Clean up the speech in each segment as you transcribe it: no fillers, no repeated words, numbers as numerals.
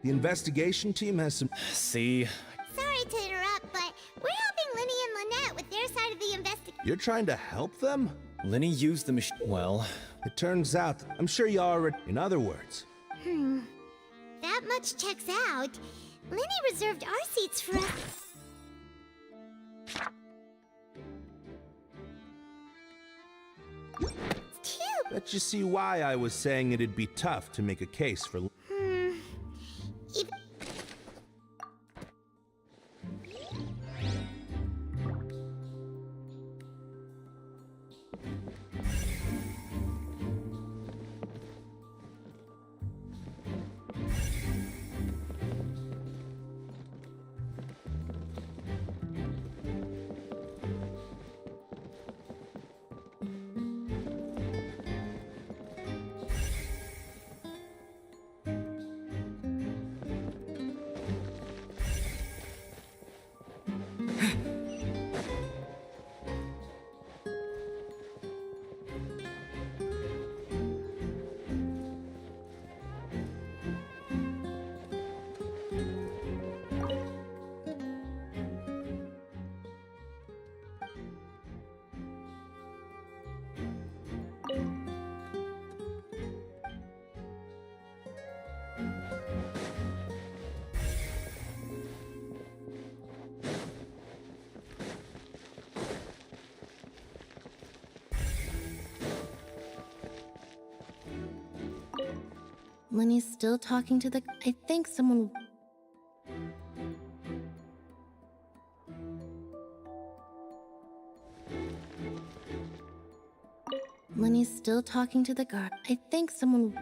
The investigation team has some... See? Sorry to interrupt, but we're helping Linny and Lynette with their side of the investigation. You're trying to help them? Linny used the machine. Well, It turns out, I'm sure you already... In other words, That much checks out. Linny reserved our seats for us. bet you see why I was saying it'd be tough to make a case for... Even Lenny's still talking to the... I think someone... Lenny's still talking to the guard. I think someone...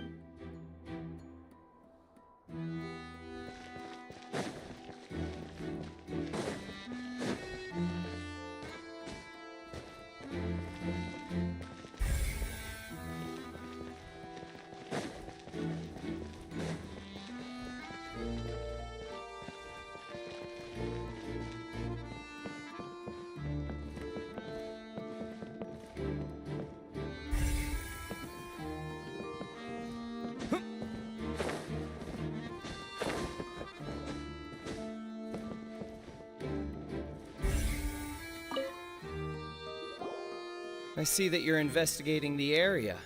I see that you're investigating the area.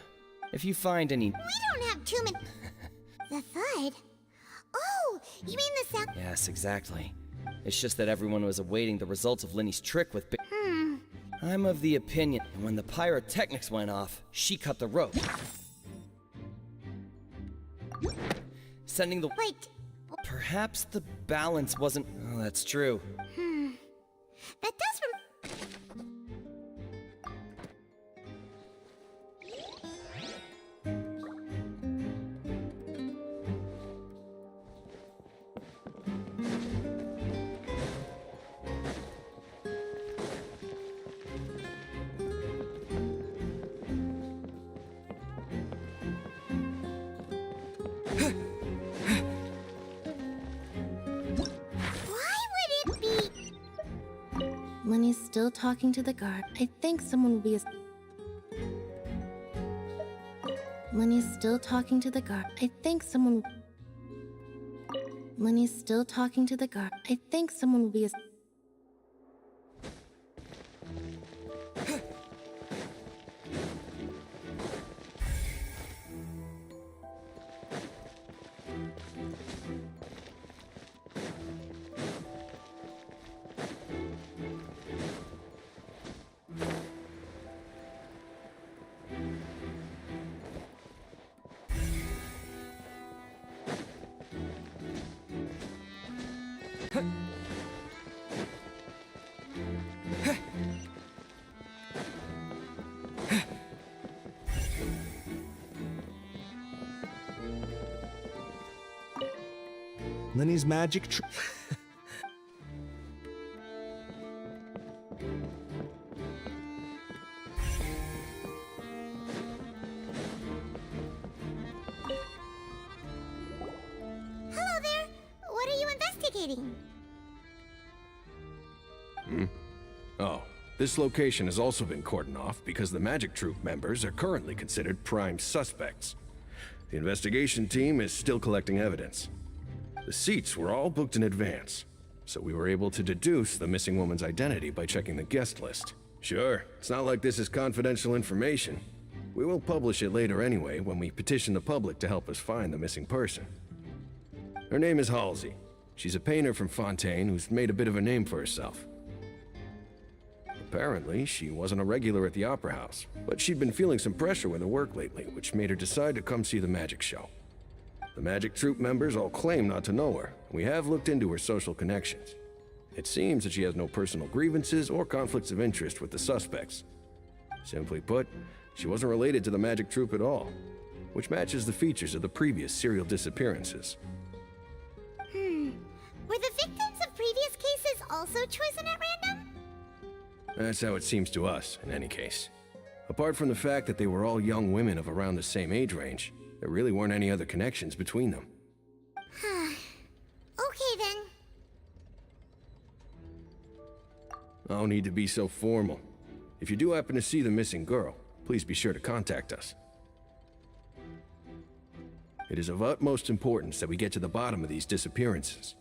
If you find any... we don't have too many. The thud? Oh, you mean the sound? Yes, exactly. It's just that everyone was awaiting the results of Linny's trick with... I'm of the opinion that when the pyrotechnics went off, she cut the rope. Sending the... Wait. Perhaps the balance wasn't... Oh, that's true. That does Lenny's still talking to the guard. I think someone will be as... Lenny's still talking to the guard. I think someone... Lenny's still talking to the guard. I think someone will be as... Linny's magic Hello there. What are you investigating? Oh, this location has also been cordoned off because the Magic Troop members are currently considered prime suspects. The investigation team is still collecting evidence. The seats were all booked in advance, so we were able to deduce the missing woman's identity by checking the guest list. Sure, it's not like this is confidential information. We will publish it later anyway when we petition the public to help us find the missing person. Her name is Halsey. She's a painter from Fontaine who's made a bit of a name for herself. Apparently, she wasn't a regular at the Opera House, but she'd been feeling some pressure with her work lately, which made her decide to come see the magic show. The magic troupe members all claim not to know her, and we have looked into her social connections. It seems that she has no personal grievances or conflicts of interest with the suspects. Simply put, she wasn't related to the magic troupe at all, which matches the features of the previous serial disappearances. Were the victims of previous cases also chosen at random? That's how it seems to us, in any case. Apart from the fact that they were all young women of around the same age range, there really weren't any other connections between them. Okay then. No need to be so formal. If you do happen to see the missing girl, please be sure to contact us. It is of utmost importance that we get to the bottom of these disappearances.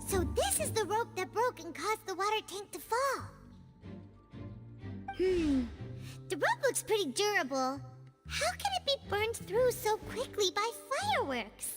So this is the rope that broke and caused the water tank to fall. The rope looks pretty durable. How can it be burned through so quickly by fireworks?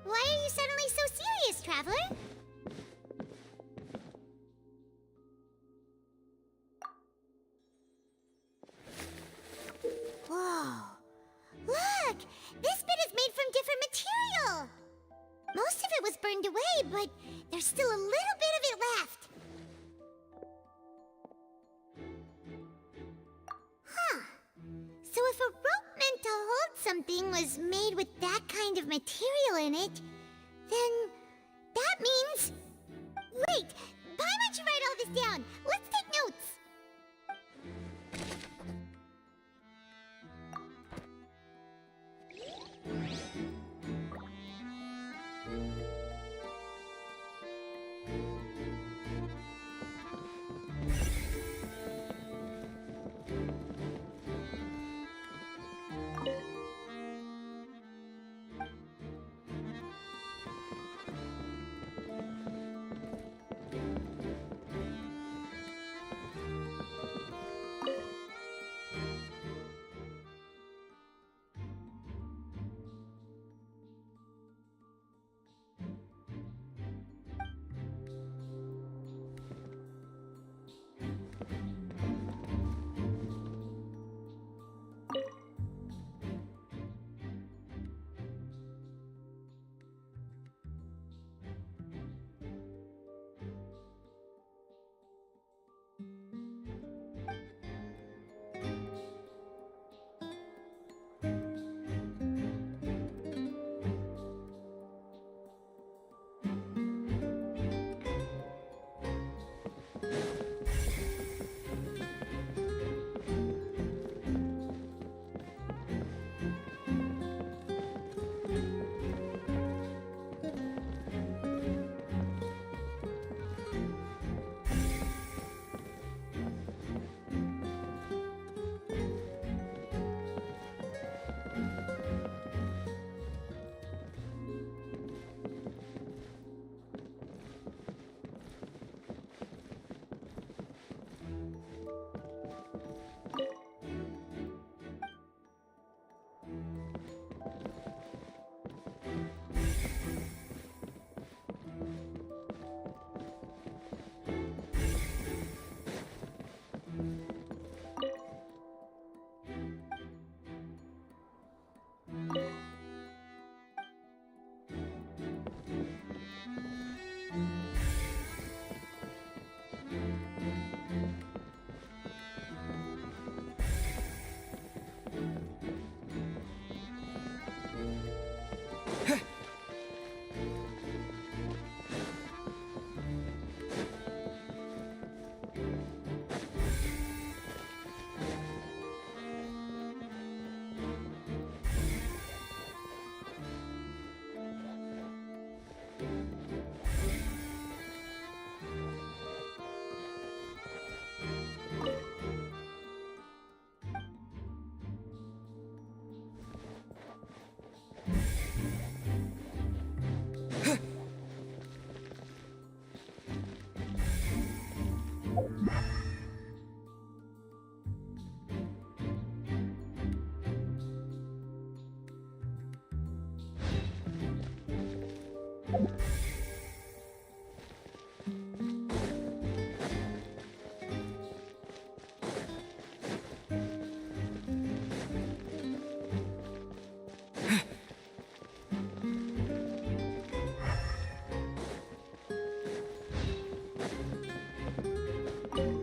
Why are you suddenly so serious, Traveler? Whoa! Look! This bit is made from different material! Most of it was burned away, but there's still a little bit of it left. Huh. So if a rope meant to hold something was made with that kind of material in it, then that means... Wait! Why don't you write all this down? Let's take notes!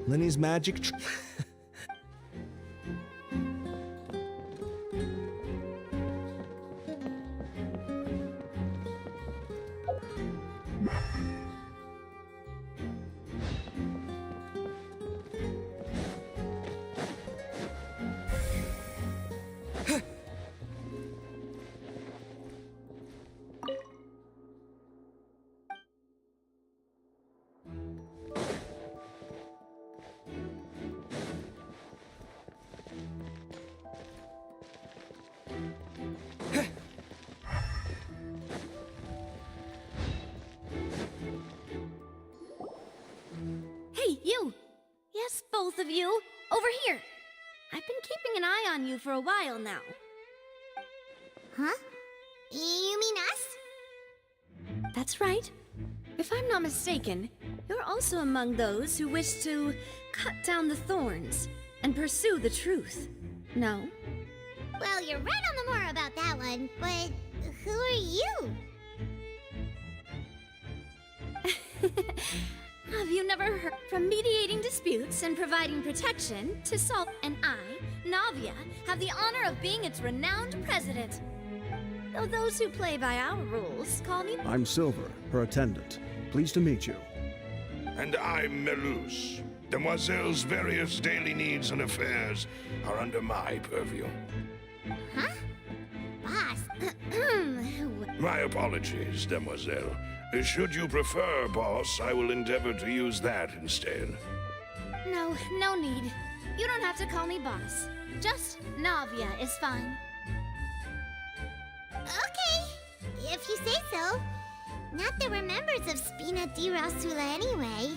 Lenny's magic Hey, you! Yes, both of you! Over here! I've been keeping an eye on you for a while now. Huh? You mean us? That's right. If I'm not mistaken, you're also among those who wish to cut down the thorns and pursue the truth. No? Well, you're right on the more about that one, but who are you? Have you never heard? From mediating disputes and providing protection to solve, and I, Navia, have the honor of being its renowned president. Though those who play by our rules call me... I'm Silver, her attendant. Pleased to meet you. And I'm Melus. Demoiselle's various daily needs and affairs are under my purview. Huh? Boss. My apologies, Demoiselle. Should you prefer, boss, I will endeavor to use that instead. No need. You don't have to call me boss. Just Navia is fine. Okay, if you say so. Not that we're members of Spina di Rasula anyway.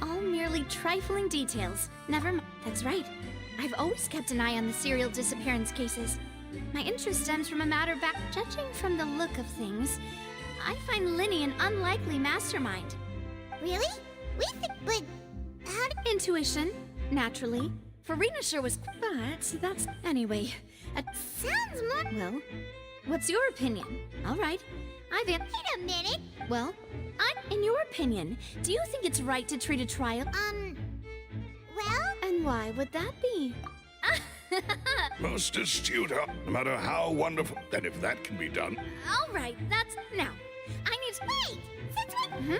All merely trifling details. Never mind. That's right. I've always kept an eye on the serial disappearance cases. My interest stems from a matter back... Judging from the look of things, I find Linny an unlikely mastermind. Really? But how did... Intuition, naturally. Farina sure was... But that's... Anyway, Sounds more... well, what's your opinion? All right, Wait a minute. Well, in your opinion, do you think it's right to treat a trial? Well... And why would that be? Most astute, no matter how wonderful. And if that can be done. All right, that's... Now, I need... Wait! Since we...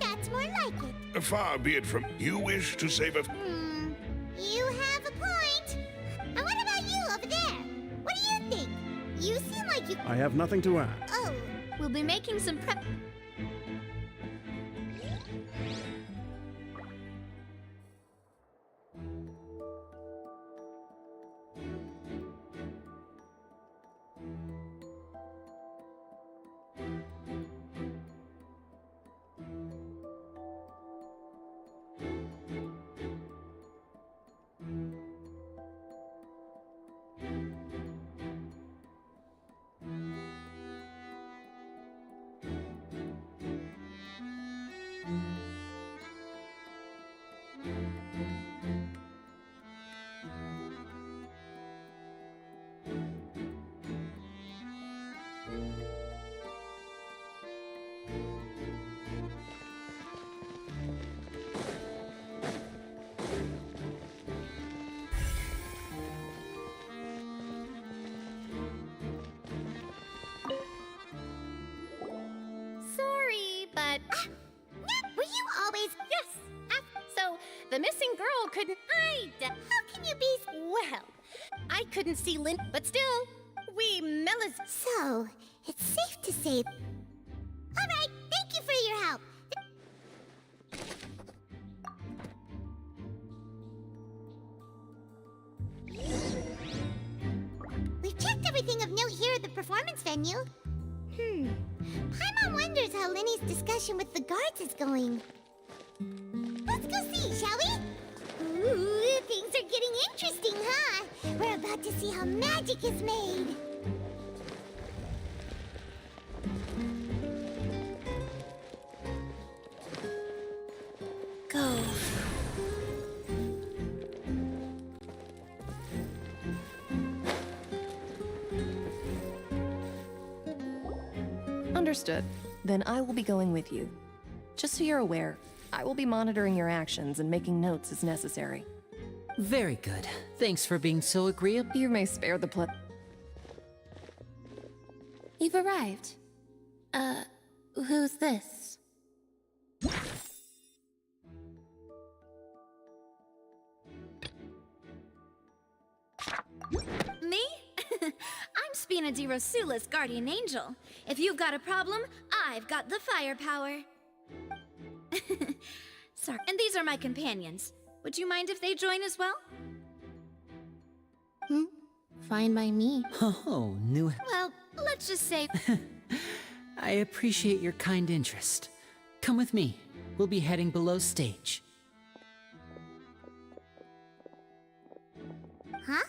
That's more like it. Far be it from you wish to save a... You have a point. And what about you over there? What do you think? You seem like you... I have nothing to add. Oh, We'll be making some prep... Sorry, but... were you always... Yes! So, the missing girl couldn't... How can you be... Well, I couldn't see Lynn, but still, we Melis... So, it's safe to say... All right, thank you for your help. We've checked everything of note here at the performance venue. Paimon wonders how Linny's discussion with the guards is going. Let's go see, shall we? Ooh, things are getting interesting, huh? We're about to see how magic is made. Understood. Then I will be going with you. Just so you're aware, I will be monitoring your actions and making notes as necessary. Very good. Thanks for being so agreeable. You may spare the You've arrived. Who's this? Me? I'm Spina di Rosula's guardian angel. If you've got a problem, I've got the firepower. Sorry. And these are my companions. Would you mind if they join as well? Fine by me. Oh, new. Well, let's just say... I appreciate your kind interest. Come with me. We'll be heading below stage. Huh?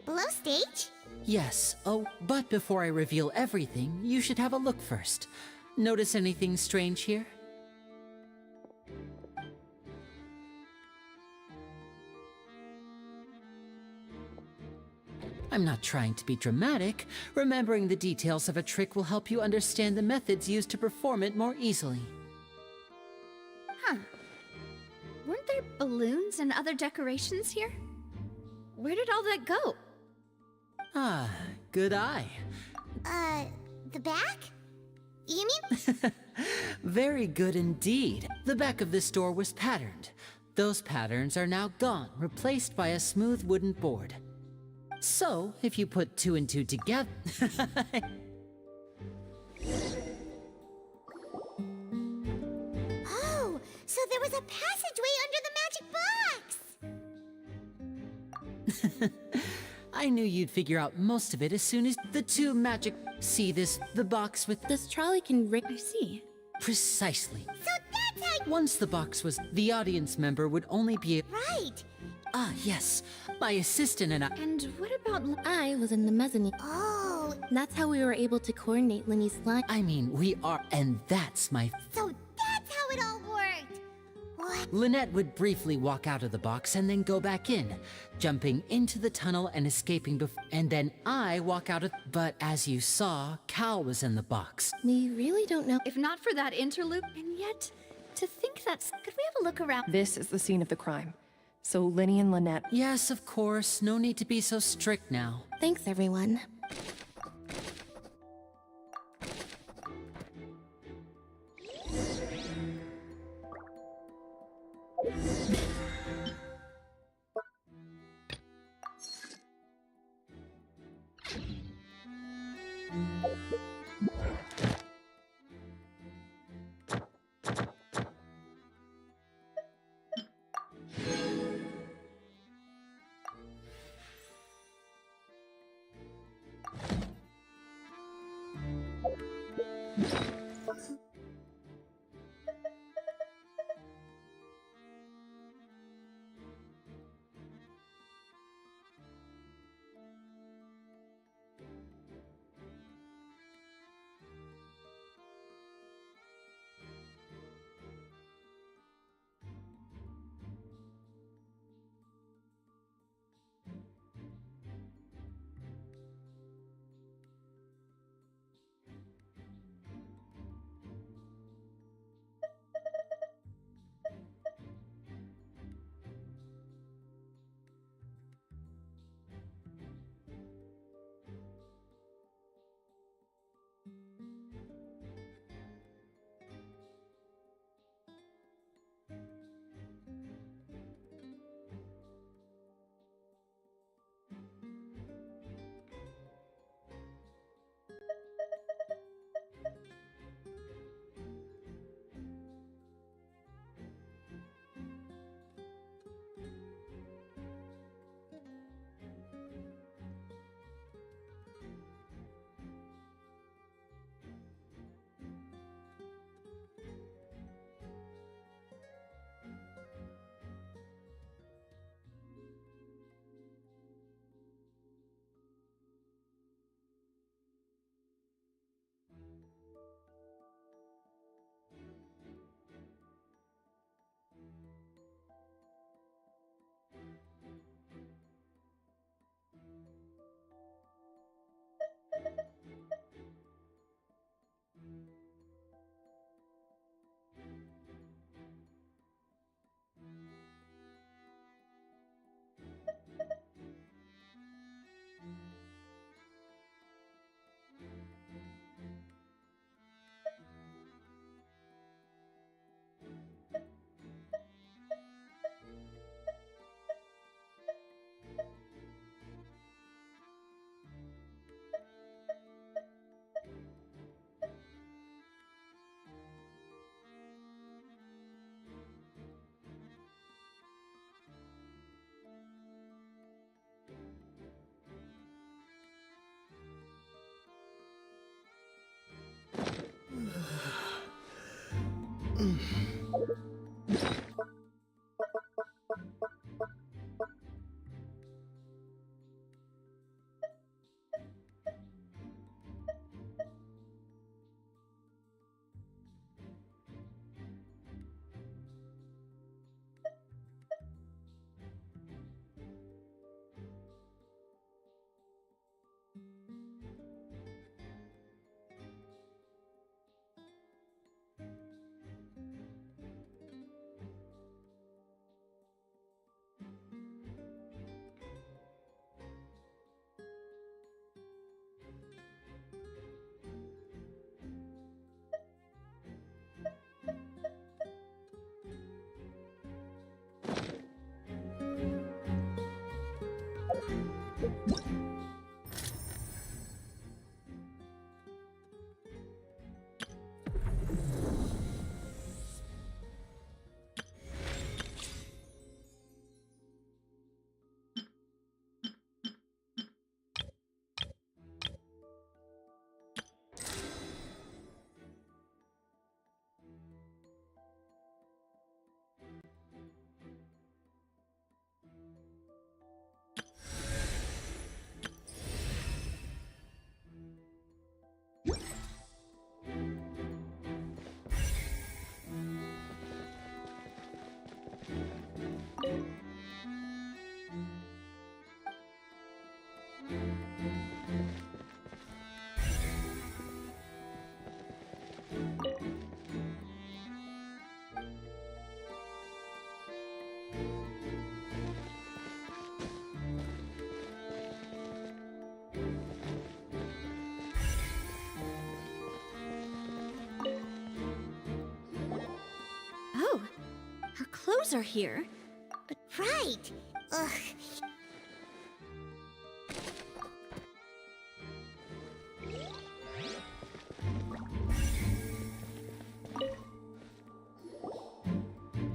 Below stage? Yes. Oh, but before I reveal everything, you should have a look first. Notice anything strange here? I'm not trying to be dramatic. Remembering the details of a trick will help you understand the methods used to perform it more easily. Huh. Weren't there balloons and other decorations here? Where did all that go? Ah, good eye. The back? You mean? Very good indeed. The back of this door was patterned. Those patterns are now gone, replaced by a smooth wooden board. So, if you put two and two together... Oh, so there was a passageway under the magic box! I knew you'd figure out most of it as soon as the two magic... See this? The box with... This trolley can ring. I see. Precisely. So that's how... Once the box was... The audience member would only be... Right! Ah, yes. My assistant and I... And what about... I was in the mezzanine. Oh, That's how we were able to coordinate Linny's line. I mean, we are... And that's my... so that's how it all worked! What? Lynette would briefly walk out of the box and then go back in, jumping into the tunnel and escaping and then I walk out of... But as you saw, Cal was in the box. We really don't know. If not for that interlude, and yet, to think that's... Could we have a look around? This is the scene of the crime. So Linny and Lynette... Yes, of course. No need to be so strict now. Thanks, everyone. Oh, her clothes are here. But right. Ugh.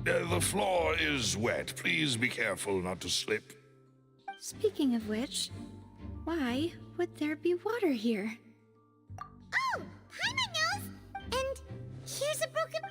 The floor is wet. Please be careful not to slip. Speaking of which, why would there be water here? Oh, Paimon knows. And here's a broken.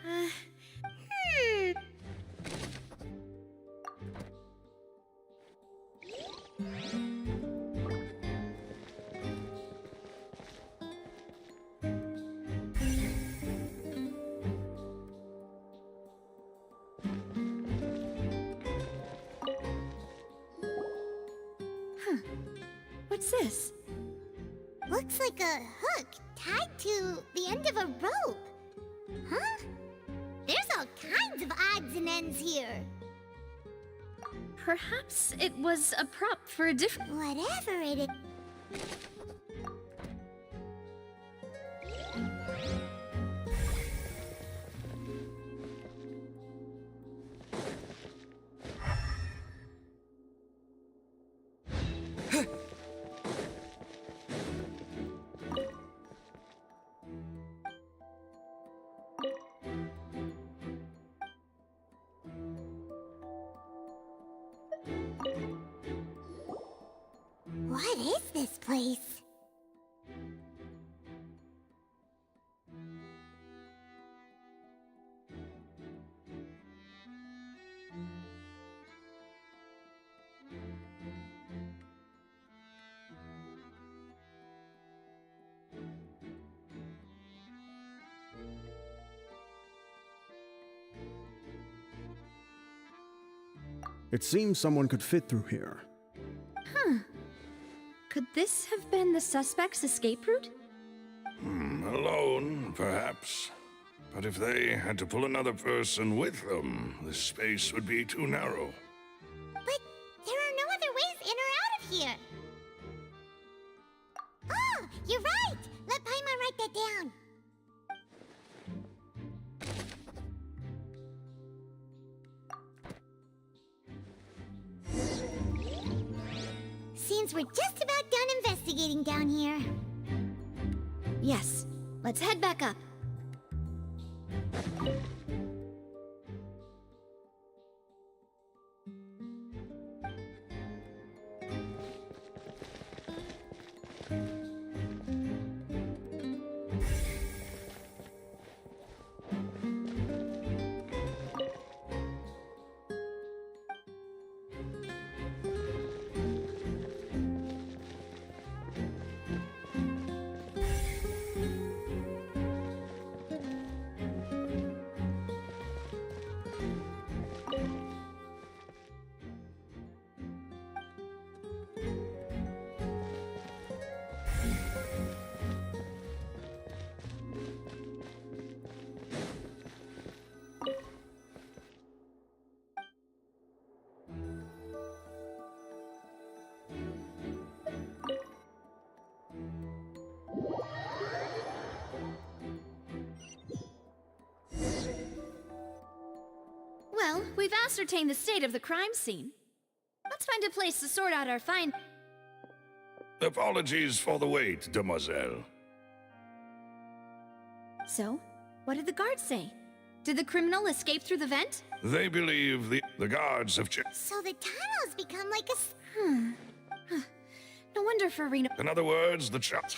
What's this? Looks like a hook tied to the end of a rope. Huh? There's all kinds of odds and ends here. Perhaps it was a prop for a different. Whatever it is. What is this place? It seems someone could fit through here. Could this have been the suspect's escape route? Alone, perhaps. But if they had to pull another person with them, the space would be too narrow. But there are no other ways in or out of here. Oh, you're right. Let Paimon write that down. Seems we're just about done investigating down here. Yes. Let's head back up. Well, we've ascertained the state of the crime scene. Let's find a place to sort out our find. Apologies for the wait, demoiselle. So, what did the guards say? Did the criminal escape through the vent? They believe the guards have checked. So the tunnels become like a No wonder Farina. In other words, the charges?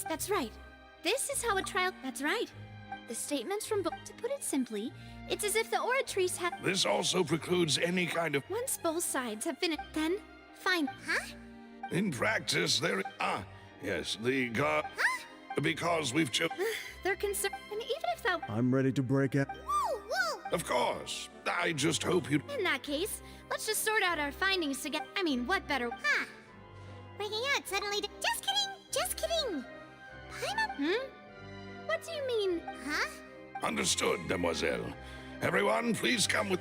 That's right. This is how a trial. That's right. The statements from both. To put it simply, it's as if the oratrice had. This also precludes any kind of. Once both sides have finished, then fine. Huh? In practice, there. Yes, the guard. Huh? Because we've chosen. They're concerned, and even if that. I'm ready to break it. Whoa, whoa! Of course. I just hope you. In that case, let's just sort out our findings together. I mean, what better? Huh? Breaking out suddenly. Just kidding. Just kidding. Paimon. What do you mean? Huh? Understood, demoiselle. Everyone, please come with.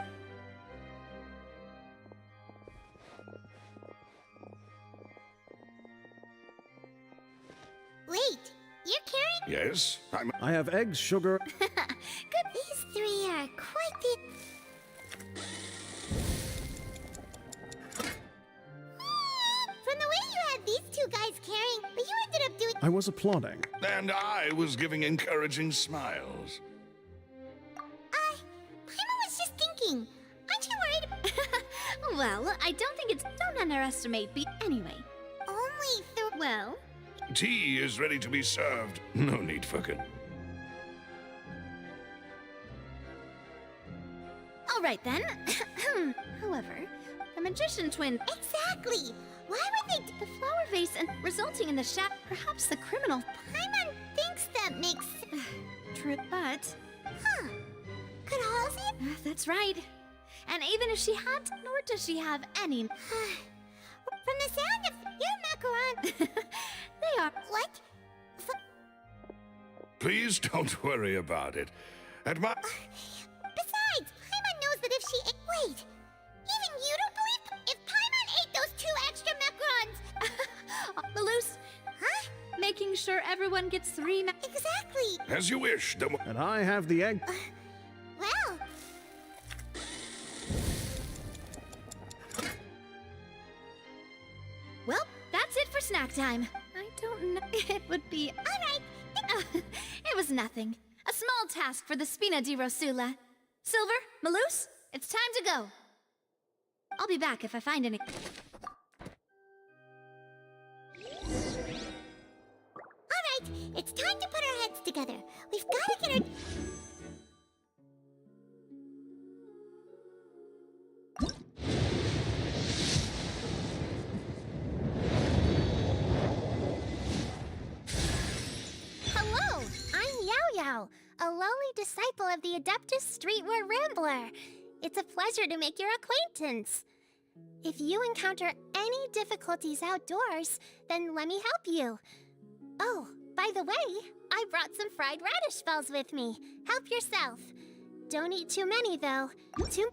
Wait, you're carrying? Yes, I'm. I have eggs, sugar. Good. These three are quite the. From the way you had these two guys carrying, but you ended up doing. I was applauding. And I was giving encouraging smiles. Paimon was just thinking. Aren't you worried? Well, I don't think it's. Don't underestimate me. Anyway. Only through. Well. Tea is ready to be served. No need for con. All right then. However, the magician twin. Exactly. Why would they? The flower vase and resulting in the shadow. Perhaps the criminal. Paimon thinks that makes. True, but. Huh? Could Halsey? That's right. And even if she had, nor does she have any. From the sound of your macaron. They are. What? Please don't worry about it. At my. Besides, Paimon knows that if she ate. Wait! Even you don't believe. If Paimon ate those 2 extra macarons. Maloose, Huh? making sure everyone gets 3 Exactly. As you wish, And I have the egg. Well. Well, that's it for snack time. I don't know. It would be. Alright. It was nothing. A small task for the Spina di Rosula. Silver, Maloose, it's time to go. I'll be back if I find any. Alright, it's time to put our heads together. We've got to get our. Hello, I'm Yao Yao, a lowly disciple of the Adeptus Streetwear Rambler. It's a pleasure to make your acquaintance. If you encounter any difficulties outdoors, then let me help you. Oh, by the way, I brought some fried radish balls with me. Help yourself. Don't eat too many, though. Too...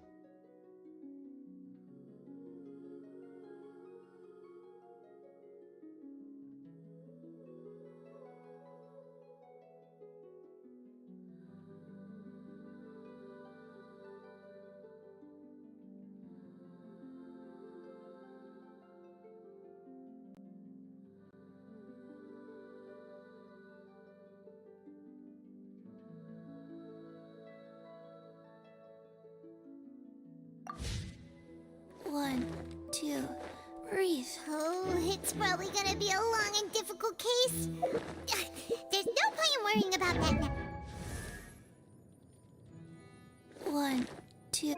One, two, breathe. Oh, it's probably gonna be a long and difficult case. There's no point in worrying about that now. One, two...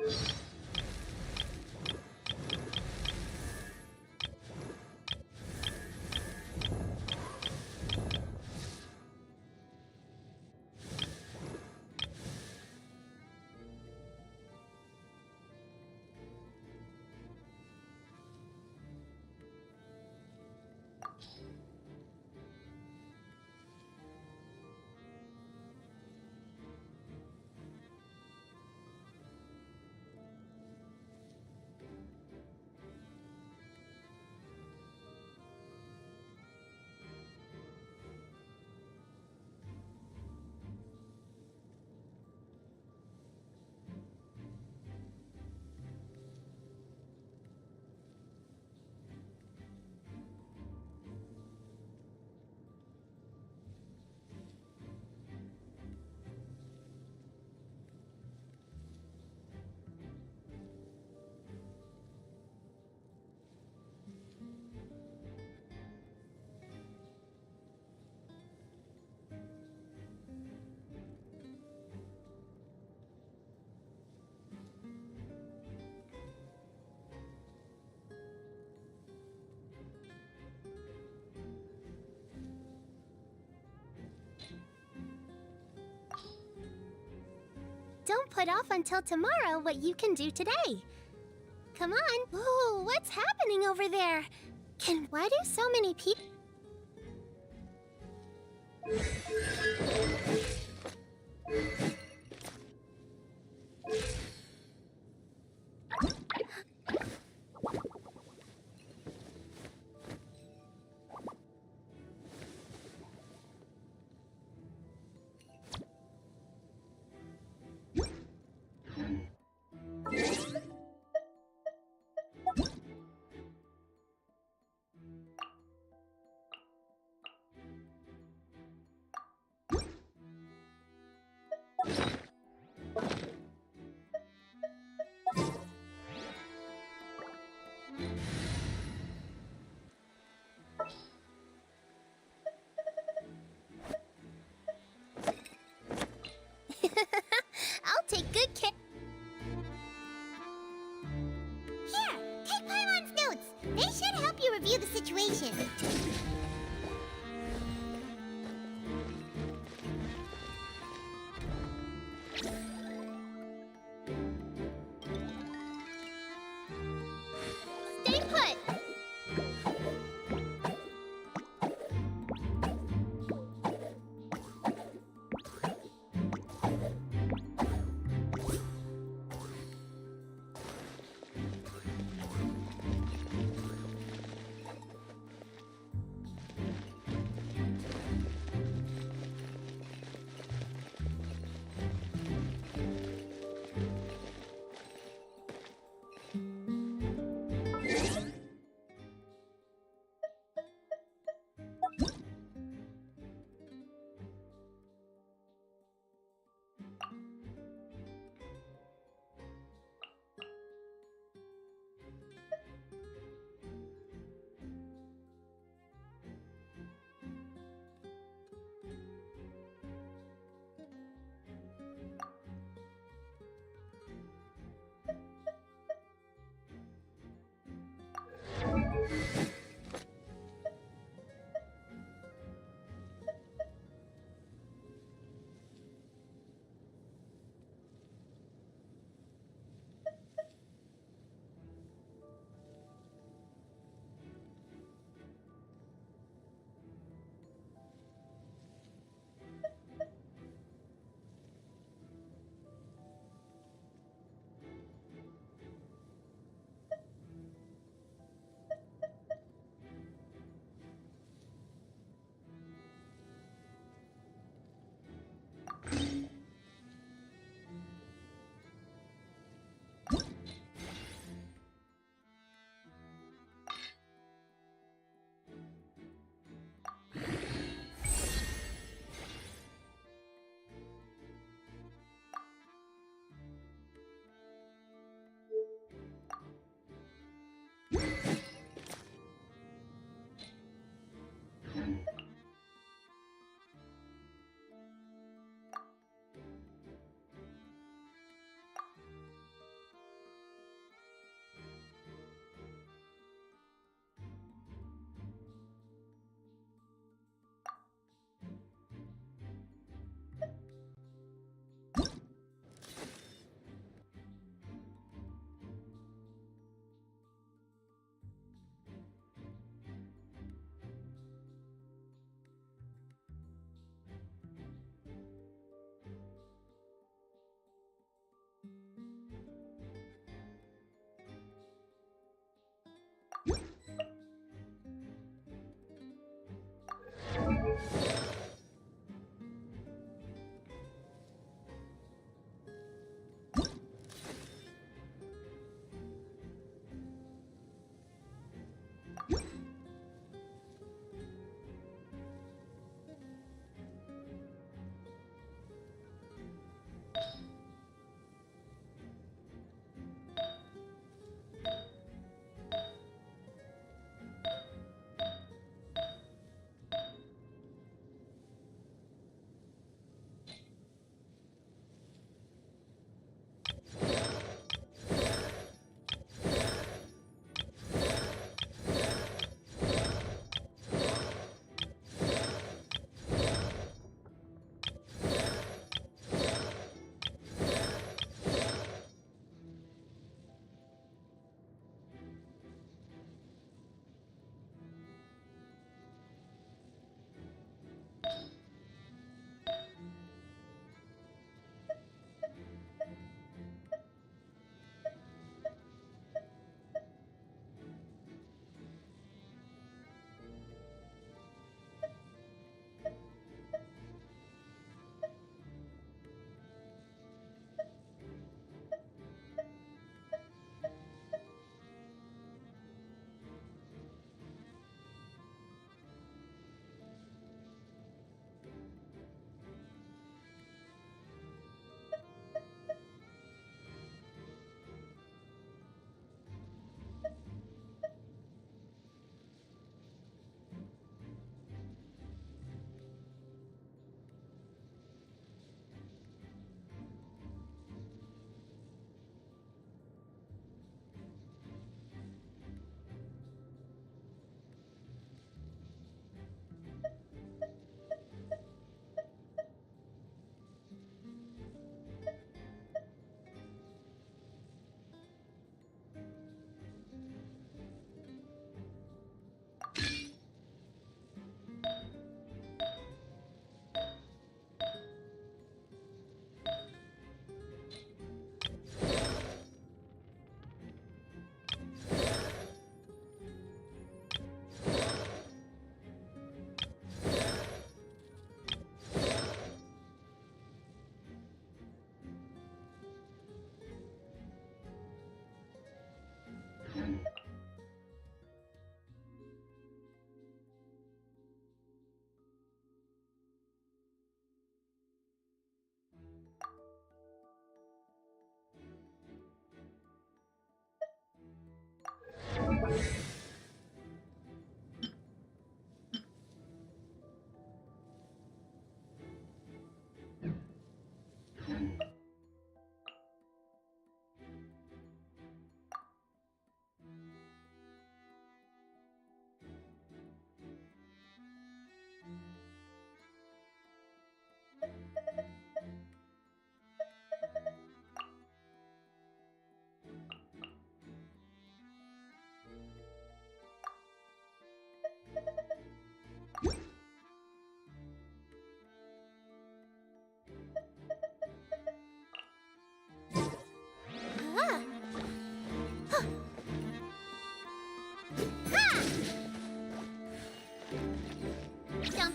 don't put off until tomorrow what you can do today. Come on. Ooh, what's happening over there? Why do so many people... I'll take good care. Here, take Paimon's notes. They should help you review the situation. Stay put.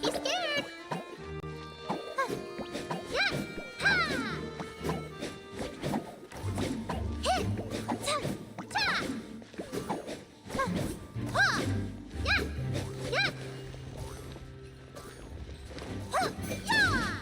Don't be scared. Yeah. Ha! Hit! Ta! Ta! Ha! Yeah! Yeah! Ha! Yeah!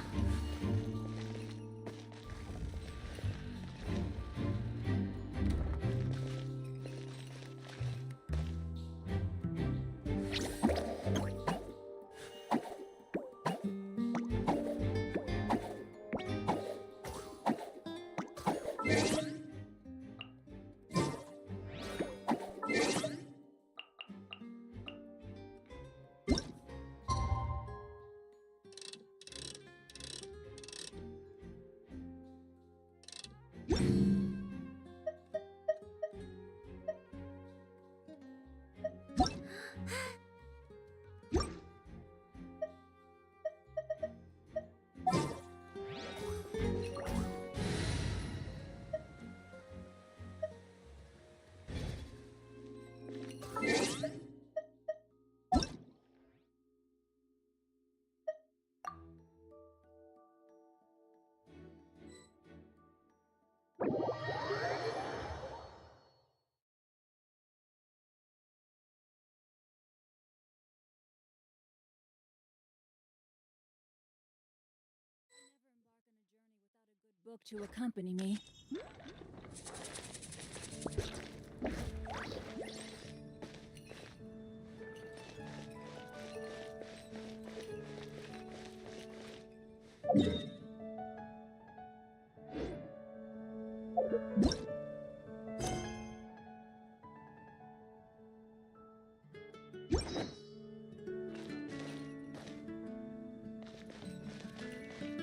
Book to accompany me.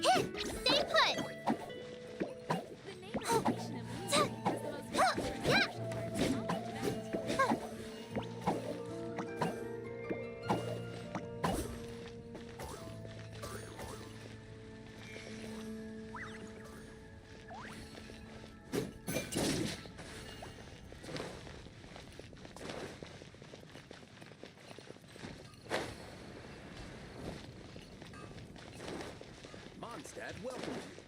Hit! Stay put! Mondstadt welcomes you.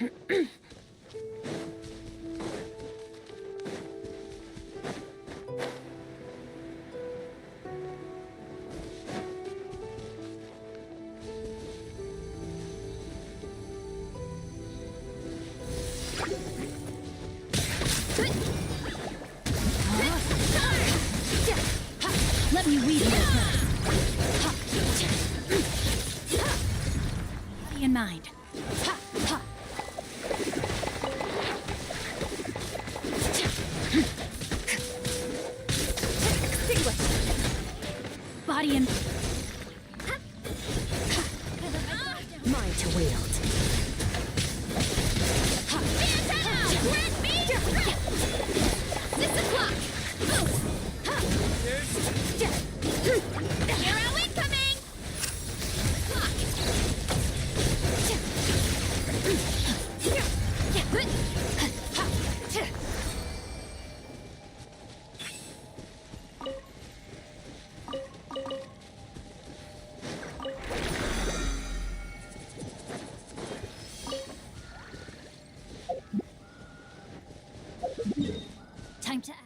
Let me read your plans. Body in mind. Body in Mine to wield. time to act.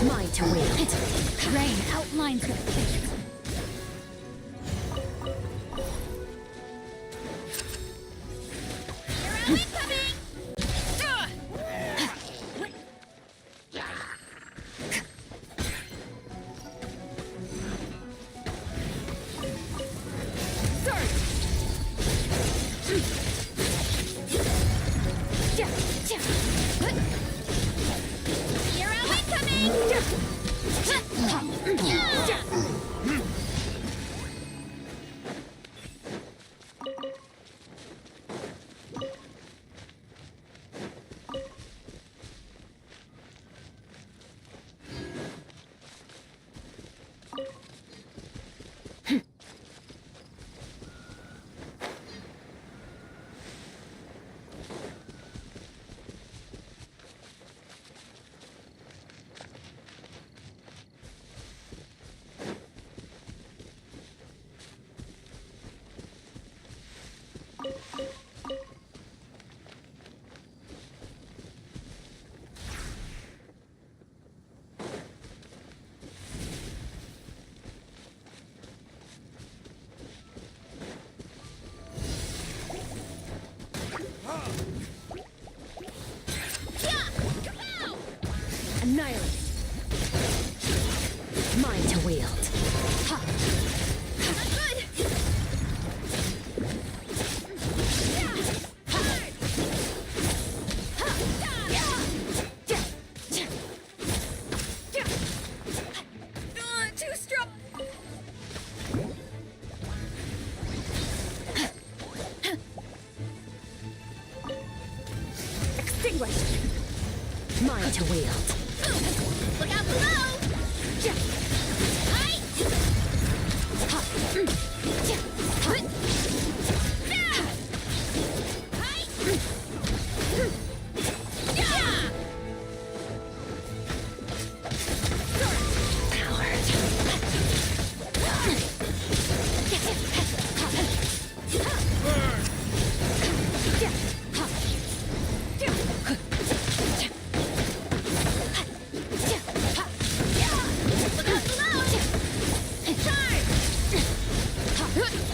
Mine to wield. Rain outlines the face. Annihilate. Mine to wield. Too strong. Extinguished. Mine to wield. Look out below! Look out below! Charge!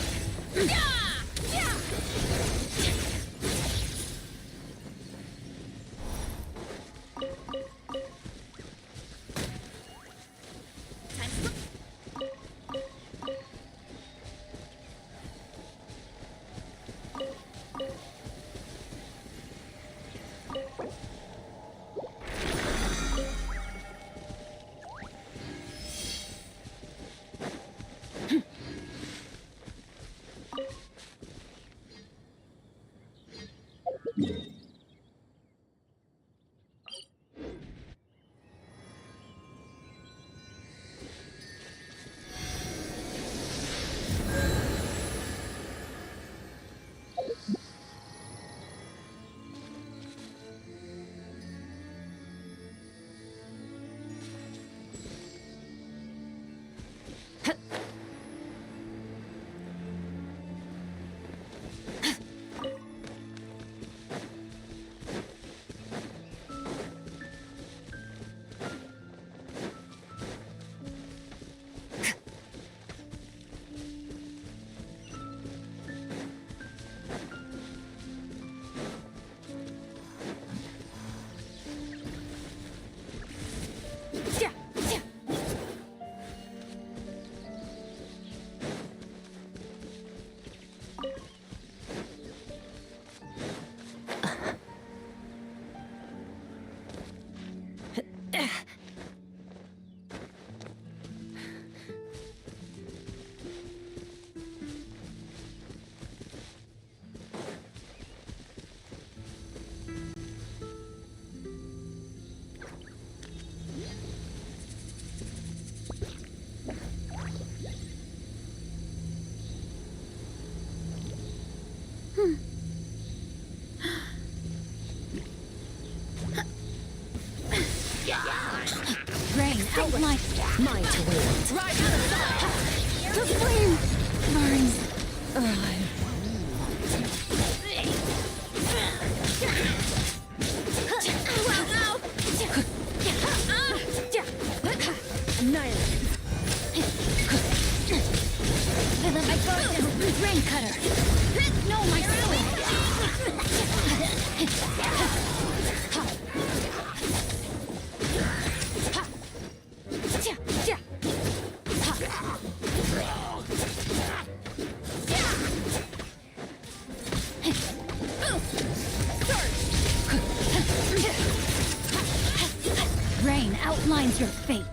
Rain, outline. Mine to wield. Right out of sight. The flame burns. Annihilate. I got it. Rain cutter. No, my Rain outlines your fate.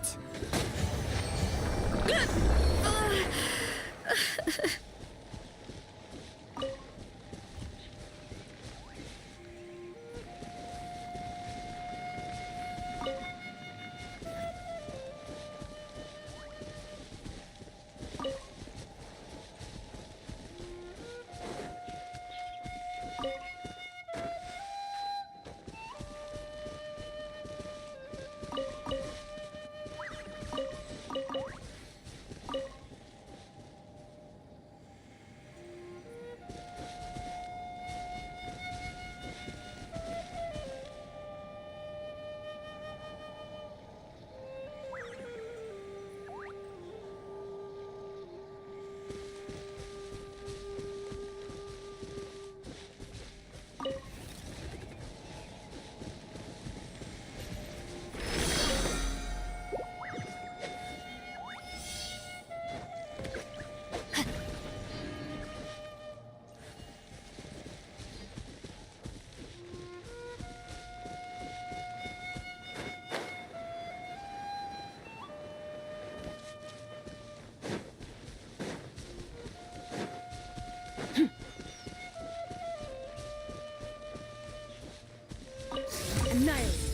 Annihilate.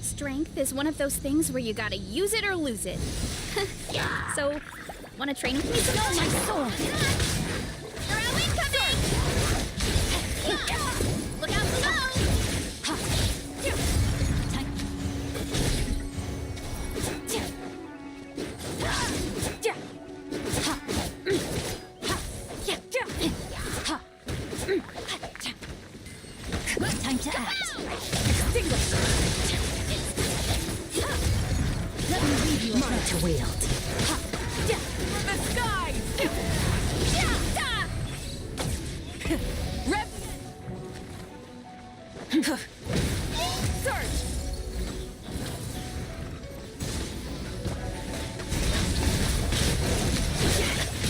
Strength is one of those things where you gotta use it or lose it. So, wanna train with me some more? My sword! Arrow incoming! Look out below! Time to act. Extinguish. Let me leave you Mine to wield. the skies! Rep. Search.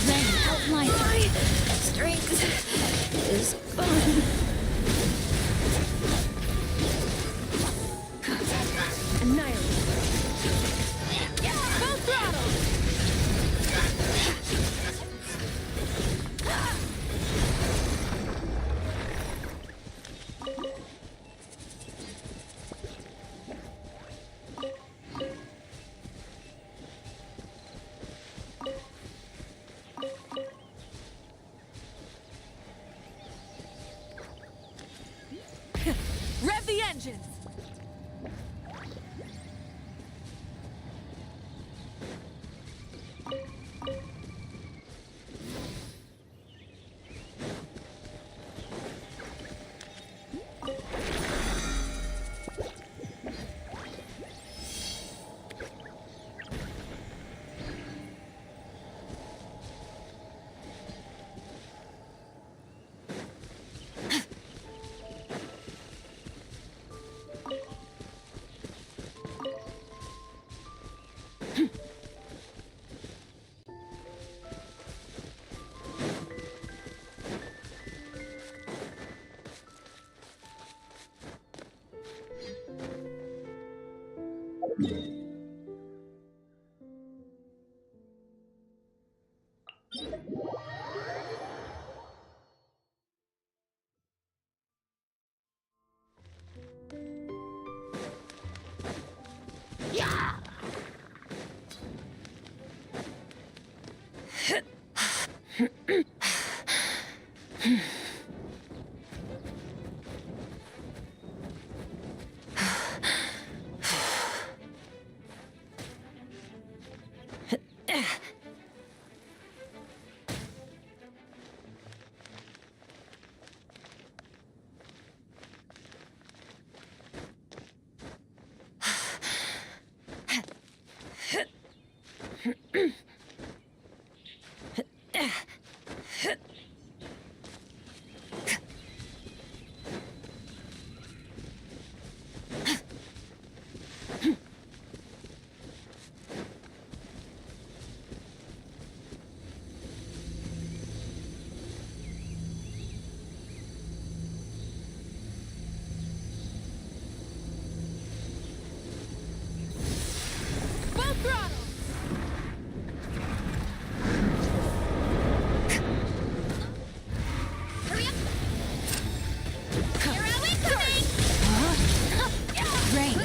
Rain outline. My strength is gone. Annihilate. Full throttle. vengeance!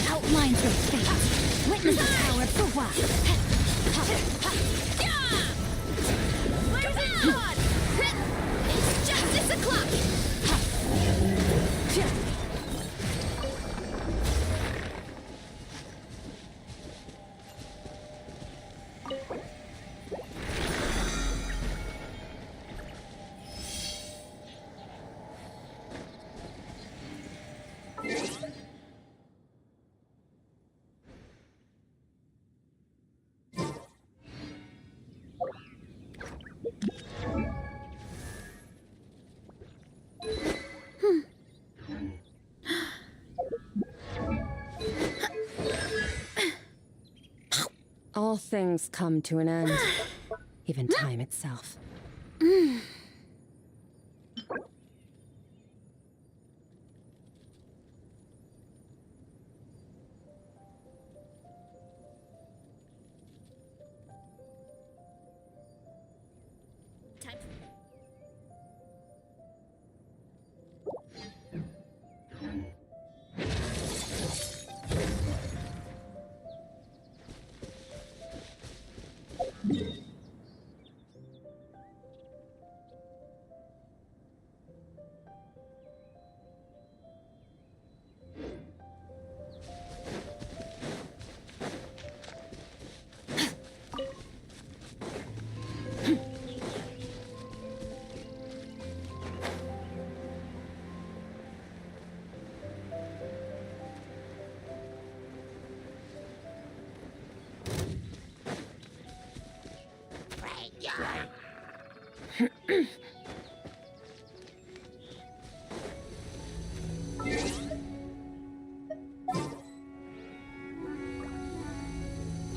Outlines your fate. Witness the power of the wild. Blazing blood! It's justice o'clock! All things come to an end, even time itself.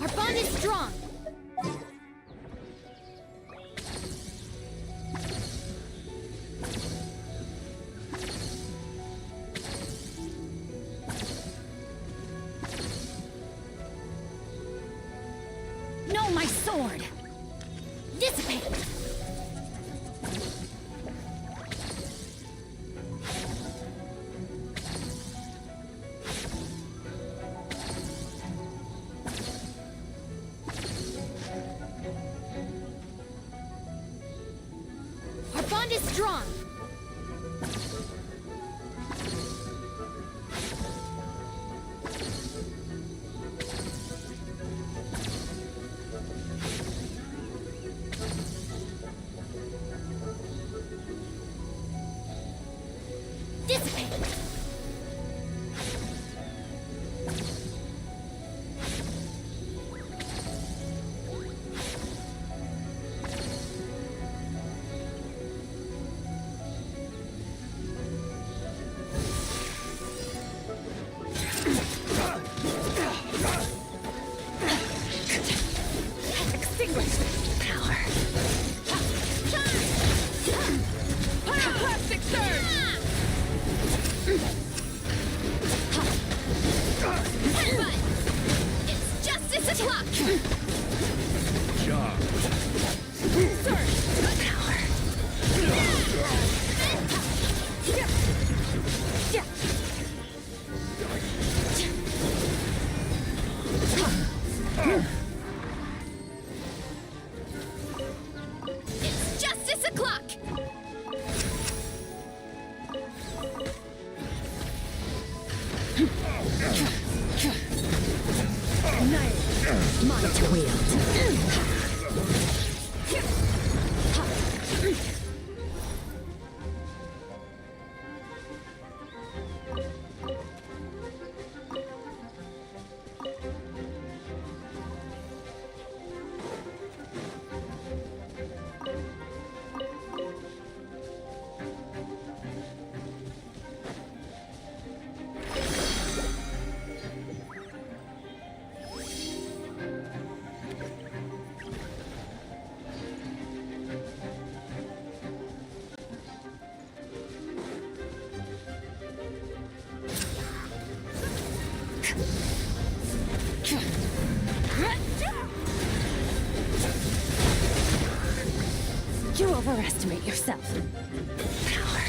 Our bond is strong. No, my sword. Dissipate. Our bond is strong. dissipate. You overestimate yourself. Power.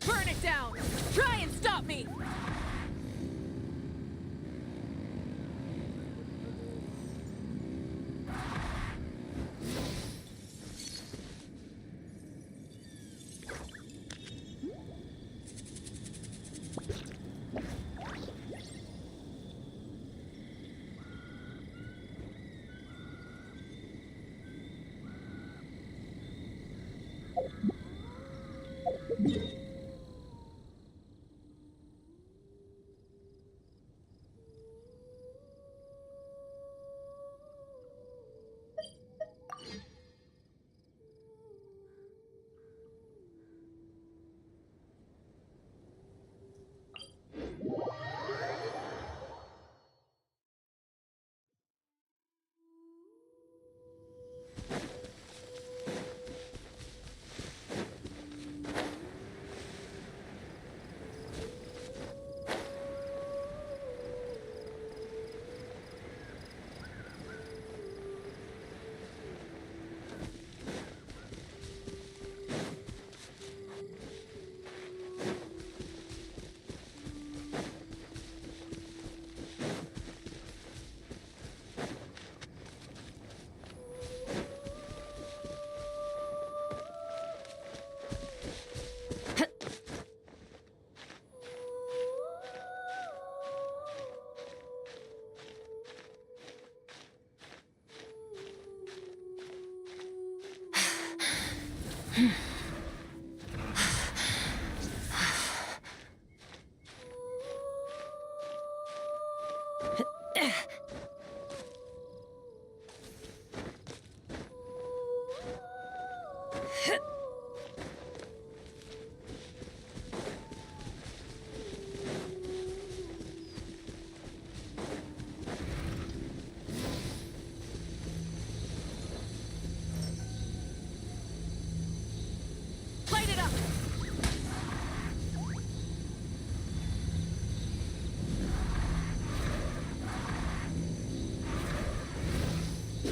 Burn it down! Try and stop me!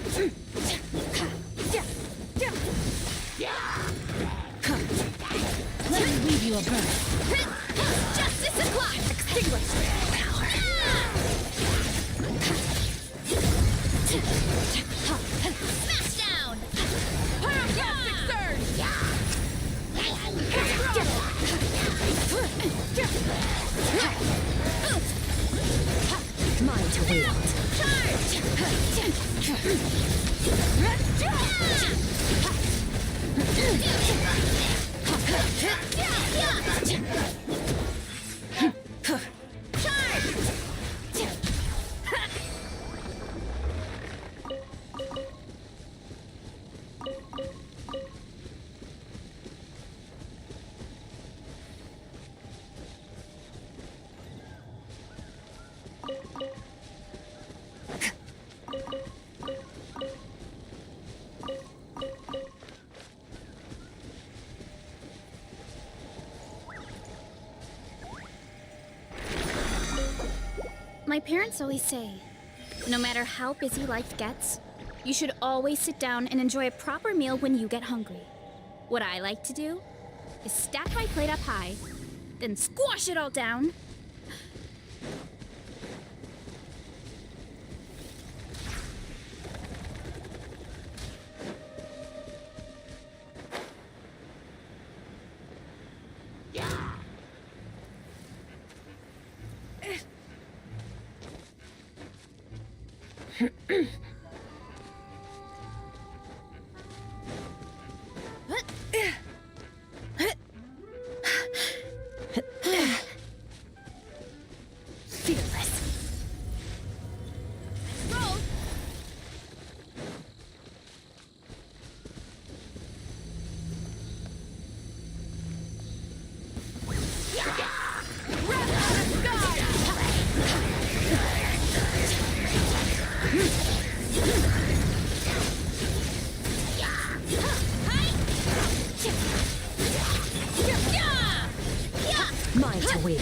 Let me leave you a burn. Justice o'clock! Extinguish power. Smash down! Pyroclastic surge! Mine to wield. My parents always say, no matter how busy life gets, you should always sit down and enjoy a proper meal when you get hungry. What I like to do is stack my plate up high, then squash it all down. Mine to wield.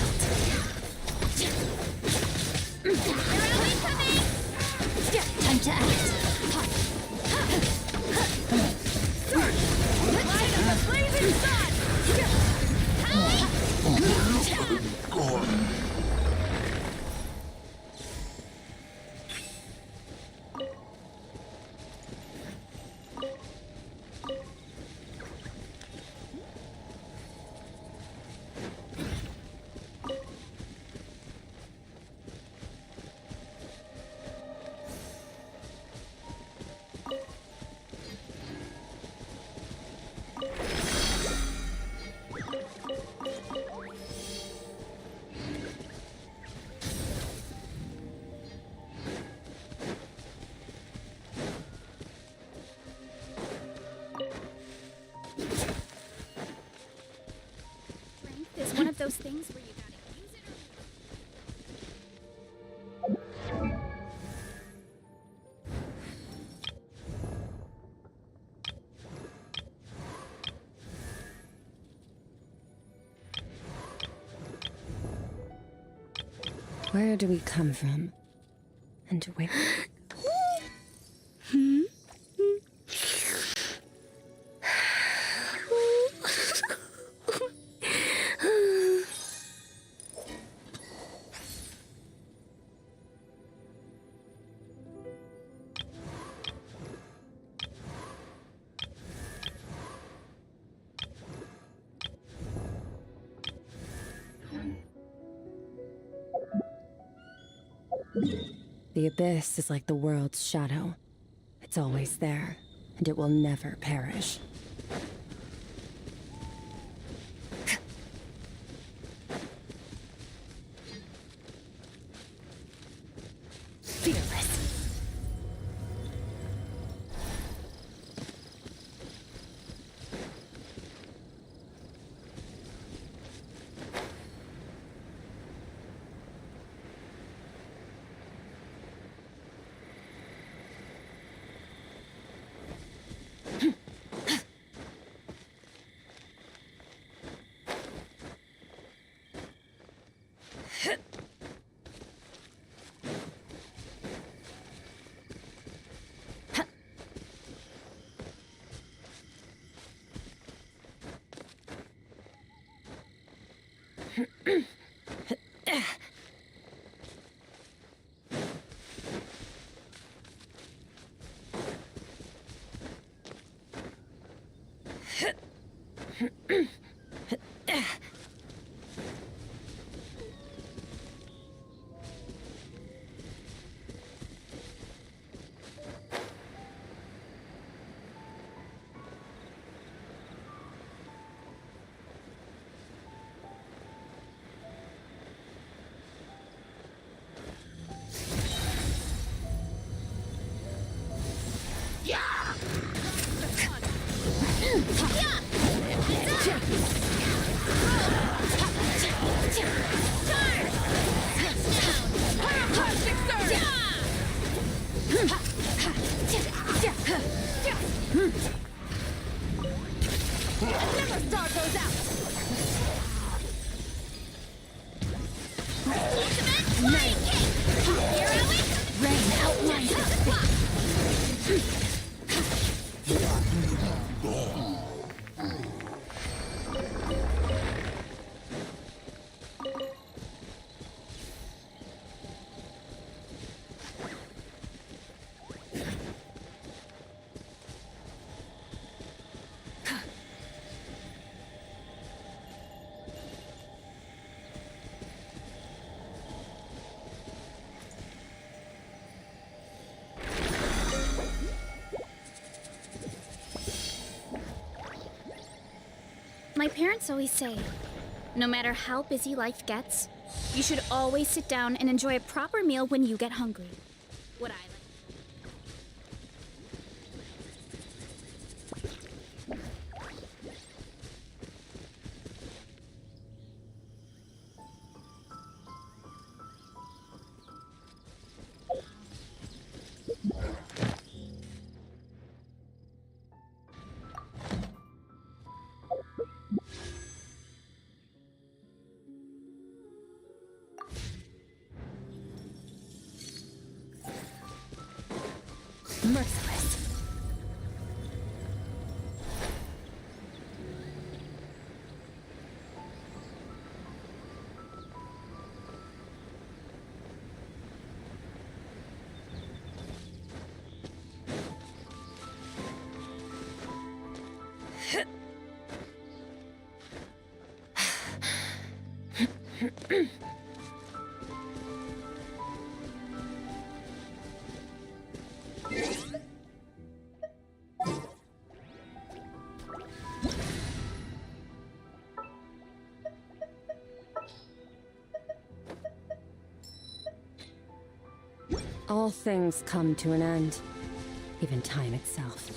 Time to act. Is one of those things where you gotta use it Where do we come from? And where? The abyss is like the world's shadow. It's always there, and it will never perish. Fearless. My parents always say, no matter how busy life gets, you should always sit down and enjoy a proper meal when you get hungry. What I like. Merciless. All things come to an end, even time itself.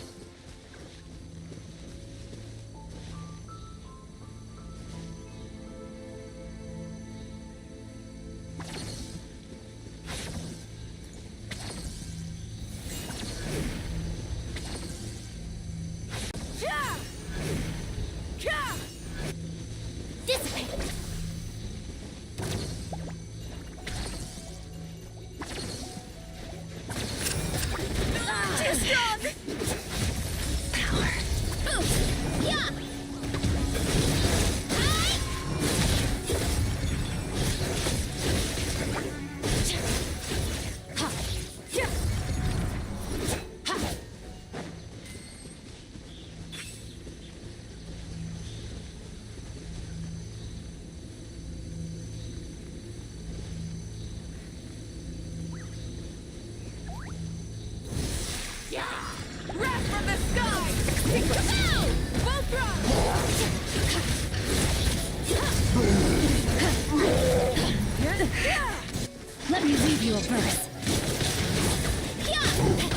Let me leave you a verse.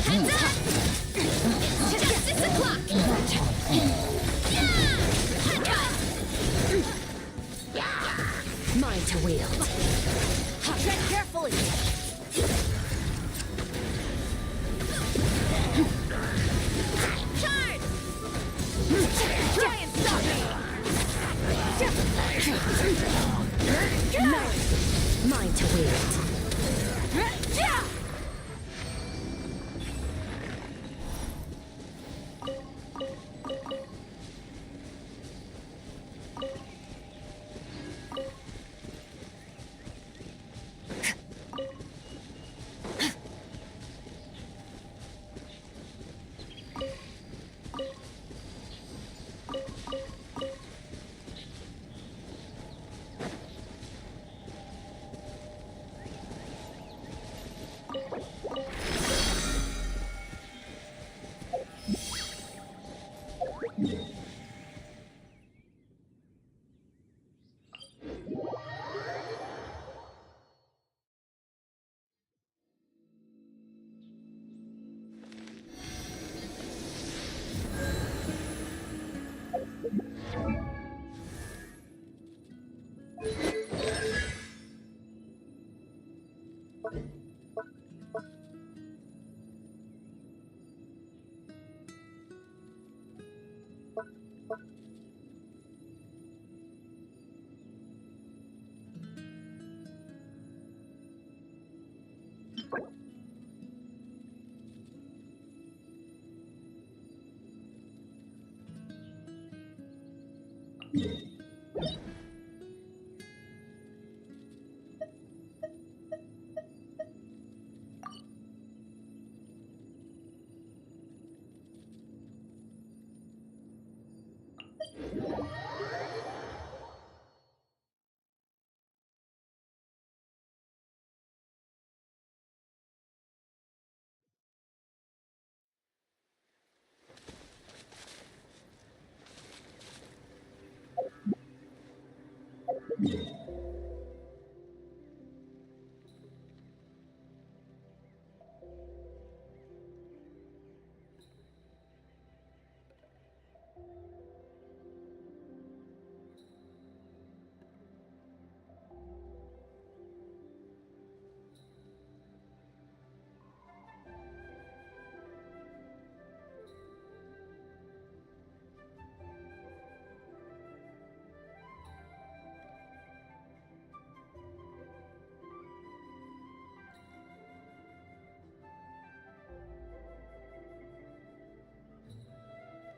Heads up! Justice o'clock! Mine to wield. Tread carefully! Charge! Try and stop me! Mine to wield. Yeah!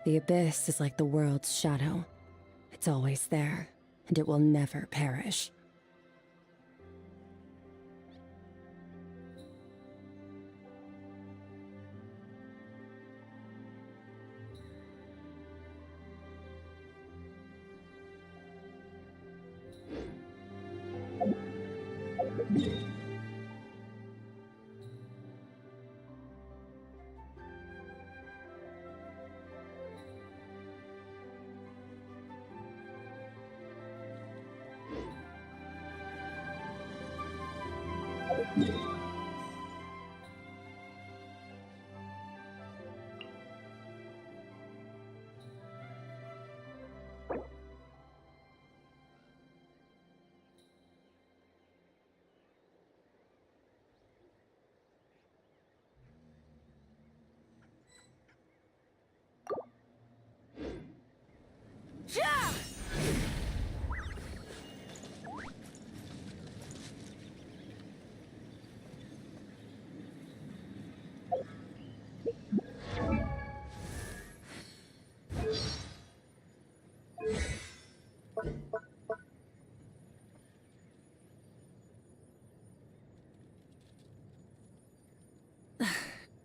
The abyss is like the world's shadow. It's always there, and it will never perish.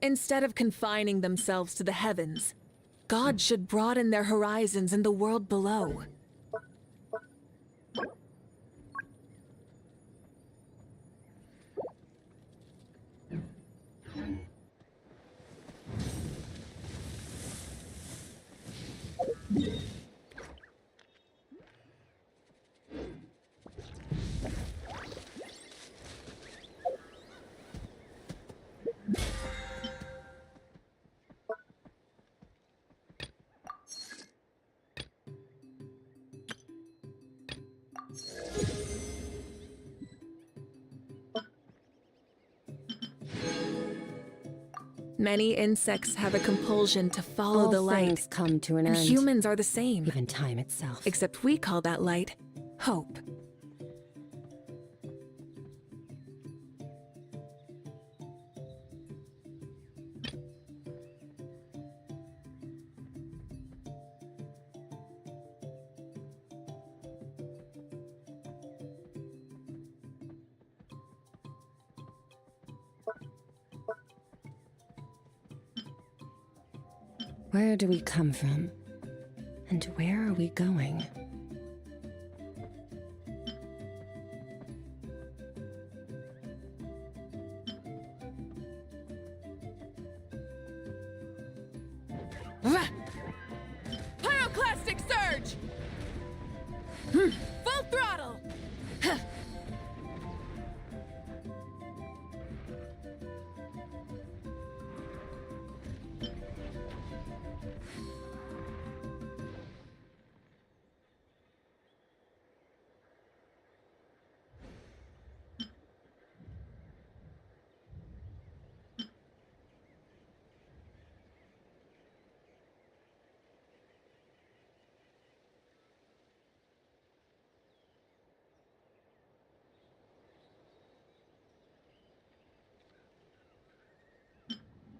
Instead of confining themselves to the heavens, God should broaden their horizons in the world below. Many insects have a compulsion to follow All the light. things come to an And end. humans are the same. Even time itself. Except we call that light hope. Where do we come from? And where are we going? Pyroclastic surge! Full throttle!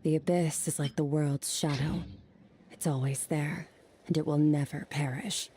The abyss is like the world's shadow. It's always there, and it will never perish.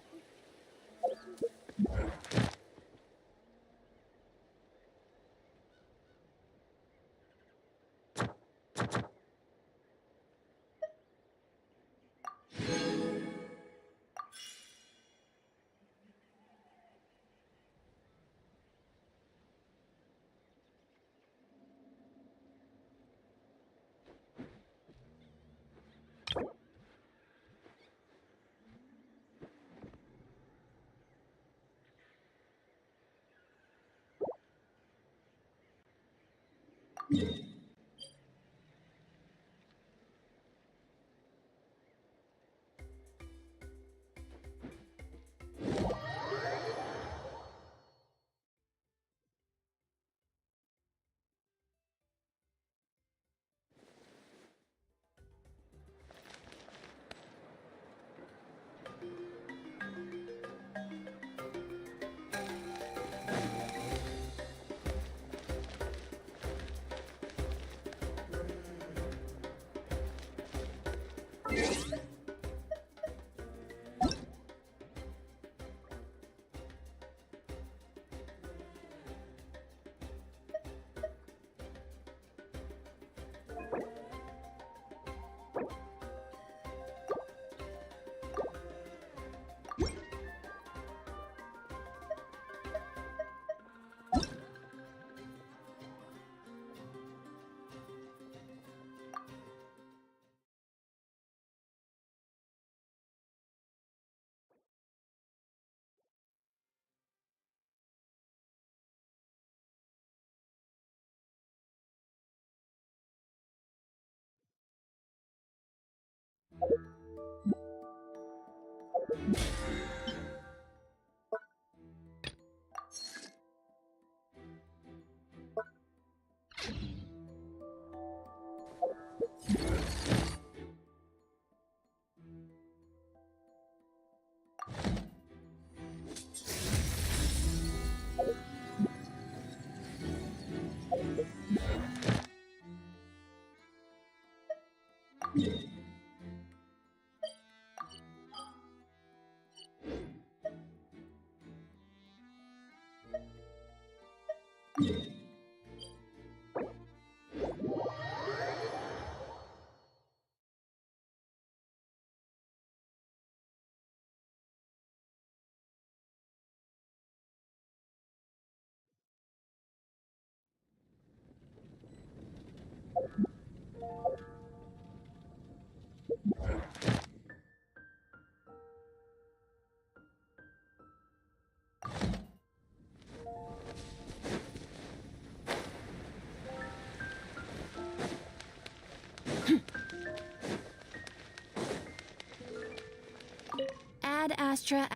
Ad Astra.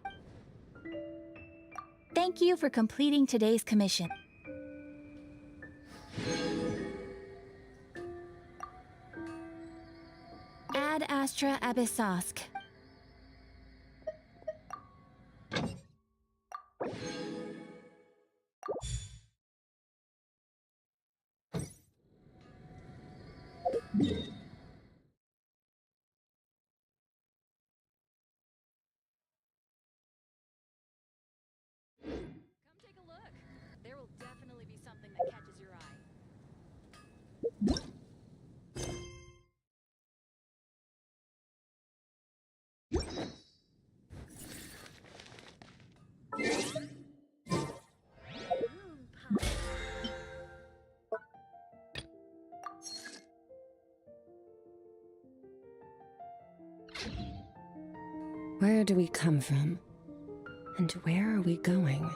Thank you for completing today's commission. Ad Astra Abyssosk. There will definitely be something that catches your eye. Where do we come from? And where are we going?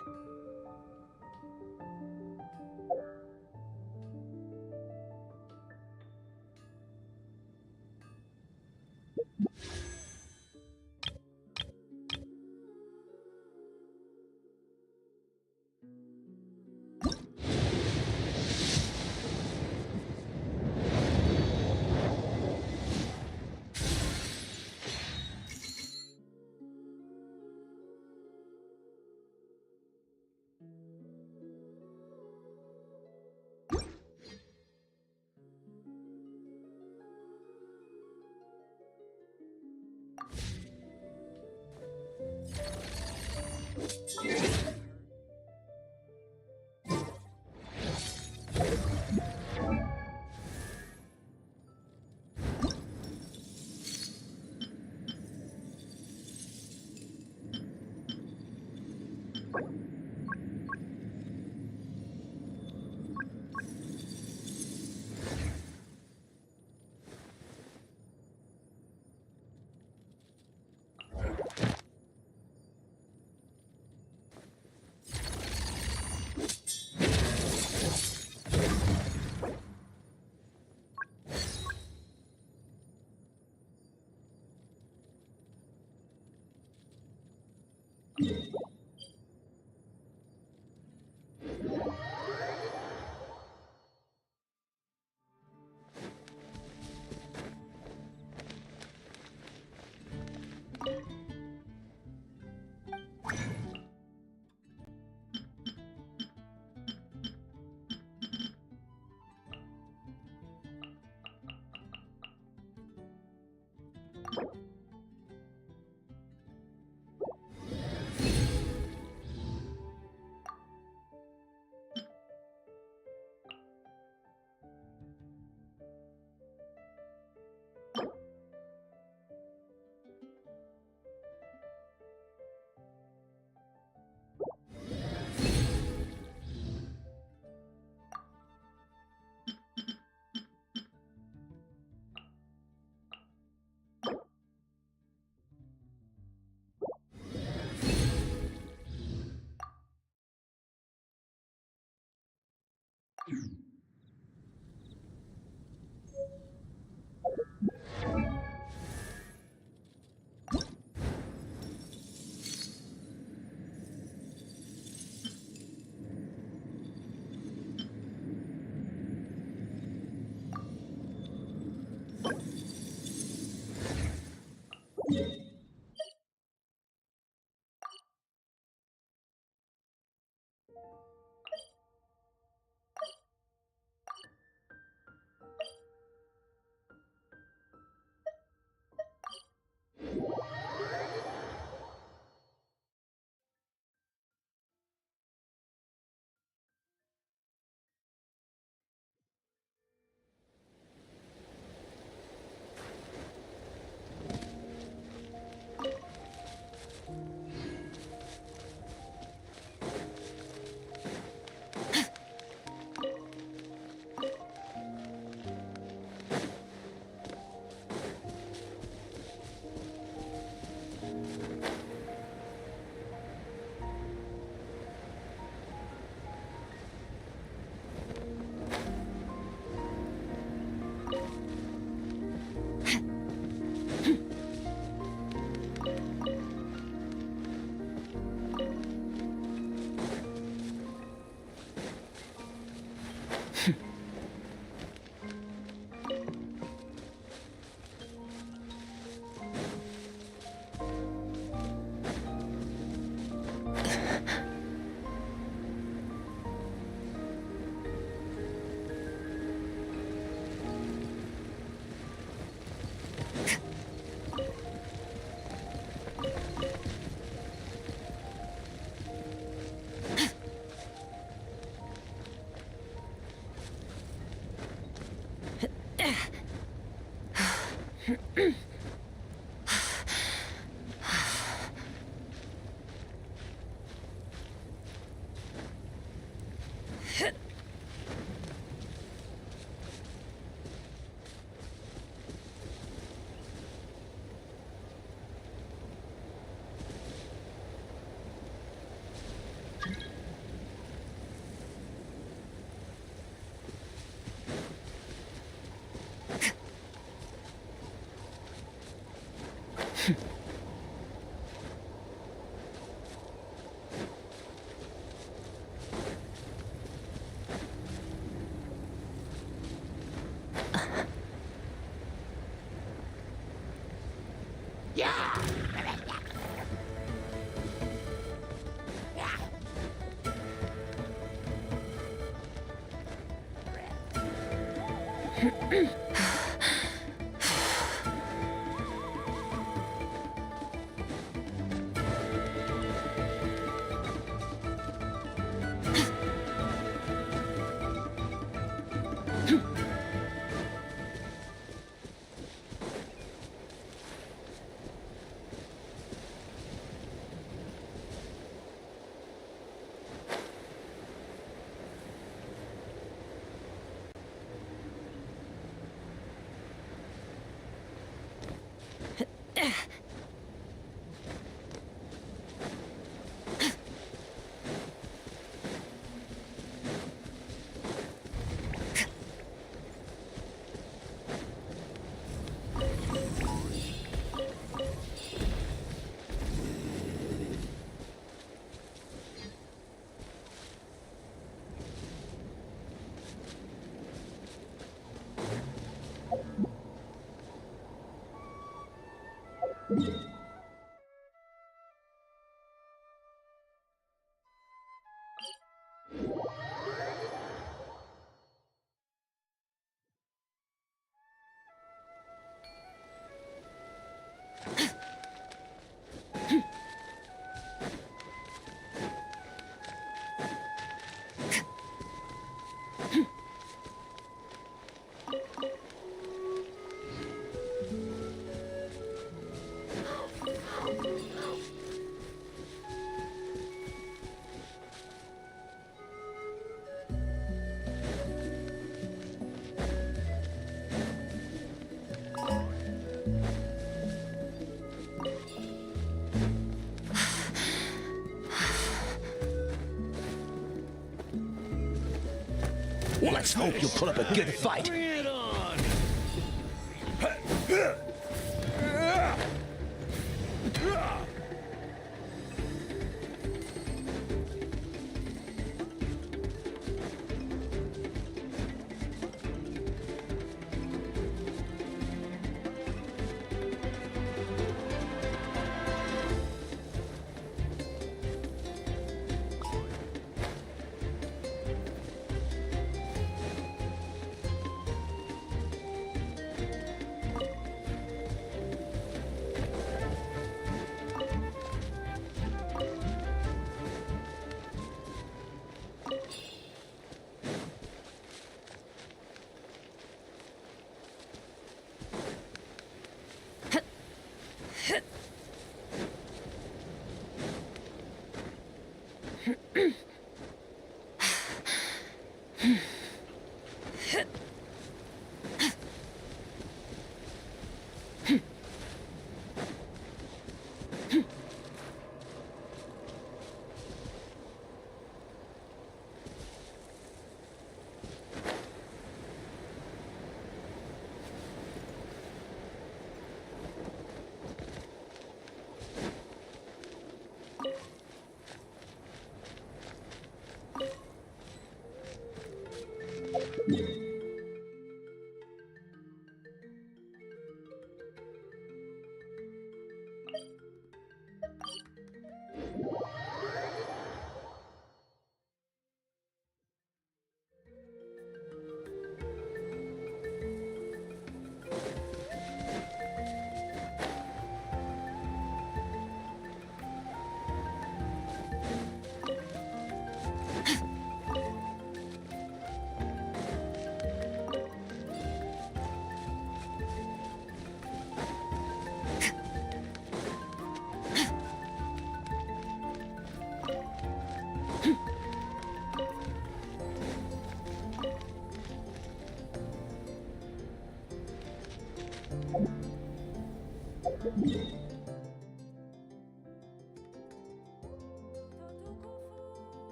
Let's hope you'll put up a good fight. Bring it on!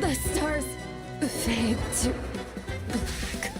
The stars fade to black.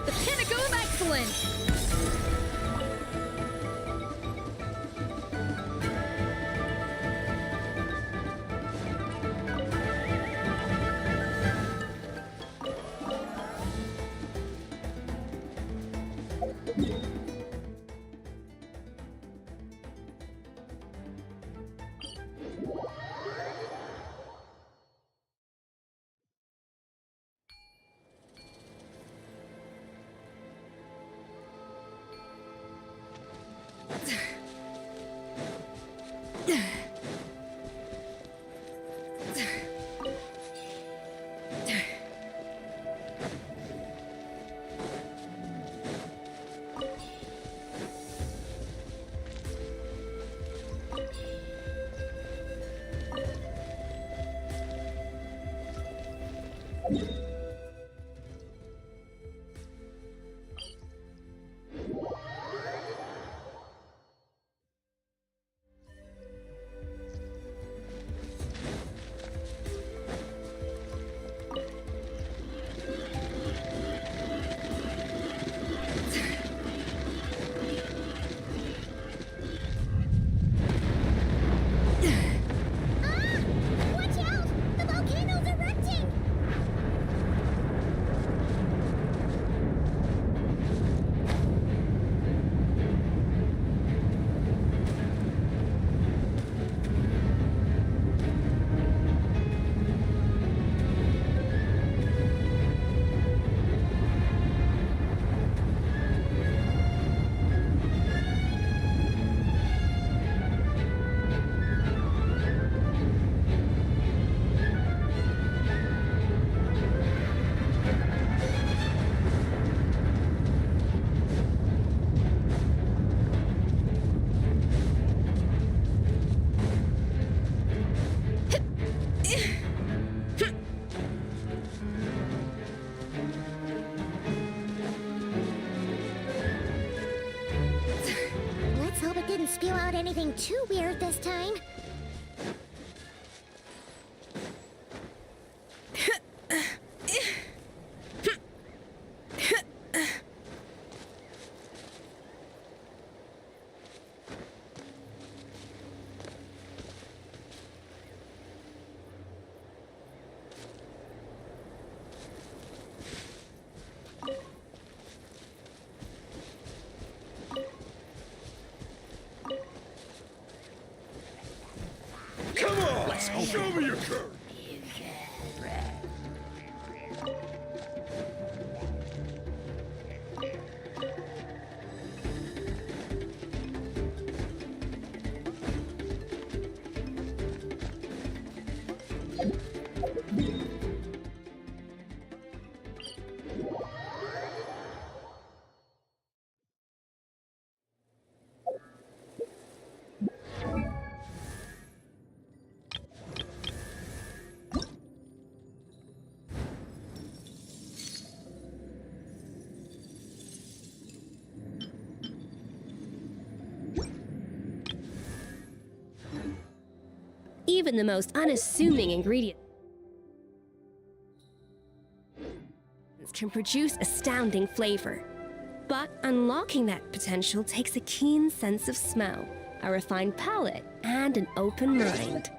The pinnacle of excellence! Spew out anything too weird this time. Come on! Show me your curve! Even the most unassuming ingredient can produce astounding flavor. But unlocking that potential takes a keen sense of smell, a refined palate, and an open mind.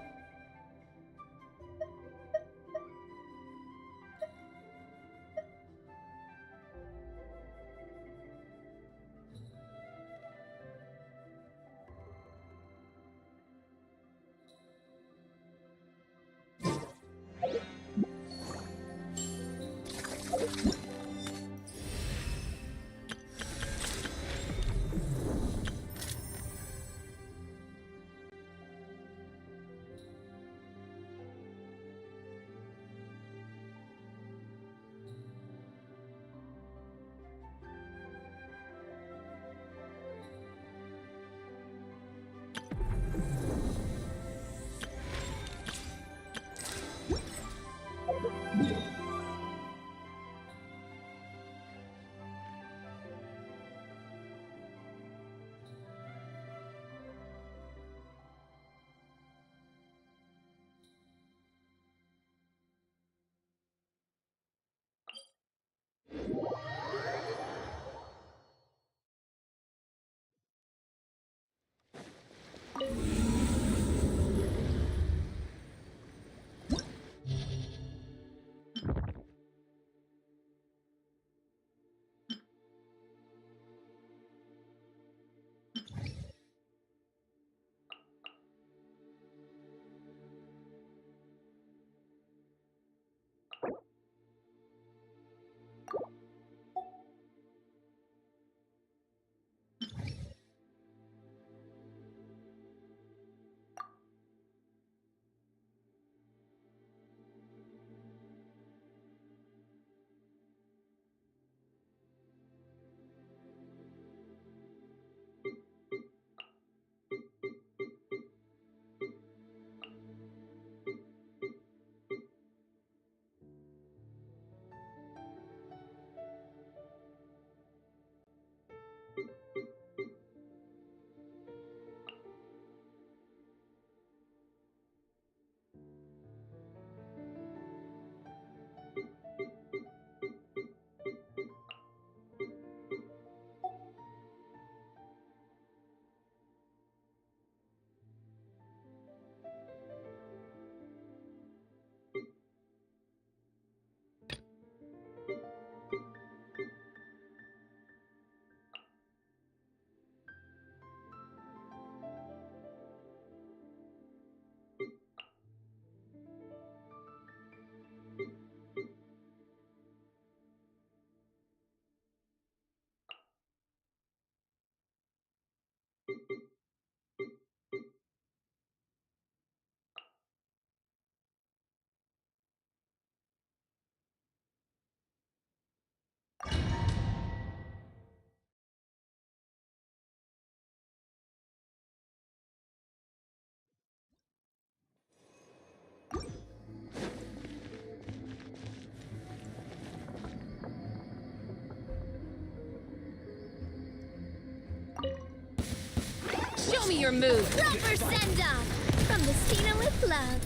Show me your move. Proper send-off from the Stina with love.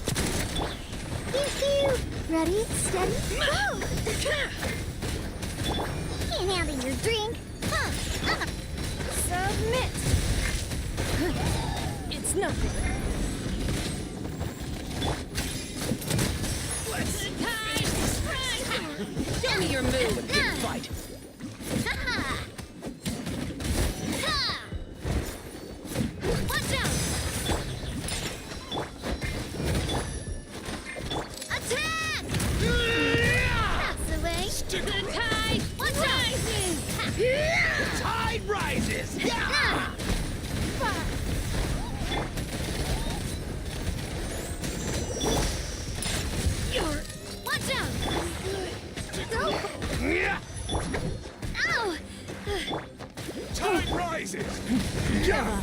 Pew-pew! Ready, steady, go! Can't handle your drink. Submit. It's nothing. Show me your move. Good fight. Watch out! Attack! That's the way. Stick The around. tide rises. The tide rises. Yeah. Watch out! Yeah. Ow! Tide rises. Yeah.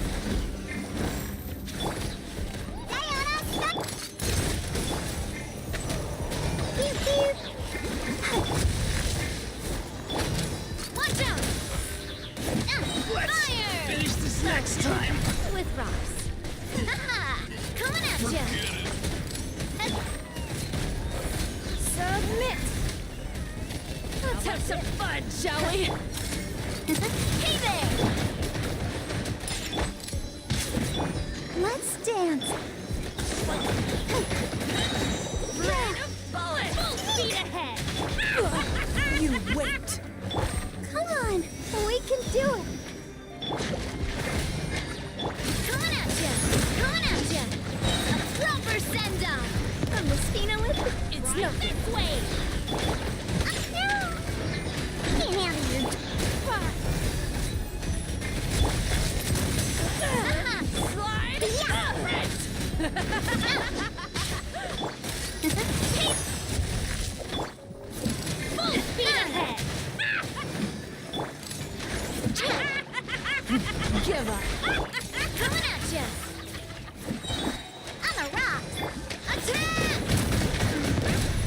Watch out! Let's Fire! finish this next time. With rocks. Coming at ya! Submit! Let's have some fun, shall we? Hey there! Let's dance. Rain of bullets! Full speed ahead! You wait. Come on, we can do it. Coming at ya! Coming at ya! A proper send-off from the Stina with it's right this way! Can't handle your Slide! Full speed ahead! Give up. Coming at ya! On the rock! Attack!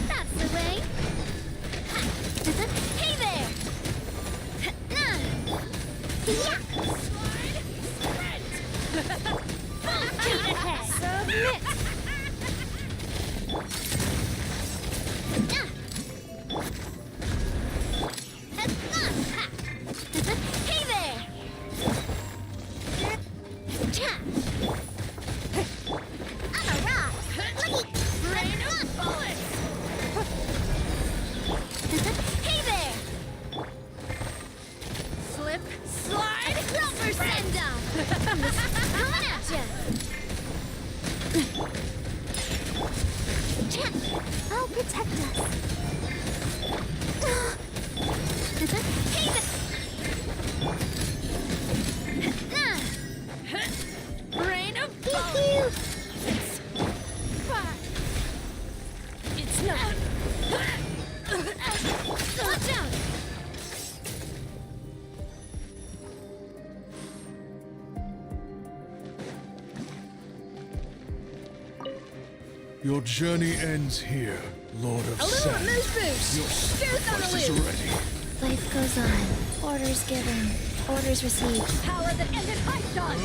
That's the way! Hey there! Slide! Sprint! Full speed ahead! Submit! Hey there! On the rock! Rain of bullets! Hey there! Slip, slide, proper send-off! Coming at ya! I'll protect us. Hey there! Rain of bullets! It's nothing. Watch out! Your journey ends here, Lord of A little Sand. moose boost! Your Goose on the sacrifice is loose! ready. Life goes on. Orders given. Orders received. Power that ended Python!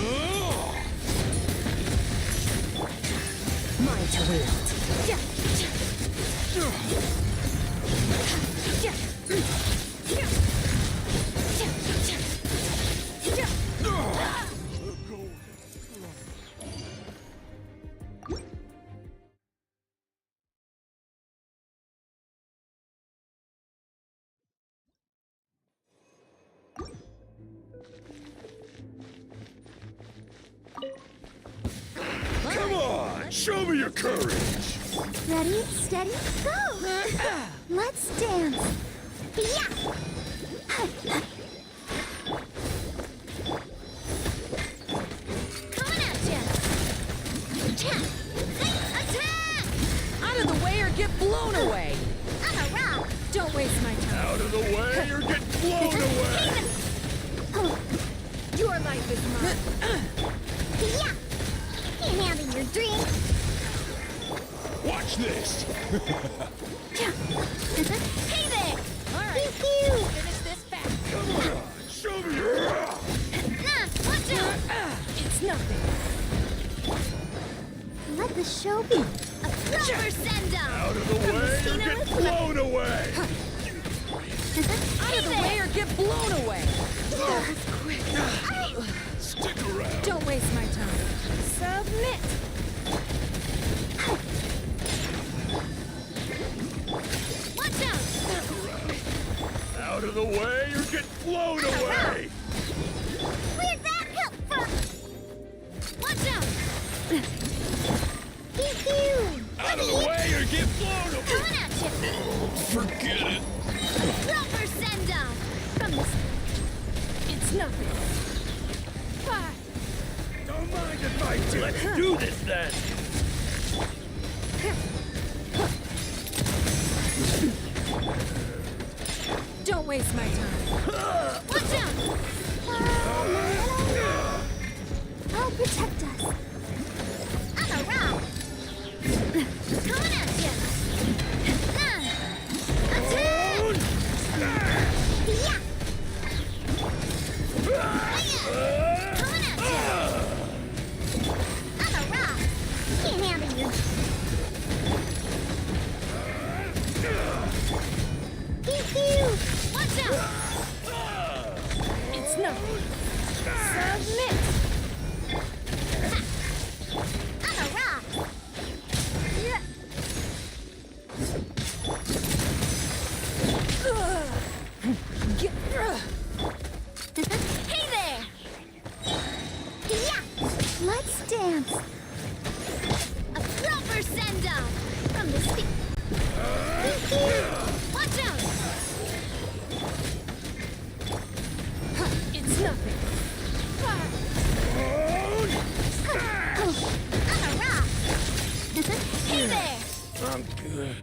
Mine to wield. Come on, show me your courage. Ready, steady, go! Let's dance. Yeah! Coming at ya! Attack! Out of the way or get blown away. On a rock! Don't waste my time. Out of the way or get blown away. Your life is mine. Yeah! Can't handle your drink. Watch this. Hey there! Alright, Finish this fast! Come on, show me your... Watch out! It's nothing. the show be? A proper send-down! Out of the way or get blown away! Out of the way or get blown away! That was quick. Stick around! Don't waste my time. Submit! Watch out! Out of the way or get blown away! Where'd that come from? Watch out! Pew-pew! Out of the way or get blown away! Coming at you! Forget it! Proper send-down! From this... It's nothing. Fire! Don't mind if I do. Let's do this then! Don't waste my time. Watch out! I'll protect us. On a rock! Coming at you! Attack! Yeah! Coming at you! On a rock! Can't handle you. Pew-pew! Watch out! It's nothing. Submit! On a rock! Yeah. Hey there! Yeah! Let's dance. A proper send-down! From the speed. Watch out! It's nothing. On a rock! Hey there! I'm good.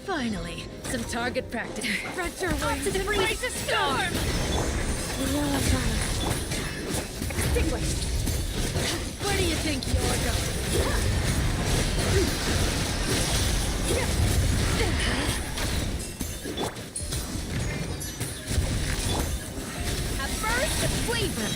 Finally, some target practice. Spread your wings to and freeze face the a storm! Yellow fire. Extinguish! Where do you think you're going? A burst of flavor!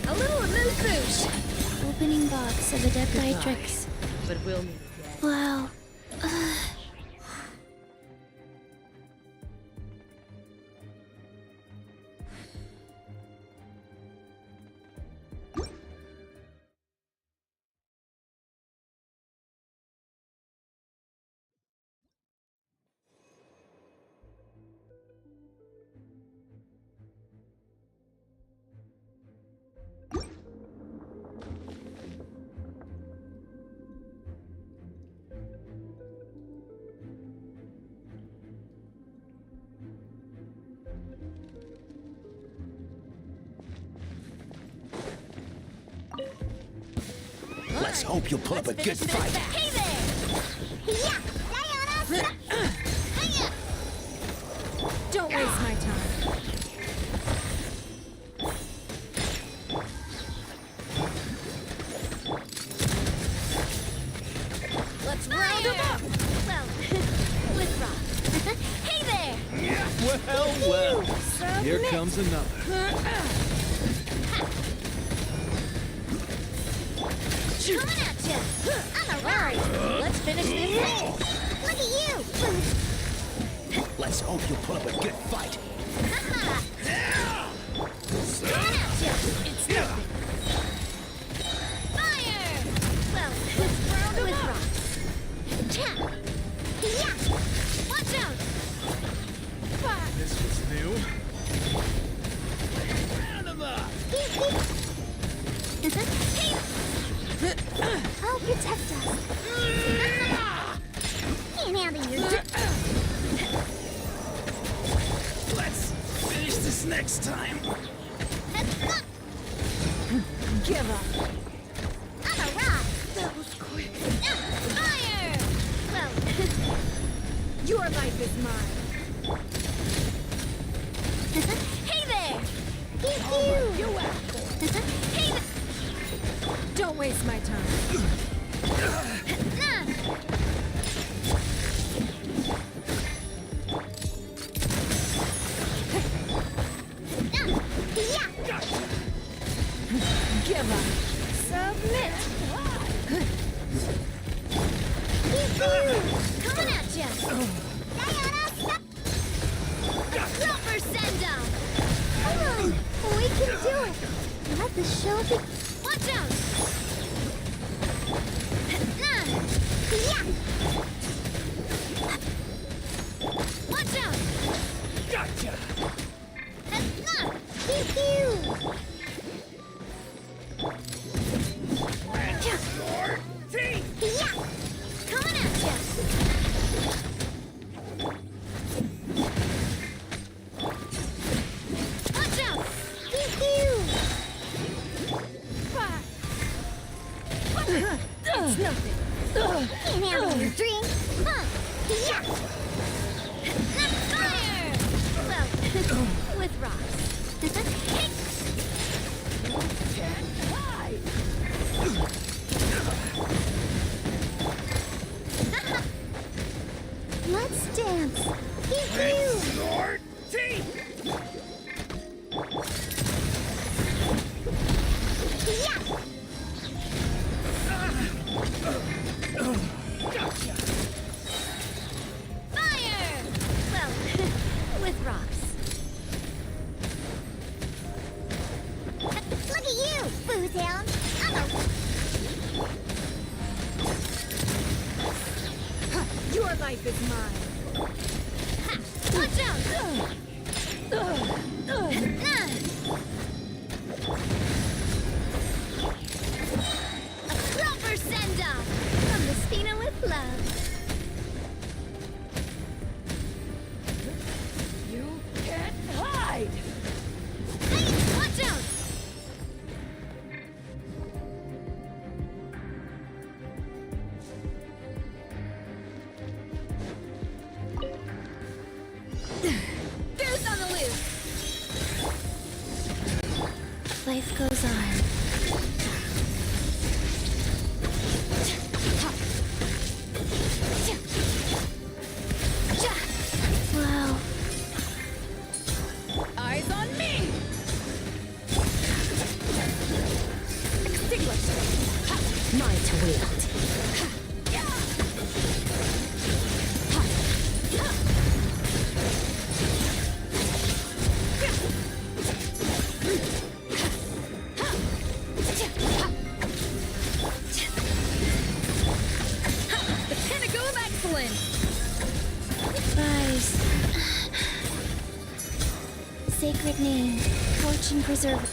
A little amuse-bouche! Opening box of Adept Tricks. But we'll meet again. Wow. Let's hope you'll put up a good fight. Hey there! Yeah! Diana! Hiya! Don't waste my time. Let's round them up! Well, with rock. Hey there! Well. Here comes another. Coming at you! I'm alright! Let's finish this thing! Look at you! Let's hope you'll put up a good fight. Coming at you! It's nothing! Fire! Well, let's round them with rocks. Cha! Yeah! Watch out! Fire! This was new. Round 'em up. Hey! I'll protect us. Can't handle you. Let's finish this next time. Give up. I'm a rock. That was quick. Fire! Well, Your life is mine. hey there! You Don't waste my time. Give up. Submit! Coming at ya! Proper send-down! Come on, we can do it. Let the show be. Watch out! Watch out! Gotcha! Coming at ya! Watch out! It's nothing. Can't handle your drink. Fire! Well, with rocks. Let's dance. Your teeth! Gotcha! Fire! Well, with rocks. Look at you, Boozehound. Your life is mine. Watch out! A proper send-off from the Spina with love. You can't hide! Hey, watch out! Goose on the loose! Life goes on. Wow. Eyes on me! Extinguish! Mine to wield. The pinnacle of excellence! Rise. Sacred name. Fortune preserver.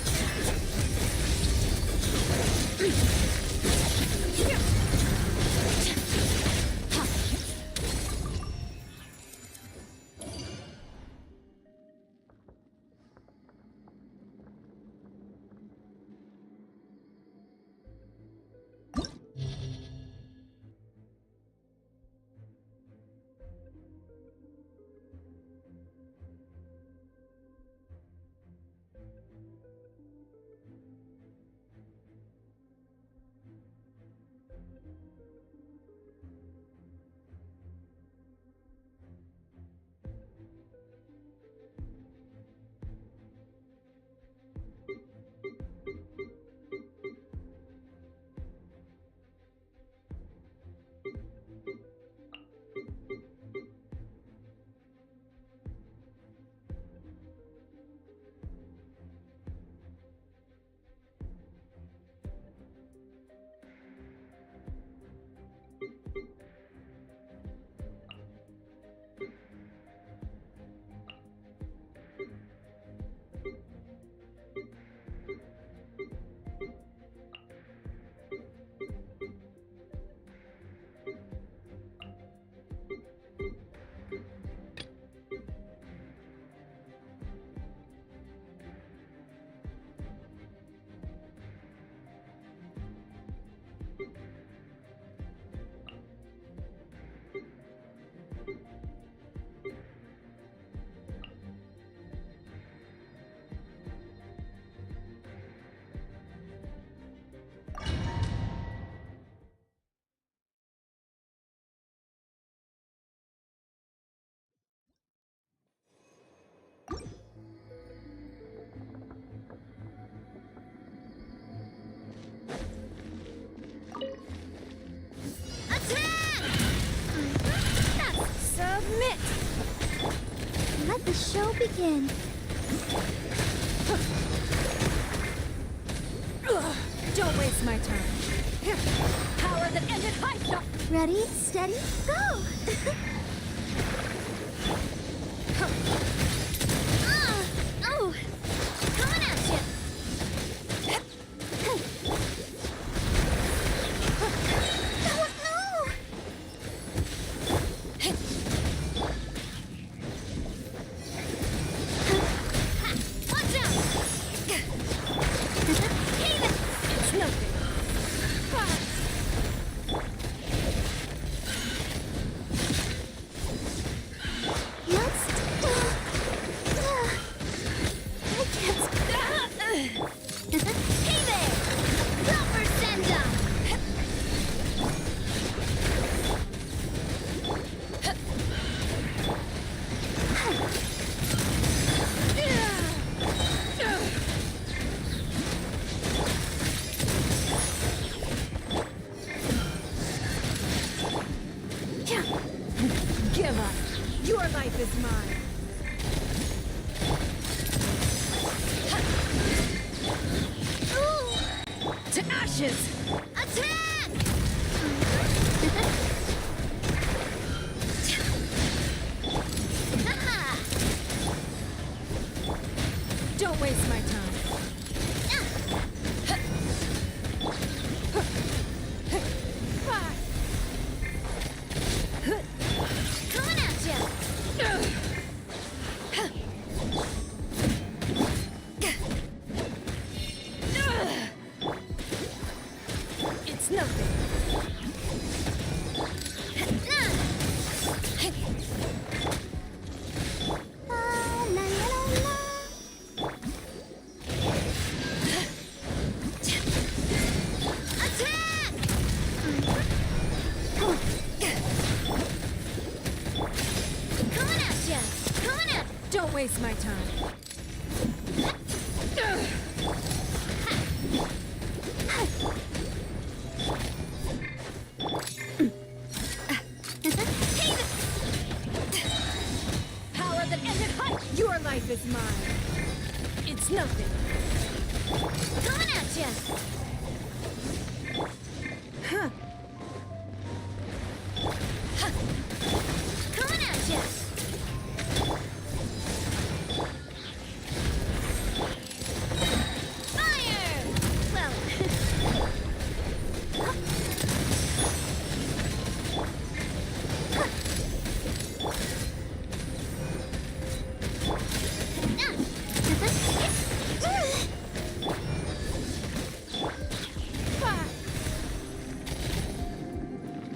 the show begin. Don't waste my time. Power that ended high shot. Ready, steady, go! Oh, coming at you. Give up. Your life is mine. To ashes! Attack! Don't waste my time. Coming at you! It's nothing. Don't waste my time. Power that ended high. Your life is mine. It's nothing. Coming at you! Huh. Coming at you! Fire! Well...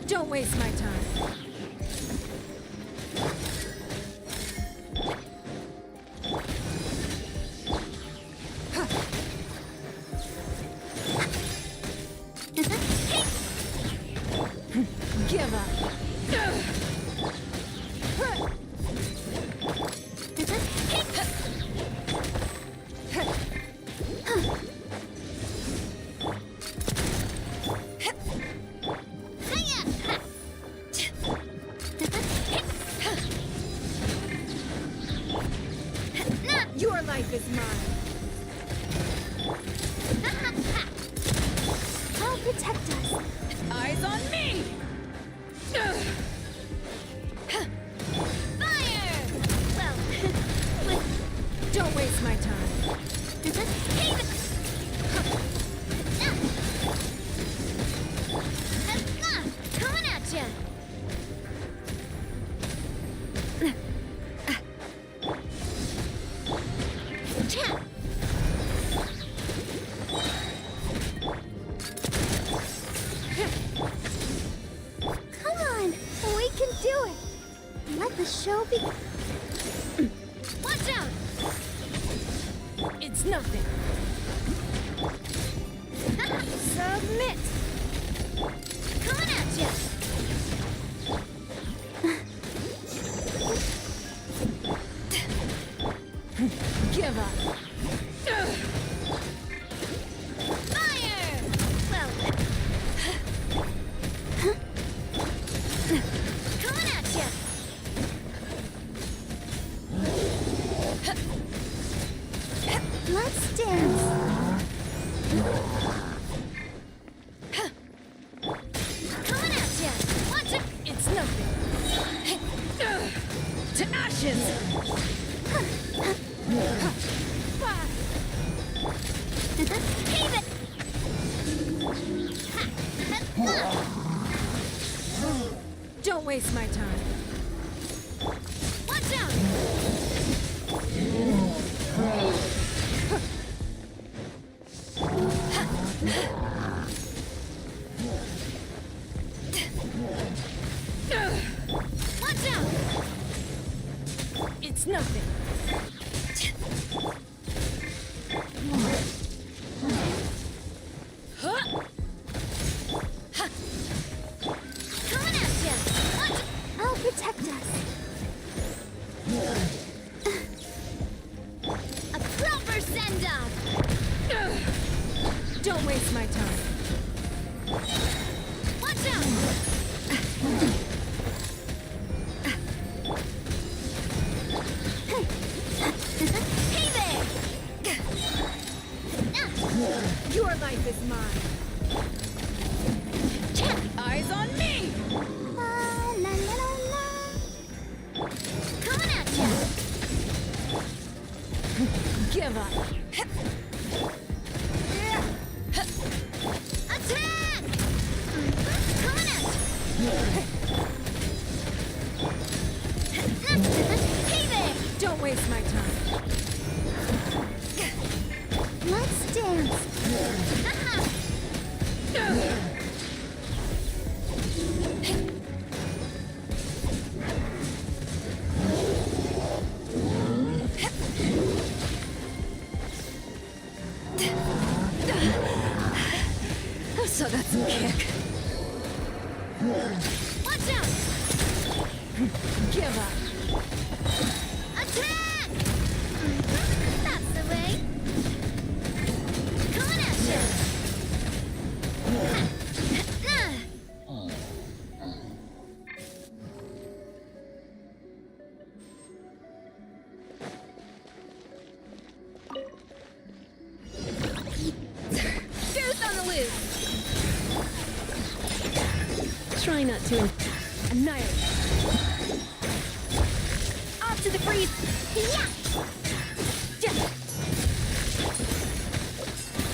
Don't waste my time. Give up. Your life is mine. I'll protect us. Eyes on me! Fire! Well... Don't waste my time. Coming at you! Come on! We can do it! Let the show begin. Watch out! It's nothing. Submit! Coming at you! Give up. Fire! Well... Coming at you! ashes! Don't waste my time. Watch out! Watch out! It's nothing. Coming at ya! Watch! I'll protect us. A proper send-off! Don't waste my time. Watch out! Hey there! Your life is mine. Eyes on me! La la la la la. Coming at ya! Give up. Attack! Coming at ya! Hey there! Don't waste my time. Let's dance. So that's some kick. Watch out! Give up. Attack! That's the way. Coming at you. Goose on the loose. Try not to annihilate. Off to the freeze. Yeah.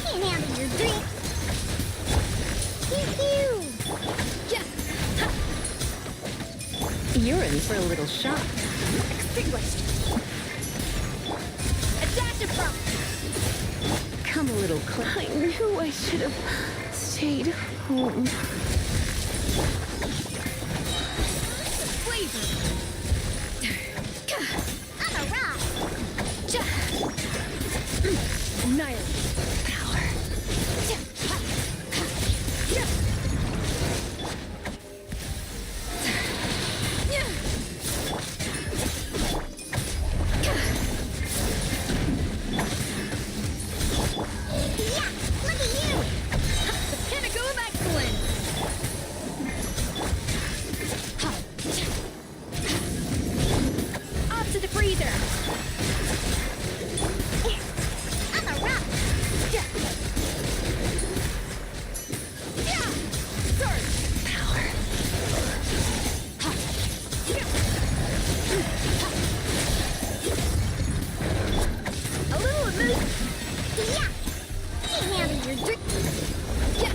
Can't handle your drink. Pew-pew. Yeah. You're in for a little shock. Extinguished. A dash of front. Come a little closer. I knew I should have stayed home. Flavor. I'm a rock. Annihilate. Power. Yeah, look at you. The pinnacle of excellence. Off to the freezer. I'm a rock. Surge. Power. A little of this. Yeah. Can't handle your drink. Yeah.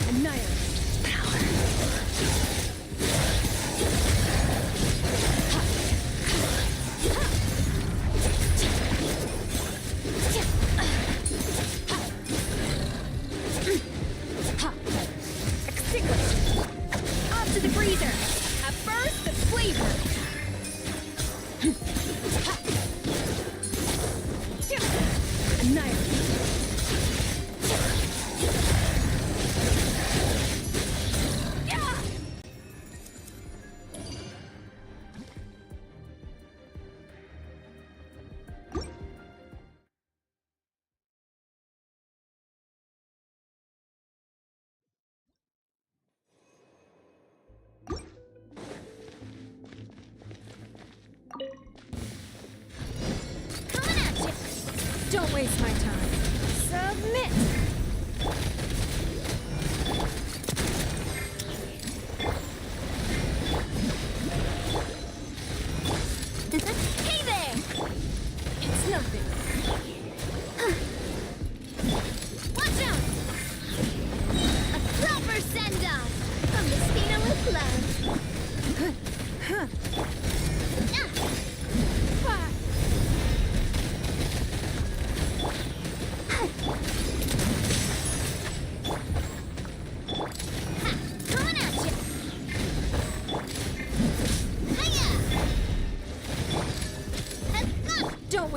Annihilate. Power. Extinguished. Off to the freezer. A burst of flavor. Annihilate. Coming at you. Don't waste my time. Submit.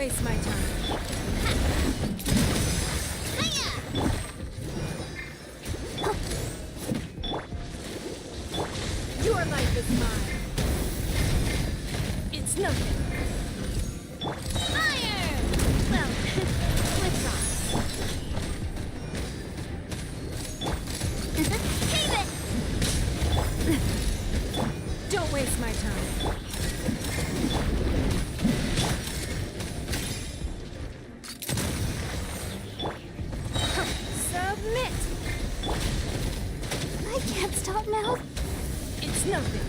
waste my time. Your life is mine. It's nothing. Fire! Well, withdraw. Cave it! Don't waste my time. Submit! I can't stop now. It's nothing.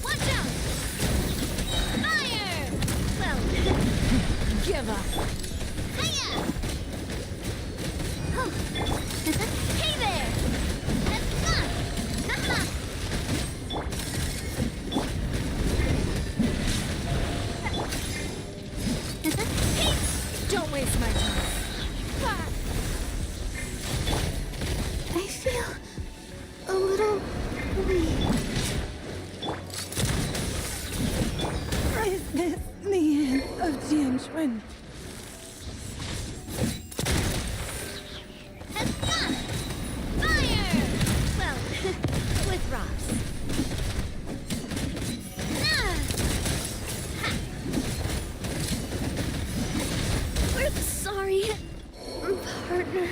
Watch out! Fire! Well, Give up. hey there! Don't waste my time. I feel a little weak. Is this the end of Genshin? Fire! Well, with rocks. We're sorry, partner.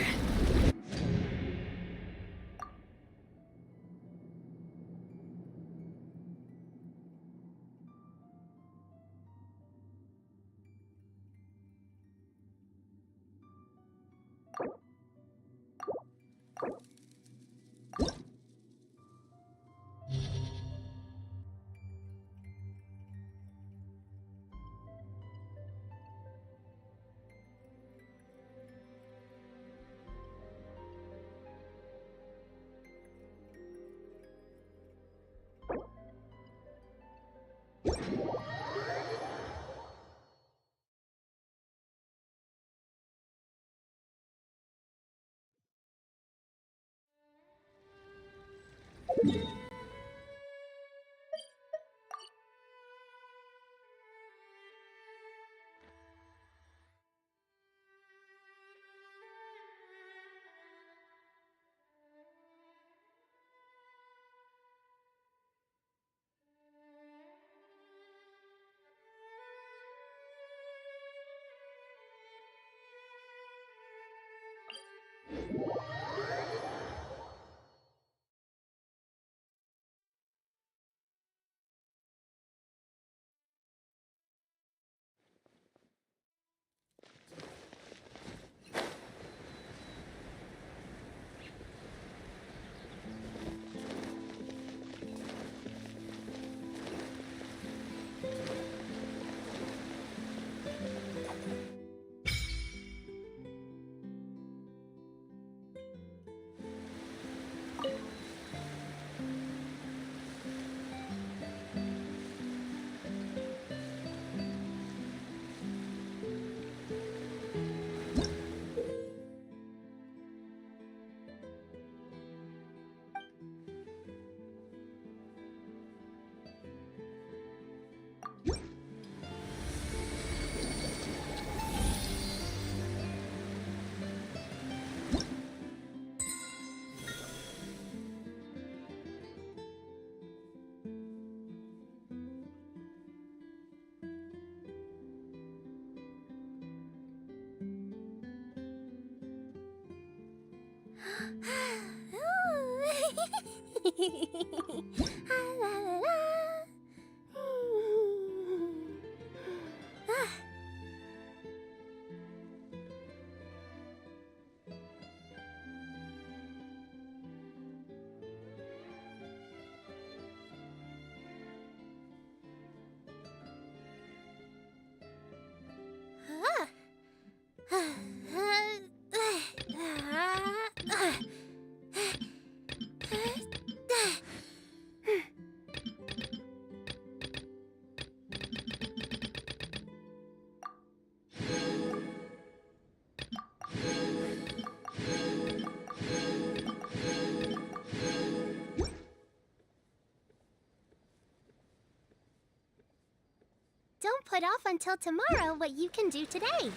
Don't put off until tomorrow what you can do today.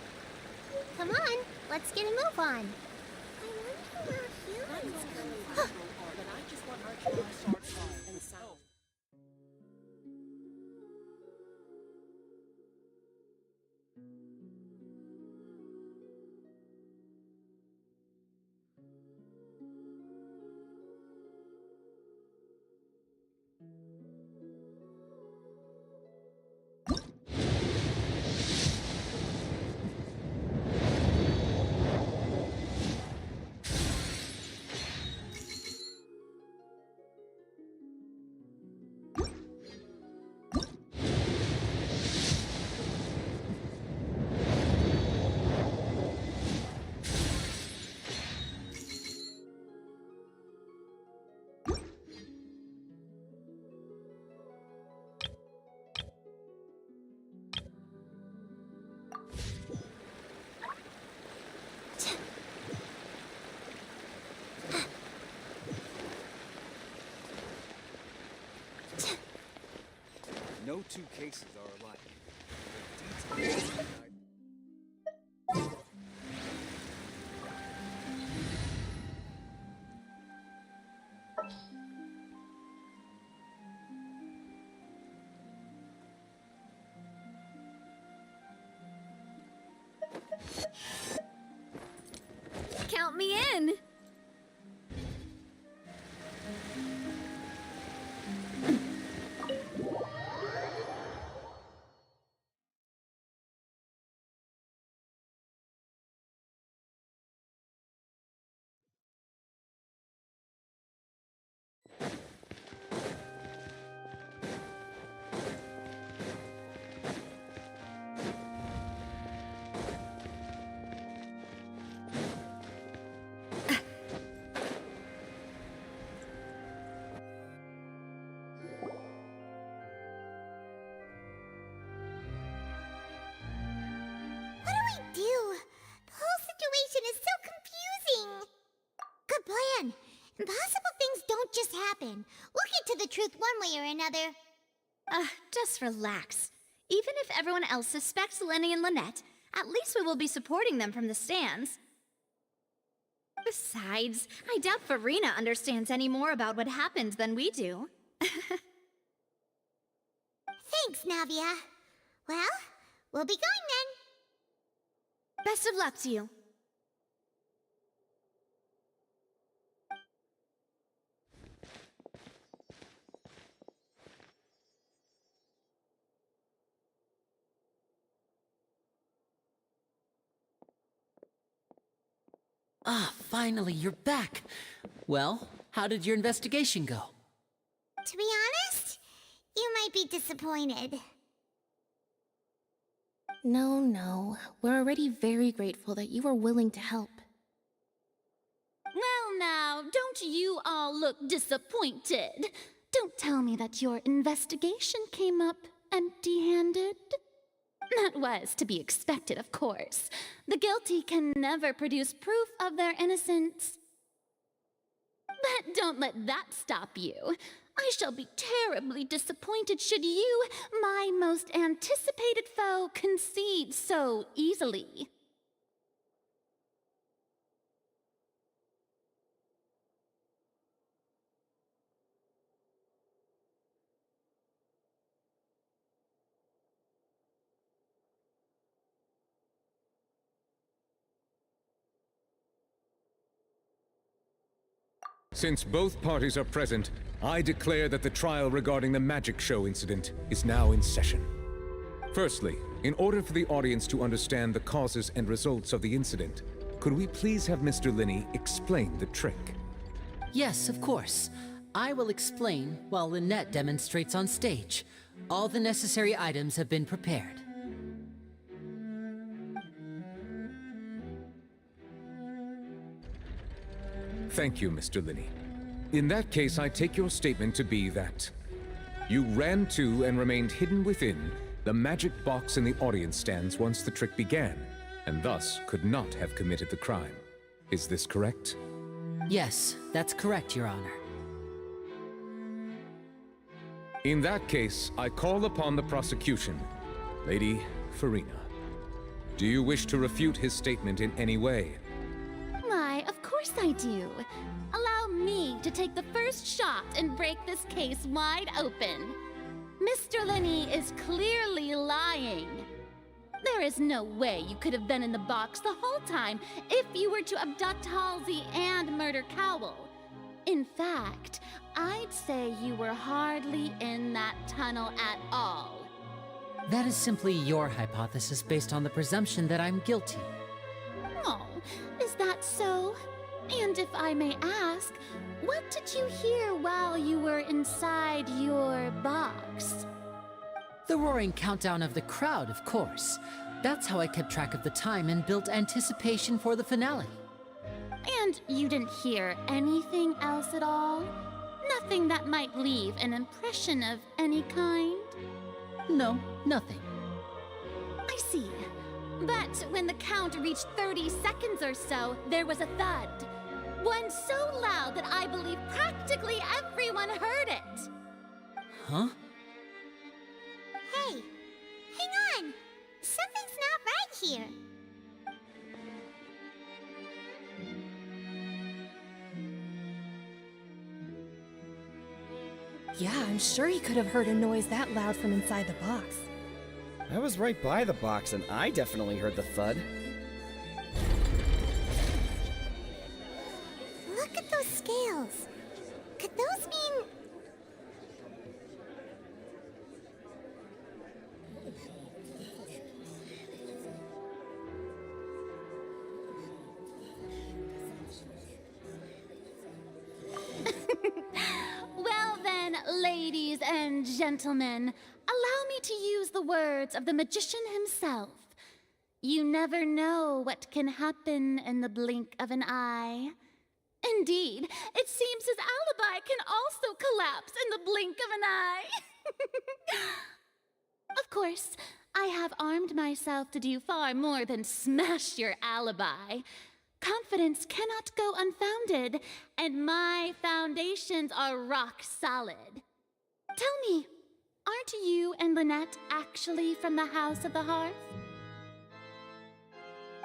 Come on, let's get a move on. I wonder where humans come from. No two cases are alike. The details Count me in! What do we do? The whole situation is so confusing. Good plan. Impossible things don't just happen. We'll get to the truth one way or another. Just relax. Even if everyone else suspects Lenny and Lynette, at least we will be supporting them from the stands. Besides, I doubt Farina understands any more about what happened than we do. Thanks, Navia. Well, we'll be going then. Best of luck to you. Ah, finally, you're back. Well, how did your investigation go? To be honest, you might be disappointed. No. We're already very grateful that you were willing to help. Well now, don't you all look disappointed. Don't tell me that your investigation came up empty-handed. That was to be expected, of course. The guilty can never produce proof of their innocence. But don't let that stop you. I shall be terribly disappointed should you, my most anticipated foe, concede so easily. Since both parties are present, I declare that the trial regarding the magic show incident is now in session. Firstly, in order for the audience to understand the causes and results of the incident, could we please have Mr. Linney explain the trick? Yes, of course. I will explain while Lynette demonstrates on stage. All the necessary items have been prepared. Thank you, Mr. Linney. In that case, I take your statement to be that you ran to and remained hidden within the magic box in the audience stands once the trick began, and thus could not have committed the crime. Is this correct? Yes, that's correct, Your Honor. In that case, I call upon the prosecution Lady Farina, do you wish to refute his statement in any way? Why, of course I do. Allow me to take the first shot and break this case wide open. Mr. Linney is clearly lying. There is no way you could have been in the box the whole time if you were to abduct Halsey and murder Cowell. In fact, I'd say you were hardly in that tunnel at all. That is simply your hypothesis based on the presumption that I'm guilty. Oh, is that so? And if I may ask, what did you hear while you were inside your box? The roaring countdown of the crowd, of course. That's how I kept track of the time and built anticipation for the finale. And you didn't hear anything else at all? Nothing that might leave an impression of any kind? No, nothing. I see. But when the count reached 30 seconds or so, there was a thud. One so loud that I believe practically everyone heard it. Huh? Hey, hang on! Something's not right here. Yeah, I'm sure he could have heard a noise that loud from inside the box. I was right by the box, and I definitely heard the thud. Look at those scales. Could those mean... Well then, ladies and gentlemen, allow me to use the words of the magician himself. You never know what can happen in the blink of an eye. Indeed, it seems his alibi can also collapse in the blink of an eye. Of course, I have armed myself to do far more than smash your alibi. Confidence cannot go unfounded, and my foundations are rock solid. Tell me, aren't you and Lynette actually from the House of the Hearth?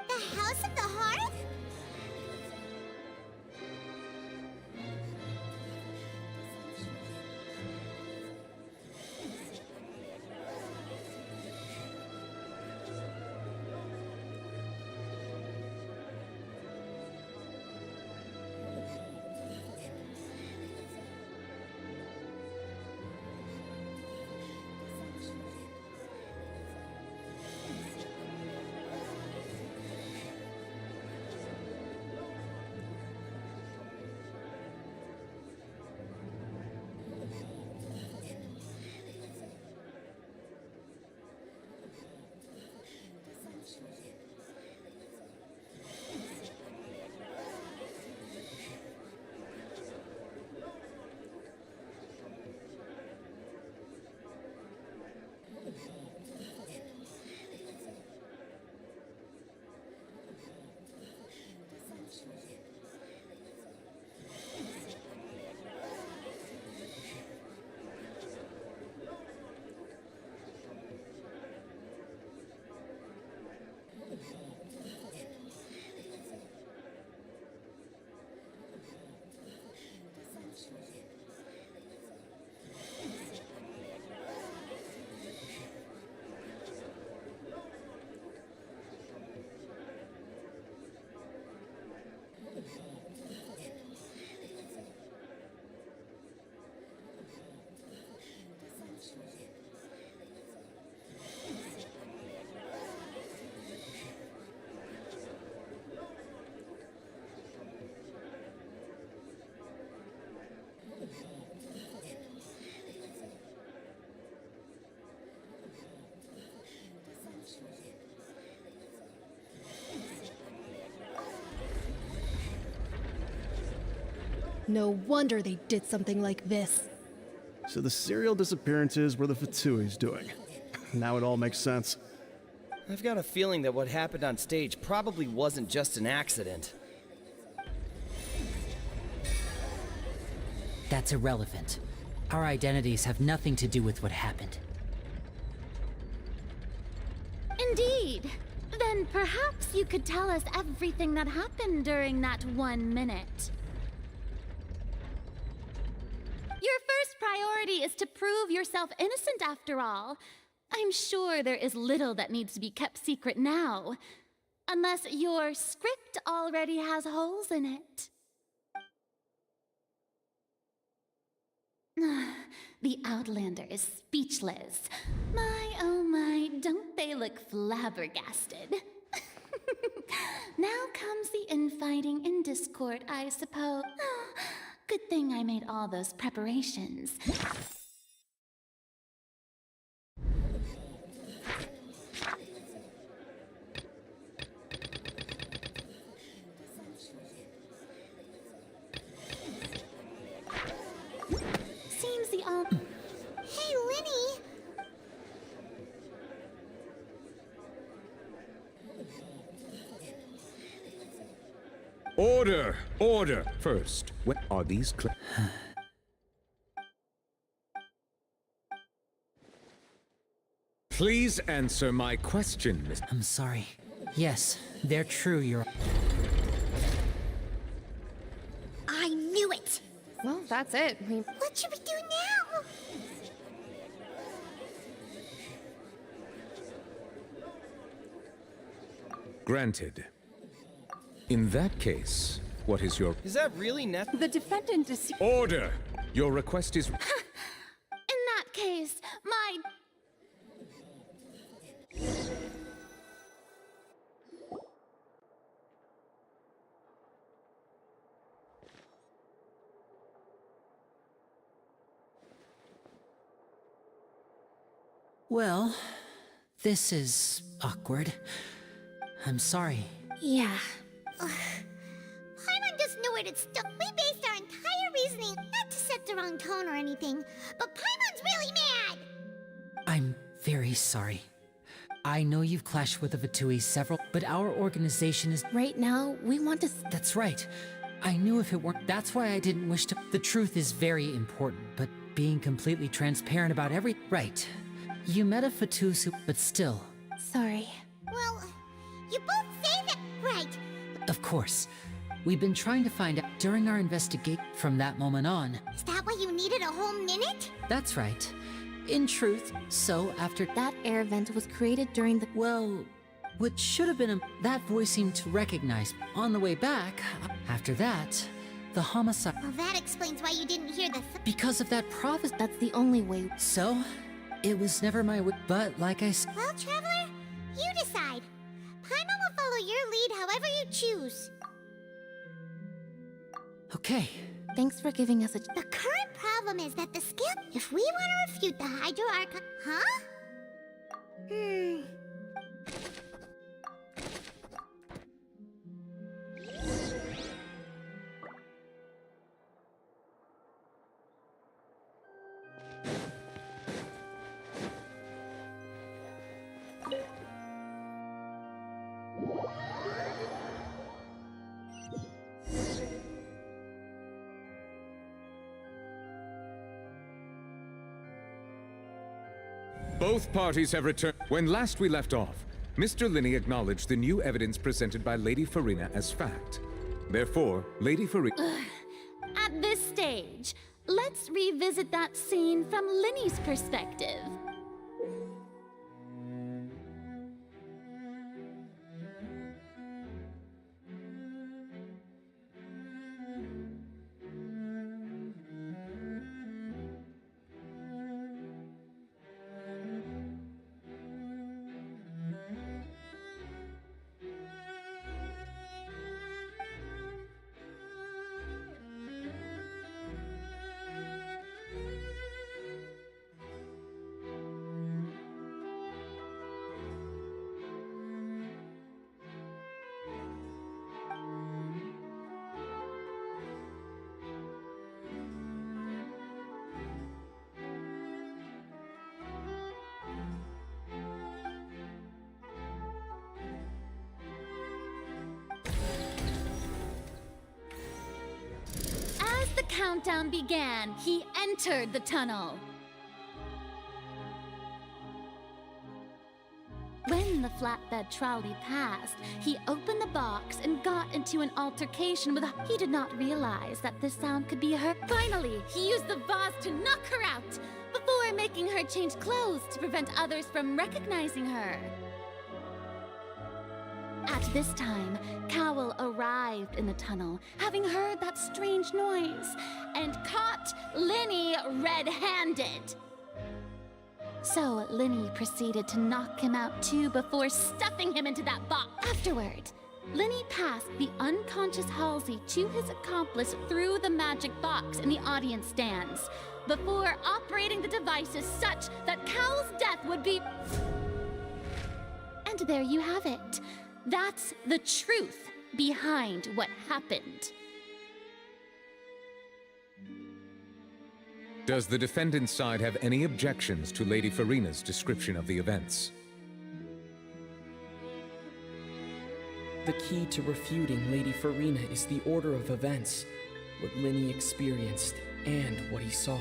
The House of the Hearth? No wonder they did something like this. So the serial disappearances were the Fatui's doing. Now it all makes sense. I've got a feeling that what happened on stage probably wasn't just an accident. That's irrelevant. Our identities have nothing to do with what happened. Indeed. Then perhaps you could tell us everything that happened during that 1 minute. Your first priority is to prove yourself innocent after all. I'm sure there is little that needs to be kept secret now. Unless your script already has holes in it. The Outlander is speechless. My, oh my, don't they look flabbergasted? Now comes the infighting and discord, I suppose. Good thing I made all those preparations. Seems the all. Hey, Linny! Order! Order! First, what are these Please answer my question, Miss. I'm sorry. Yes, they're true, I knew it! Well, that's it. What should we do now? Granted. In that case, what is your... Is that really necessary? The defendant is... Order! Your request is... In that case, my... Well, this is awkward. I'm sorry. Yeah. Paimon just knew it. We based our entire reasoning, not to set the wrong tone or anything, but Paimon's really mad! I'm very sorry. I know you've clashed with the Vatui several, but our organization is... Right now, we want to... That's right. I knew if it weren't... That's why I didn't wish to... The truth is very important, but being completely transparent about every... Right. You met a Fatusu, but still... Sorry. Well, you both say that right. Of course. We've been trying to find out during our investigation from that moment on. Is that why you needed a whole minute? That's right. In truth, so after that air vent was created during the... Well, what should have been a... That voice seemed to recognize. On the way back, after that, the homicide... Well, that explains why you didn't hear the... Because of that prophecy. That's the only way. So, it was never my way, but like I said... Well, Traveler, you decide. Paimon will follow your lead however you choose. Okay. Thanks for giving us a... The current problem is that the skill... If we want to refute the Hydro Archon... Huh? Both parties have returned. When last we left off, Mr. Linney acknowledged the new evidence presented by Lady Farina as fact. Therefore, Lady Farina... At this stage, let's revisit that scene from Linny's perspective. As the countdown began, he entered the tunnel. When the flatbed trolley passed, he opened the box and got into an altercation with He did not realize that this sound could be her. Finally, he used the vase to knock her out, before making her change clothes to prevent others from recognizing her. At this time, Cowell arrived in the tunnel, having heard that strange noise, and caught Linny red-handed. So Linny proceeded to knock him out too before stuffing him into that box. Afterward, Linny passed the unconscious Halsey to his accomplice through the magic box in the audience stands, before operating the devices such that Cowell's death would be... And there you have it. That's the truth behind what happened. Does the defendant's side have any objections to Lady Farina's description of the events? The key to refuting Lady Farina is the order of events, what Linny experienced, and what he saw.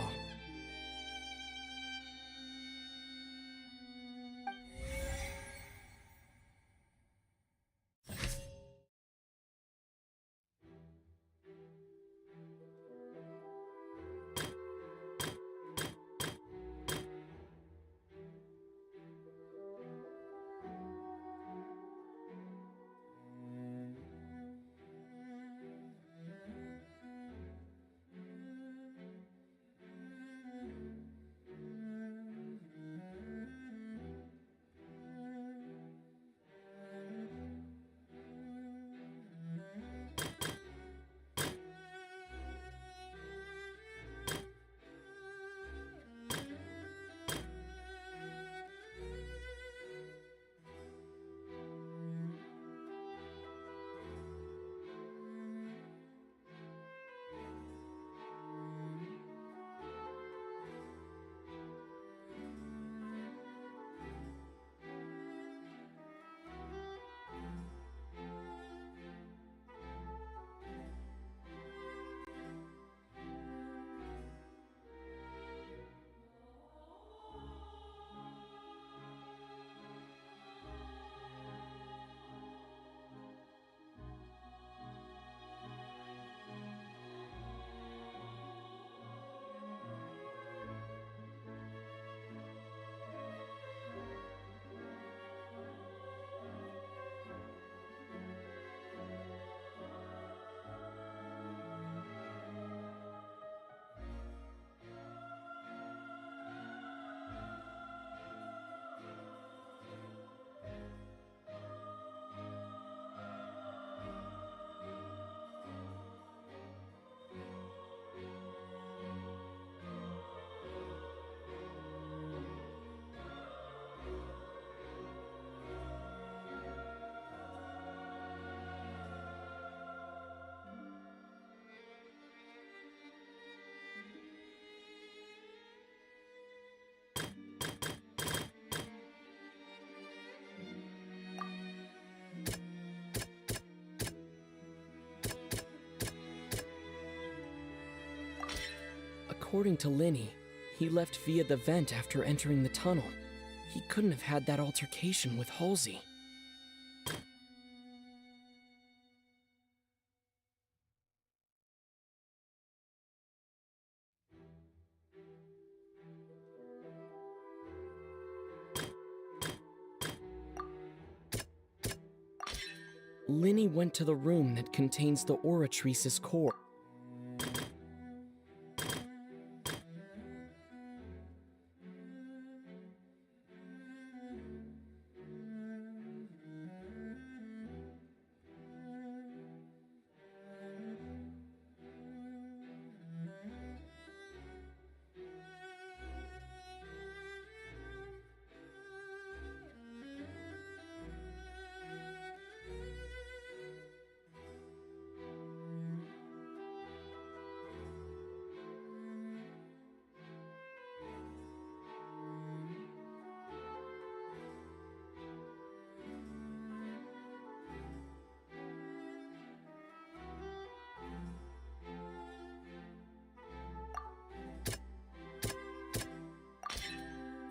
According to Linny, he left via the vent after entering the tunnel. He couldn't have had that altercation with Halsey. Linny went to the room that contains the Oratrice's core.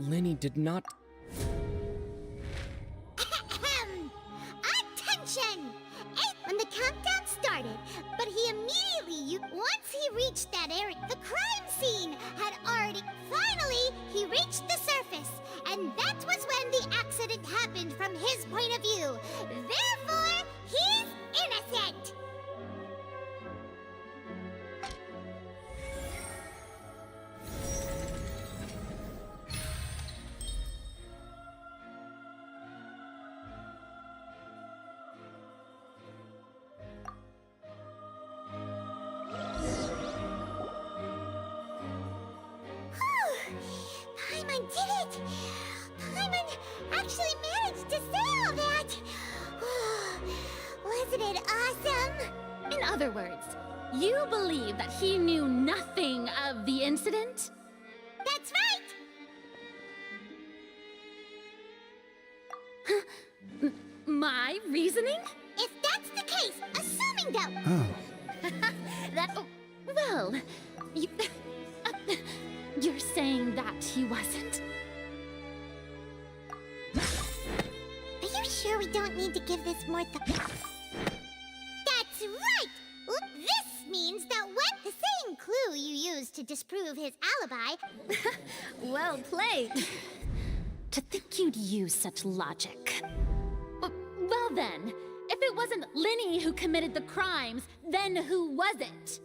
Linny did not... started, but he immediately, once he reached that area, the crime scene had already, finally, he reached the surface, and that was when the accident happened from his point of view. Therefore, he's innocent. Paimon did it! Paimon actually managed to say all that! Wasn't it awesome? In other words, you believe that he knew nothing of the incident? That's right! My reasoning? If that's the case, assuming though... That... well... You... you're saying that he wasn't? Are you sure we don't need to give this more thought? That's right! This means that when the same clue you used to disprove his alibi... Well played. To think you'd use such logic. Well then, if it wasn't Linny who committed the crimes, then who was it?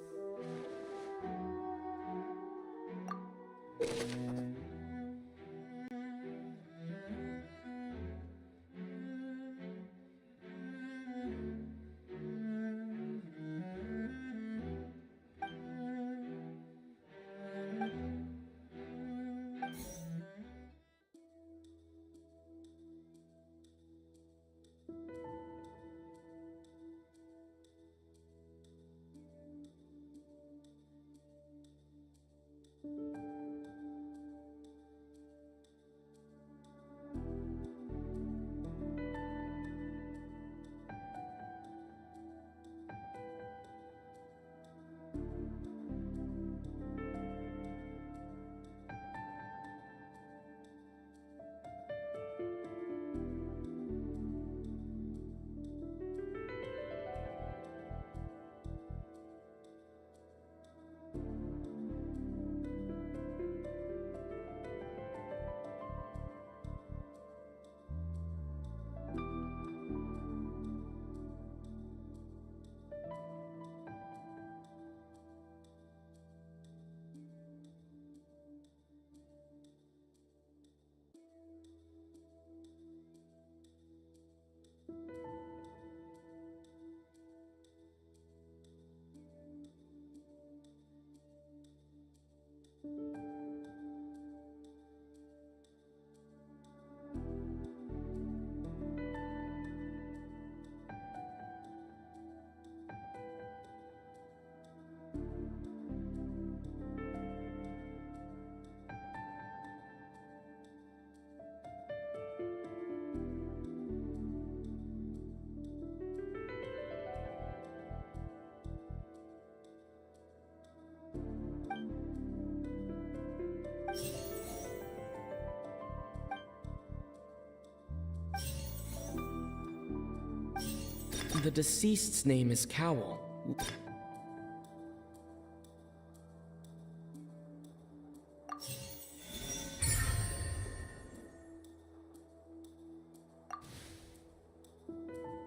The deceased's name is Cowl.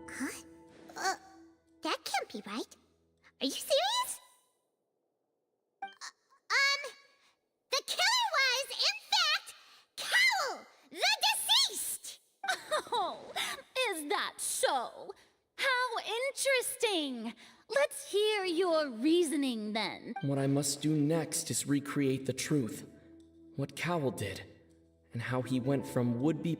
Huh? That can't be right. Are you serious? The killer was, in fact, Cowl, the deceased! Oh, is that so? How interesting! Let's hear your reasoning then. What I must do next is recreate the truth. What Cowl did, and how he went from would-be...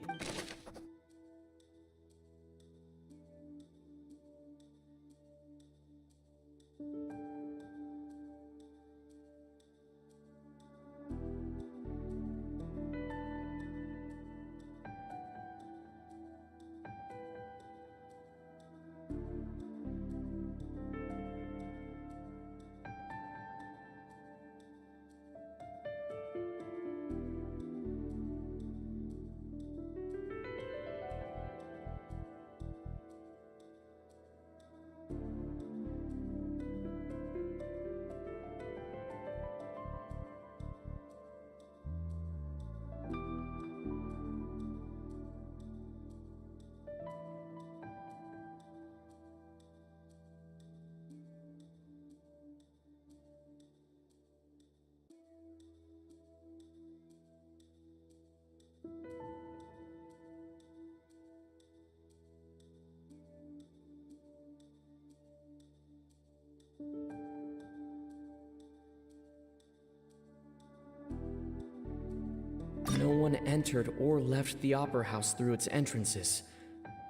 No one entered or left the Opera House through its entrances.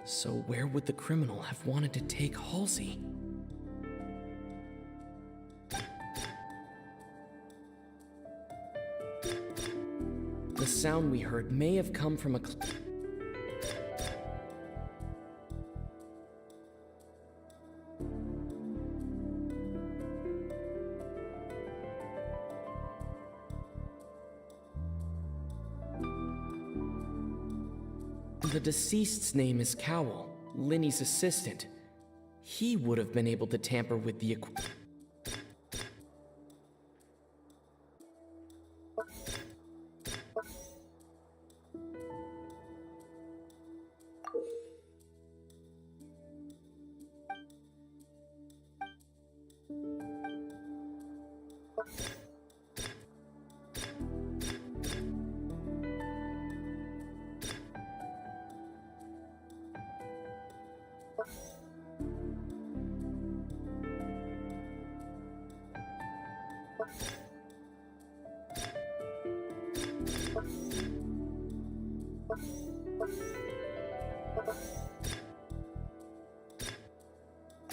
So where would the criminal have wanted to take Halsey? The sound we heard may have come from a The deceased's name is Cowell, Linny's assistant. He would have been able to tamper with the equipment.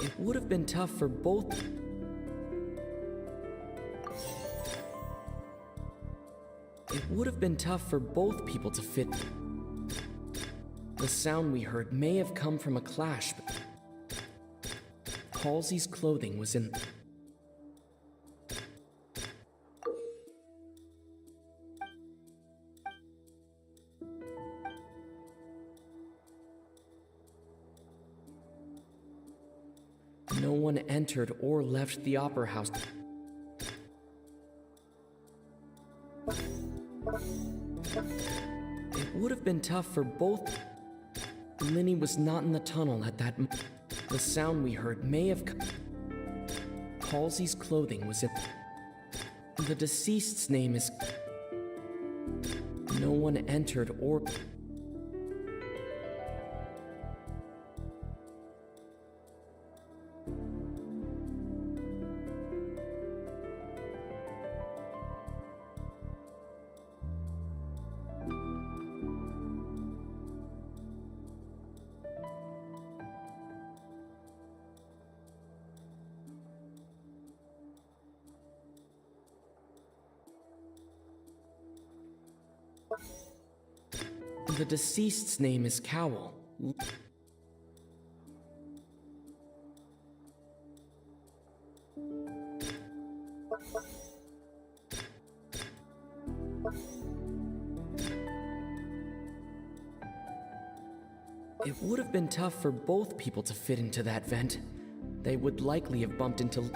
It would have been tough for both. It would have been tough for both people to fit. The sound we heard may have come from a clash, but Halsey's clothing was in. No one entered or left the Opera House. It would have been tough for both. Linny was not in the tunnel at that moment. The sound we heard may have come. Halsey's clothing was in. The deceased's name is. No one entered or. The deceased's name is Cowell. It would have been tough for both people to fit into that vent. They would likely have bumped into.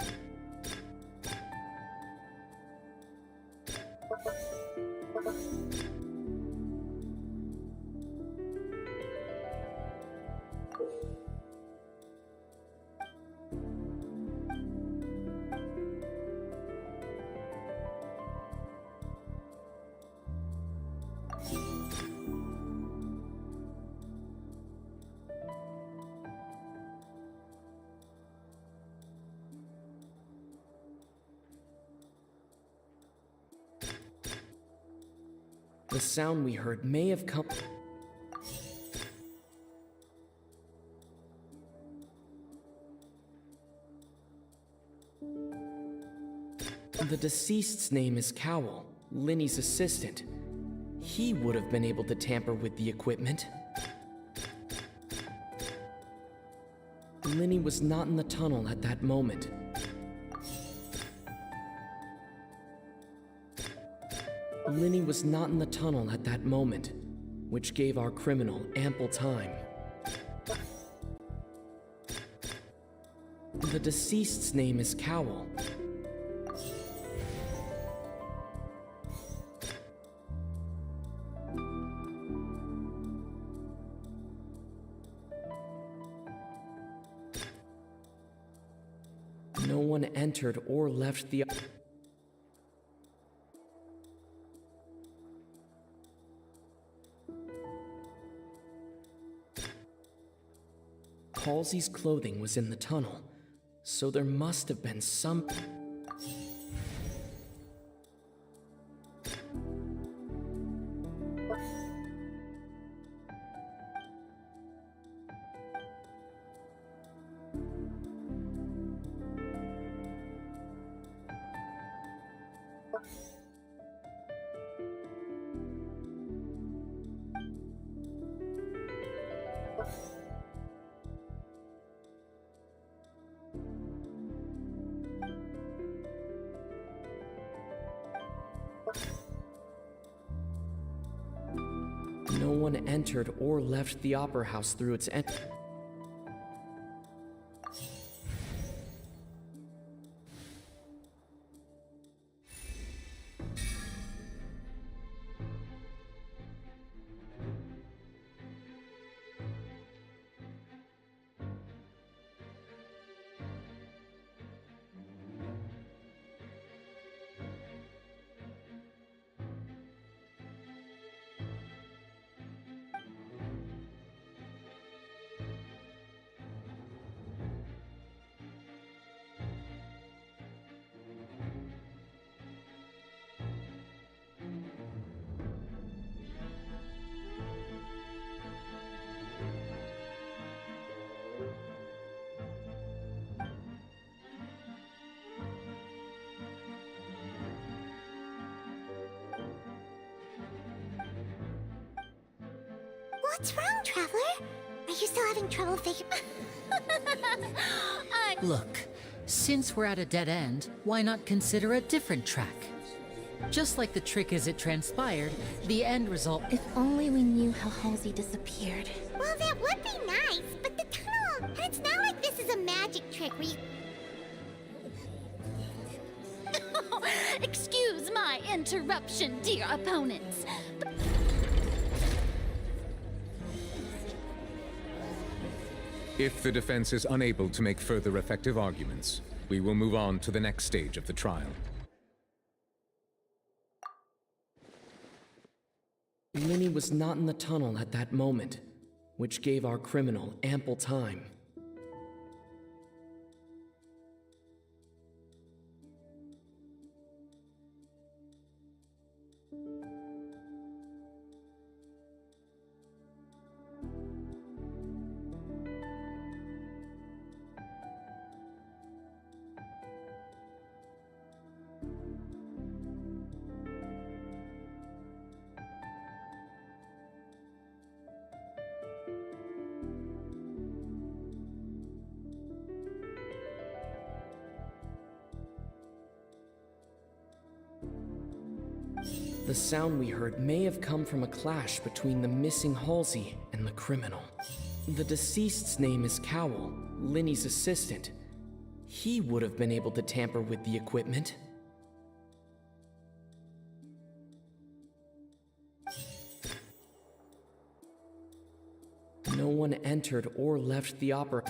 The sound we heard may have come. The deceased's name is Cowell, Linny's assistant. He would have been able to tamper with the equipment. Linny was not in the tunnel at that moment. Linny was not in the tunnel at that moment, which gave our criminal ample time. The deceased's name is Cowell. No one entered or left the. Halsey's clothing was in the tunnel, so there must have been some. one entered or left the Opera House through its What's wrong, Traveler? Are you still having trouble figuring... Look, since we're at a dead end, why not consider a different track? Just like the trick as it transpired, the end result... If only we knew how Halsey disappeared. Well, that would be nice, but the tunnel... And it's not like this is a magic trick where you... Excuse my interruption, dear opponents. If the defense is unable to make further effective arguments, we will move on to the next stage of the trial. Linny was not in the tunnel at that moment, which gave our criminal ample time. The sound we heard may have come from a clash between the missing Halsey and the criminal. The deceased's name is Cowell, Linny's assistant. He would have been able to tamper with the equipment. No one entered or left the opera.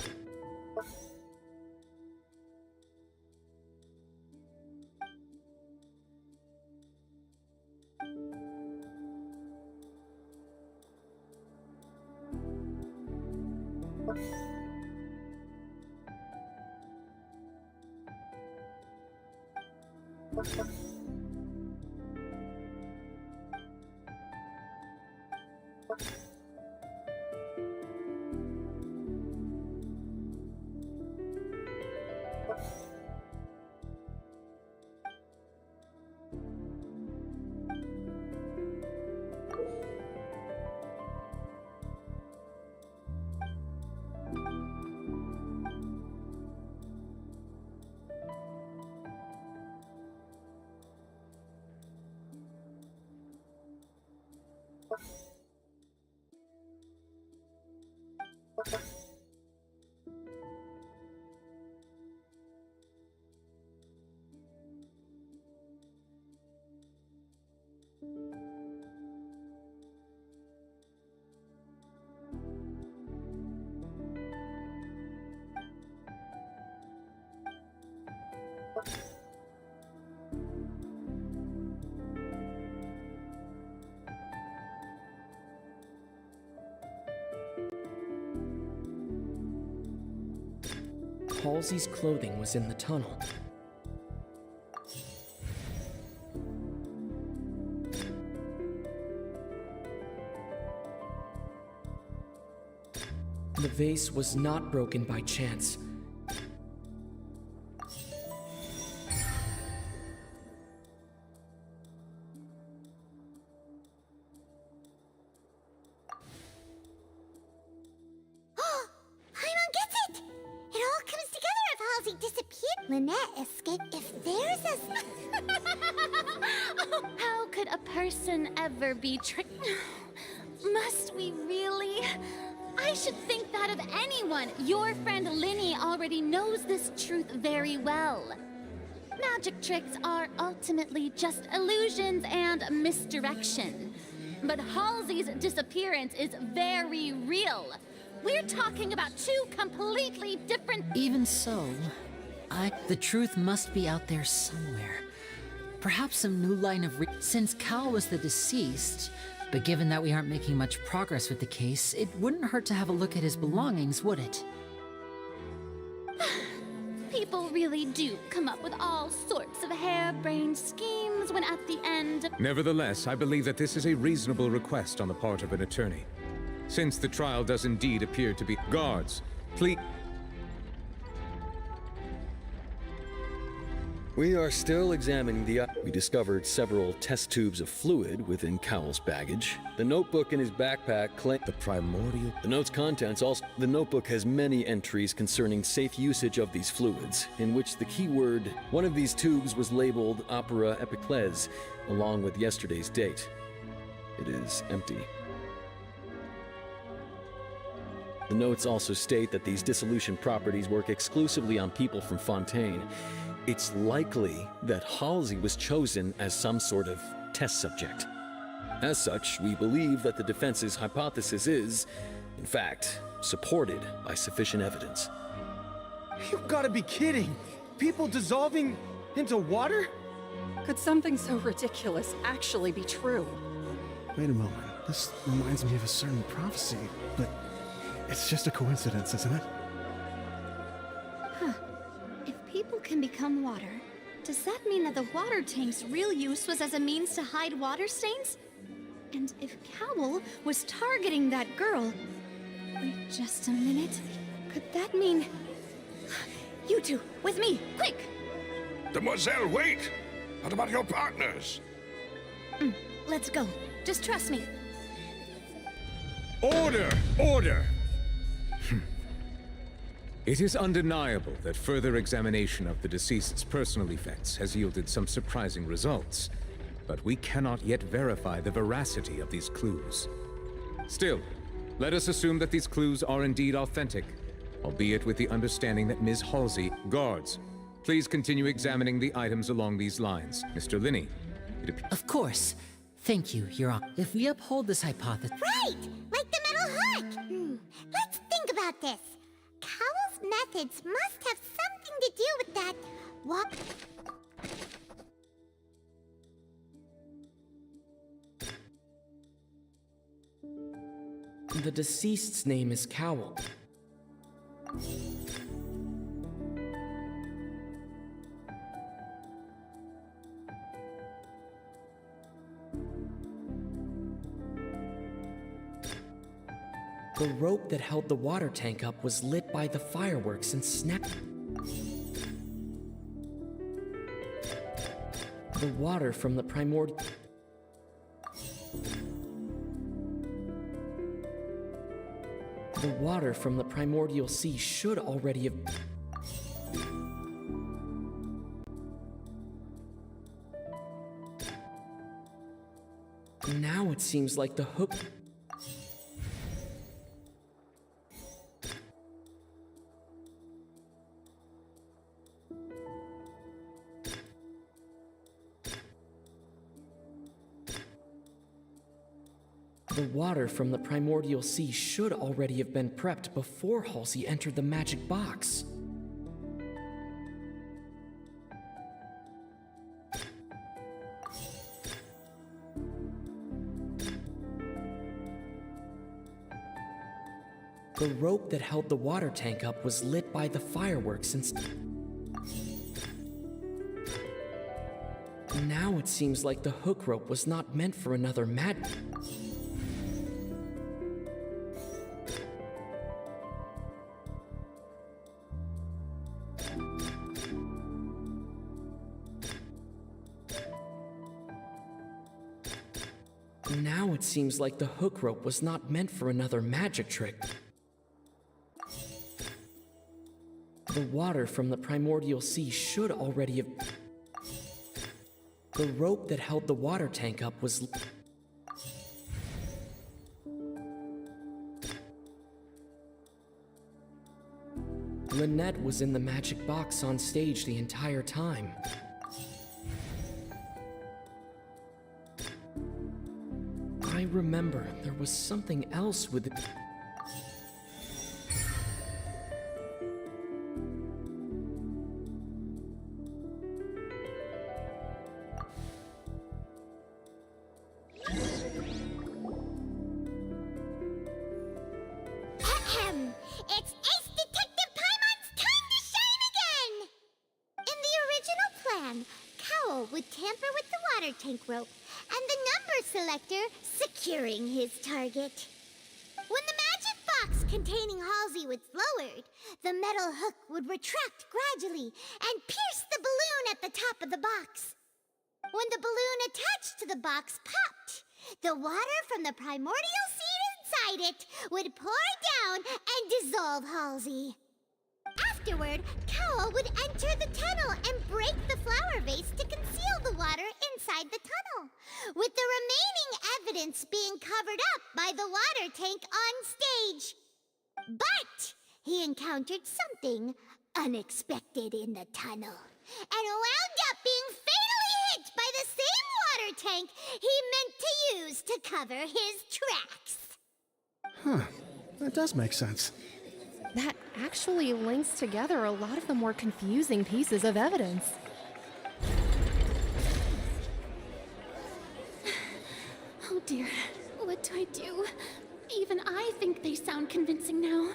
Halsey's clothing was in the tunnel. The vase was not broken by chance. Lynette escaped. If there's a... How could a person ever be tricked? Must we really? I should think that of anyone. Your friend Linny already knows this truth very well. Magic tricks are ultimately just illusions and misdirection. But Halsey's disappearance is very real. We're talking about two completely different... Even so, the truth must be out there somewhere. Perhaps some new line of since Cal was the deceased, but given that we aren't making much progress with the case, it wouldn't hurt to have a look at his belongings, would it? People really do come up with all sorts of harebrained schemes when at the end... Nevertheless, I believe that this is a reasonable request on the part of an attorney. Since the trial does indeed appear to be... Guards, please... We are still examining the... We discovered several test tubes of fluid within Cowell's baggage. The notebook in his backpack claimed the primordial... The note's contents also... The notebook has many entries concerning safe usage of these fluids, in which the keyword... One of these tubes was labeled Opera Epiclese, along with yesterday's date. It is empty. The notes also state that these dissolution properties work exclusively on people from Fontaine. It's likely that Halsey was chosen as some sort of test subject. As such, we believe that the defense's hypothesis is, in fact, supported by sufficient evidence. You gotta be kidding! People dissolving into water? Could something so ridiculous actually be true? Wait a moment. This reminds me of a certain prophecy, but it's just a coincidence, isn't it? Huh. If people can become water, does that mean that the water tank's real use was as a means to hide water stains? And if Cowell was targeting that girl... Wait just a minute. Could that mean... You two, with me, quick! Demoiselle, wait! What about your partners? Let's go. Just trust me. Order! Order! It is undeniable that further examination of the deceased's personal effects has yielded some surprising results, but we cannot yet verify the veracity of these clues. Still, let us assume that these clues are indeed authentic, albeit with the understanding that Ms. Halsey... Guards, please continue examining the items along these lines. Mr. Linney, Of course. Thank you, Your Honor. If we uphold this hypothesis... Right! Like the metal hook! Let's think about this. Cowell's methods must have something to do with that walk... The deceased's name is Cowell. The rope that held the water tank up was lit by the fireworks and snapped. The water from the primordial... The water from the primordial sea should already have... Now it seems like the hook... The water from the primordial sea should already have been prepped before Halsey entered the magic box. The rope that held the water tank up was lit by the fireworks and... Now it seems like the hook rope was not meant for another mad... Now it seems like the hook rope was not meant for another magic trick. The water from the primordial sea should already have... The rope that held the water tank up was... Lynette was in the magic box on stage the entire time. I remember there was something else with it. Ahem! It's Ace Detective Paimon's time to shine again! In the original plan, Cowl would tamper with the water tank rope and the number selector securing his target. When the magic box containing Halsey was lowered, the metal hook would retract gradually and pierce the balloon at the top of the box. When the balloon attached to the box popped, the water from the primordial seed inside it would pour down and dissolve Halsey. Afterward, Cowl would enter the tunnel and break the flower vase to conceal the water inside the tunnel, with the remaining evidence being covered up by the water tank on stage. But he encountered something unexpected in the tunnel, and wound up being fatally hit by the same water tank he meant to use to cover his tracks. Huh. That does make sense. That actually links together a lot of the more confusing pieces of evidence. Oh dear, what do I do? Even I think they sound convincing now.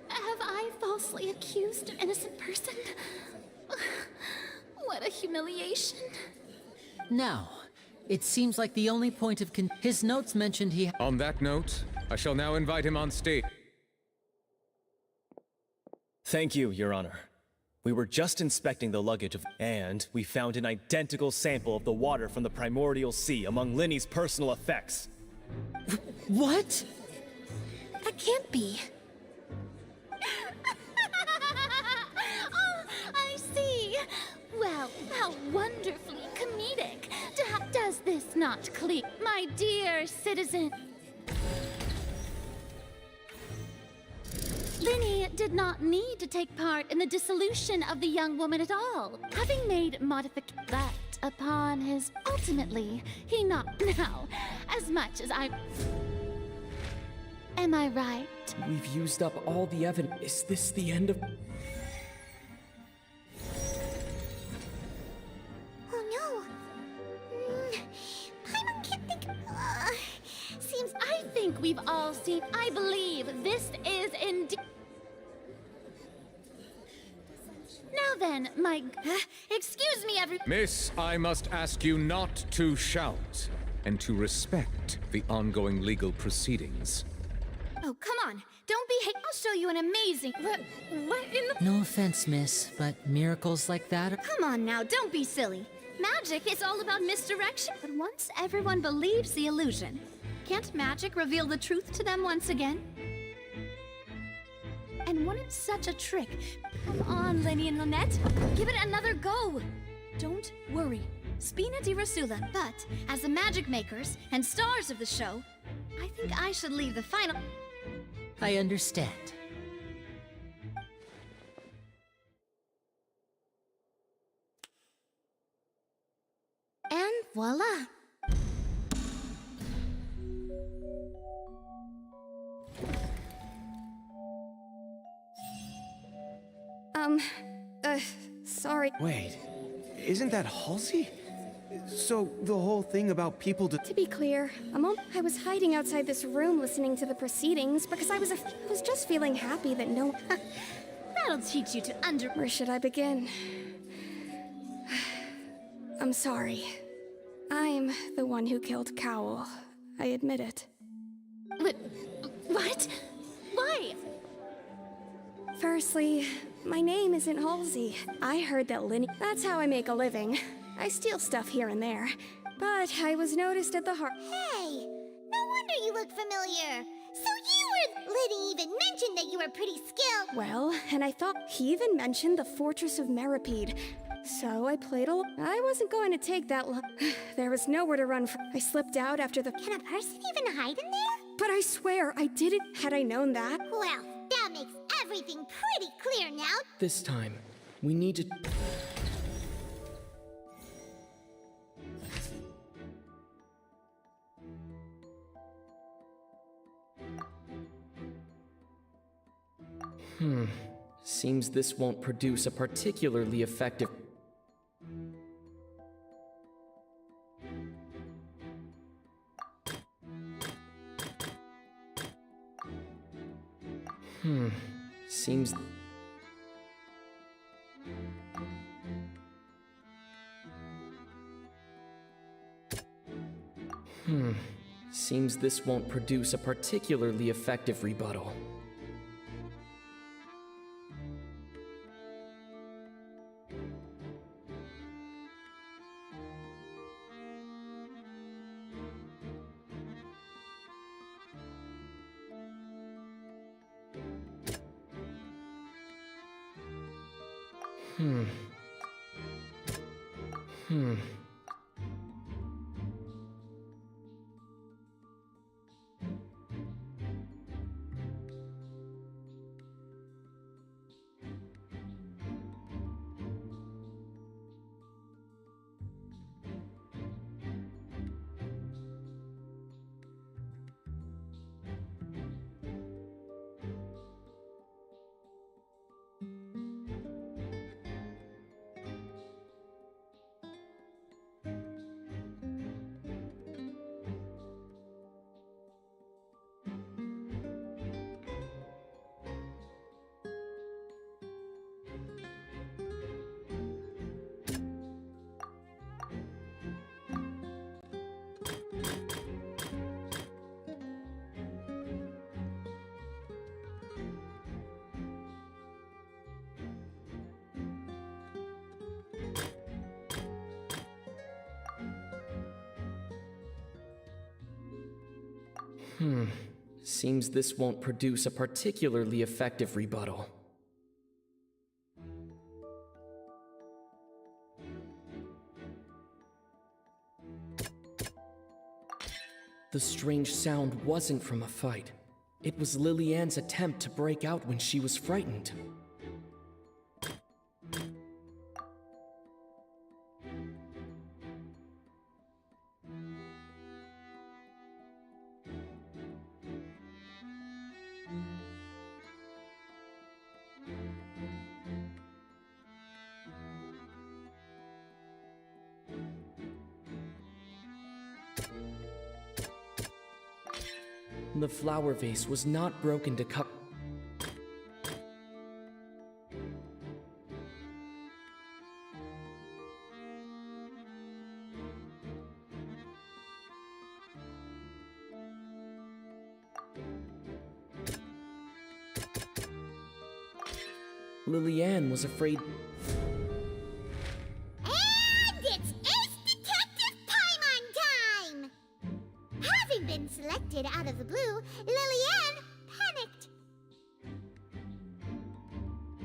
Have I falsely accused an innocent person? What a humiliation. Now, it seems like the only point of his notes mentioned he— On that note, I shall now invite him on stage. Thank you, Your Honor. We were just inspecting the luggage and we found an identical sample of the water from the primordial sea among Linny's personal effects. What? That can't be. Oh, I see. Well, how wonderfully comedic. Does this not clear? My dear citizen. Linny did not need to take part in the dissolution of the young woman at all, having made modifications that upon his ultimately he not now as much as I. Am I right? We've used up all the evidence. Is this the end of... Oh no. Paimon can't think. Seems I think we've all seen. I believe this is indeed. Now then, my. Excuse me, Miss, I must ask you not to shout and to respect the ongoing legal proceedings. Oh, come on. Don't be I'll show you an amazing. What in the. No offense, miss, but miracles like that are— Come on now, don't be silly. Magic is all about misdirection. But once everyone believes the illusion, can't magic reveal the truth to them once again? And wouldn't such a trick? Come on, Lenny and Lynette. Give it another go. Don't worry. Spina di Rasula. But as the magic makers and stars of the show, I think I should leave the final. I understand. And voila. Sorry. Wait, isn't that Halsey? So, the whole thing about people To be clear, I was hiding outside this room listening to the proceedings because I was just feeling happy that no. That'll teach you to Where should I begin? I'm sorry. I'm the one who killed Cowl. I admit it. What? Why? Firstly, my name isn't Halsey. I heard that Linny. That's how I make a living. I steal stuff here and there. But I was noticed at the heart. Hey, no wonder you look familiar. So you were. Liddy even mentioned that you were pretty skilled. Well, and I thought he even mentioned the Fortress of Meripede. So I played I wasn't going to take that There was nowhere to run from. I slipped out after the. Can a person even hide in there? But I swear I didn't. Had I known that. Well, that makes everything pretty clear now. This time, we need to... Seems this won't produce a particularly effective... Seems... Seems this won't produce a particularly effective rebuttal. Seems this won't produce a particularly effective rebuttal. The strange sound wasn't from a fight. It was Lillian's attempt to break out when she was frightened. The flower vase was not broken to cut. Lillian was afraid. And it's Ace Detective Paimon time! Having been selected out of the blue, Lillian panicked.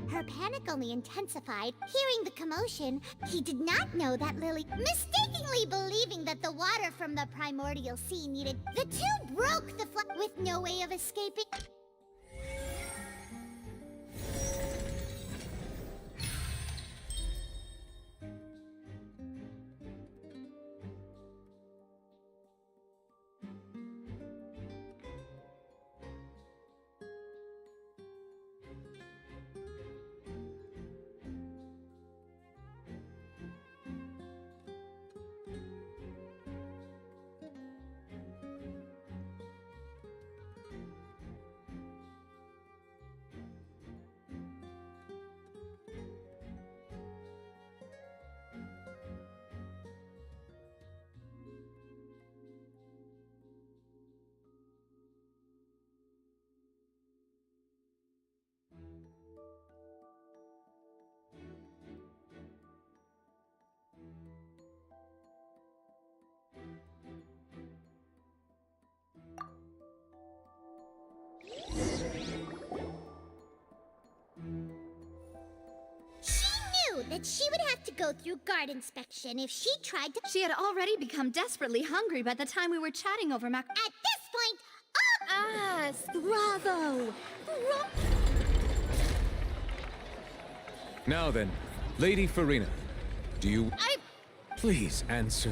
Her panic only intensified. Hearing the commotion, he did not know that Lily, mistakenly believing that the water from the primordial sea needed, the two broke the with no way of escaping. That she would have to go through guard inspection if she tried to— She had already become desperately hungry by the time we were chatting over At this point, Bravo! Now then, Lady Farina, do you... Please answer.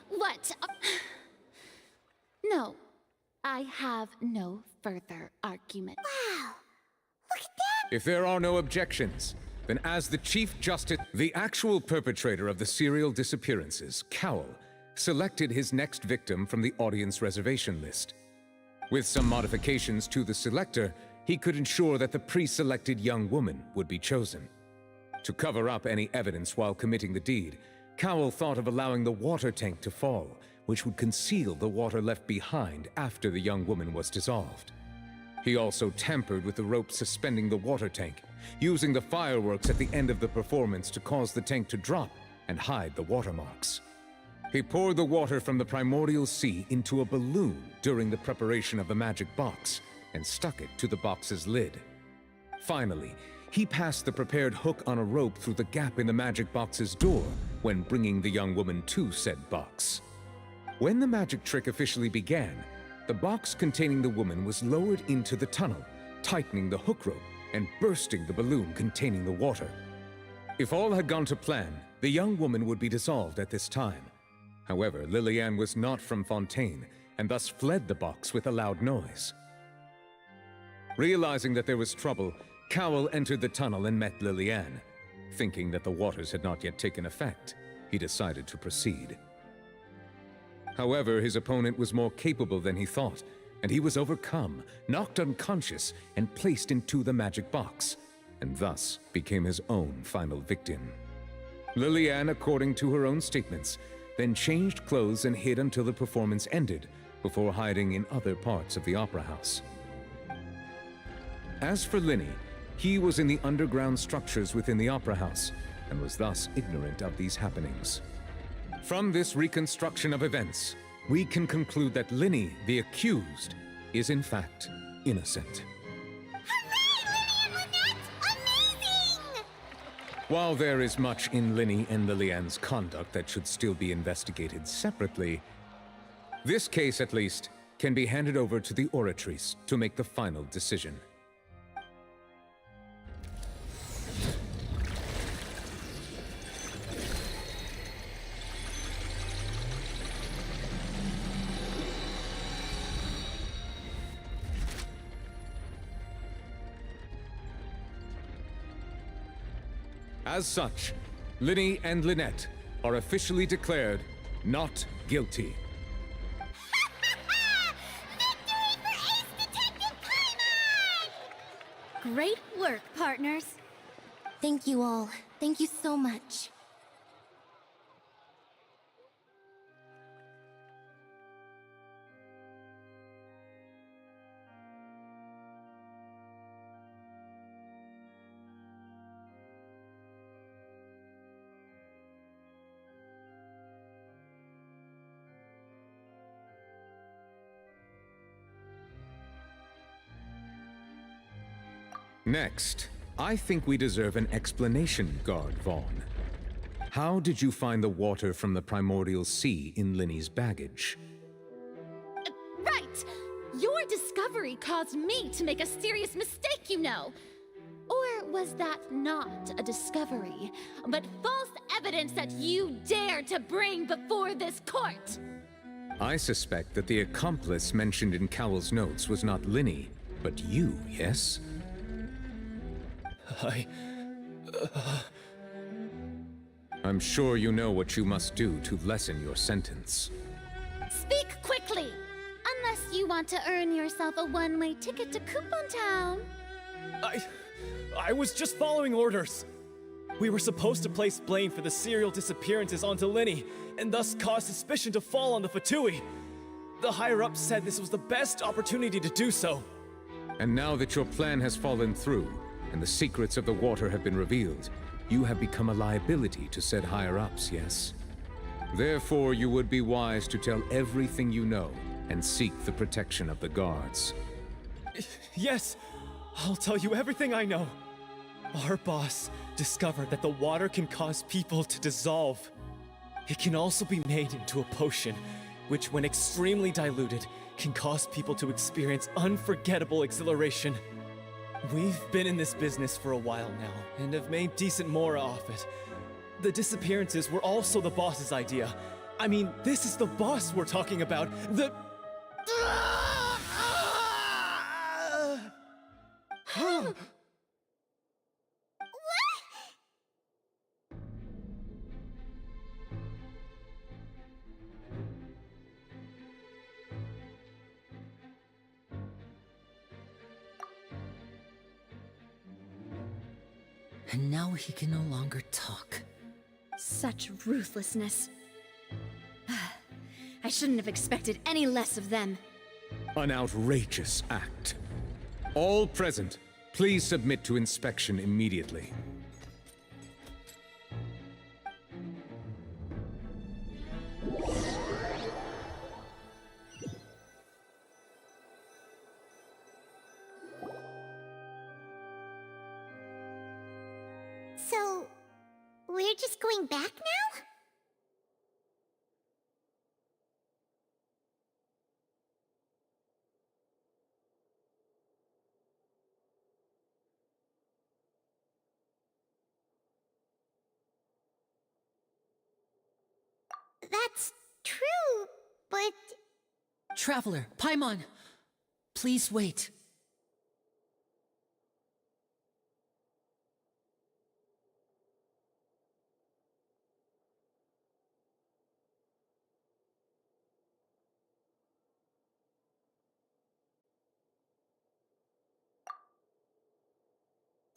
What? No, I have no further argument. Wow! Look at that! If there are no objections, then as the Chief Justice, the actual perpetrator of the serial disappearances, Cowell, selected his next victim from the audience reservation list. With some modifications to the selector, he could ensure that the pre-selected young woman would be chosen. To cover up any evidence while committing the deed, Cowell thought of allowing the water tank to fall, which would conceal the water left behind after the young woman was dissolved. He also tampered with the rope suspending the water tank, using the fireworks at the end of the performance to cause the tank to drop and hide the watermarks. He poured the water from the primordial sea into a balloon during the preparation of the magic box and stuck it to the box's lid. Finally, he passed the prepared hook on a rope through the gap in the magic box's door when bringing the young woman to said box. When the magic trick officially began, the box containing the woman was lowered into the tunnel, tightening the hook rope and bursting the balloon containing the water. If all had gone to plan, the young woman would be dissolved at this time. However, Lillian was not from Fontaine, and thus fled the box with a loud noise. Realizing that there was trouble, Cowell entered the tunnel and met Lillian. Thinking that the waters had not yet taken effect, he decided to proceed. However, his opponent was more capable than he thought, and he was overcome, knocked unconscious, and placed into the magic box, and thus became his own final victim. Lillian, according to her own statements, then changed clothes and hid until the performance ended, before hiding in other parts of the opera house. As for Linny, he was in the underground structures within the opera house, and was thus ignorant of these happenings. From this reconstruction of events, we can conclude that Linny, the accused, is in fact innocent. While there is much in Linny and Lillian's conduct that should still be investigated separately, this case, at least, can be handed over to the Oratrice to make the final decision. As such, Linny and Lynette are officially declared not guilty. Great work, partners. Thank you all. Thank you so much. Next, I think we deserve an explanation, Guard Vaughn. How did you find the water from the primordial sea in Linny's baggage? Right! Your discovery caused me to make a serious mistake, you know. Or was that not a discovery, but false evidence that you dared to bring before this court? I suspect that the accomplice mentioned in Cowell's notes was not Linny, but you, yes? I'm sure you know what you must do to lessen your sentence. Speak quickly! Unless you want to earn yourself a one-way ticket to Coupon Town. I was just following orders. We were supposed to place blame for the serial disappearances onto Linny, and thus cause suspicion to fall on the Fatui. The higher-ups said this was the best opportunity to do so. And now that your plan has fallen through, and the secrets of the water have been revealed, you have become a liability to said higher-ups, yes? Therefore, you would be wise to tell everything you know and seek the protection of the guards. Yes, I'll tell you everything I know. Our boss discovered that the water can cause people to dissolve. It can also be made into a potion, which when extremely diluted, can cause people to experience unforgettable exhilaration. We've been in this business for a while now, and have made decent mora off it. The disappearances were also the boss's idea. I mean, this is the boss we're talking about. The... And now he can no longer talk. Such ruthlessness. I shouldn't have expected any less of them. An outrageous act. All present, please submit to inspection immediately. So, we're just going back now? That's true, but... Traveler, Paimon! Please wait.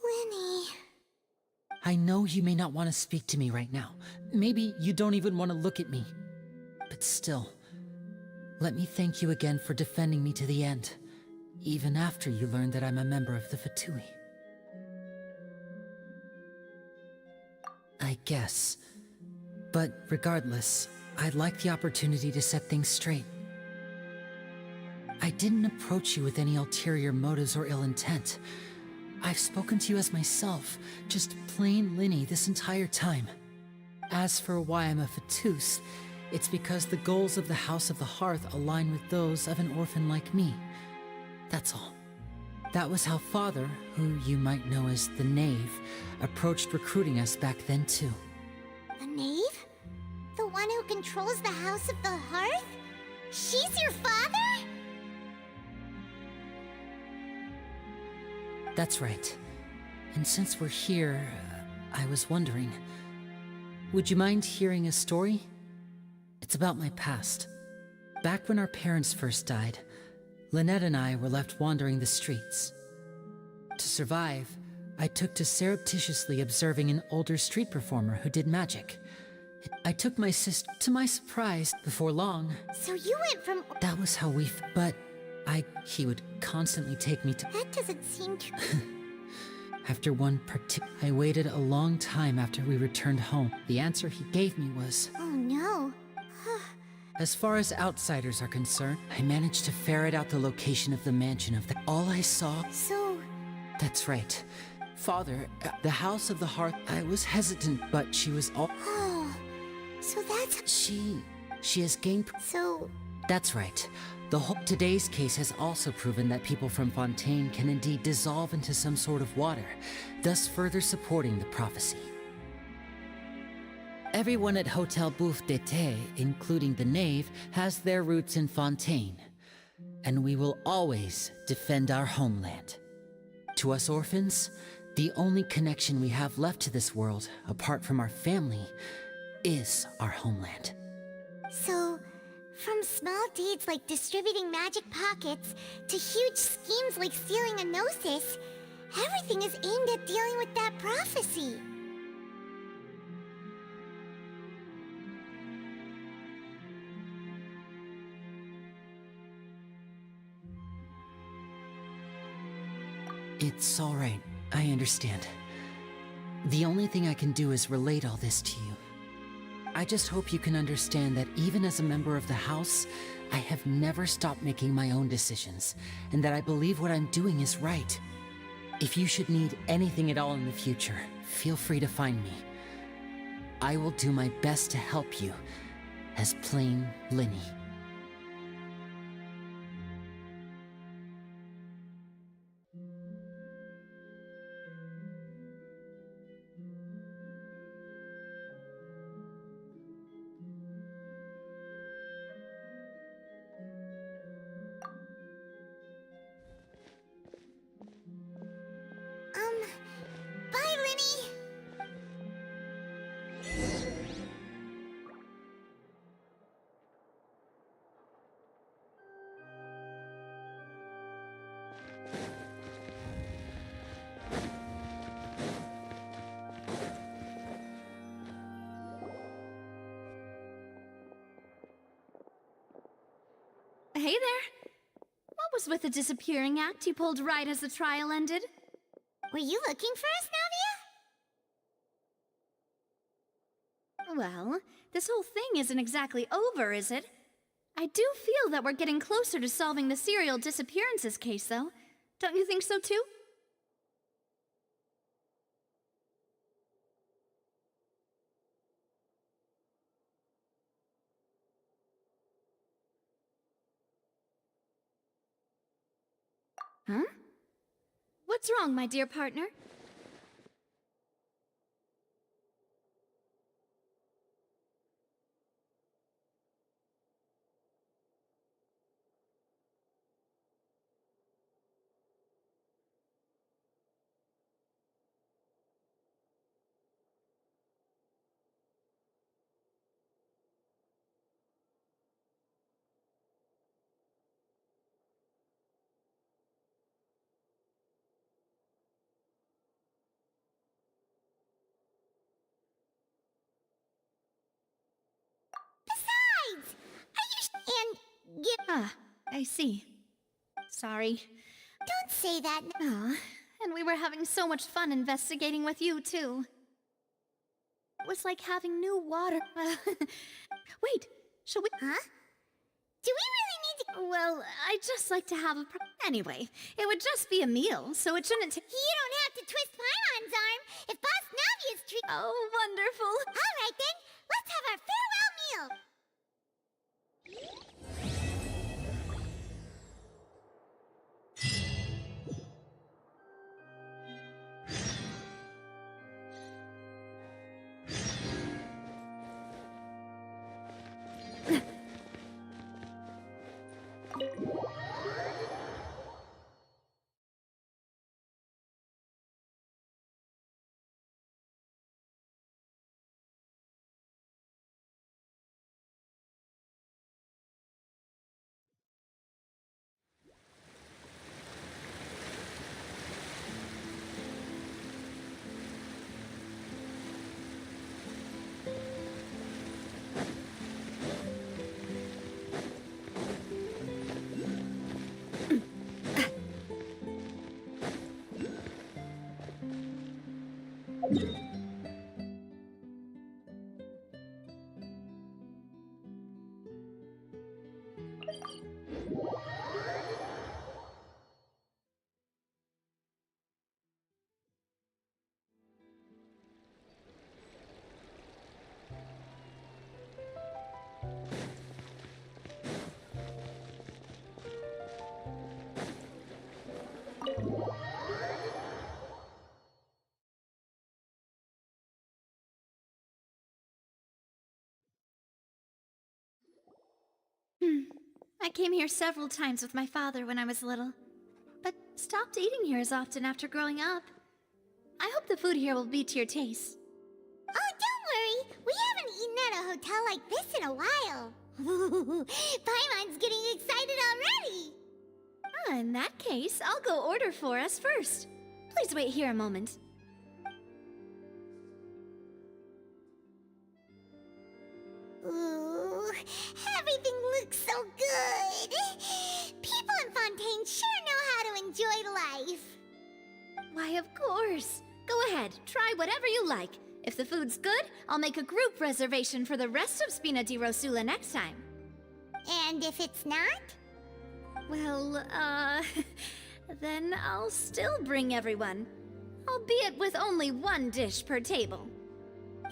Lenny... I know you may not want to speak to me right now. Maybe you don't even want to look at me. But still, let me thank you again for defending me to the end, even after you learned that I'm a member of the Fatui. I guess. But regardless, I'd like the opportunity to set things straight. I didn't approach you with any ulterior motives or ill intent. I've spoken to you as myself, just plain Linny this entire time. As for why I'm a Fatus, it's because the goals of the House of the Hearth align with those of an orphan like me. That's all. That was how Father, who you might know as the Knave, approached recruiting us back then too. The Knave? The one who controls the House of the Hearth? She's your father? That's right. And since we're here, I was wondering, would you mind hearing a story? It's about my past. Back when our parents first died, Lynette and I were left wandering the streets. To survive, I took to surreptitiously observing an older street performer who did magic. I took my sister, to my surprise, before long. So you went from... That was how but he would constantly take me to... That doesn't seem true. After I waited a long time after we returned home. The answer he gave me was... Oh no. As far as outsiders are concerned, I managed to ferret out the location of the mansion of all I saw... So... That's right. Father, the House of the Hearth... I was hesitant, but she was all... Oh... So that's... She has gained... So... That's right. Today's case has also proven that people from Fontaine can indeed dissolve into some sort of water, thus further supporting the prophecy. Everyone at Hotel Bouffe d'été, including the Knave, has their roots in Fontaine, and we will always defend our homeland. To us orphans, the only connection we have left to this world, apart from our family, is our homeland. So... From small deeds like distributing magic pockets to huge schemes like stealing a gnosis, everything is aimed at dealing with that prophecy. It's all right. I understand. The only thing I can do is relate all this to you. I just hope you can understand that even as a member of the House, I have never stopped making my own decisions, and that I believe what I'm doing is right. If you should need anything at all in the future, feel free to find me. I will do my best to help you, as plain Linny. hey there. What was with the disappearing act you pulled right as the trial ended? Were you looking for us, Navia? Well, this whole thing isn't exactly over, is it? I do feel that we're getting closer to solving the serial disappearances case, though. Don't you think so, too? Huh? What's wrong, my dear partner? Besides, and get. Ah, I see. Sorry. Don't say that. Aw, and we were having so much fun investigating with you, too. It was like having new water. Wait, shall we? Huh? Do we really need to? Well, I'd just like to have a. Anyway, it would just be a meal, so it shouldn't take. You don't have to twist Paimon's arm if Boss Navia's treat. Oh, wonderful. All right then, let's have our farewell meal. I came here several times with my father when I was little, but stopped eating here as often after growing up. I hope the food here will be to your taste. Oh, don't worry. We haven't eaten at a hotel like this in a while. Paimon's getting excited already. In that case, I'll go order for us first. Please wait here a moment. Ooh, everything looks so good. People in Fontaine sure know how to enjoy life. Why, of course. Go ahead, try whatever you like. If the food's good, I'll make a group reservation for the rest of Spina di Rosula next time. And if it's not? Well, then I'll still bring everyone. Albeit with only one dish per table.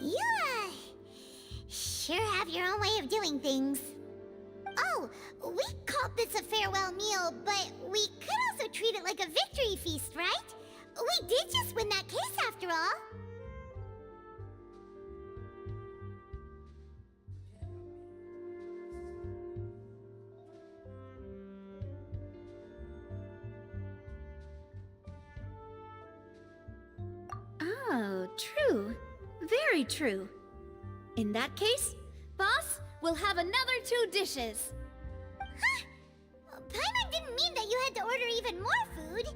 You, sure have your own way of doing things. Oh, we called this a farewell meal, but we could also treat it like a victory feast, right? We did just win that case after all. Oh, true. Very true. In that case, boss, we'll have another 2 dishes. Huh? Paimon didn't mean that you had to order even more food.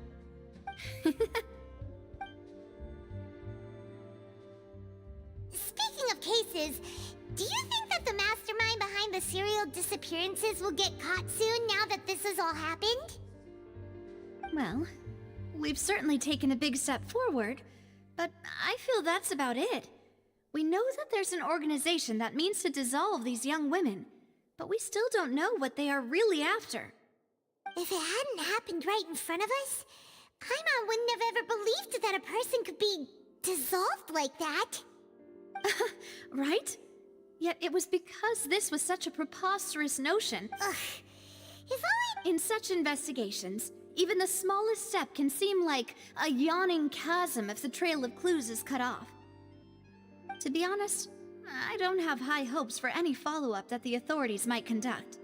Speaking of cases, do you think that the mastermind behind the the serial disappearances will get caught soon now that this has all happened? Well, we've certainly taken a big step forward, but I feel that's about it. We know that there's an organization that means to dissolve these young women, but we still don't know what they are really after. If it hadn't happened right in front of us, Paimon wouldn't have ever believed that a person could be dissolved like that. Right? Yet it was because this was such a preposterous notion. Ugh. If only... In such investigations, even the smallest step can seem like a yawning chasm if the trail of clues is cut off. To be honest, I don't have high hopes for any follow-up that the authorities might conduct.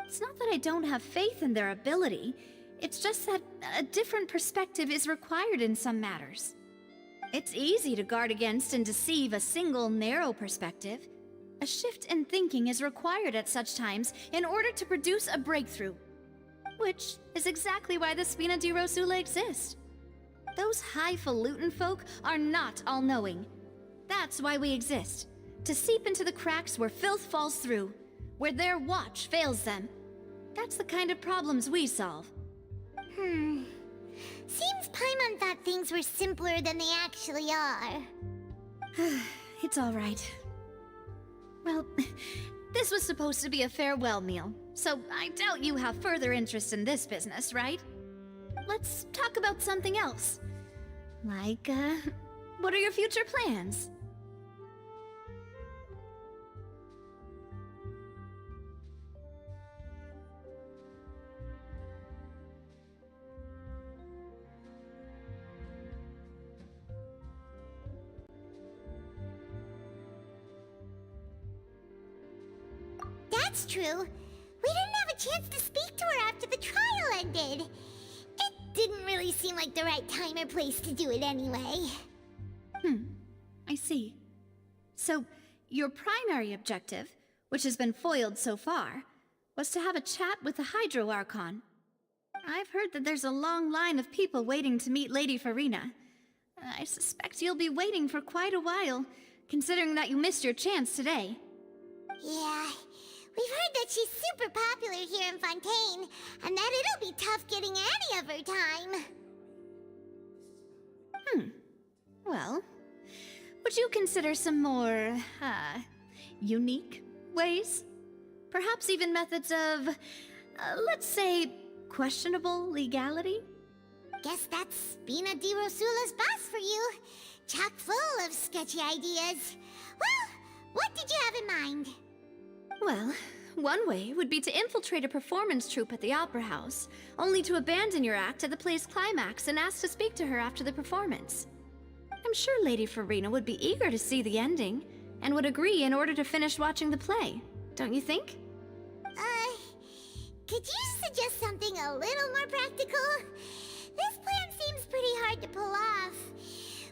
It's not that I don't have faith in their ability, it's just that a different perspective is required in some matters. It's easy to guard against and deceive a single narrow perspective. A shift in thinking is required at such times in order to produce a breakthrough. Which is exactly why the Spina di Rosula exist. Those highfalutin folk are not all-knowing. That's why we exist. To seep into the cracks where filth falls through, where their watch fails them. That's the kind of problems we solve. Seems Paimon thought things were simpler than they actually are. It's all right. Well, this was supposed to be a farewell meal, so I doubt you have further interest in this business, right? Let's talk about something else. Like, what are your future plans? That's true. We didn't have a chance to speak to her after the trial ended. It didn't really seem like the right time or place to do it anyway. I see. So, your primary objective, which has been foiled so far, was to have a chat with the Hydro Archon. I've heard that there's a long line of people waiting to meet Lady Farina. I suspect you'll be waiting for quite a while, considering that you missed your chance today. Yeah, we've heard that she's super popular here in Fontaine, and that it'll be tough getting any of her time. Well, would you consider some more, unique ways? Perhaps even methods of, let's say, questionable legality? Guess that's Spina di Rosula's boss for you. Chock full of sketchy ideas. Well, what did you have in mind? Well, one way would be to infiltrate a performance troupe at the Opera House, only to abandon your act at the play's climax and ask to speak to her after the performance. I'm sure Lady Farina would be eager to see the ending, and would agree in order to finish watching the play, don't you think? Could you suggest something a little more practical? This plan seems pretty hard to pull off.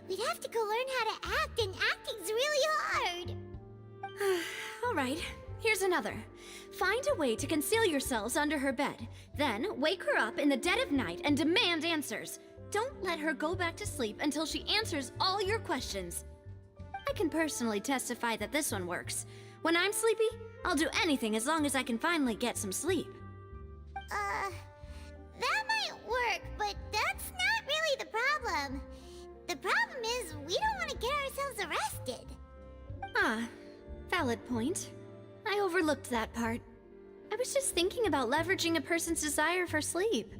We'd have to go learn how to act, and acting's really hard. All right, here's another. Find a way to conceal yourselves under her bed. Then wake her up in the dead of night and demand answers. Don't let her go back to sleep until she answers all your questions. I can personally testify that this one works. When I'm sleepy, I'll do anything as long as I can finally get some sleep. That might work, but that's not really the problem. The problem is we don't want to get ourselves arrested. Valid point. I overlooked that part. I was just thinking about leveraging a person's desire for sleep.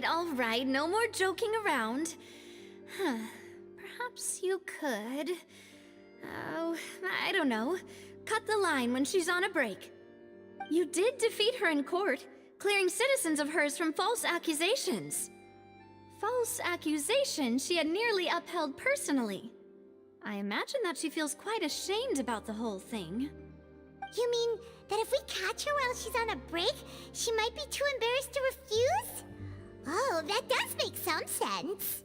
All right, no more joking around. Perhaps you could... Oh, I don't know. Cut the line when she's on a break. You did defeat her in court, clearing citizens of hers from false accusations. false accusation she had nearly upheld personally. I imagine that she feels quite ashamed about the whole thing. You mean that if we catch her while she's on a break, she might be too embarrassed to refuse? Oh, that does make some sense.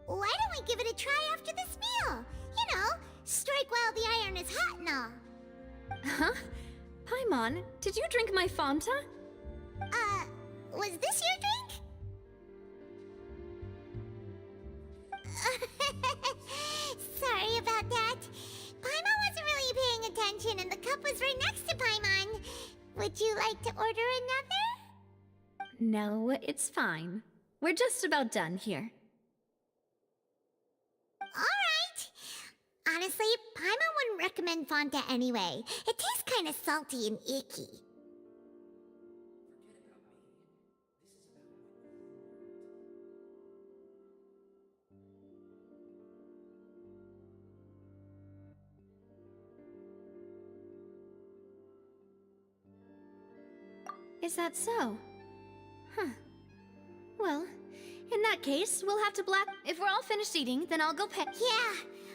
Why don't we give it a try after this meal? You know, strike while the iron is hot and all. Huh? Paimon, did you drink my Fanta? Was this your drink? Sorry about that. Paimon wasn't really paying attention and the cup was right next to Paimon. Would you like to order another? No, it's fine. We're just about done here. Alright. Honestly, Paimon wouldn't recommend Fanta anyway. It tastes kinda salty and icky. Is that so? Huh. Well, in that case, we'll have to If we're all finished eating, then I'll go pay. Yeah,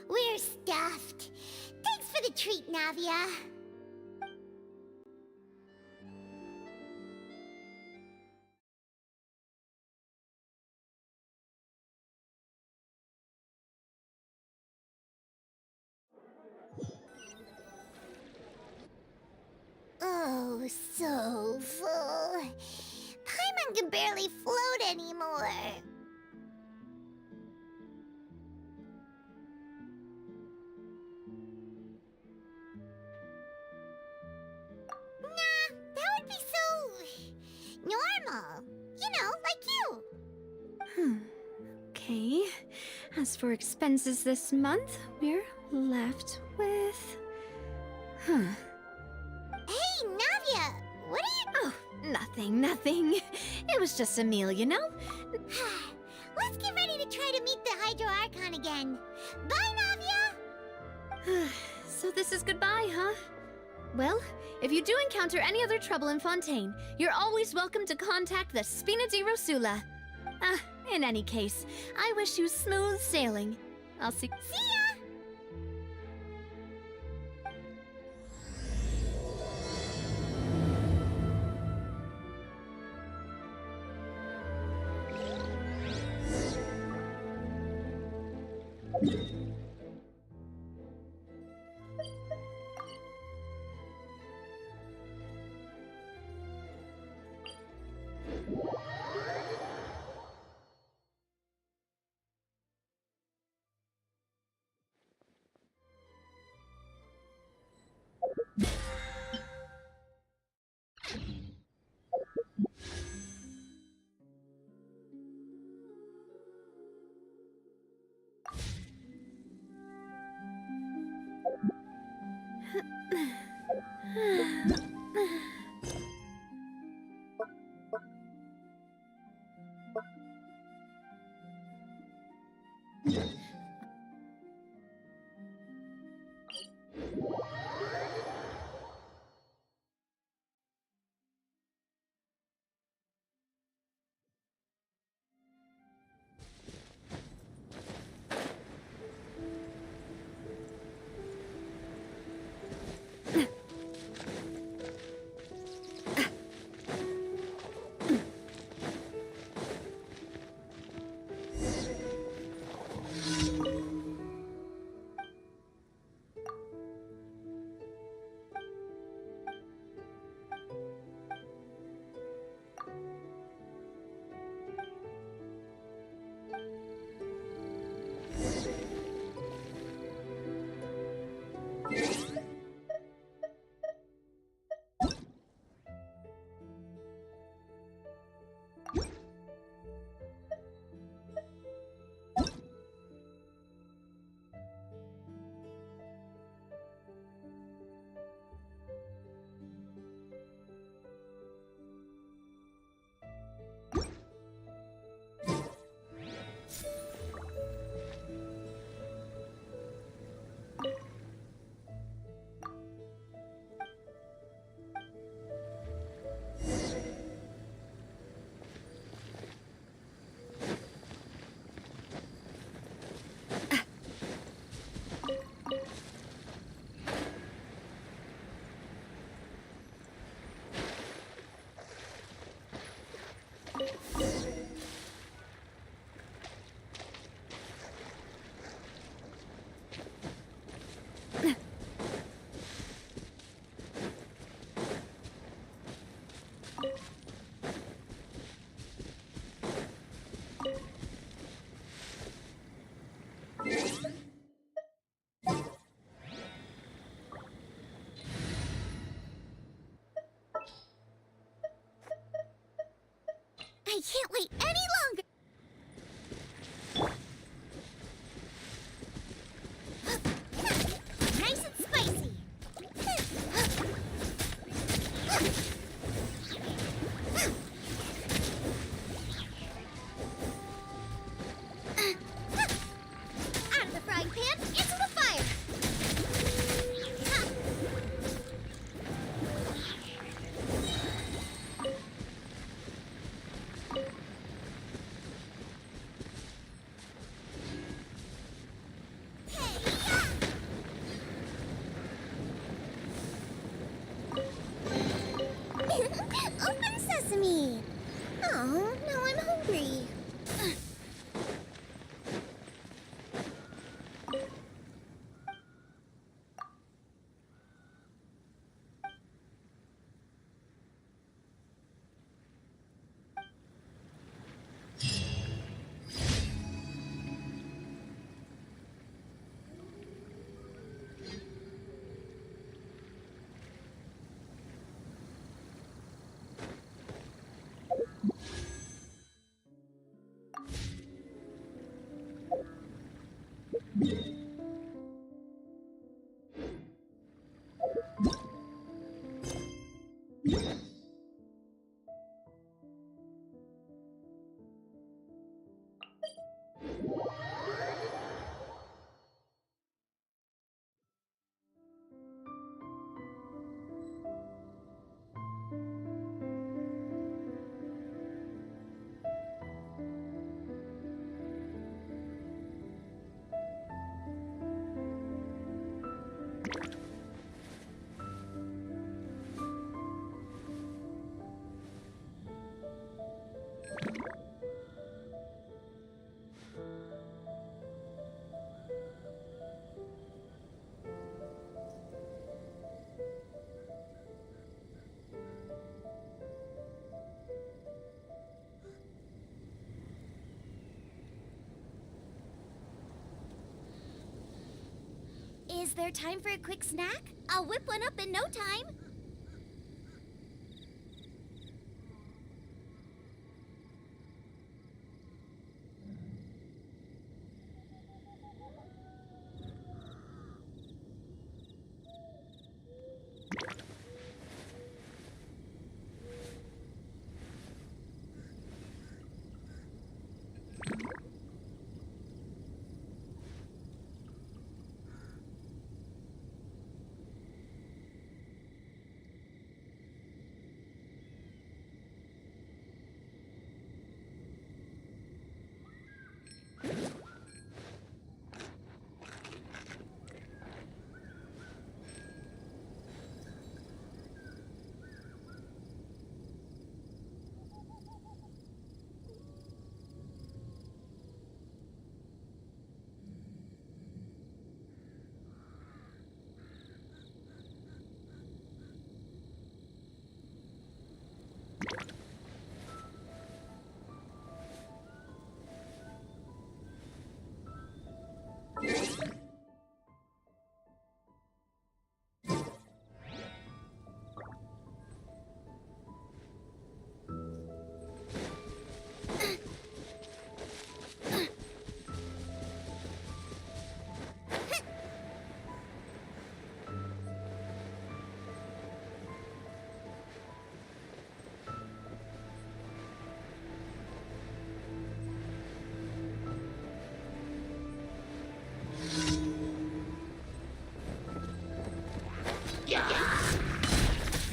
we're stuffed. Thanks for the treat, Navia. Oh, so full. Paimon can barely float anymore. Nah, that would be so normal. You know, like you. Okay. As for expenses this month, we're left with... Hey, Navia! What are you... Oh, nothing. It was just a meal, you know? Let's get ready to try to meet the Hydro Archon again. Bye, Navia! So this is goodbye, huh? Well, if you do encounter any other trouble in Fontaine, you're always welcome to contact the Spina di Rosula. In any case, I wish you smooth sailing. I'll see ya! I can't wait any longer! Nice and spicy! Out of the frying pan, into the fire! Open sesame! Oh, now I'm hungry. Is there time for a quick snack? I'll whip one up in no time.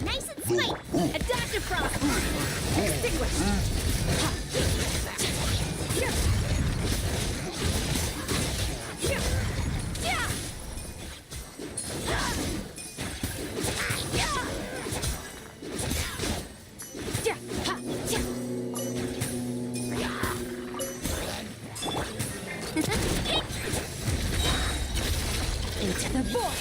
Nice and sweet! Adaptive frost! Extinguished! Into the void!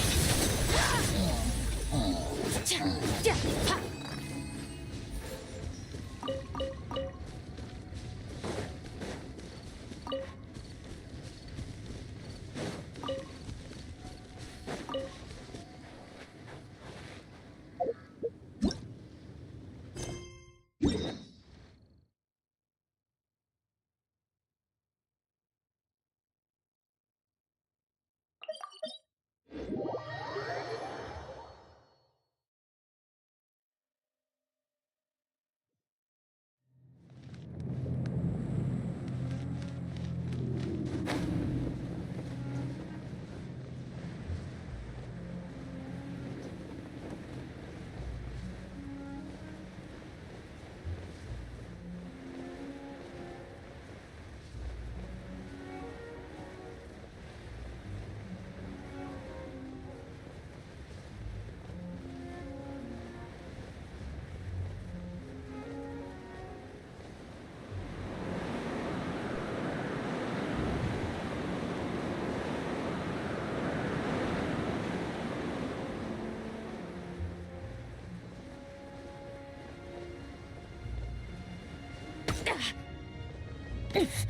Goose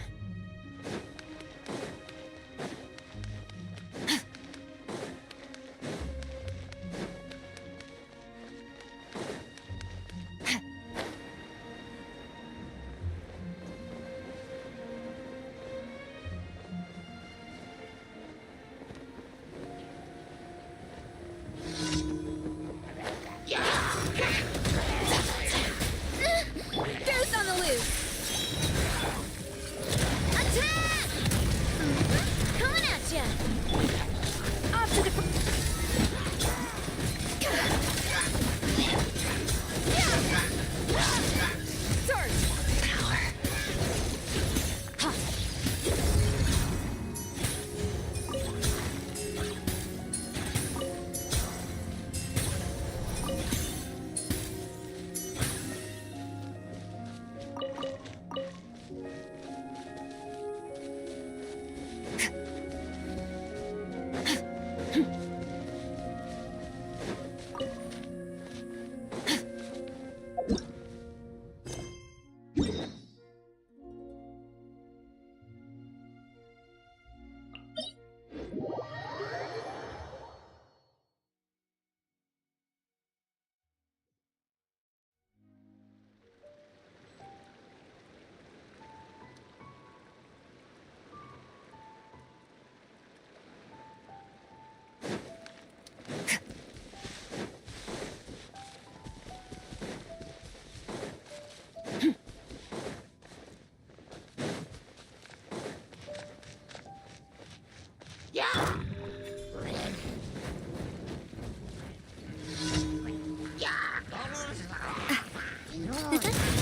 on the loose! Attack! Coming at ya! Off to the... Surge! Power.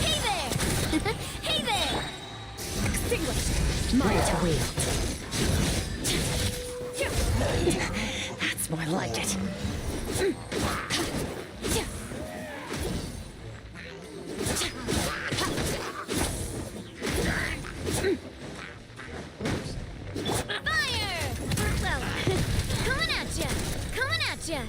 Hey there! Hey there! Extinguished! Mine to wield. That's more like it. Fire! Well, coming at ya! Coming at ya!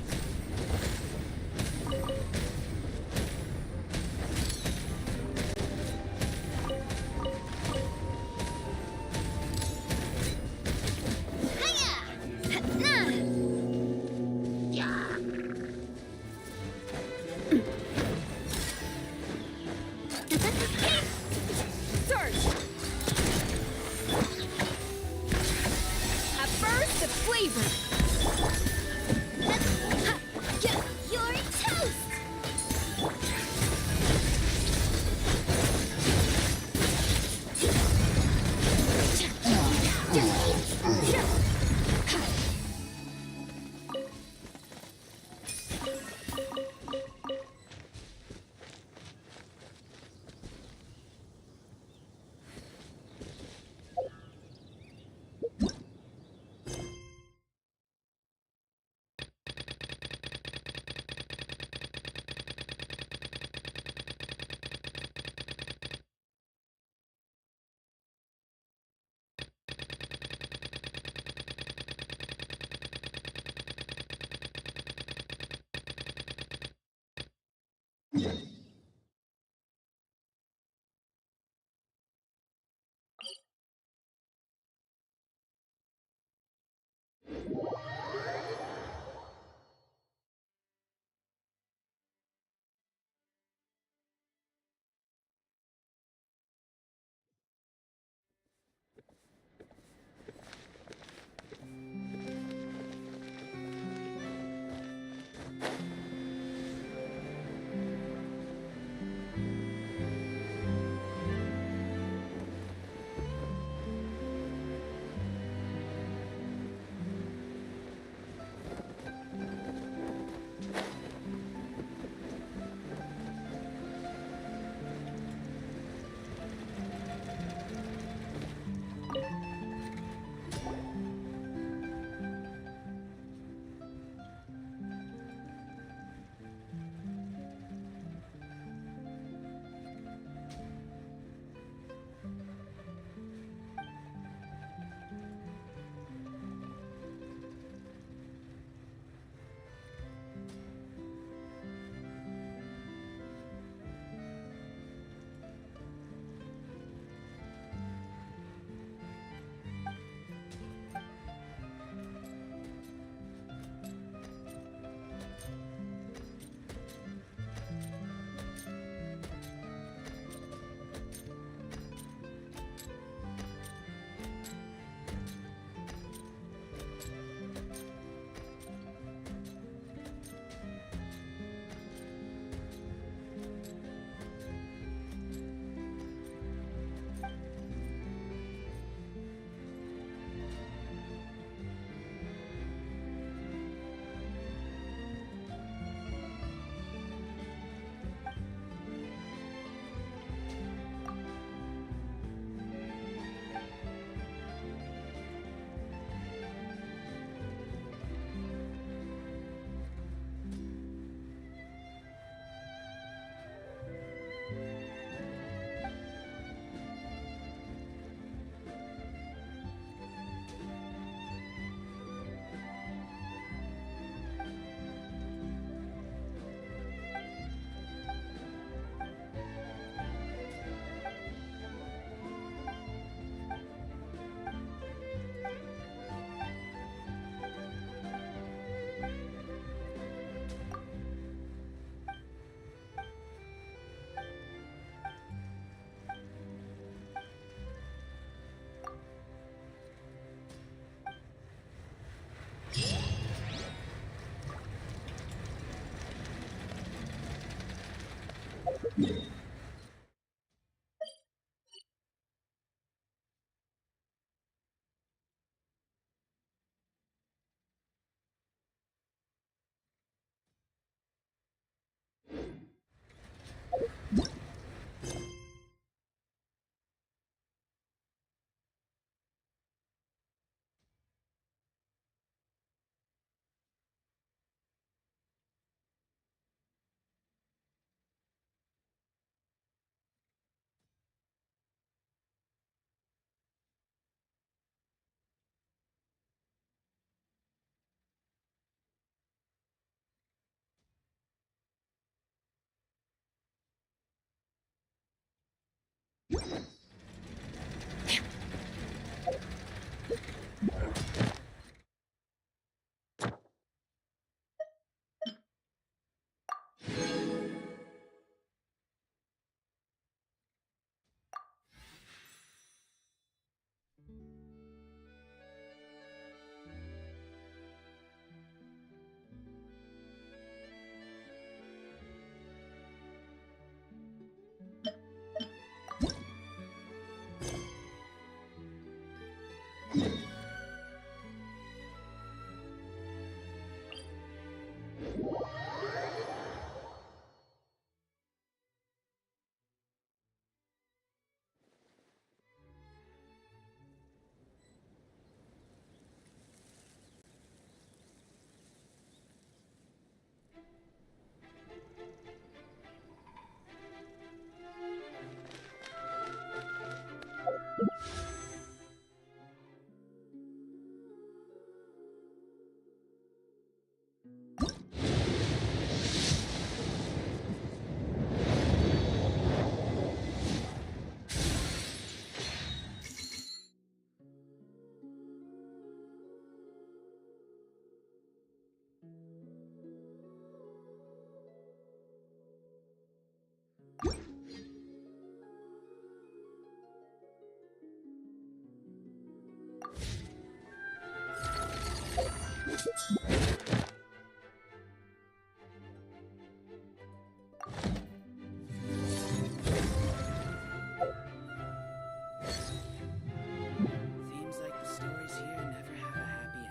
Seems like the stories here never have a happy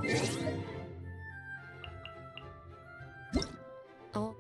ending. Oh.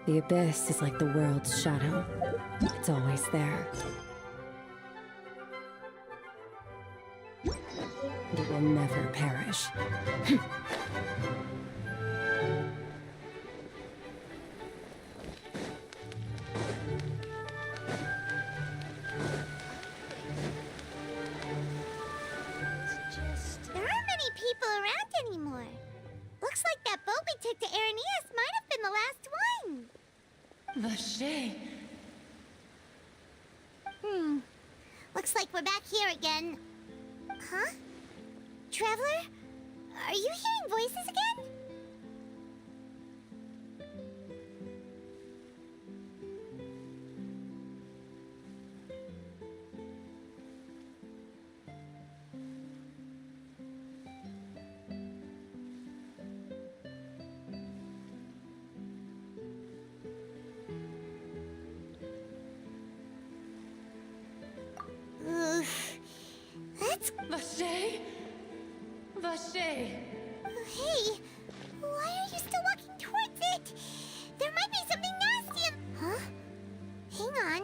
The abyss is like the world's shadow. It's always there. It will never perish. There aren't many people around anymore. Looks like that boat we took to Araneas might have been the last one. Vache. Looks like we're back here again. Huh? Traveler? Are you hearing voices again? Vache? Vache? Hey, why are you still walking towards it? There might be something nasty in... Huh? Hang on.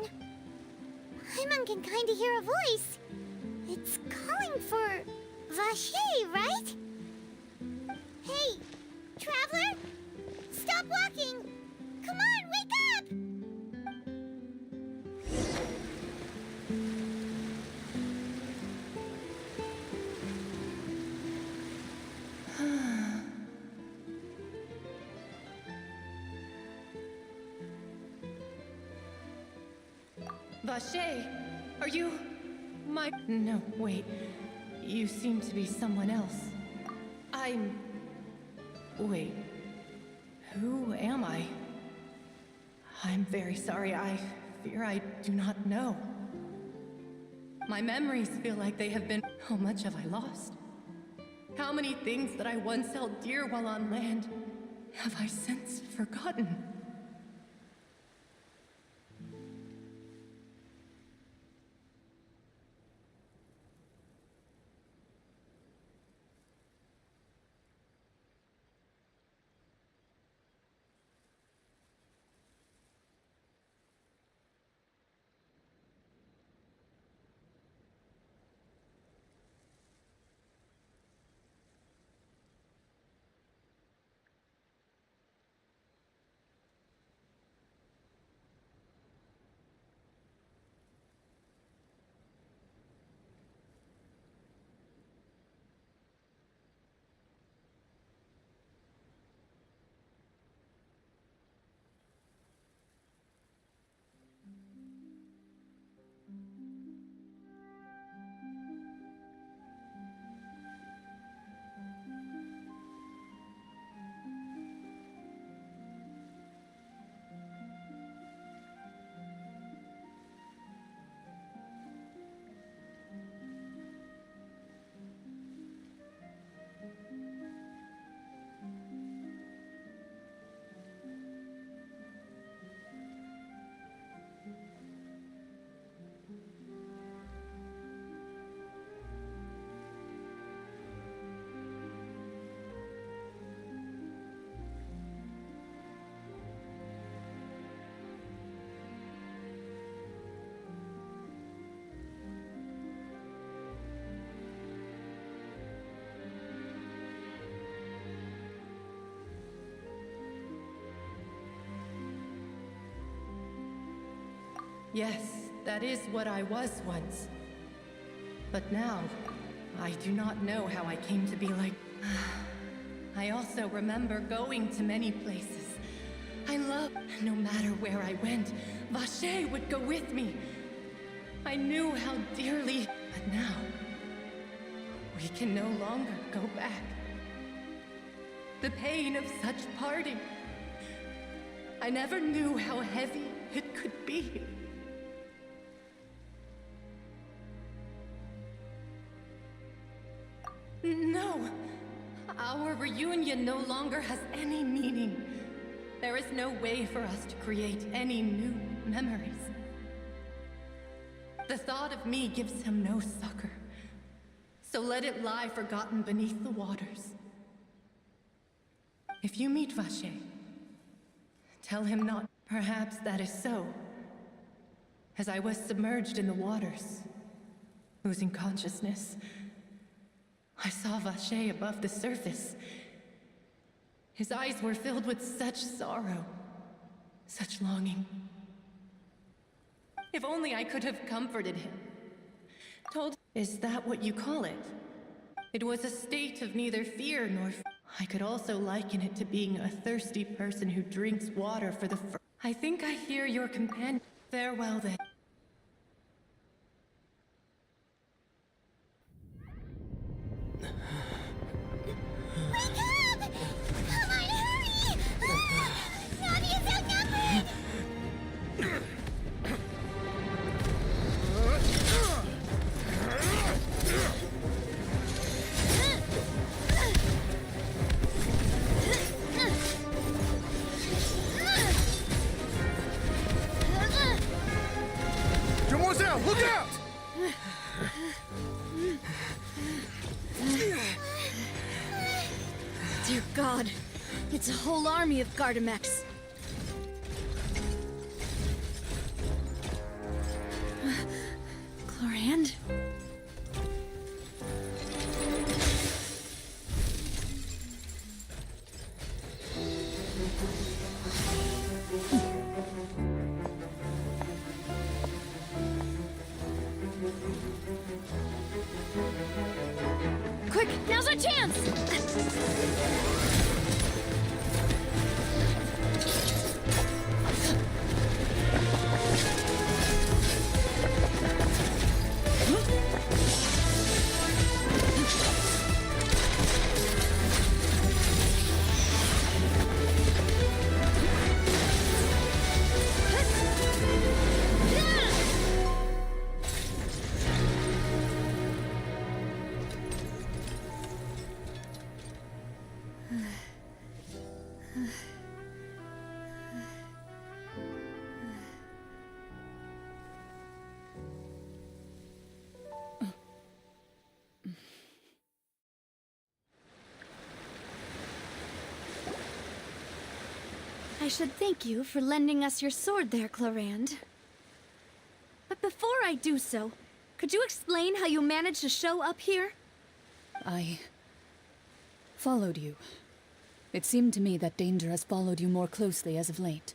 Paimon can kinda hear a voice. It's calling for... Vache, right? Hey, traveler? Stop walking! Come on, wake up! Vache, are you... my... No, wait. You seem to be someone else. I'm... Wait. Who am I? I'm very sorry. I fear I do not know. My memories feel like they have been... How much have I lost? How many things that I once held dear while on land have I since forgotten? Yes, that is what I was once. But now, I do not know how I came to be like... I also remember going to many places. I loved... No matter where I went, Vache would go with me. I knew how dearly... But now, we can no longer go back. The pain of such parting. I never knew how heavy it could be. No! Our reunion no longer has any meaning. There is no way for us to create any new memories. The thought of me gives him no succor. So let it lie forgotten beneath the waters. If you meet Vache, tell him not. Perhaps that is so. As I was submerged in the waters, losing consciousness, I saw Vache above the surface. His eyes were filled with such sorrow, such longing. If only I could have comforted him. Told... Is that what you call it? It was a state of neither fear nor... I could also liken it to being a thirsty person who drinks water for the first... I think I hear your companion... Farewell then. Wake up! Come on, hurry! Navi is outnumbered! Dear God, it's a whole army of Gardamex. Chlorand? Quick, now's our chance! I should thank you for lending us your sword there, Chlorand. But before I do so, could you explain how you managed to show up here? I followed you. It seemed to me that danger has followed you more closely as of late.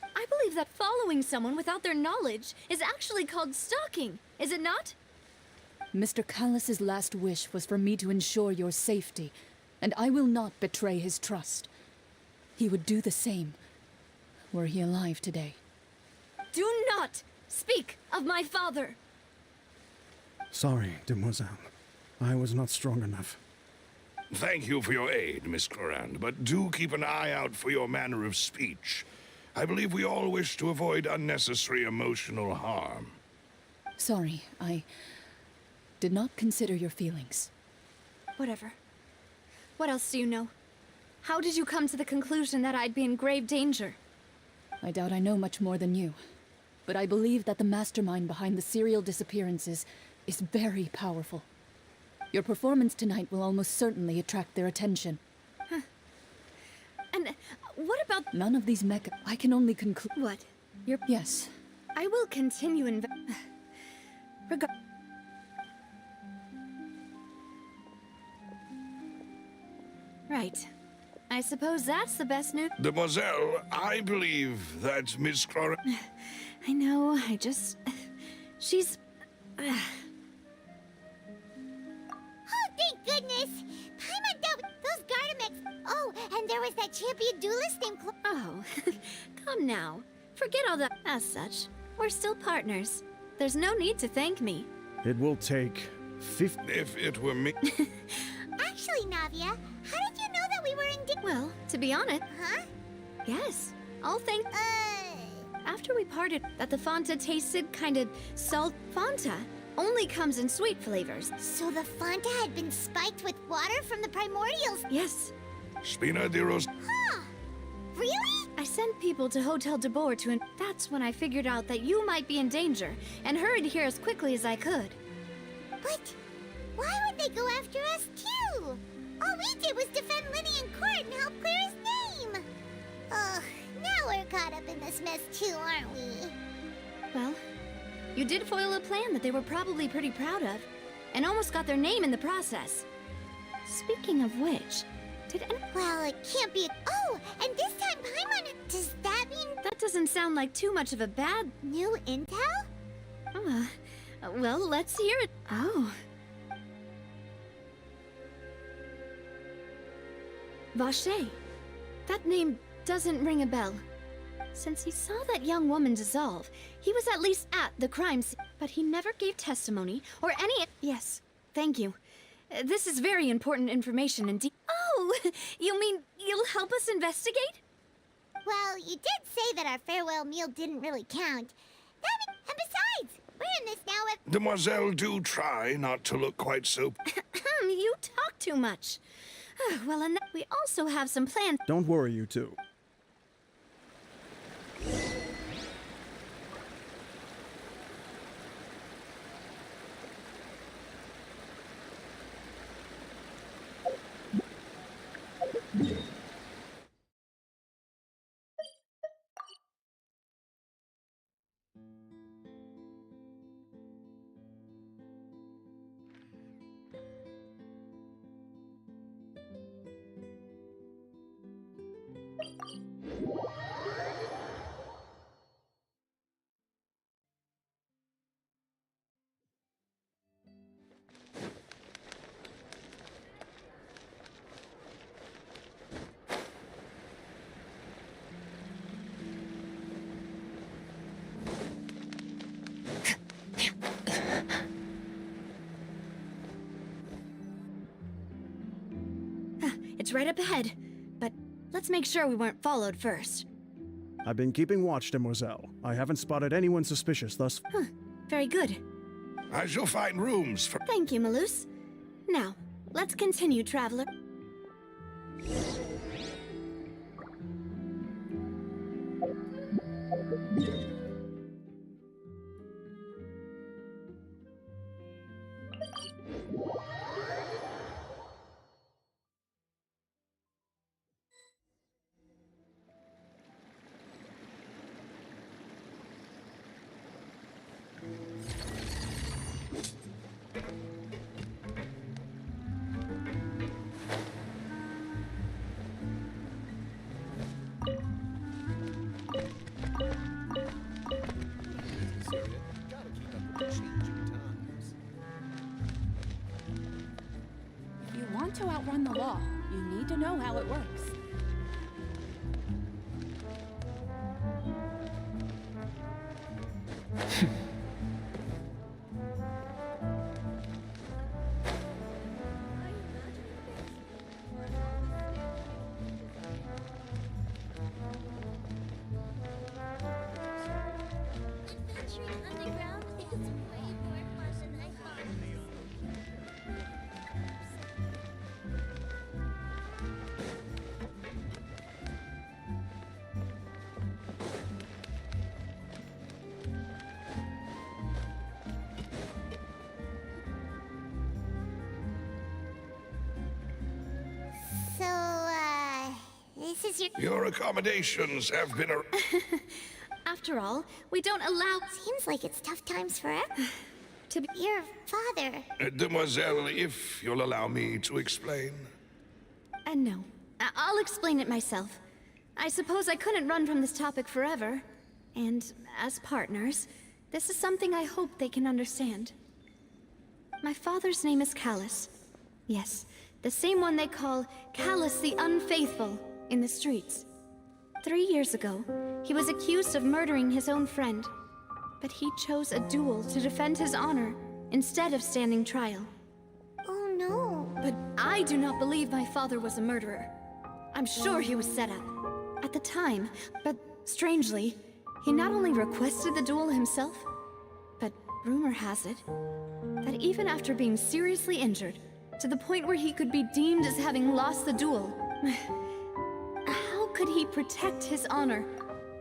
I believe that following someone without their knowledge is actually called stalking, is it not? Mr. Callus's last wish was for me to ensure your safety, and I will not betray his trust. He would do the same, were he alive today. Do not speak of my father! Sorry, demoiselle. I was not strong enough. Thank you for your aid, Miss Chlorand, but do keep an eye out for your manner of speech. I believe we all wish to avoid unnecessary emotional harm. Sorry, I did not consider your feelings. Whatever. What else do you know? How did you come to the conclusion that I'd be in grave danger? I doubt I know much more than you, but I believe that the mastermind behind the serial disappearances is very powerful. Your performance tonight will almost certainly attract their attention. Huh. And what about... None of these mecha... I can only conclude... What? You're... Yes. I will continue Right. I suppose that's the best news. Demoiselle, I believe that Miss Chlorand... I know, I just... She's... Oh, thank goodness! Paimon dealt with those Gardamex. Oh, and there was that champion duelist named Oh, come now. Forget all that. As such, we're still partners. There's no need to thank me. It will take 50... If it were me... Actually, Navia, how did you know that we were in... Well, to be honest... Huh? Yes. I'll thank... After we parted, that the Fanta tasted kind of salt. Fanta only comes in sweet flavors. So the Fanta had been spiked with water from the primordials? Yes. Spina de Ros... Huh. Really? I sent people to Hotel de Boer to... That's when I figured out that you might be in danger, and hurried here as quickly as I could. But why would they go after us, too? All we did was defend Linny in court and help clear his name. Ugh, now we're caught up in this mess, too, aren't we? Well, you did foil a plan that they were probably pretty proud of, and almost got their name in the process. Speaking of which... Well, it can't be... Oh, and this time Paimon... Does that mean... That doesn't sound like too much of a bad... New intel? Well, let's hear it. Oh. Vache. That name doesn't ring a bell. Since he saw that young woman dissolve, he was at least at the crime scene. But he never gave testimony or any... Yes, thank you. This is very important information indeed. Oh, you mean you'll help us investigate? Well, you did say that our farewell meal didn't really count. And besides, we're in this now with... Demoiselle, do try not to look quite so... You talk too much. Well, and we also have some plans. Don't worry, you two. It's right up ahead. But let's make sure we weren't followed first. I've been keeping watch, Demoiselle. I haven't spotted anyone suspicious thus. Very good. I shall find rooms for. Thank you, Malus. Now, let's continue, traveler. If you want to outrun the law, you need to know how it works. Adventuring underground is way more fun than I thought. So, this is your... Your accommodations have been After all, we don't allow... Seems like it's tough times for everyone. to be... Your father. Demoiselle, if you'll allow me to explain. No. I'll explain it myself. I suppose I couldn't run from this topic forever. And as partners, this is something I hope they can understand. My father's name is Callus. Yes, the same one they call Callus the Unfaithful in the streets. 3 years ago, he was accused of murdering his own friend. But he chose a duel to defend his honor instead of standing trial. Oh no. But I do not believe my father was a murderer. I'm sure he was set up at the time, but strangely, he not only requested the duel himself, but rumor has it that even after being seriously injured, to the point where he could be deemed as having lost the duel, how could he protect his honor?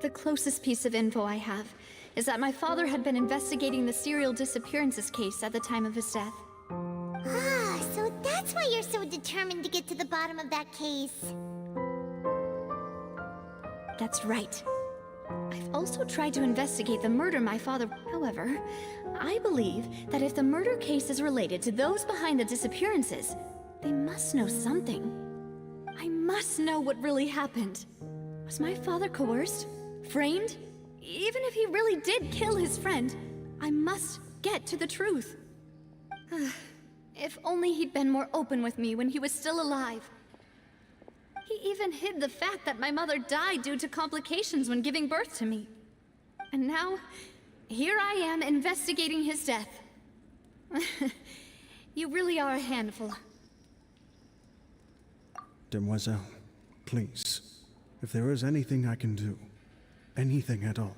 The closest piece of info I have is that my father had been investigating the serial disappearances case at the time of his death. Ah, so that's why you're so determined to get to the bottom of that case. That's right. I've also tried to investigate the murder my father... However, I believe that if the murder case is related to those behind the disappearances, they must know something. I must know what really happened. Was my father coerced? Framed? Even if he really did kill his friend, I must get to the truth. If only he'd been more open with me when he was still alive. He even hid the fact that my mother died due to complications when giving birth to me. And now, here I am investigating his death. You really are a handful. Demoiselle, please. If there is anything I can do, anything at all.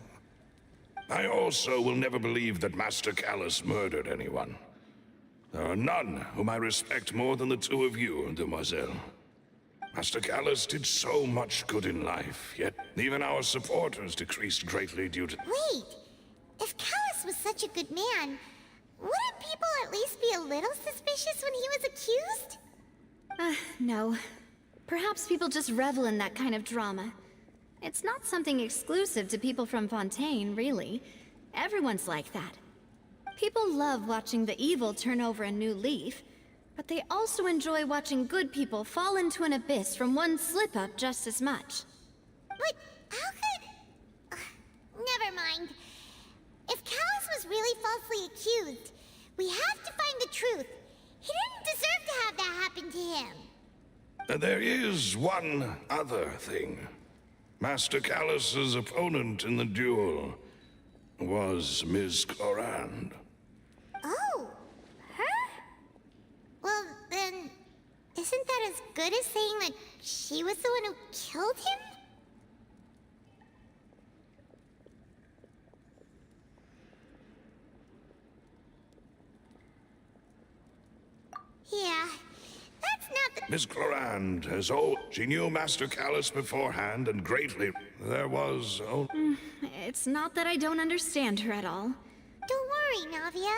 I also will never believe that Master Callus murdered anyone. There are none whom I respect more than the two of you, Demoiselle. Master Callus did so much good in life, yet even our supporters decreased greatly due to... Wait! If Callus was such a good man, wouldn't people at least be a little suspicious when he was accused? No. Perhaps people just revel in that kind of drama. It's not something exclusive to people from Fontaine, really. Everyone's like that. People love watching the evil turn over a new leaf, but they also enjoy watching good people fall into an abyss from one slip-up just as much. But how could... never mind. If Callus was really falsely accused, we have to find the truth. He didn't deserve to have that happen to him. There is one other thing. Master Callus's opponent in the duel was Ms. Clorand. Oh, her? Well, then, is Isn't that as good as saying that she was the one who killed him? Yeah, that's not the— Miss Clorand has all. She knew Master Callus beforehand and greatly. There was. Oh. It's not that I don't understand her at all. Don't worry, Navia.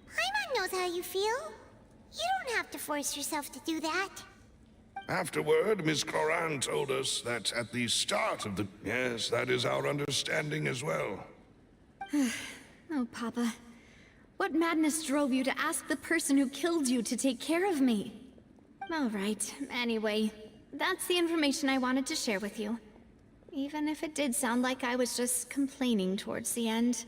Paimon knows how you feel. You don't have to force yourself to do that. Afterward, Miss Clorand told us that at the start of the. Yes, that is our understanding as well. Oh, Papa. What madness drove you to ask the person who killed you to take care of me? All right, anyway, that's the information I wanted to share with you. Even if it did sound like I was just complaining towards the end.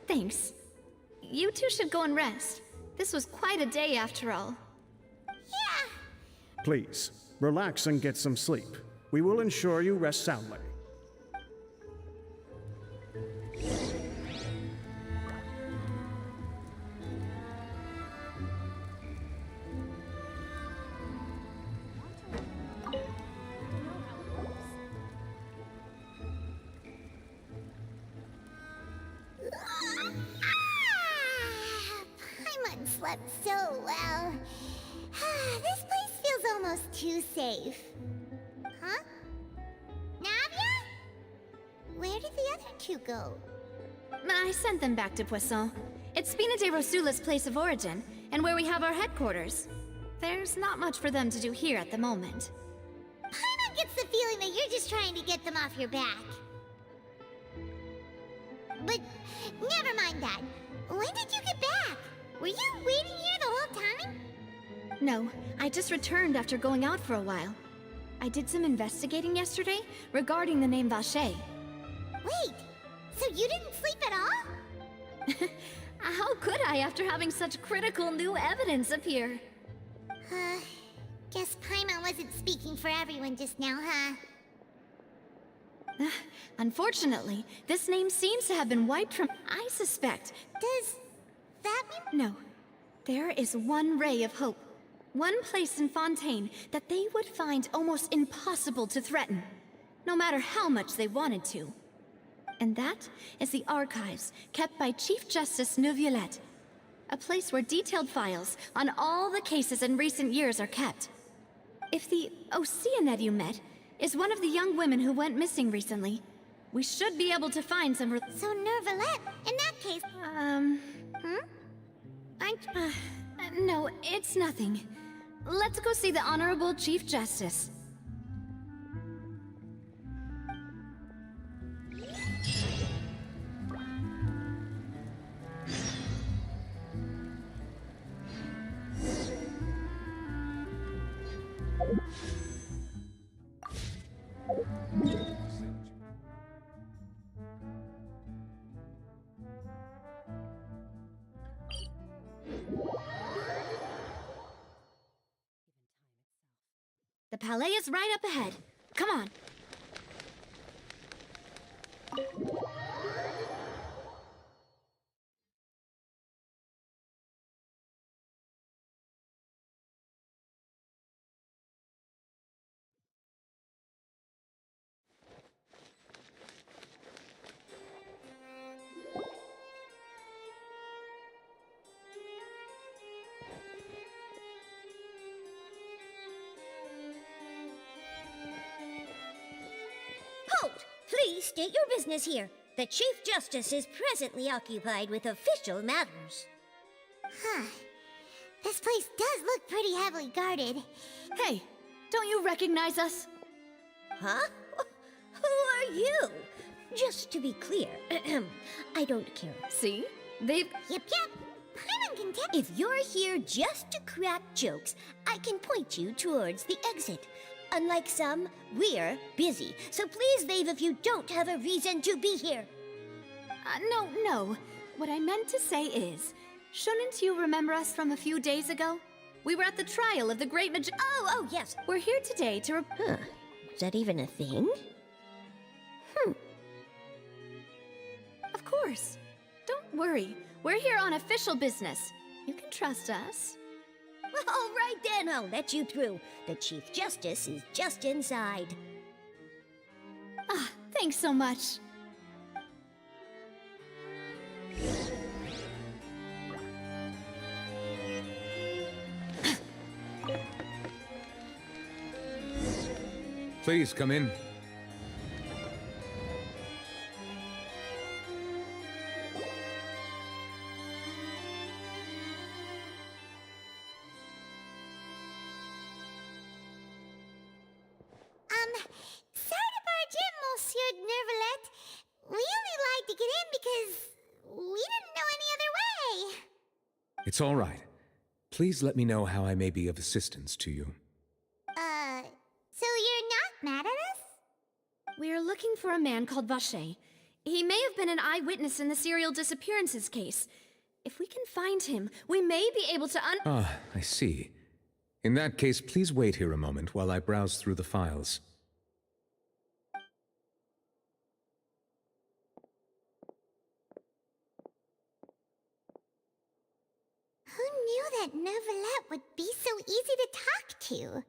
Thanks. You two should go and rest. This was quite a day after all. Please, relax and get some sleep. We will ensure you rest soundly. Paimon slept so well. This place feels almost too safe. Huh? Navia? Where did the other two go? I sent them back to Poisson. It's Spina de Rosula's place of origin, and where we have our headquarters. There's not much for them to do here at the moment. Paimon gets the feeling that you're just trying to get them off your back. But never mind that. When did you get back? Were you waiting here the whole time? No, I just returned after going out for a while. I did some investigating yesterday regarding the name Vache. Wait, so you didn't sleep at all? How could I after having such critical new evidence appear? Guess Paimon wasn't speaking for everyone just now, huh? Unfortunately, this name seems to have been wiped from... I suspect. Does that mean... No. There is one ray of hope. One place in Fontaine that they would find almost impossible to threaten, no matter how much they wanted to. And that is the archives kept by Chief Justice Neuvillette. A place where detailed files on all the cases in recent years are kept. If the Oceanid you met is one of the young women who went missing recently, we should be able to find some... So Neuvillette, in that case... No, it's nothing. Let's go see the Honorable Chief Justice. The Palais is right up ahead. Come on. Please state your business here. The Chief Justice is presently occupied with official matters. This place does look pretty heavily guarded. Hey, don't you recognize us? Huh? Who are you? Just to be clear, I don't care. See? They've... Yep. Paimon can tell. If you're here just to crack jokes, I can point you towards the exit. Unlike some, we're busy, so please leave if you don't have a reason to be here. No. What I meant to say is, shouldn't you remember us from a few days ago? We were at the trial of the great Oh, yes. We're here today to Is that even a thing? Of course. Don't worry. We're here on official business. You can trust us. All right then, I'll let you through. The Chief Justice is just inside. Ah, thanks so much. Please come in. Sorry to barge in, Monsieur Nervalet. We only lied to get in because we didn't know any other way. It's all right. Please let me know how I may be of assistance to you. So you're not mad at us? We're looking for a man called Vacher. He may have been an eyewitness in the serial disappearances case. If we can find him, we may be able to Ah, I see. In that case, please wait here a moment while I browse through the files. Who knew that Nervalet would be so easy to talk to?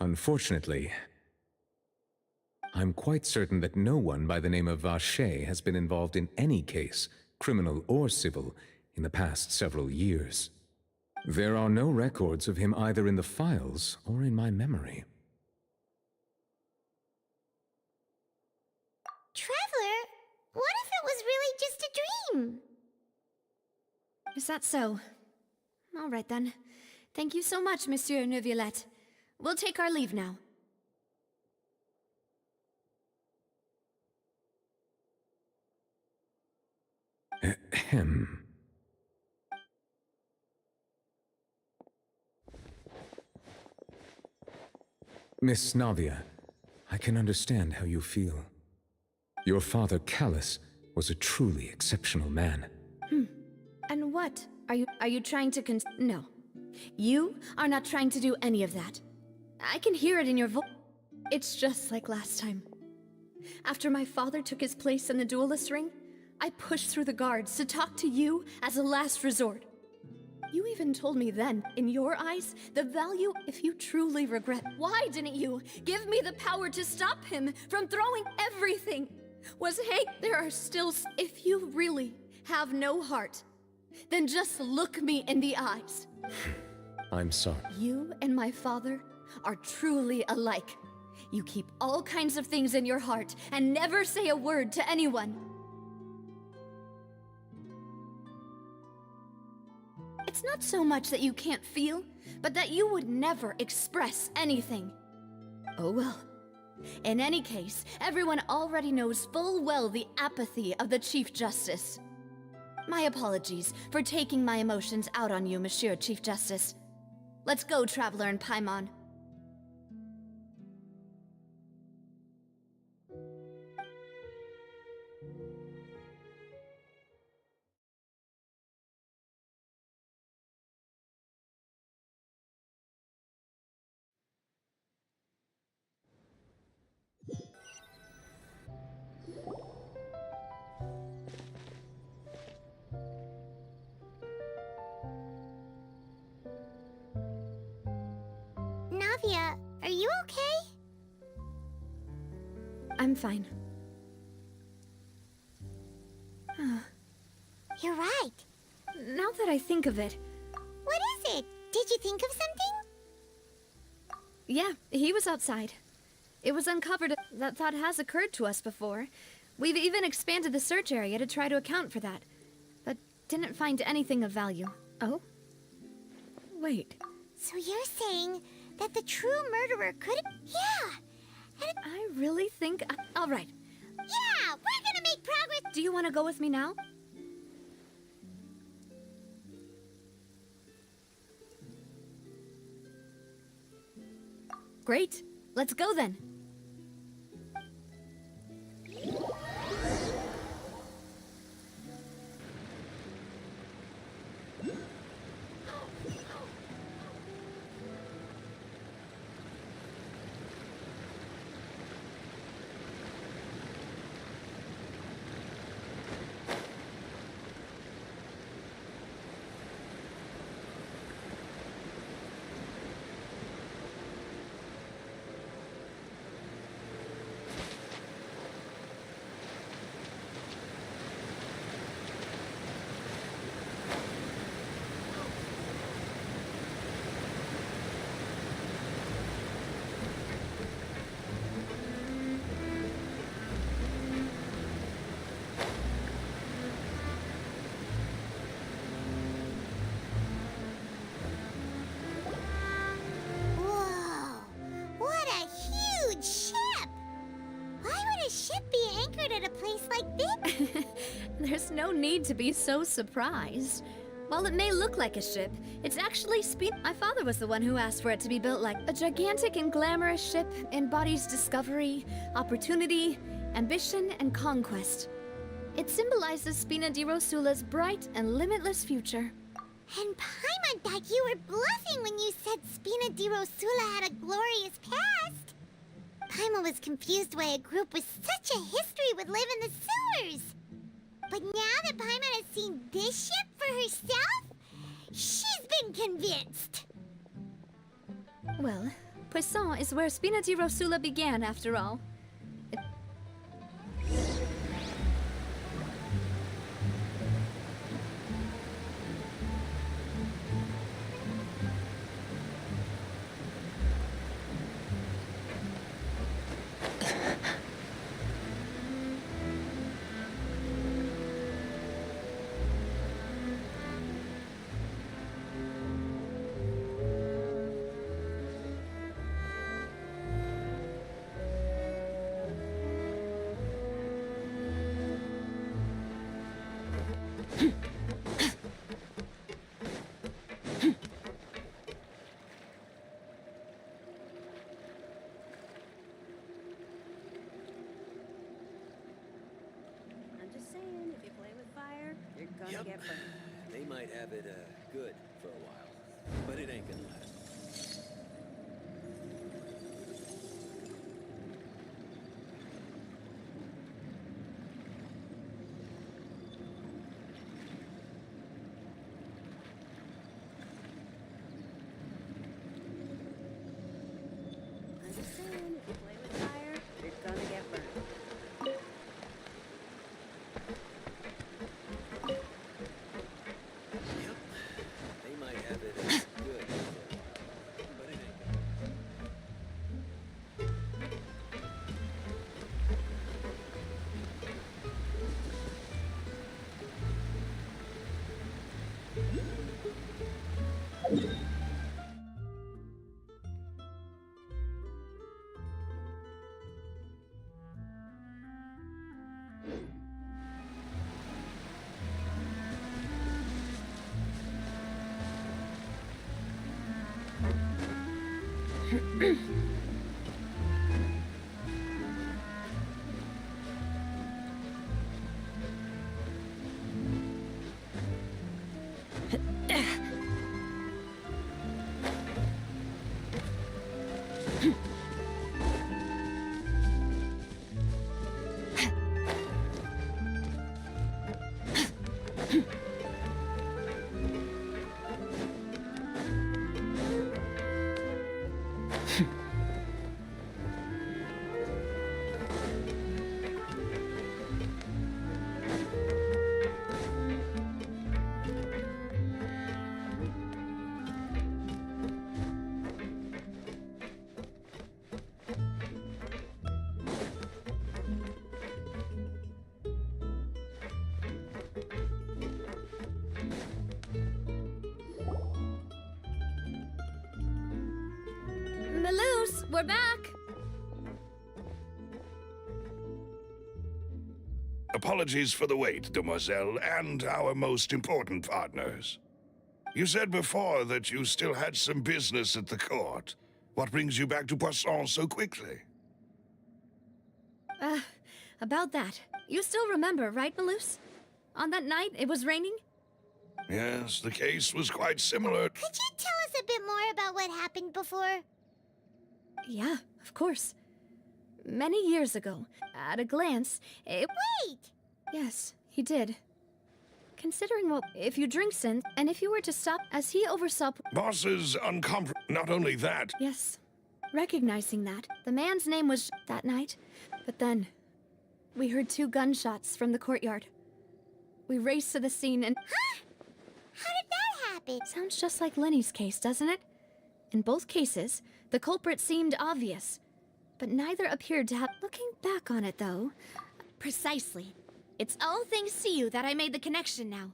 Unfortunately, I'm quite certain that no one by the name of Vacher has been involved in any case, criminal or civil, in the past several years. There are no records of him either in the files or in my memory. Traveler, what if it was really just a dream? Is that so? All right then. Thank you so much, Monsieur Neuvillette. We'll take our leave now. Ahem. Miss Navia, I can understand how you feel. Your father, Callus, was a truly exceptional man. And what? Are you trying to No. You are not trying to do any of that. I can hear it in your voice. It's just like last time. After my father took his place in the duelist ring, I pushed through the guards to talk to you as a last resort. You even told me then, in your eyes, the value if you truly regret. Why didn't you give me the power to stop him from throwing everything? There are still... If you really have no heart, then just look me in the eyes. I'm sorry. You and my father are truly alike. You keep all kinds of things in your heart and never say a word to anyone. It's not so much that you can't feel, but that you would never express anything. Oh well. In any case, everyone already knows full well the apathy of the Chief Justice. My apologies for taking my emotions out on you, Monsieur Chief Justice. Let's go, Traveler and Paimon. Navia, are you okay? I'm fine. You're right. Now that I think of it... What is it? Did you think of something? Yeah, he was outside. It was uncovered. That thought has occurred to us before. We've even expanded the search area to try to account for that, but didn't find anything of value. Oh? Wait. So you're saying that the true murderer could... Yeah! I really think... All right. Yeah! We're gonna make progress! Do you want to go with me now? Great. Let's go then. There's no need to be so surprised. While it may look like a ship, it's actually My father was the one who asked for it to be built like a gigantic and glamorous ship embodies discovery, opportunity, ambition, and conquest. It symbolizes Spina di Rosula's bright and limitless future. And Paimon thought you were bluffing when you said Spina di Rosula had a glorious past. Paimon was confused why a group with such a history would live in the sewers. But now that Paimon has seen this ship for herself, she's been convinced. Well, Poisson is where Spina di Rosula began, after all. Yep. They might have it good for a while, but it ain't gonna last. I'm just saying, if you play with fire, you're gonna get burned. They might have it good for a while, but it ain't gonna last. Maloose, we're back! Apologies for the wait, demoiselle, and our most important partners. You said before that you still had some business at the court. What brings you back to Poisson so quickly? About that. You still remember, right, Maloose? On that night, it was raining? Yes, the case was quite similar. Could you tell us a bit more about what happened before? Yeah, of course. Many years ago, at a glance, it... Wait! Yes, he did. Considering what... If you drink sin, and if you were to stop, as he oversaw... Boss is Not only that... Yes. Recognizing that, the man's name was that night. But then, we heard 2 gunshots from the courtyard. We raced to the scene and... Huh? How did that happen? Sounds just like Lenny's case, doesn't it? In both cases, the culprit seemed obvious, but neither appeared to have... Looking back on it, though... Precisely. It's all thanks to you that I made the connection now.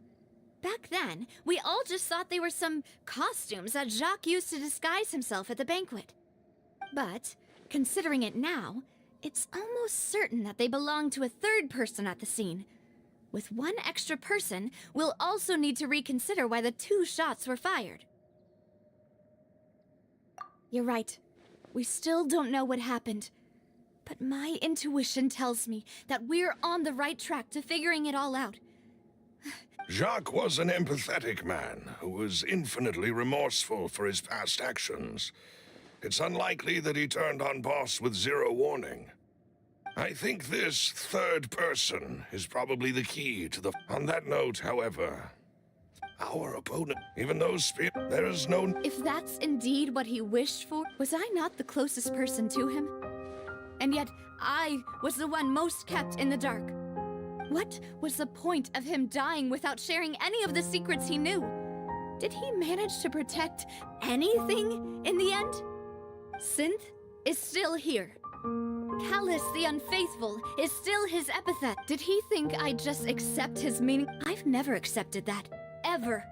Back then, we all just thought they were some costumes that Jacques used to disguise himself at the banquet. But, considering it now, it's almost certain that they belong to a third person at the scene. With one extra person, we'll also need to reconsider why the 2 shots were fired. You're right. We still don't know what happened. But my intuition tells me that we're on the right track to figuring it all out. Jacques was an empathetic man who was infinitely remorseful for his past actions. It's unlikely that he turned on Boss with 0 warning. I think this third person is probably the key to the... On that note, however, our opponent, even though there is no... If that's indeed what he wished for, was I not the closest person to him? And yet, I was the one most kept in the dark. What was the point of him dying without sharing any of the secrets he knew? Did he manage to protect anything in the end? Synth is still here. Callus the Unfaithful is still his epithet. Did he think I'd just accept his meaning? I've never accepted that. Ever.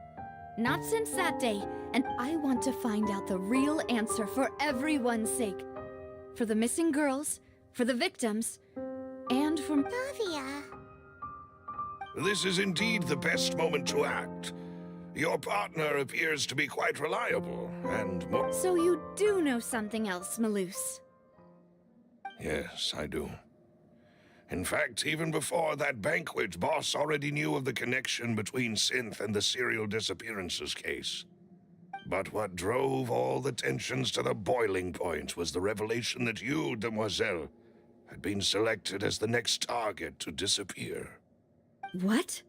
Not since that day. And I want to find out the real answer for everyone's sake. For the missing girls, for the victims, and for... Navia. This is indeed the best moment to act. Your partner appears to be quite reliable, and more... So you do know something else, Malus? Yes, I do. In fact, even before that banquet, Boss already knew of the connection between Synth and the serial disappearances case. But what drove all the tensions to the boiling point was the revelation that you, Demoiselle, had been selected as the next target to disappear. What?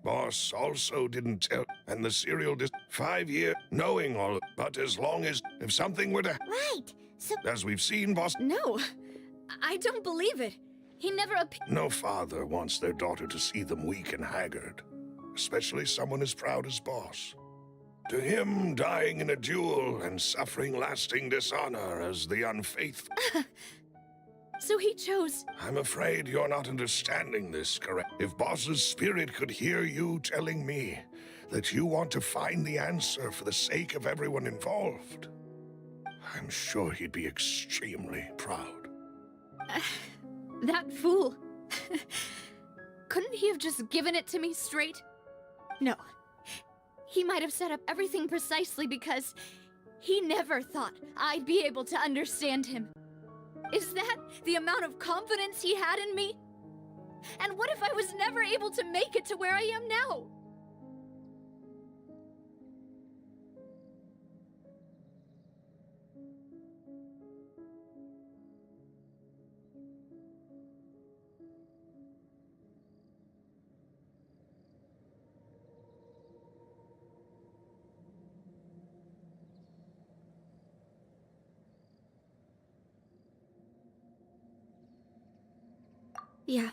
Boss also didn't tell, and the serial 5 years knowing all, but as long as if something were to... Right, so... As we've seen, Boss... No, I don't believe it. He never No father wants their daughter to see them weak and haggard, especially someone as proud as Boss. To him, dying in a duel and suffering lasting dishonor as the unfaithful... So he chose... I'm afraid you're not understanding this correct. If Boss's spirit could hear you telling me that you want to find the answer for the sake of everyone involved, I'm sure he'd be extremely proud. That fool. Couldn't he have just given it to me straight? No. He might have set up everything precisely because he never thought I'd be able to understand him. Is that the amount of confidence he had in me? And what if I was never able to make it to where I am now? Yeah.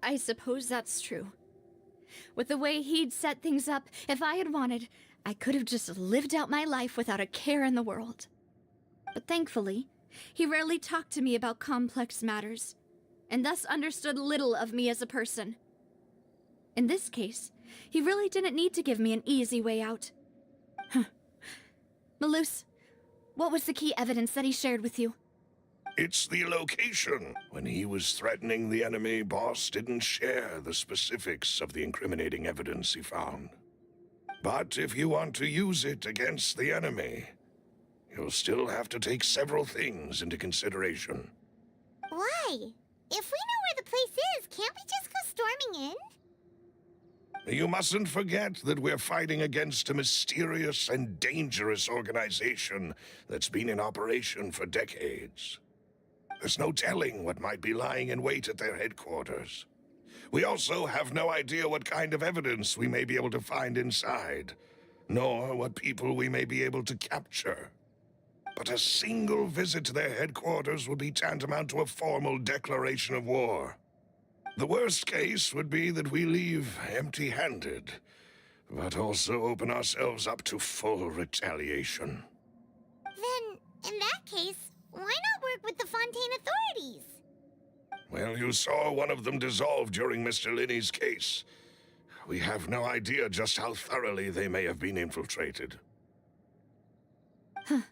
I suppose that's true. With the way he'd set things up, if I had wanted, I could have just lived out my life without a care in the world. But thankfully, he rarely talked to me about complex matters, and thus understood little of me as a person. In this case, he really didn't need to give me an easy way out. Malus, what was the key evidence that he shared with you? It's the location. When he was threatening the enemy, Boss didn't share the specifics of the incriminating evidence he found. But if you want to use it against the enemy, you'll still have to take several things into consideration. Why? If we know where the place is, can't we just go storming in? You mustn't forget that we're fighting against a mysterious and dangerous organization that's been in operation for decades. There's no telling what might be lying in wait at their headquarters. We also have no idea what kind of evidence we may be able to find inside, nor what people we may be able to capture. But a single visit to their headquarters would be tantamount to a formal declaration of war. The worst case would be that we leave empty-handed, but also open ourselves up to full retaliation. Then, in that case, why not work with the Fontaine authorities? Well, you saw one of them dissolve during Mr. Linney's case. We have no idea just how thoroughly they may have been infiltrated. Huh.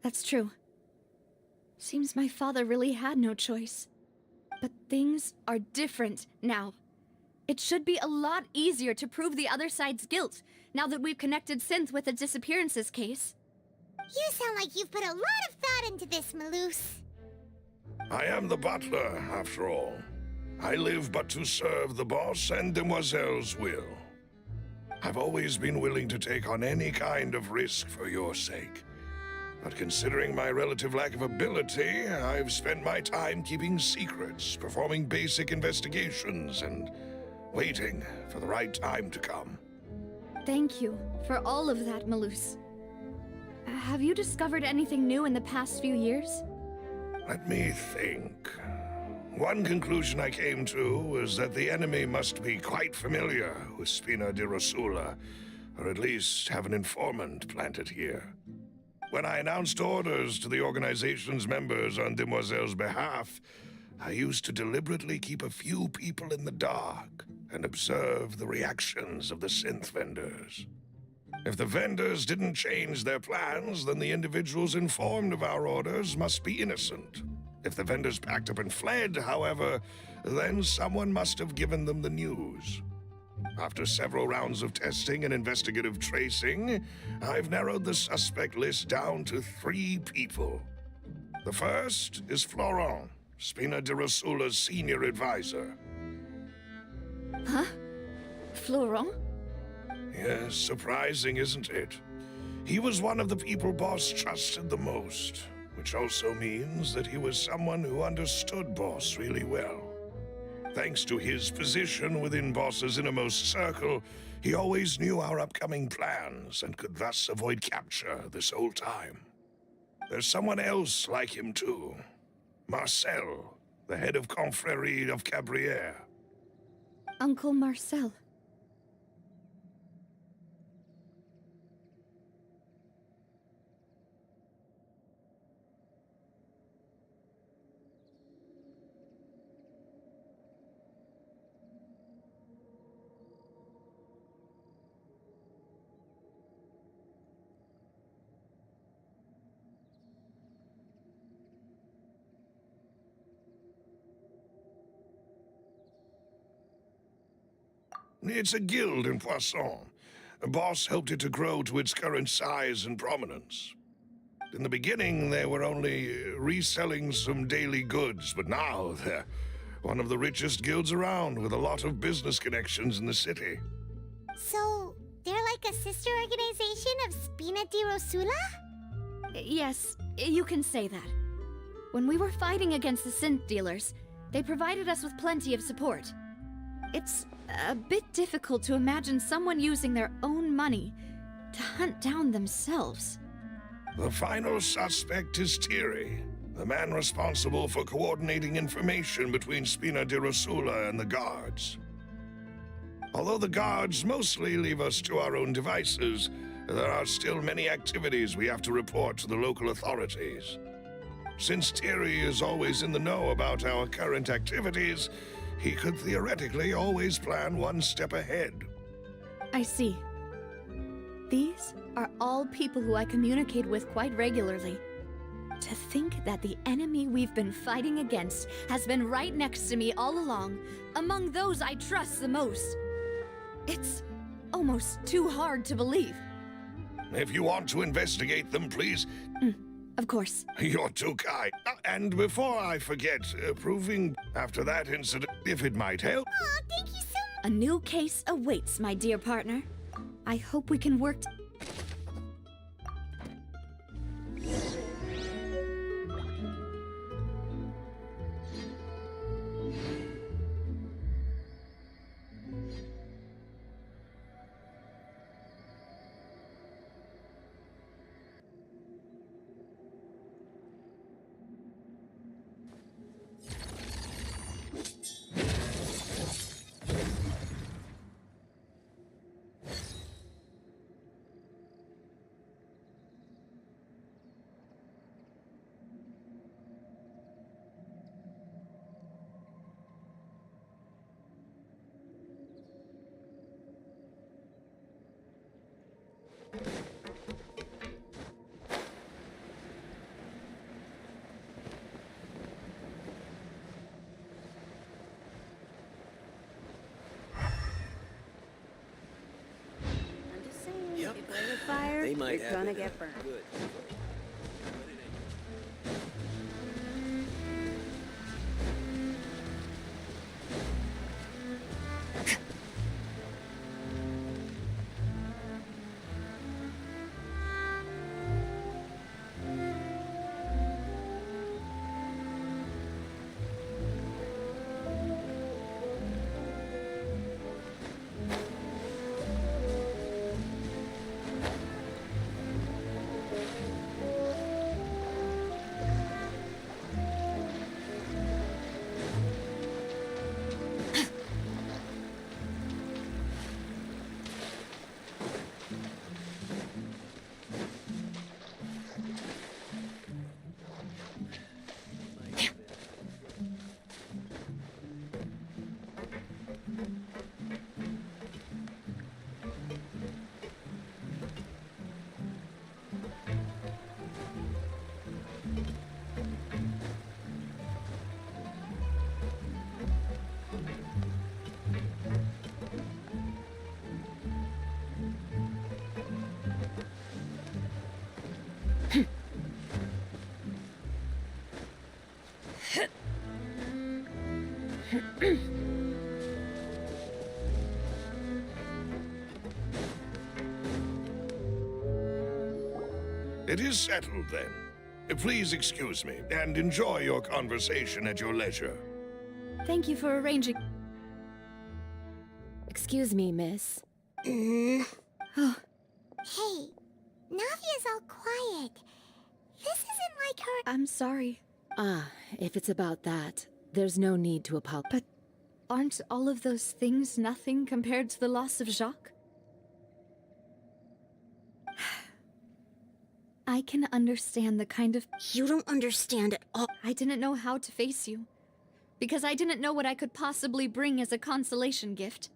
That's true. Seems my father really had no choice. But things are different now. It should be a lot easier to prove the other side's guilt, now that we've connected Synth with the disappearances case. You sound like you've put a lot of thought into this, Maloose. I am the butler, after all. I live but to serve the boss and Demoiselle's will. I've always been willing to take on any kind of risk for your sake. But considering my relative lack of ability, I've spent my time keeping secrets, performing basic investigations, and waiting for the right time to come. Thank you for all of that, Maloose. Have you discovered anything new in the past few years? Let me think. One conclusion I came to was that the enemy must be quite familiar with Spina di Rosula, or at least have an informant planted here. When I announced orders to the organization's members on Demoiselle's behalf, I used to deliberately keep a few people in the dark and observe the reactions of the synth vendors. If the vendors didn't change their plans, then the individuals informed of our orders must be innocent. If the vendors packed up and fled, however, then someone must have given them the news. After several rounds of testing and investigative tracing, I've narrowed the suspect list down to 3 people. The first is Florent, Spina di Rosula's senior advisor. Huh? Florent? Yes, surprising, isn't it? He was one of the people Boss trusted the most, which also means that he was someone who understood Boss really well. Thanks to his position within Boss's innermost circle, he always knew our upcoming plans and could thus avoid capture this whole time. There's someone else like him too. Marcel, the head of Confrérie of Cabrières. Uncle Marcel. It's a guild in Poisson. Boss helped it to grow to its current size and prominence. In the beginning, they were only reselling some daily goods, but now they're one of the richest guilds around with a lot of business connections in the city. So, they're like a sister organization of Spina di Rosula? Yes, you can say that. When we were fighting against the synth dealers, they provided us with plenty of support. It's a bit difficult to imagine someone using their own money to hunt down themselves. The final suspect is Thierry, the man responsible for coordinating information between Spina di Rosula and the guards. Although the guards mostly leave us to our own devices, there are still many activities we have to report to the local authorities. Since Thierry is always in the know about our current activities, he could theoretically always plan one step ahead. I see. These are all people who I communicate with quite regularly. To think that the enemy we've been fighting against has been right next to me all along, among those I trust the most. It's almost too hard to believe. If you want to investigate them, please. Of course. You're too kind. And before I forget, proving after that incident, if it might help. Aw, thank you so much. A new case awaits, my dear partner. I hope we can work They might You're have gonna it, get burned. good. It is settled, then. Please excuse me, and enjoy your conversation at your leisure. Thank you for arranging. Excuse me, miss. Hey, Navia's all quiet. This isn't like her. I'm sorry. Ah, if it's about that, there's no need to apologize. But aren't all of those things nothing compared to the loss of Jacques? I can understand the kind of... You don't understand at all. I didn't know how to face you. Because I didn't know what I could possibly bring as a consolation gift.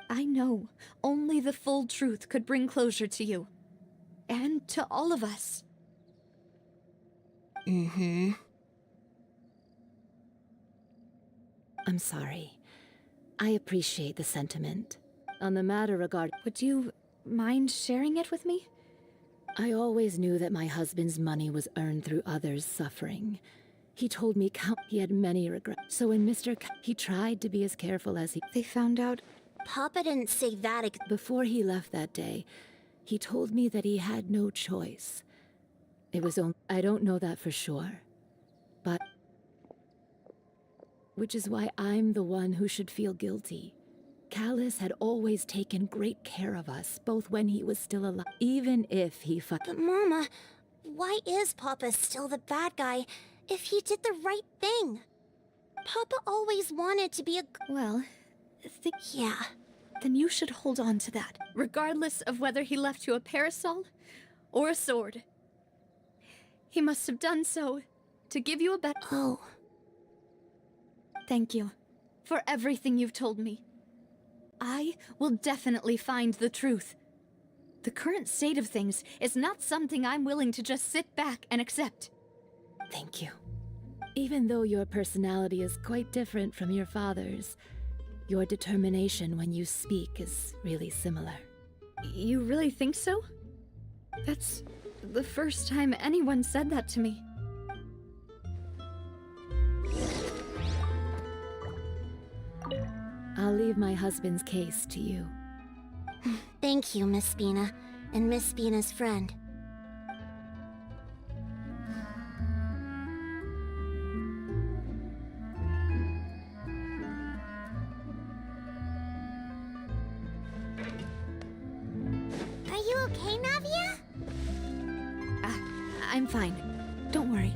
I know only the full truth could bring closure to you. And to all of us. I'm sorry. I appreciate the sentiment. On the matter regarding... Would you mind sharing it with me? I always knew that my husband's money was earned through others' suffering. He told me he had many regrets. So when he tried to be as careful as he... They found out... Papa didn't say that. Before he left that day, he told me that he had no choice. It was only... I don't know that for sure. But... Which is why I'm the one who should feel guilty. Callus had always taken great care of us, both when he was still alive, even if he But Mama, why is Papa still the bad guy if he did the right thing? Papa always wanted to be a... Well, yeah. Then you should hold on to that, regardless of whether he left you a parasol or a sword. He must have done so to give you a better... Oh. Thank you for everything you've told me. I will definitely find the truth. The current state of things is not something I'm willing to just sit back and accept. Thank you. Even though your personality is quite different from your father's, your determination when you speak is really similar. You really think so? That's the first time anyone said that to me. I'll leave my husband's case to you. Thank you, Miss Spina, and Miss Spina's friend. Are you okay, Navia? I'm fine. Don't worry.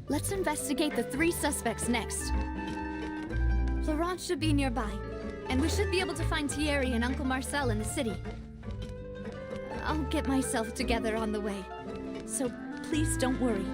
Let's investigate the 3 suspects next. Florent should be nearby, and we should be able to find Thierry and Uncle Marcel in the city. I'll get myself together on the way, so please don't worry.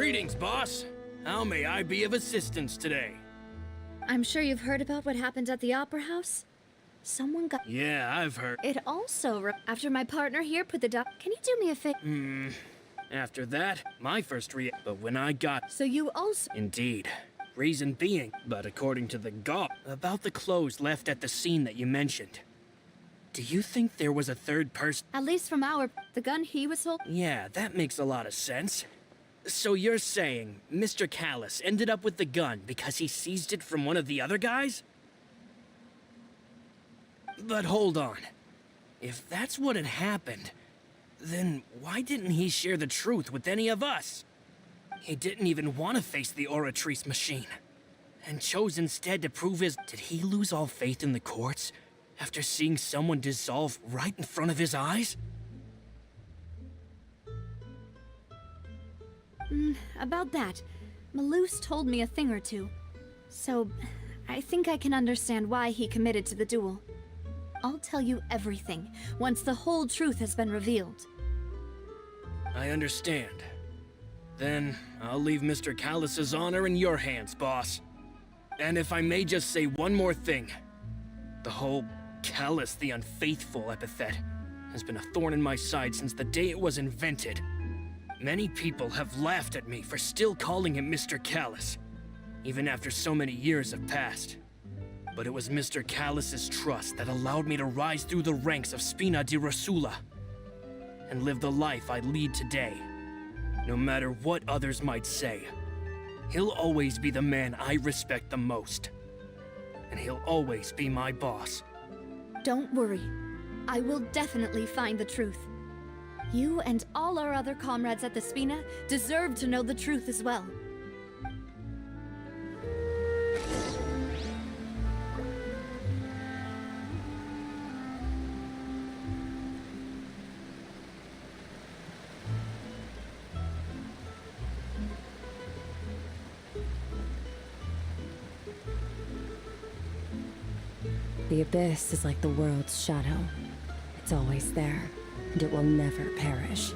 Greetings, boss. How may I be of assistance today? I'm sure you've heard about what happened at the Opera House. Someone got. Yeah, I've heard. It also. After my partner here put the Can you do me a favor? After that, my first but when I got. So you also. Indeed. Reason being, but according to the about the clothes left at the scene that you mentioned. Do you think there was a third person? At least from the gun he was holding. Yeah, that makes a lot of sense. So you're saying Mr. Callus ended up with the gun because he seized it from one of the other guys? But hold on. If that's what had happened, then why didn't he share the truth with any of us? He didn't even want to face the Oratrice machine, and chose instead to prove his... Did he lose all faith in the courts after seeing someone dissolve right in front of his eyes? About that, Malus told me a thing or two. So, I think I can understand why he committed to the duel. I'll tell you everything, once the whole truth has been revealed. I understand. Then, I'll leave Mr. Callus's honor in your hands, boss. And if I may just say one more thing. The whole Callus the Unfaithful epithet has been a thorn in my side since the day it was invented. Many people have laughed at me for still calling him Mr. Callus, even after so many years have passed. But it was Mr. Callus's trust that allowed me to rise through the ranks of Spina di Rosula and live the life I lead today. No matter what others might say, he'll always be the man I respect the most. And he'll always be my boss. Don't worry. I will definitely find the truth. You and all our other comrades at the Spina deserve to know the truth as well. The abyss is like the world's shadow. It's always there, and it will never perish.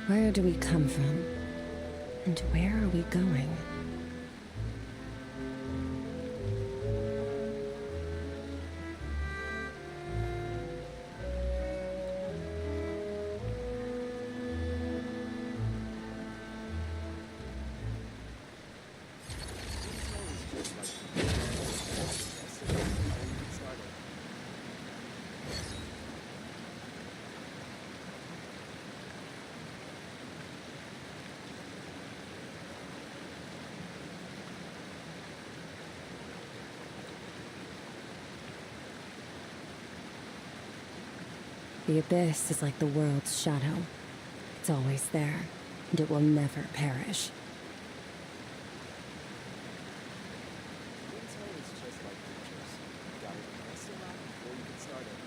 Where do we come from? And where are we going? The abyss is like the world's shadow. It's always there, and it will never perish. It's always just like pictures. You gotta mess around before you get started.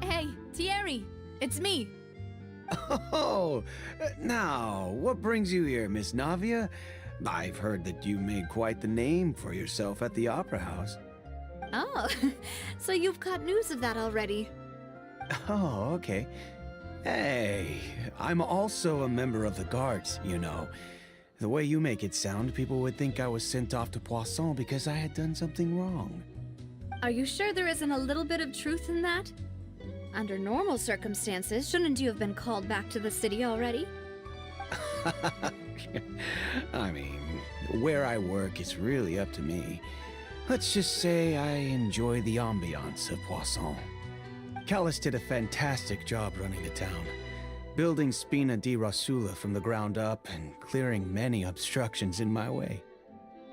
Hey, Thierry! It's me! Oh, now, what brings you here, Miss Navia? I've heard that you made quite the name for yourself at the Opera House. Oh, so you've got news of that already. Oh, okay. Hey, I'm also a member of the Guards, you know. The way you make it sound, people would think I was sent off to Poisson because I had done something wrong. Are you sure there isn't a little bit of truth in that? Under normal circumstances, shouldn't you have been called back to the city already? I mean, where I work is really up to me. Let's just say I enjoy the ambiance of Poisson. Callus did a fantastic job running the town, building Spina di Rosula from the ground up and clearing many obstructions in my way.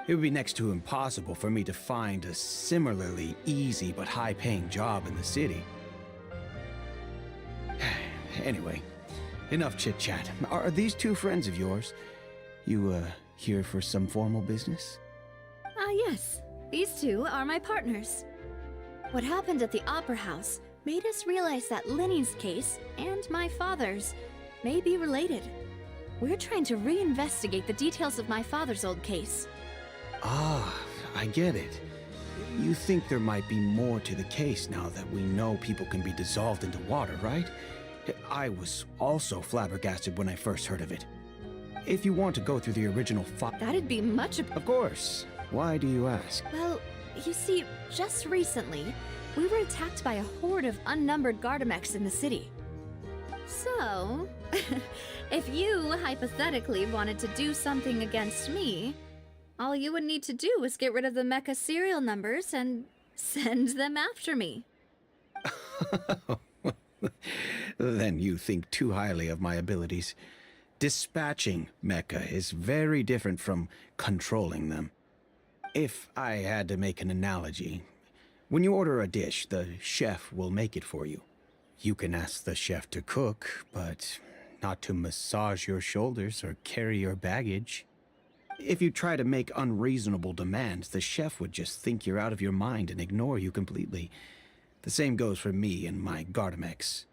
It would be next to impossible for me to find a similarly easy but high-paying job in the city. Anyway, enough chit-chat. Are these two friends of yours? You, here for some formal business? Yes. These two are my partners. What happened at the Opera House made us realize that Linny's case and my father's may be related. We're trying to reinvestigate the details of my father's old case. Ah, I get it. You think there might be more to the case now that we know people can be dissolved into water, right? I was also flabbergasted when I first heard of it. If you want to go through the original That'd be much... Of course. Why do you ask? Well, you see, just recently, we were attacked by a horde of unnumbered Gardamex in the city. So, if you hypothetically wanted to do something against me, all you would need to do is get rid of the mecha serial numbers and send them after me. Then you think too highly of my abilities. Dispatching mecha is very different from controlling them. If I had to make an analogy, when you order a dish, the chef will make it for you. You can ask the chef to cook, but not to massage your shoulders or carry your baggage. If you try to make unreasonable demands, the chef would just think you're out of your mind and ignore you completely. The same goes for me and my Gardamex.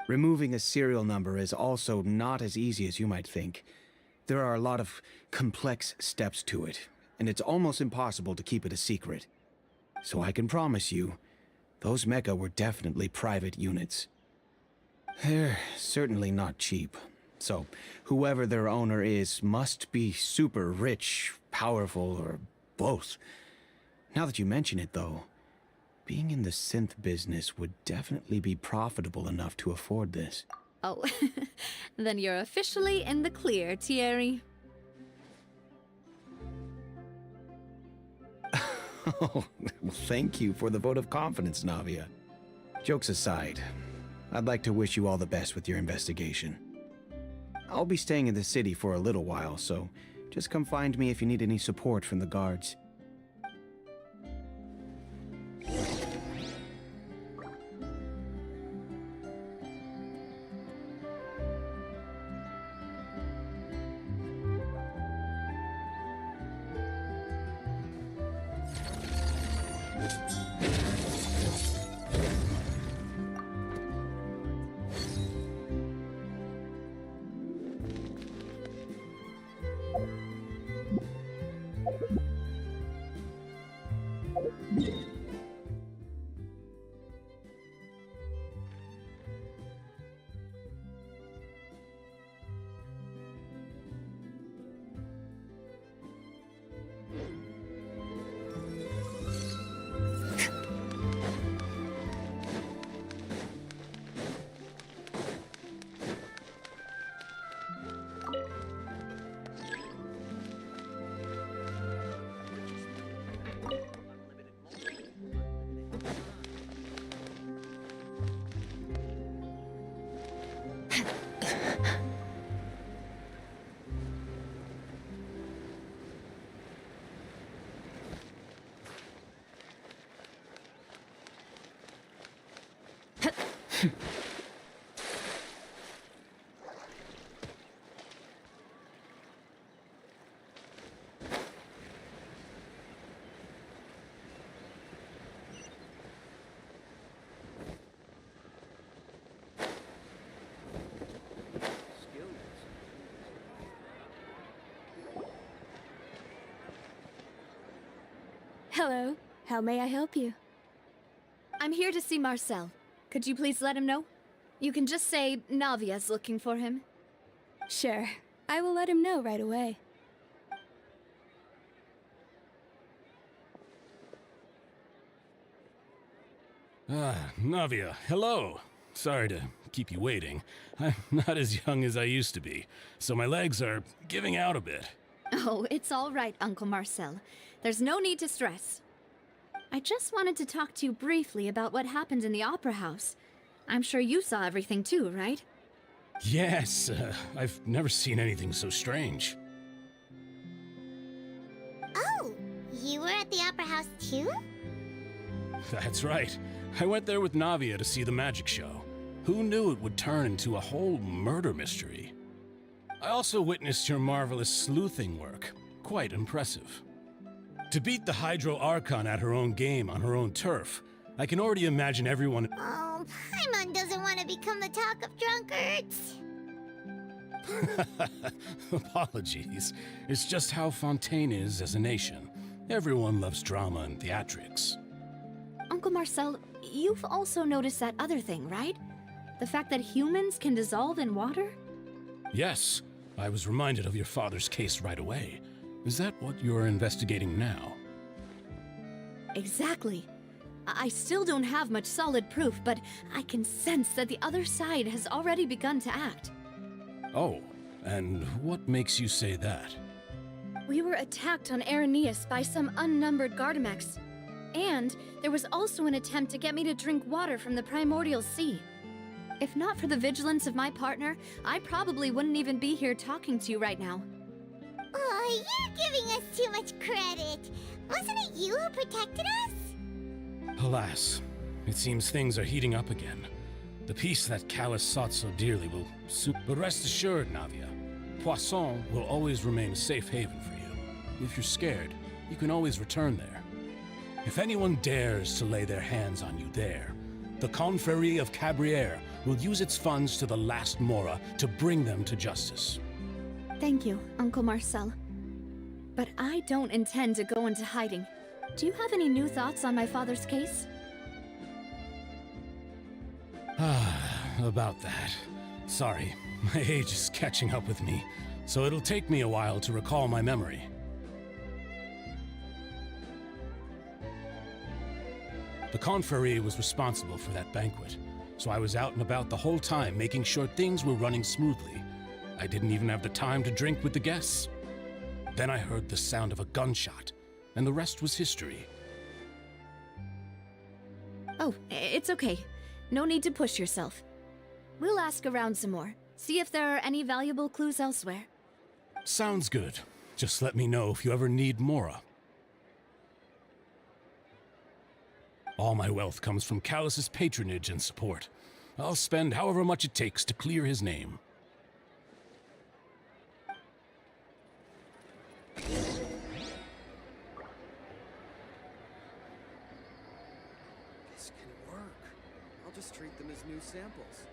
Removing a serial number is also not as easy as you might think. There are a lot of complex steps to it, and it's almost impossible to keep it a secret. So I can promise you, those mecha were definitely private units. They're certainly not cheap. So, whoever their owner is must be super rich, powerful, or both. Now that you mention it, though, being in the synth business would definitely be profitable enough to afford this. Oh, then you're officially in the clear, Thierry. Oh, well, thank you for the vote of confidence, Navia. Jokes aside, I'd like to wish you all the best with your investigation. I'll be staying in the city for a little while, so Just come find me if you need any support from the guards. Hello. How may I help you? I'm here to see Marcel. Could you please let him know? You can just say Navia's looking for him. Sure. I will let him know right away. Ah, Navia, hello. Sorry to keep you waiting. I'm not as young as I used to be, so my legs are giving out a bit. Oh, it's all right, Uncle Marcel. There's no need to stress. I just wanted to talk to you briefly about what happened in the Opera House. I'm sure you saw everything too, right? Yes, I've never seen anything so strange. Oh, you were at the Opera House too? That's right. I went there with Navia to see the magic show. Who knew it would turn into a whole murder mystery? I also witnessed your marvelous sleuthing work. Quite impressive. To beat the Hydro Archon at her own game on her own turf, I can already imagine everyone— Oh, Paimon doesn't want to become the talk of drunkards. Apologies. It's just how Fontaine is as a nation. Everyone loves drama and theatrics. Uncle Marcel, you've also noticed that other thing, right? The fact that humans can dissolve in water? Yes, I was reminded of your father's case right away. Is that what you're investigating now? Exactly. I still don't have much solid proof, but I can sense that the other side has already begun to act. Oh, and what makes you say that? We were attacked on Araneus by some unnumbered Gardamex. And there was also an attempt to get me to drink water from the primordial sea. If not for the vigilance of my partner, I probably wouldn't even be here talking to you right now. Oh, you're giving us too much credit. Wasn't it you who protected us? Alas, it seems things are heating up again. The peace that Callus sought so dearly will soon— But rest assured, Navia, Poisson will always remain a safe haven for you. If you're scared, you can always return there. If anyone dares to lay their hands on you there, the Confrérie of Cabrières will use its funds to the last Mora to bring them to justice. Thank you, Uncle Marcel. But I don't intend to go into hiding. Do you have any new thoughts on my father's case? About that. Sorry, my age is catching up with me, so it'll take me a while to recall my memory. The Confrérie was responsible for that banquet, so I was out and about the whole time making sure things were running smoothly. I didn't even have the time to drink with the guests. Then I heard the sound of a gunshot, and the rest was history. Oh, it's okay. No need to push yourself. We'll ask around some more, see if there are any valuable clues elsewhere. Sounds good. Just let me know if you ever need Mora. All my wealth comes from Callus's patronage and support. I'll spend however much it takes to clear his name. This can work. I'll just treat them as new samples.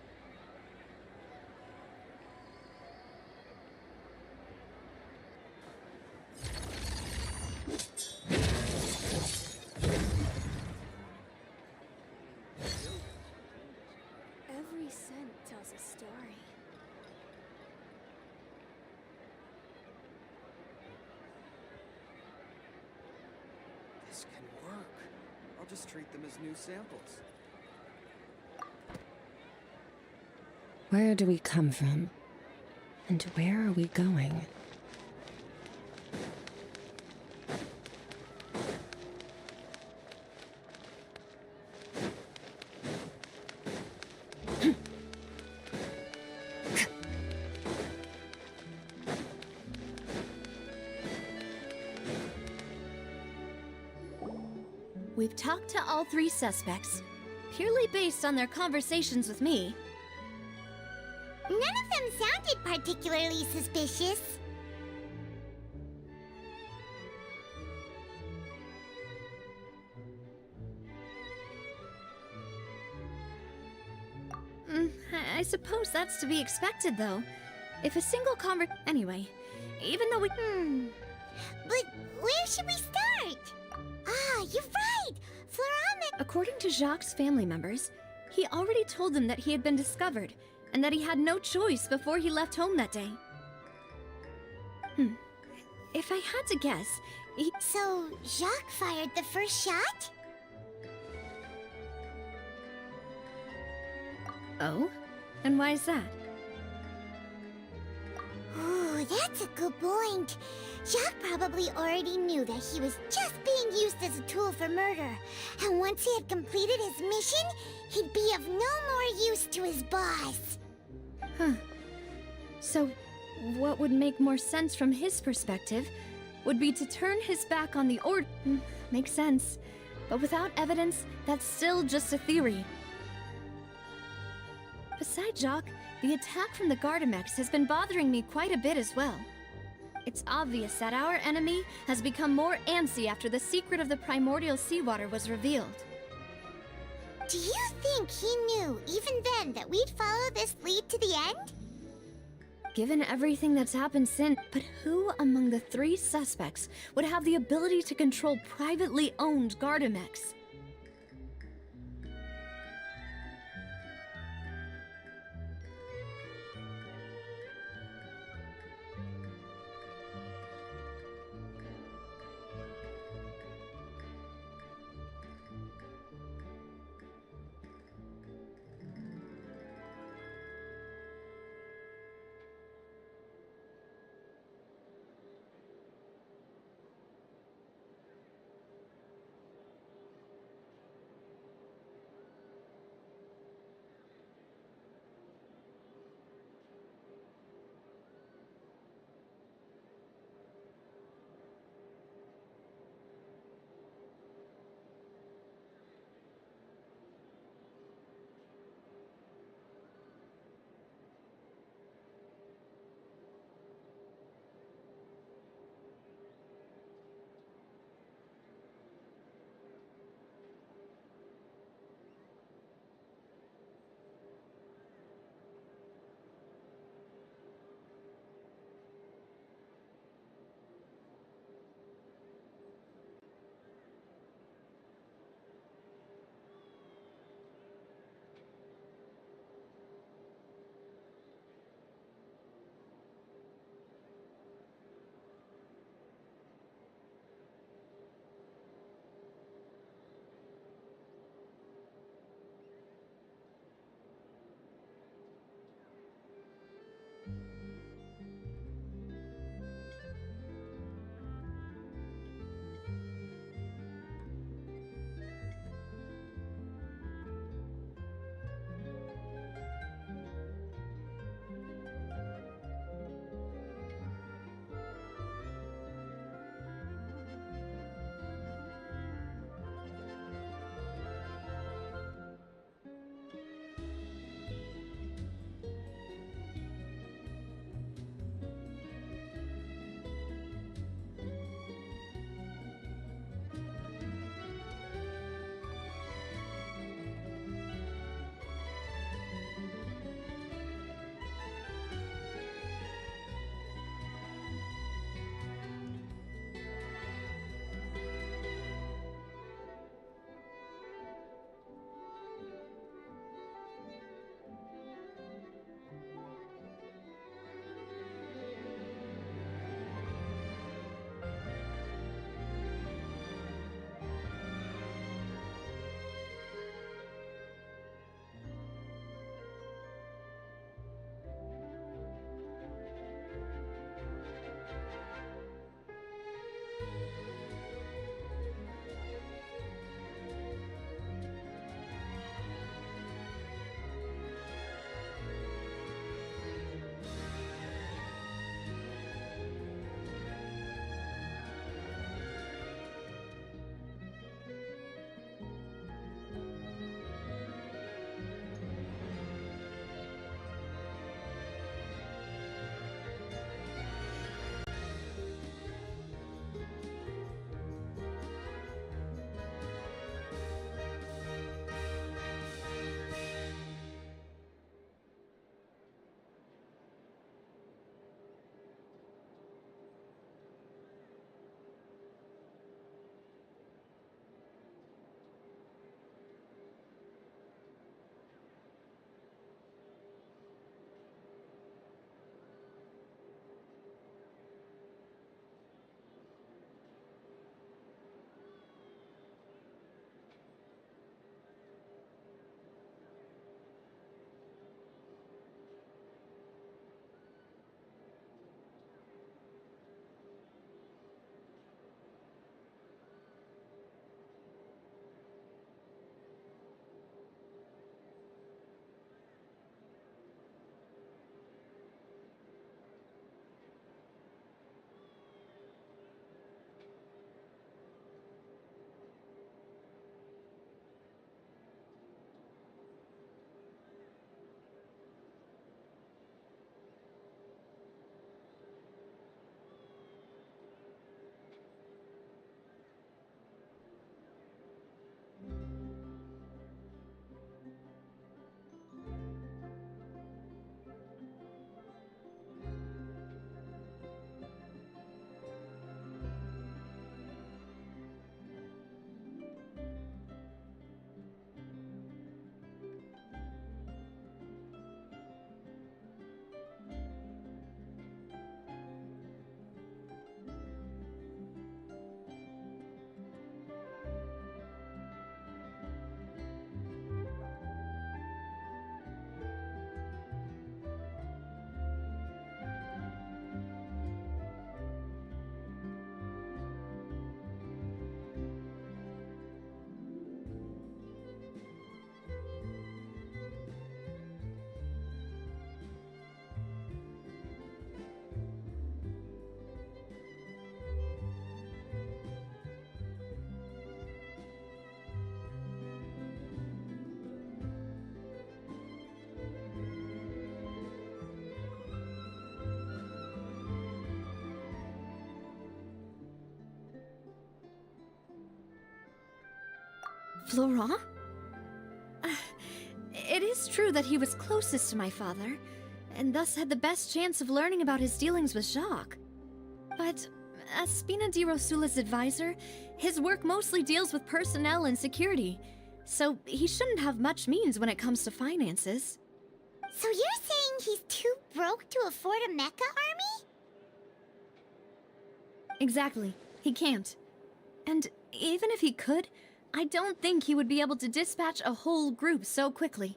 Every scent tells a story. This can work. I'll just treat them as new samples. Where do we come from? And where are we going? We've talked to all three suspects, purely based on their conversations with me. None of them sounded particularly suspicious. I suppose that's to be expected, though. If a single Anyway, even though we... But where should we start? Ah, you're right! Florame... According to Jacques' family members, he already told them that he had been discovered, and that he had no choice before he left home that day. If I had to guess, So, Jacques fired the first shot? Oh? And why is that? Ooh, that's a good point. Jacques probably already knew that he was just being used as a tool for murder. And once he had completed his mission, he'd be of no more use to his boss. Huh. So, what would make more sense from his perspective would be to turn his back on the Order. Makes sense. But without evidence, that's still just a theory. Besides Jacques, the attack from the Gardamex has been bothering me quite a bit as well. It's obvious that our enemy has become more antsy after the secret of the primordial seawater was revealed. Do you think he knew, even then, that we'd follow this lead to the end? Given everything that's happened since, but who among the three suspects would have the ability to control privately owned Gardamex? Florent? It is true that he was closest to my father, and thus had the best chance of learning about his dealings with Jacques. But as Spina di Rosula's advisor, his work mostly deals with personnel and security, so he shouldn't have much means when it comes to finances. So you're saying he's too broke to afford a mecha army? Exactly. He can't. And even if he could, I don't think he would be able to dispatch a whole group so quickly.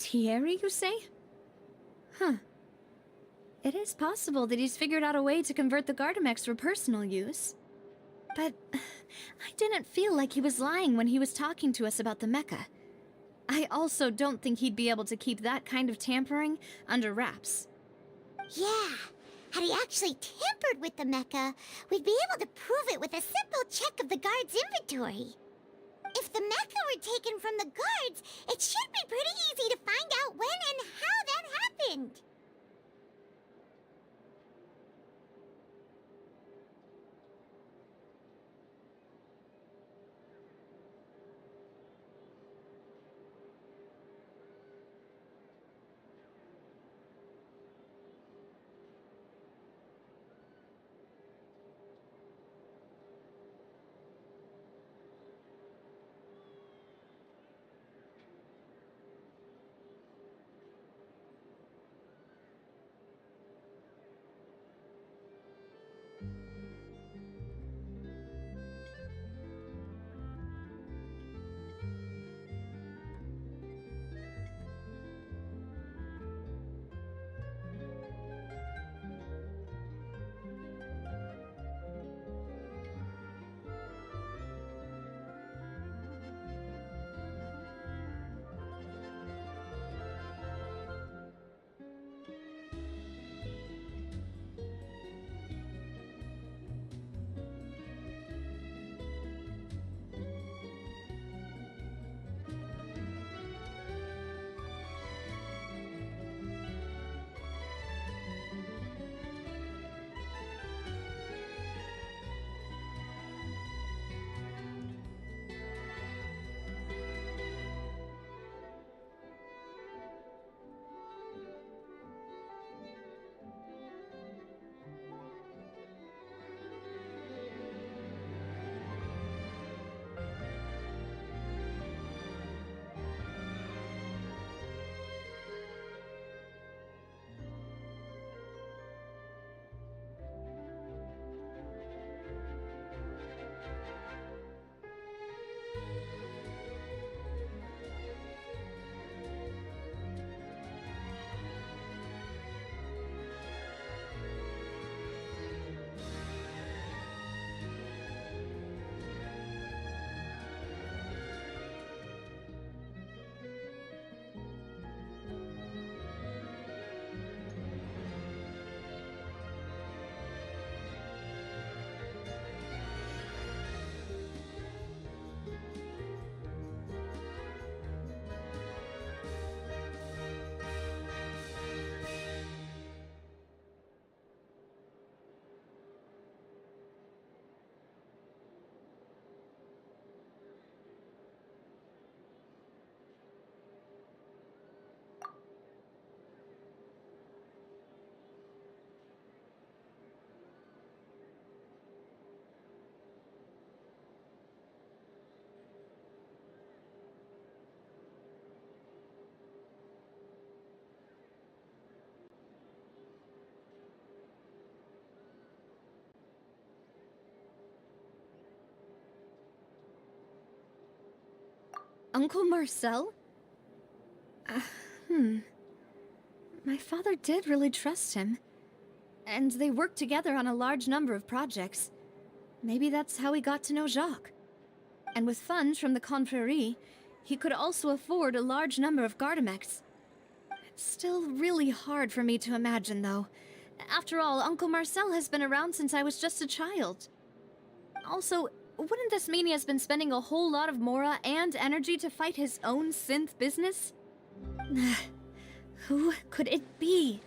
Thierry, you say? Huh. It is possible that he's figured out a way to convert the Gardamex for personal use. But I didn't feel like he was lying when he was talking to us about the mecha. I also don't think he'd be able to keep that kind of tampering under wraps. Yeah, had he actually tampered with the mecha, we'd be able to prove it with a simple check of the guard's inventory. If the mecha were taken from the guards, it should be pretty easy to find out when and how that happened. Uncle Marcel? My father did really trust him. And they worked together on a large number of projects. Maybe that's how he got to know Jacques. And with funds from the Confrérie, he could also afford a large number of Gardamex. It's still really hard for me to imagine, though. After all, Uncle Marcel has been around since I was just a child. Also, wouldn't this mean he has been spending a whole lot of mora and energy to fight his own synth business? Who could it be?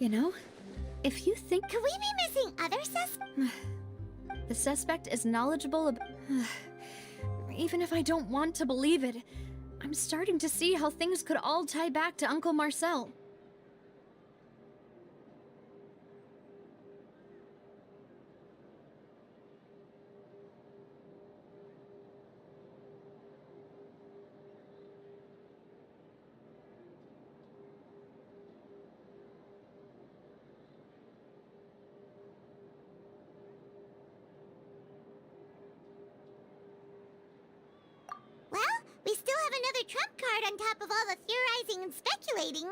You know, if you think... Could we be missing other suspects? The suspect is knowledgeable about... Even if I don't want to believe it, I'm starting to see how things could all tie back to Uncle Marcel. Well, we still have another trump card on top of all the theorizing and speculating.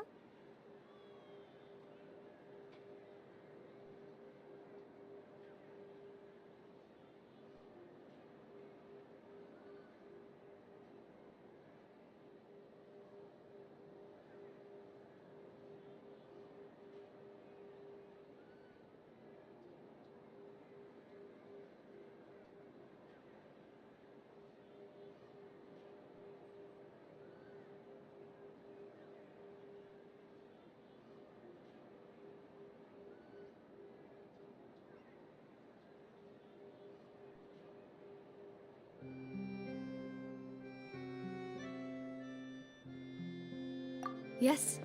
Yes,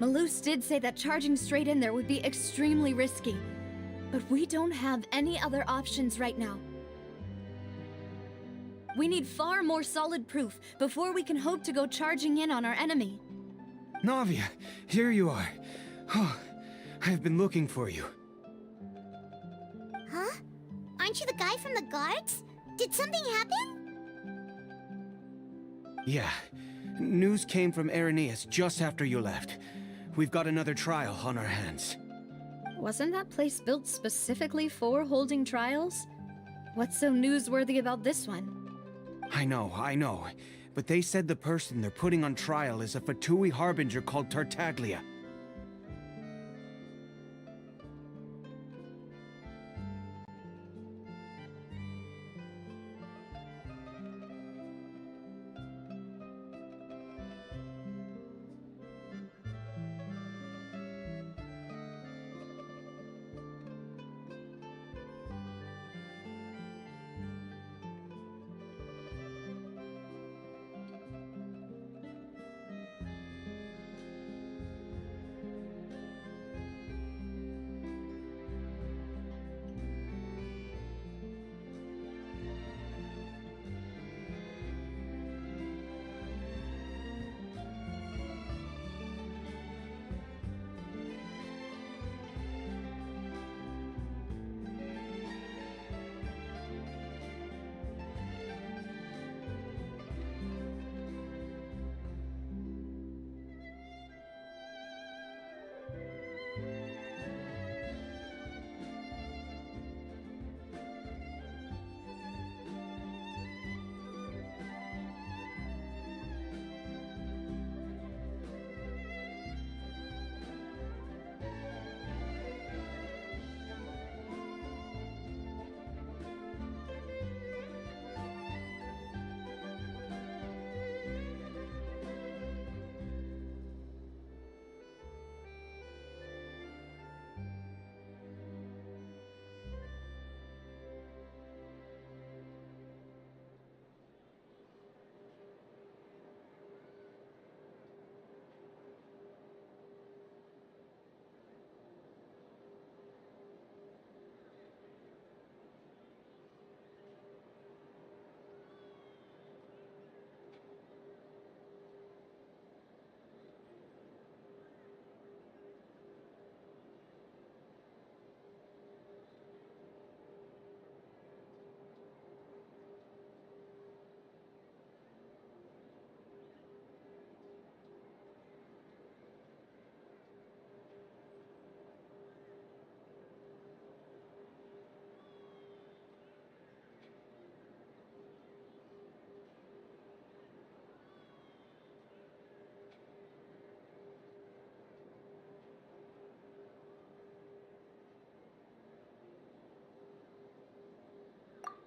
Malus did say that charging straight in there would be extremely risky. But we don't have any other options right now. We need far more solid proof before we can hope to go charging in on our enemy. Navia, here you are. Oh, I've been looking for you. Huh? Aren't you the guy from the guards? Did something happen? Yeah. News came from Irenaeus just after you left. We've got another trial on our hands. Wasn't that place built specifically for holding trials? What's so newsworthy about this one? I know. But they said the person they're putting on trial is a Fatui harbinger called Tartaglia.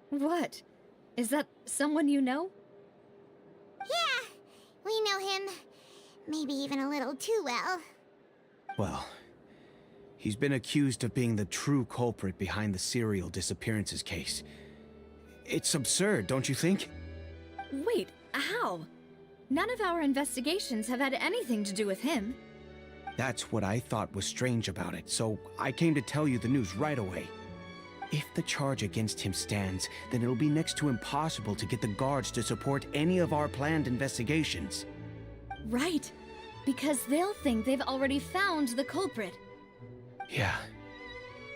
What? Is that someone you know? Yeah, we know him. Maybe even a little too well. Well, He's been accused of being the true culprit behind the serial disappearances case. It's absurd, don't you think? Wait, how? None of our investigations have had anything to do with him. That's what I thought was strange about it, so I came to tell you the news right away. If the charge against him stands, then it'll be next to impossible to get the guards to support any of our planned investigations. Right. Because they'll think they've already found the culprit. Yeah.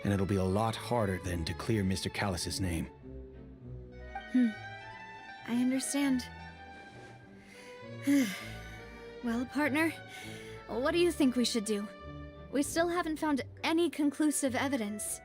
And it'll be a lot harder then to clear Mr. Callus's name. I understand. Well, partner, what do you think we should do? We still haven't found any conclusive evidence.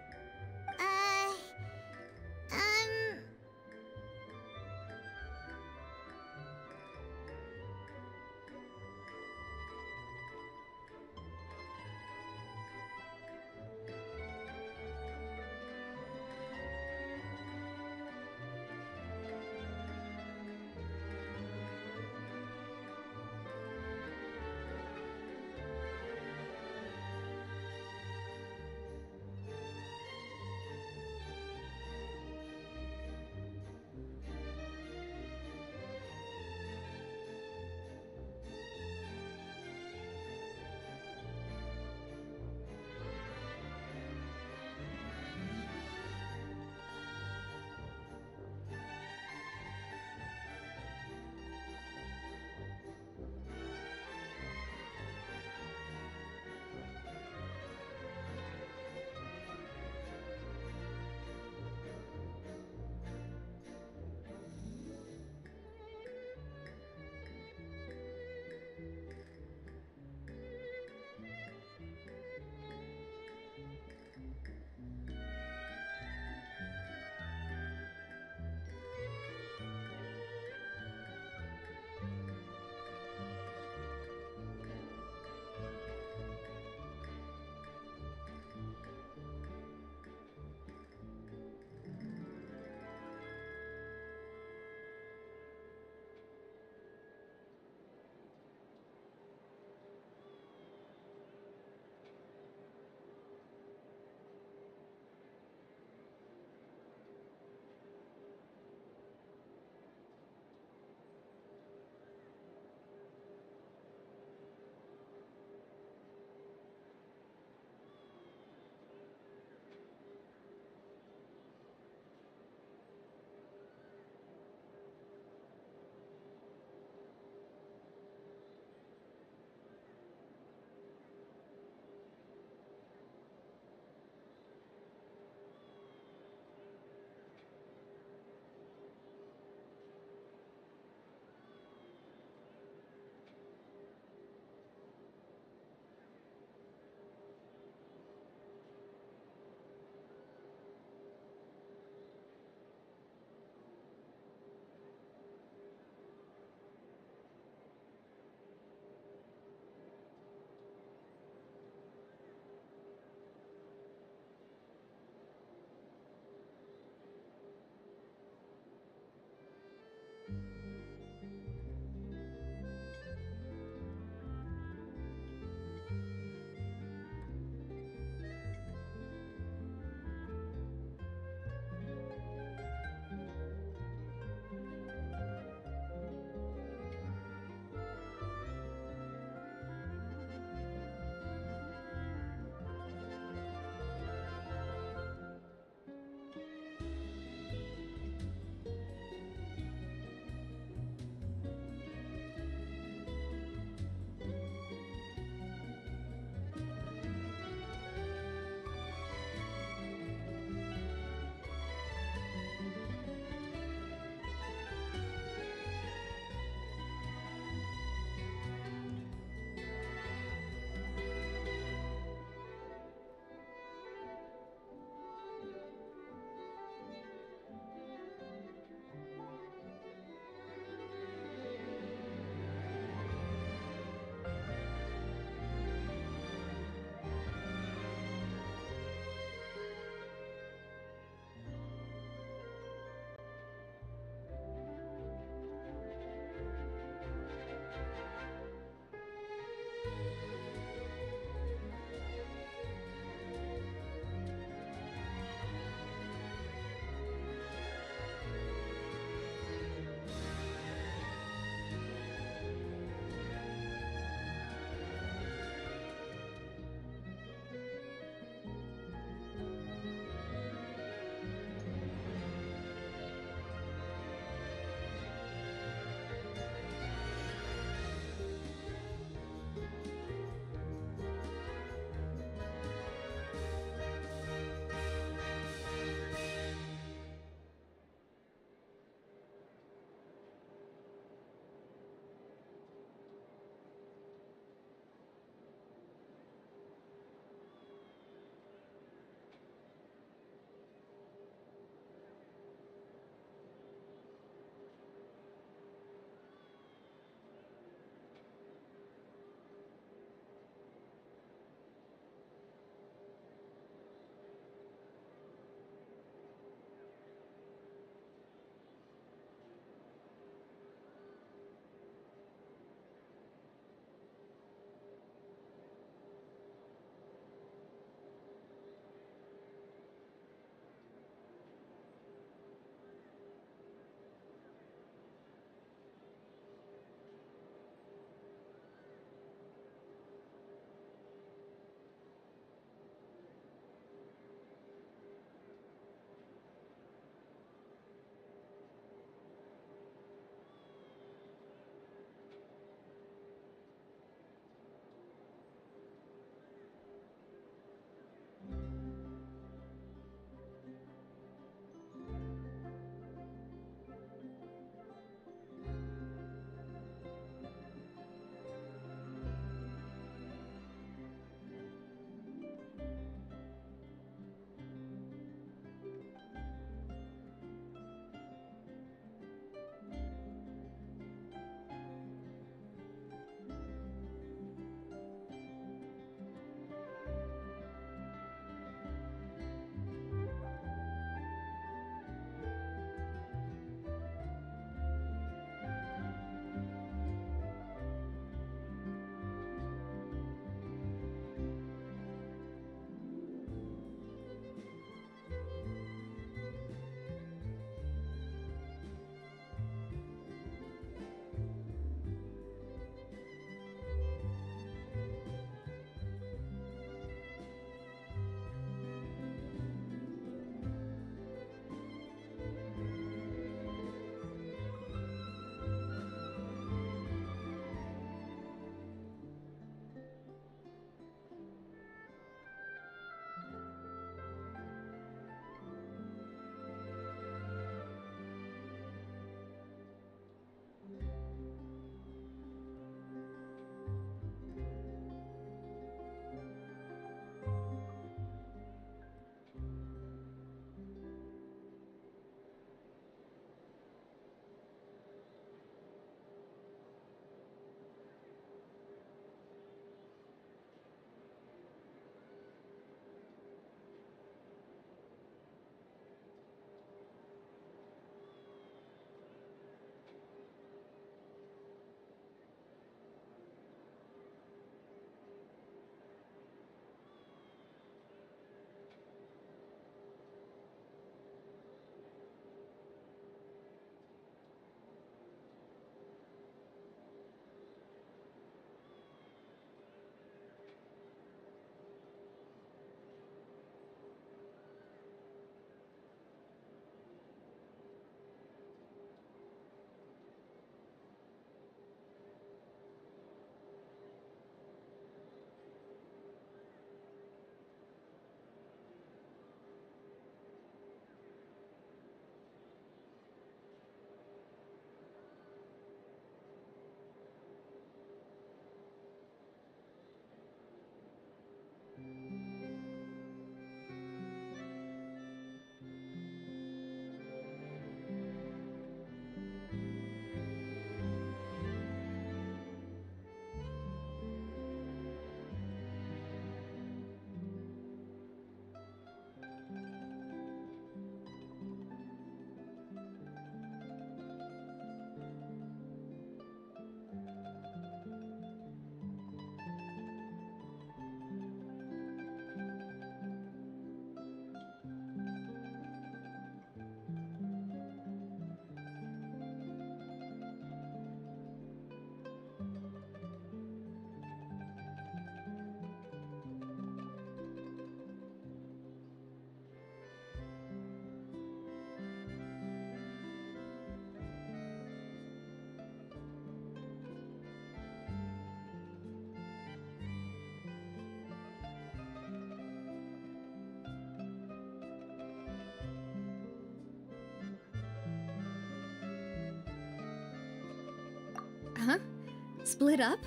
Split up?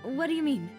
What do you mean?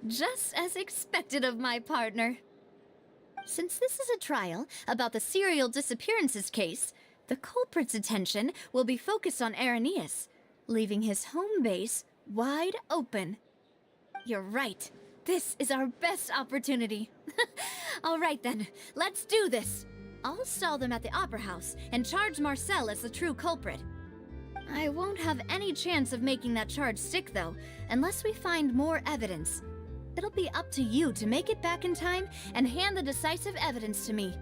Just as expected of my partner. Since this is a trial about the serial disappearances case, the culprit's attention will be focused on Irenaeus, leaving his home base wide open. You're right. This is our best opportunity. All right then, let's do this. I'll stall them at the Opera House and charge Marcel as the true culprit. I won't have any chance of making that charge stick, though, unless we find more evidence. It'll be up to you to make it back in time and hand the decisive evidence to me.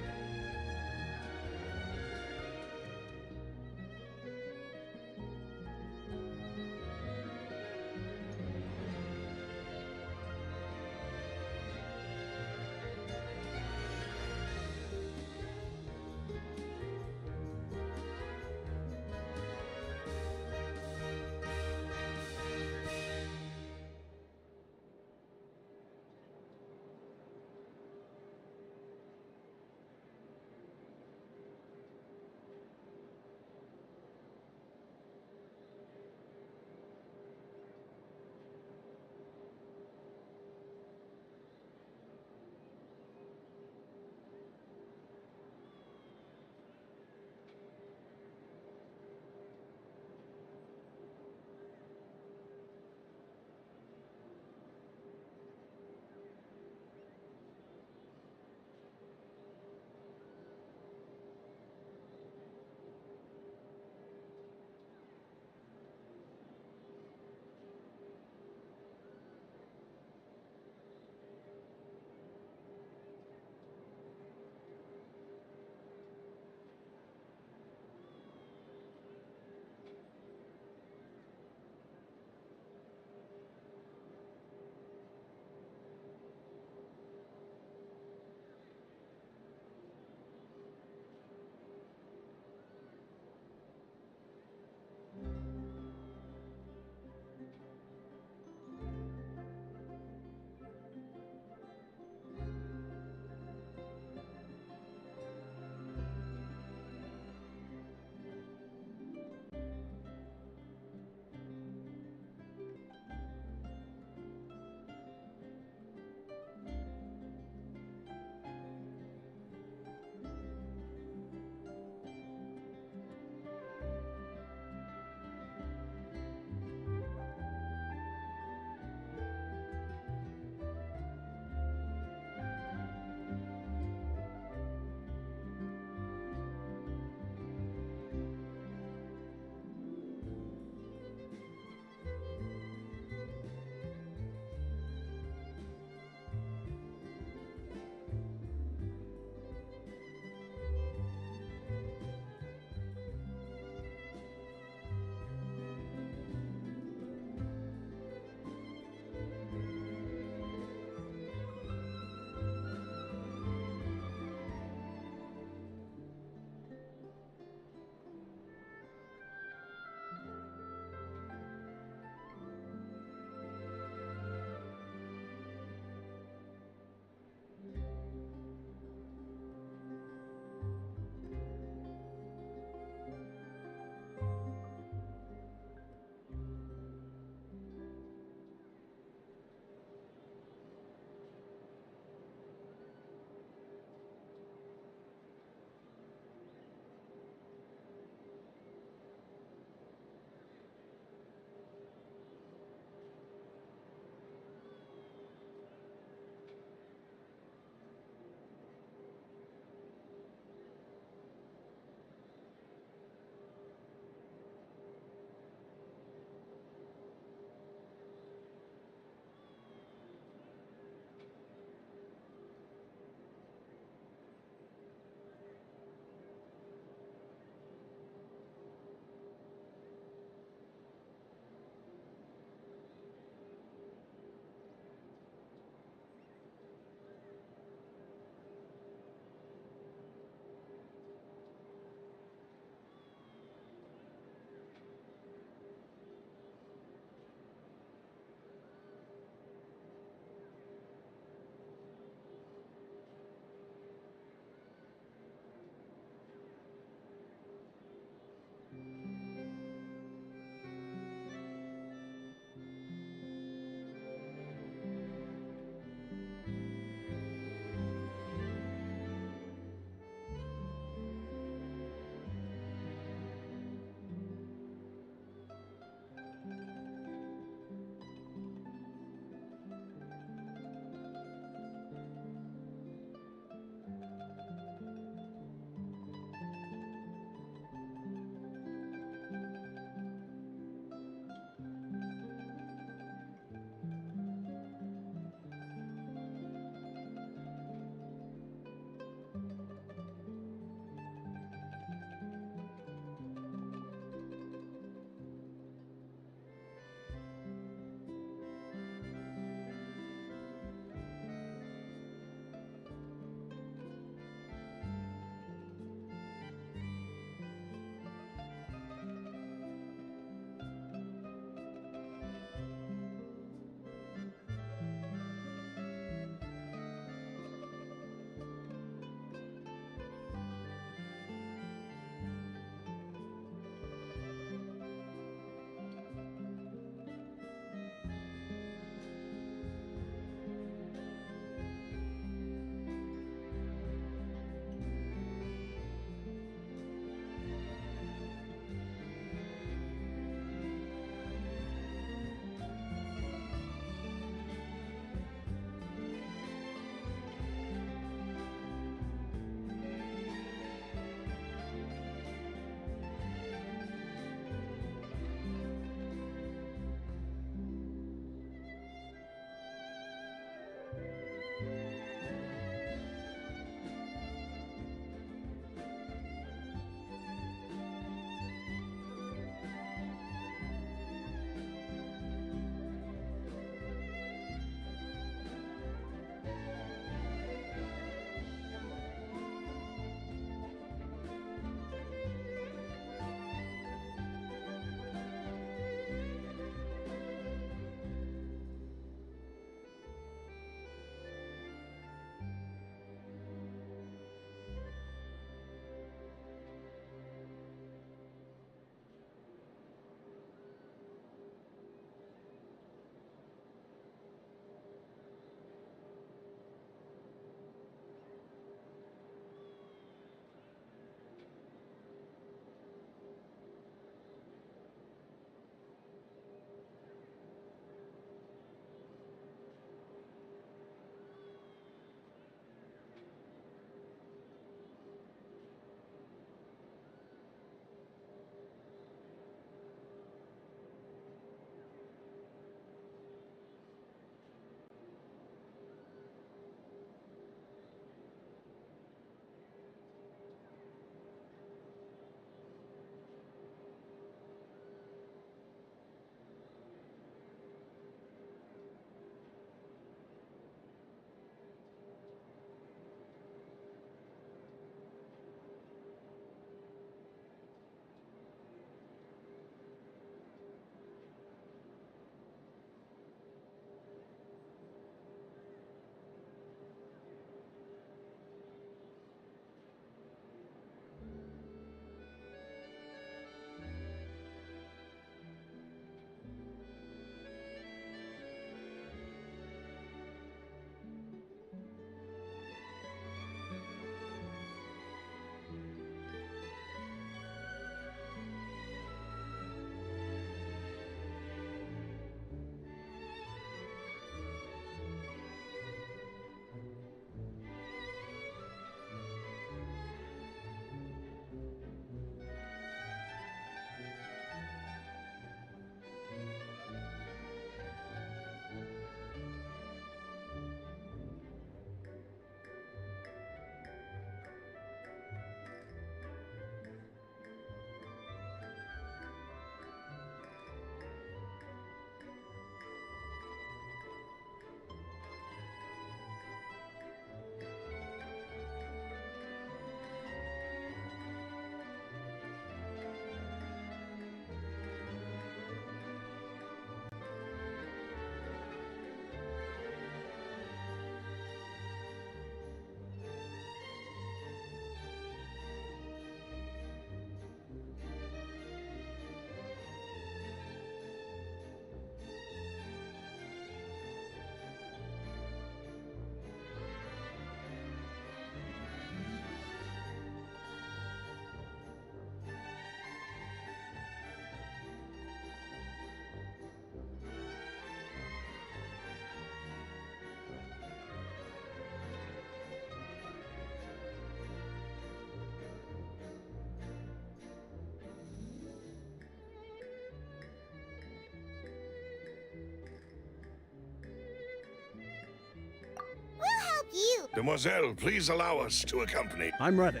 Demoiselle, please allow us to accompany. I'm ready.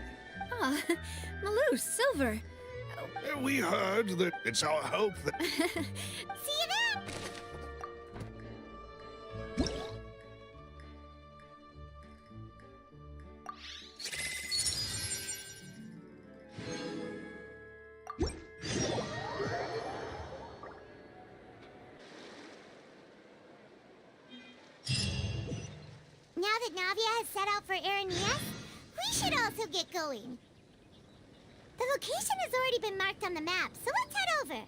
Ah, Malou, Silver. We heard that it's our hope that... See you then! Now that Navia has set out for Erinias, we should also get going. The location has already been marked on the map, so let's head over.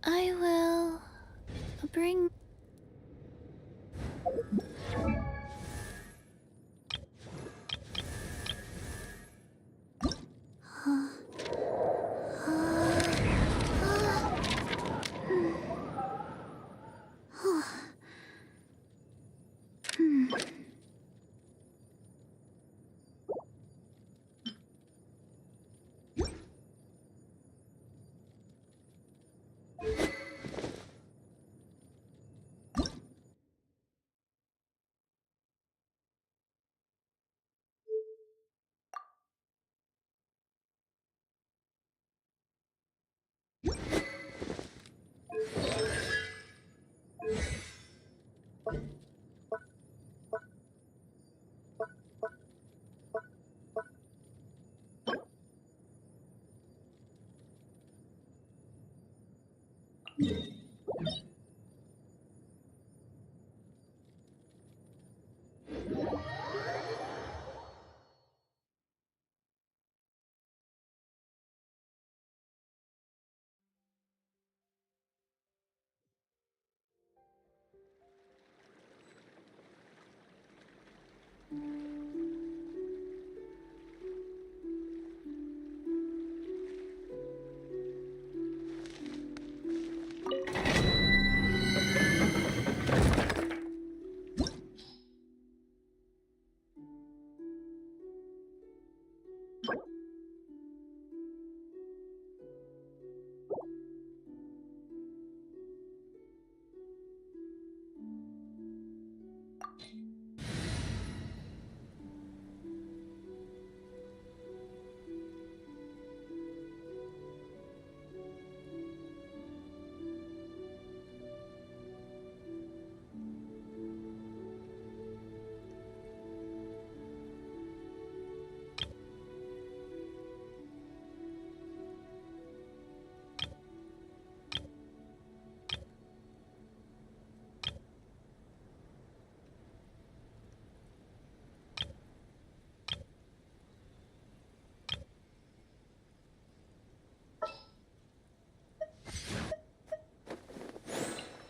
I will bring...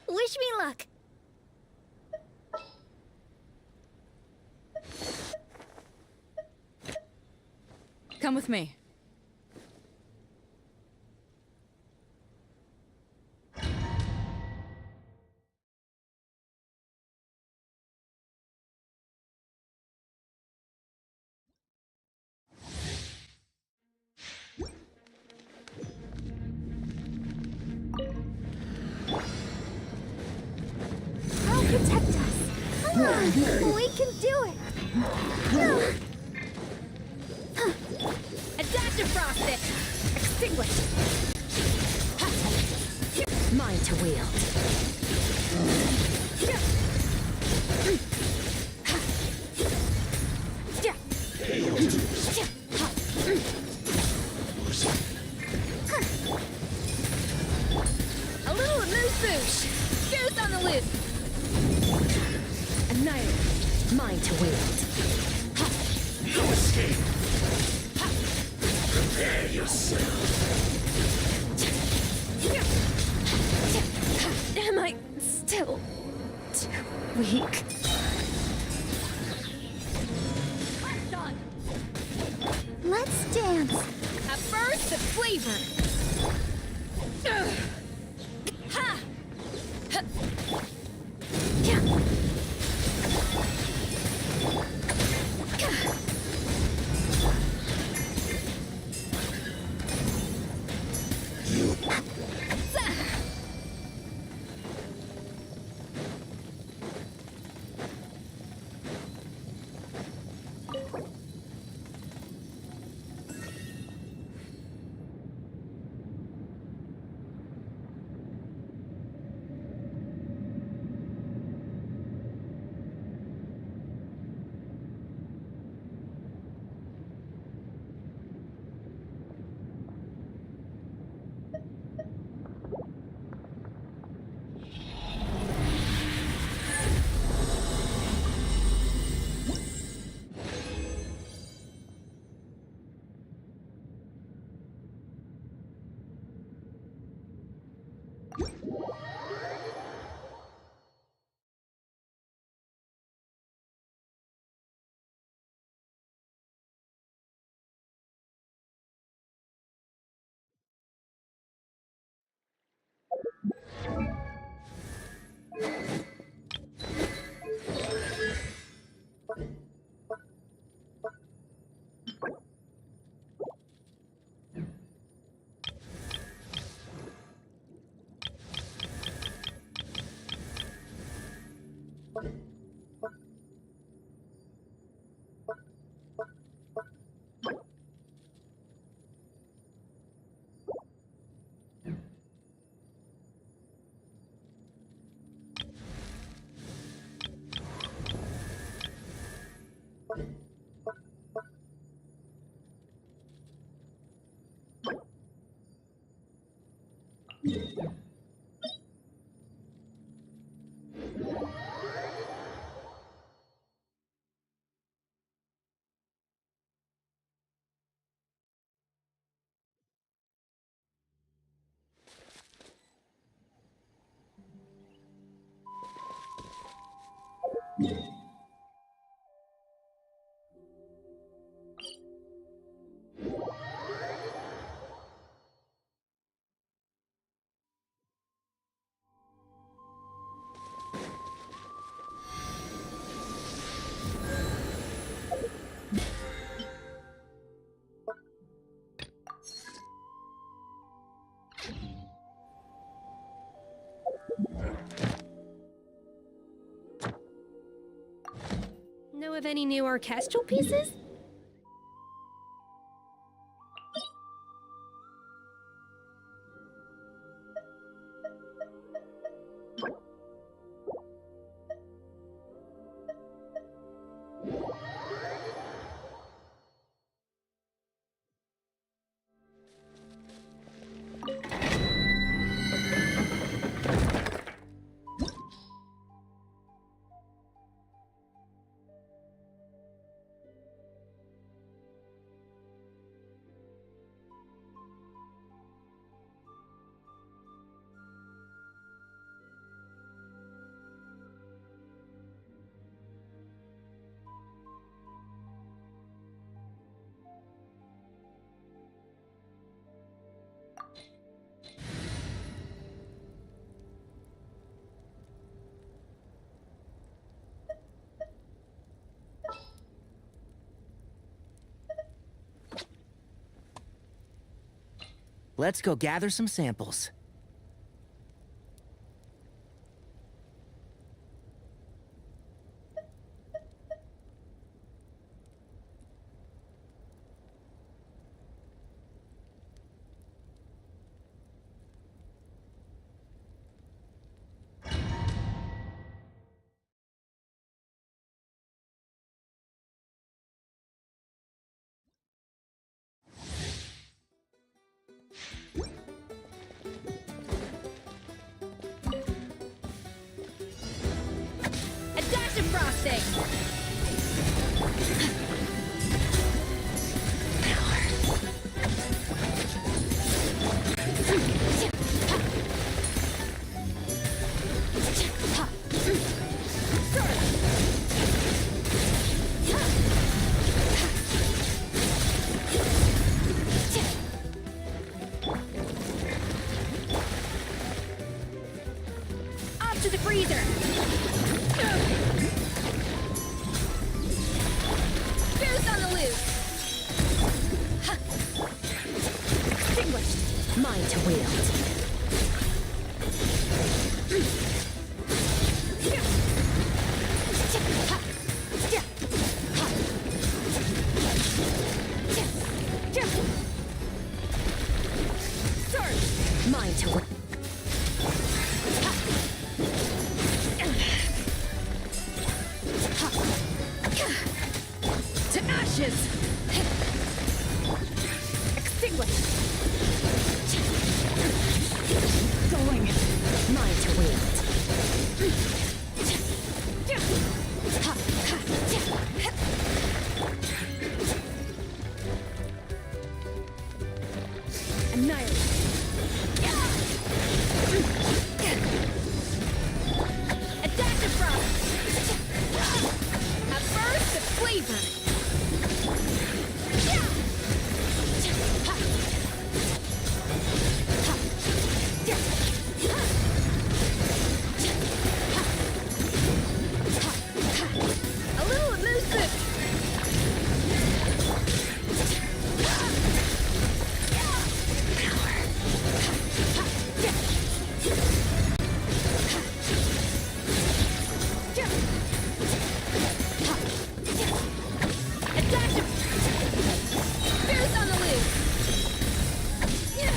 Wish me luck. Come with me. I'll protect us. Come on, we can do it. Adapt to frost it. Extinguish. Mine to wield. A little amuse-bouche. Goose on the loose. Annihilate. Mine to wield. No escape. Prepare yourself. Am I still too weak? Let's dance. A burst of flavor. Ha! Know of any new orchestral pieces? Let's go gather some samples. frosting! Off to the freezer! Boost on the loose! Extinguished. Mine to wield. Surge! Mine to wield. To ashes! Extinguished! Going. Mine to wield. Annihilate! A dash of frost! A burst of flavor! A little elusive! A dash of boost on the loose! Yeah!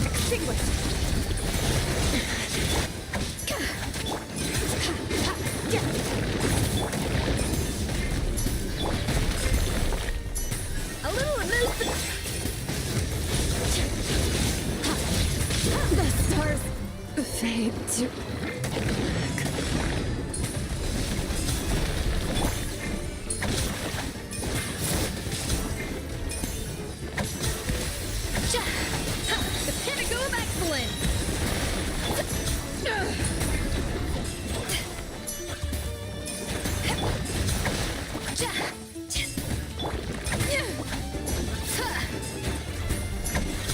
Extinguished! A little elusive! The stars fade to The pinnacle of excellence!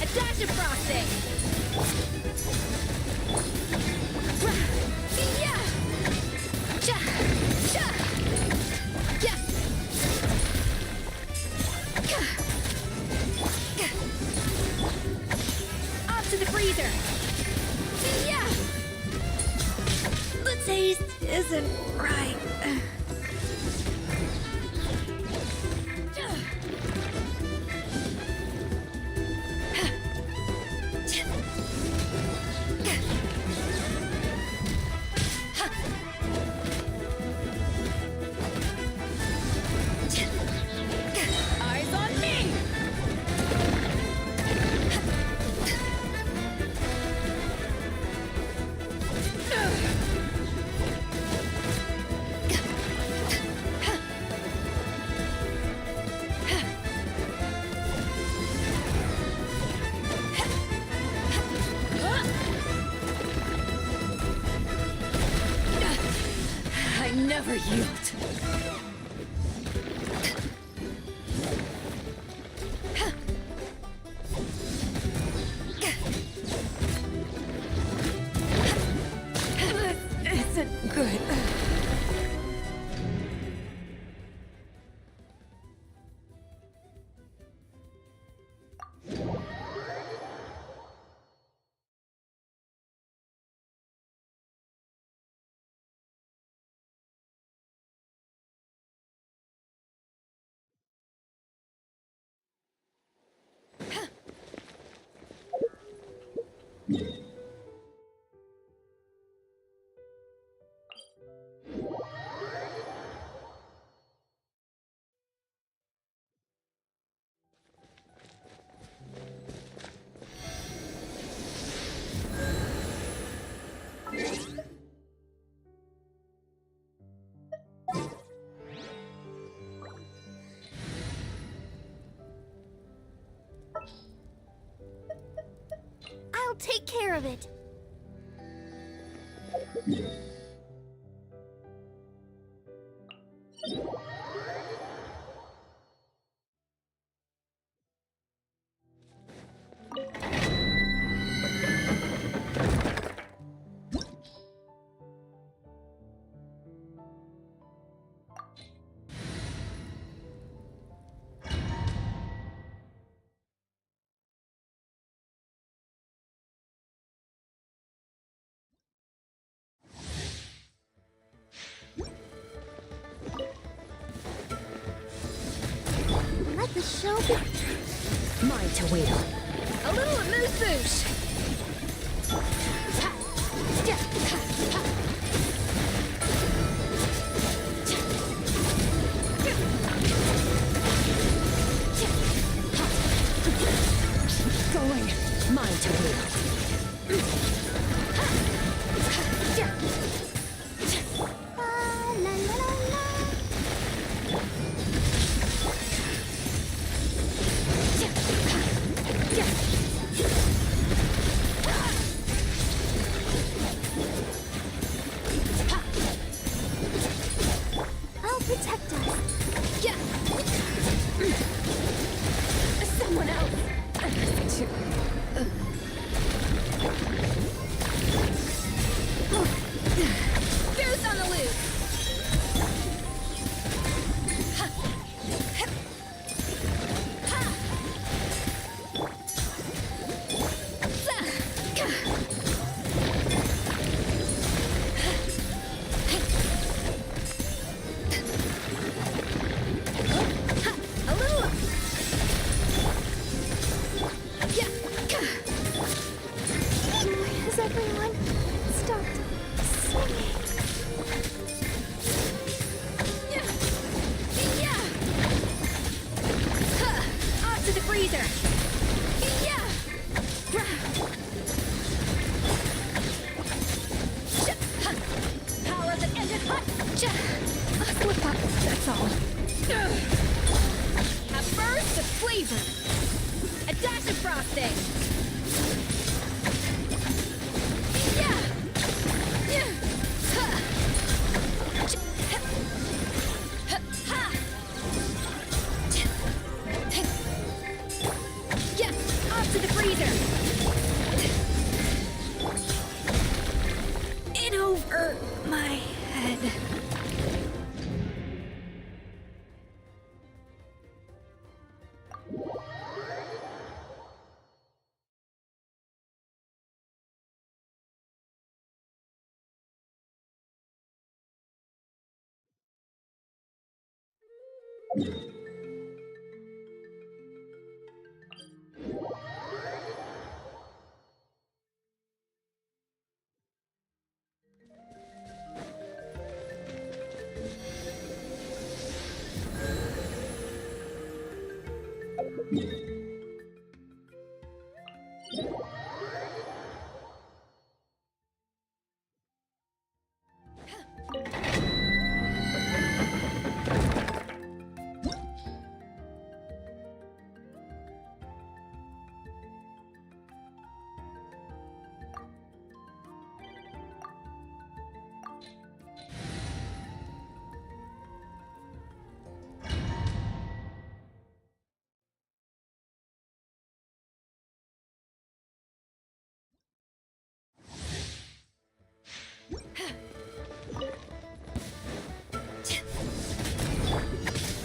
A dash of frosting! Off to the freezer! The taste isn't right. Eyes on me! I never yield. This isn't good. I'll take care of it. Let the show be. Mine to wield. A little amuse-bouche. Going. Mine to wield. La la la la. I'll protect us. Yeah. Someone else. Goose on the loose. A little. Yeah. Why has everyone stopped singing? Yeah. Yeah. Off to the freezer. Yeah. Power that ended hot. A slip up. That's all. A burst of flavor. A dash of frosting. Yeah. Yeah. Ha. Ha. Yeah. Off to the freezer. In over my head.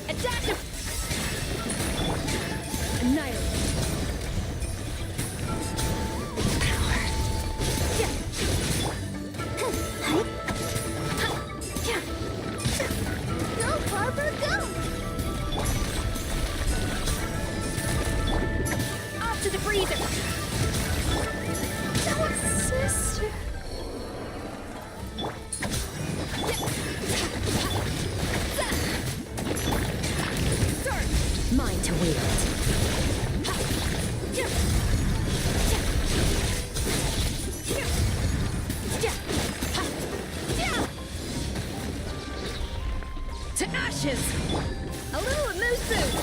A dash of annihilate. Power. Yeah. Yeah. Go, Barbara, go! Off to the freezer. Sister. Mine to wield. To ashes. A little amuse-bouche.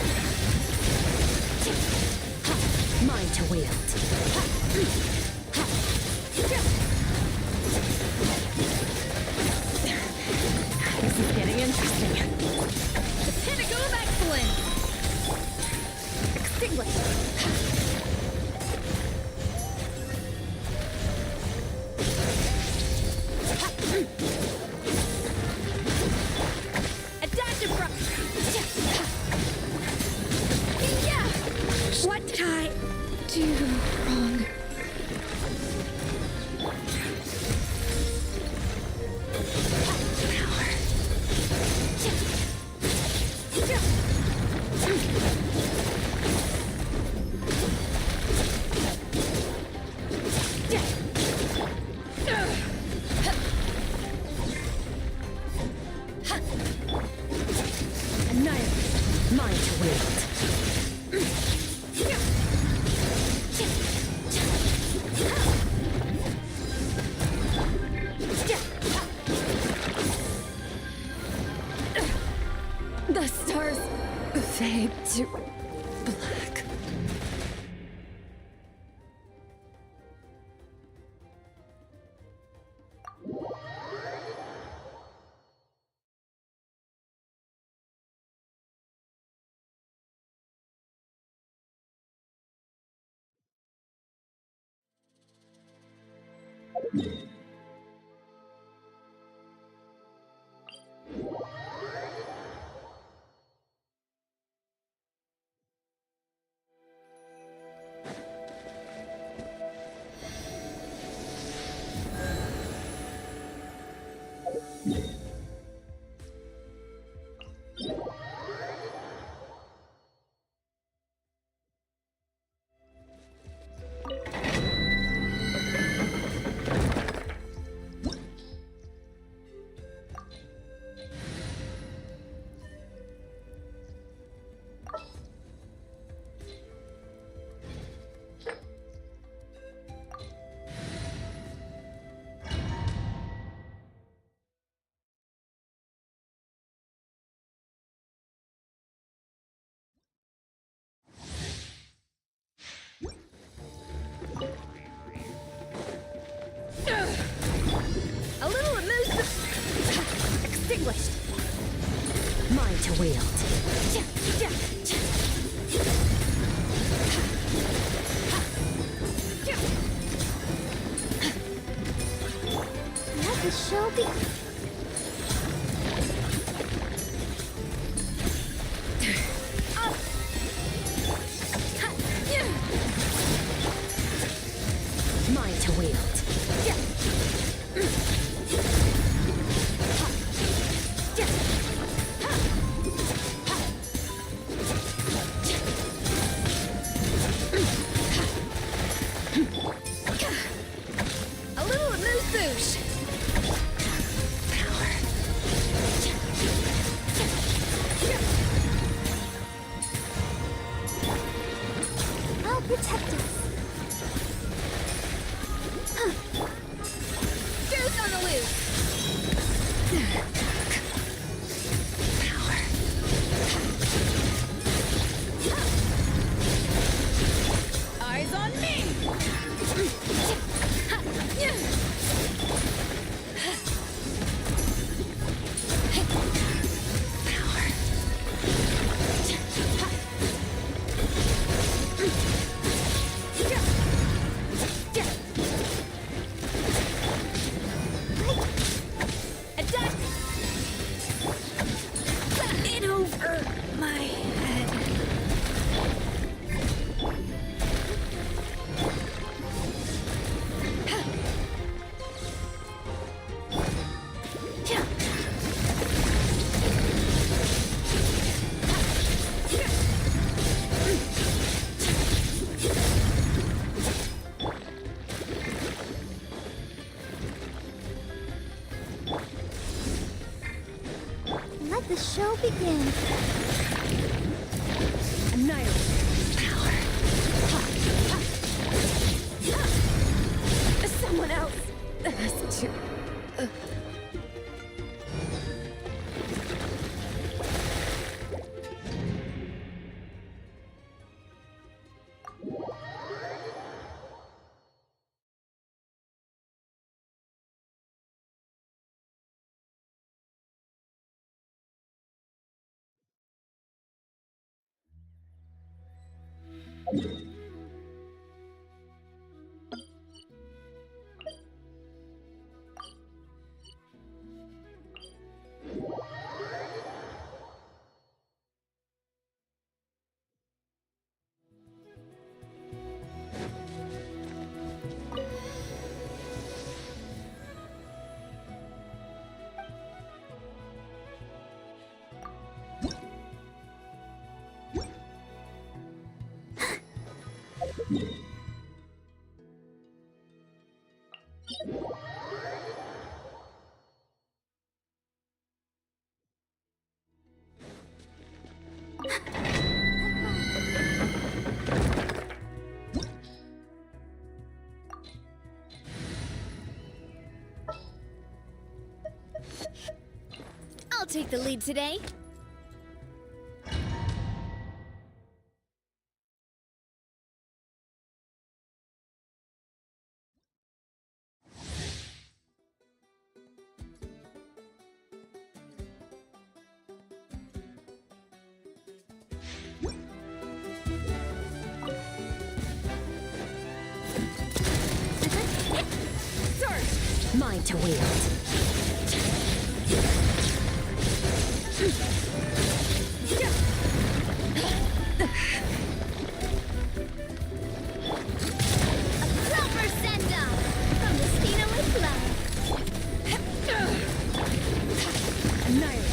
Mine to wield. What did I do wrong? Annihilate. Mine to wield. The stars fade to black. A little elusive. Extinguished. Mine to wield. Let the show be. Mine to wield. A little amuse-bouche. I'll protect us. Goose on the loose. Eyes on me. In over my head. Let the show begin. Annihilate. Someone else has to. I'll take the lead today. Mine to wield. Proper send-off from the Stina with love. Annihilate.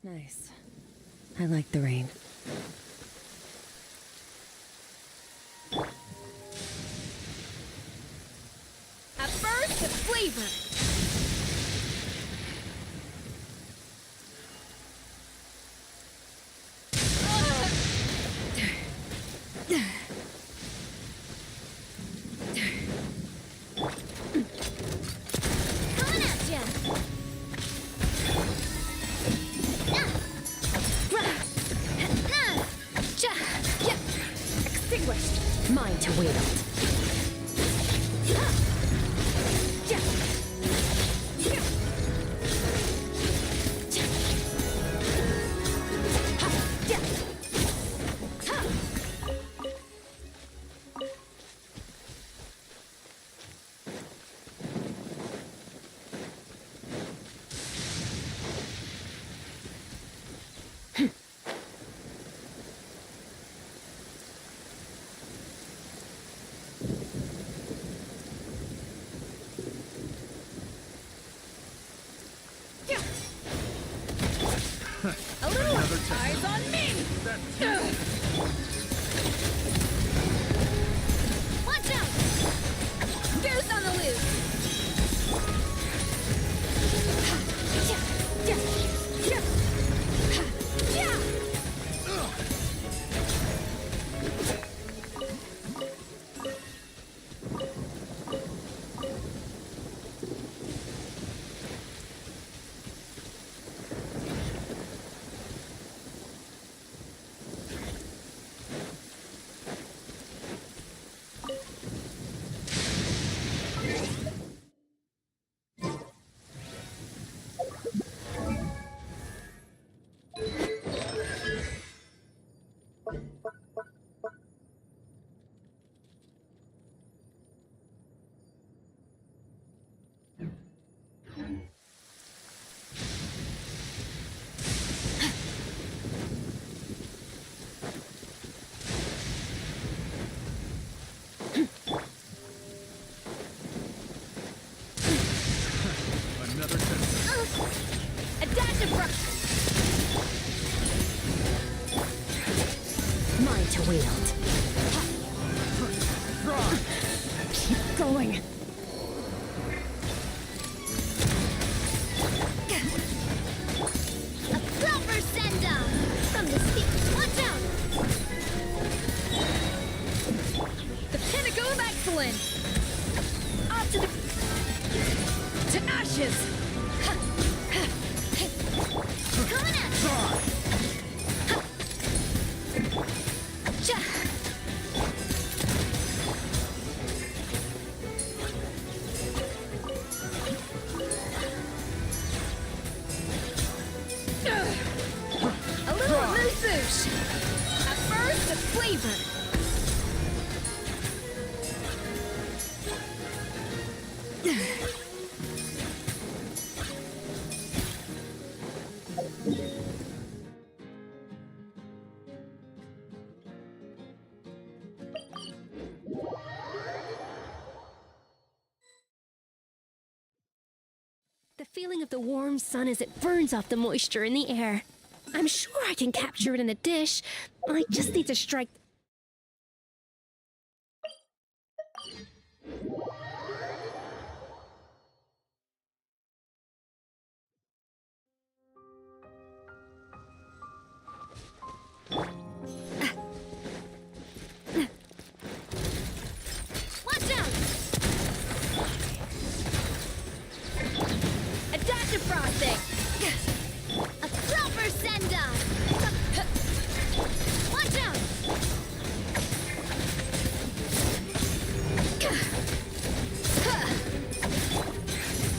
Nice. I like the rain. A burst of flavor! Coming at ya! Extinguished. Mine to wield. A little eyes on me! Watch out! Goose on the loose! Another test. A dash of Mine to wield. Keep going. A proper send-off! From the speakers, watch out! the pinnacle of excellence! Up to the... to ashes! Coming at you! A little moose. A burst of flavor. The feeling of the warm sun as it burns off the moisture in the air. I'm sure I can capture it in a dish. I just need to strike... Watch out! A dash of frosting! A proper send-off! Watch out!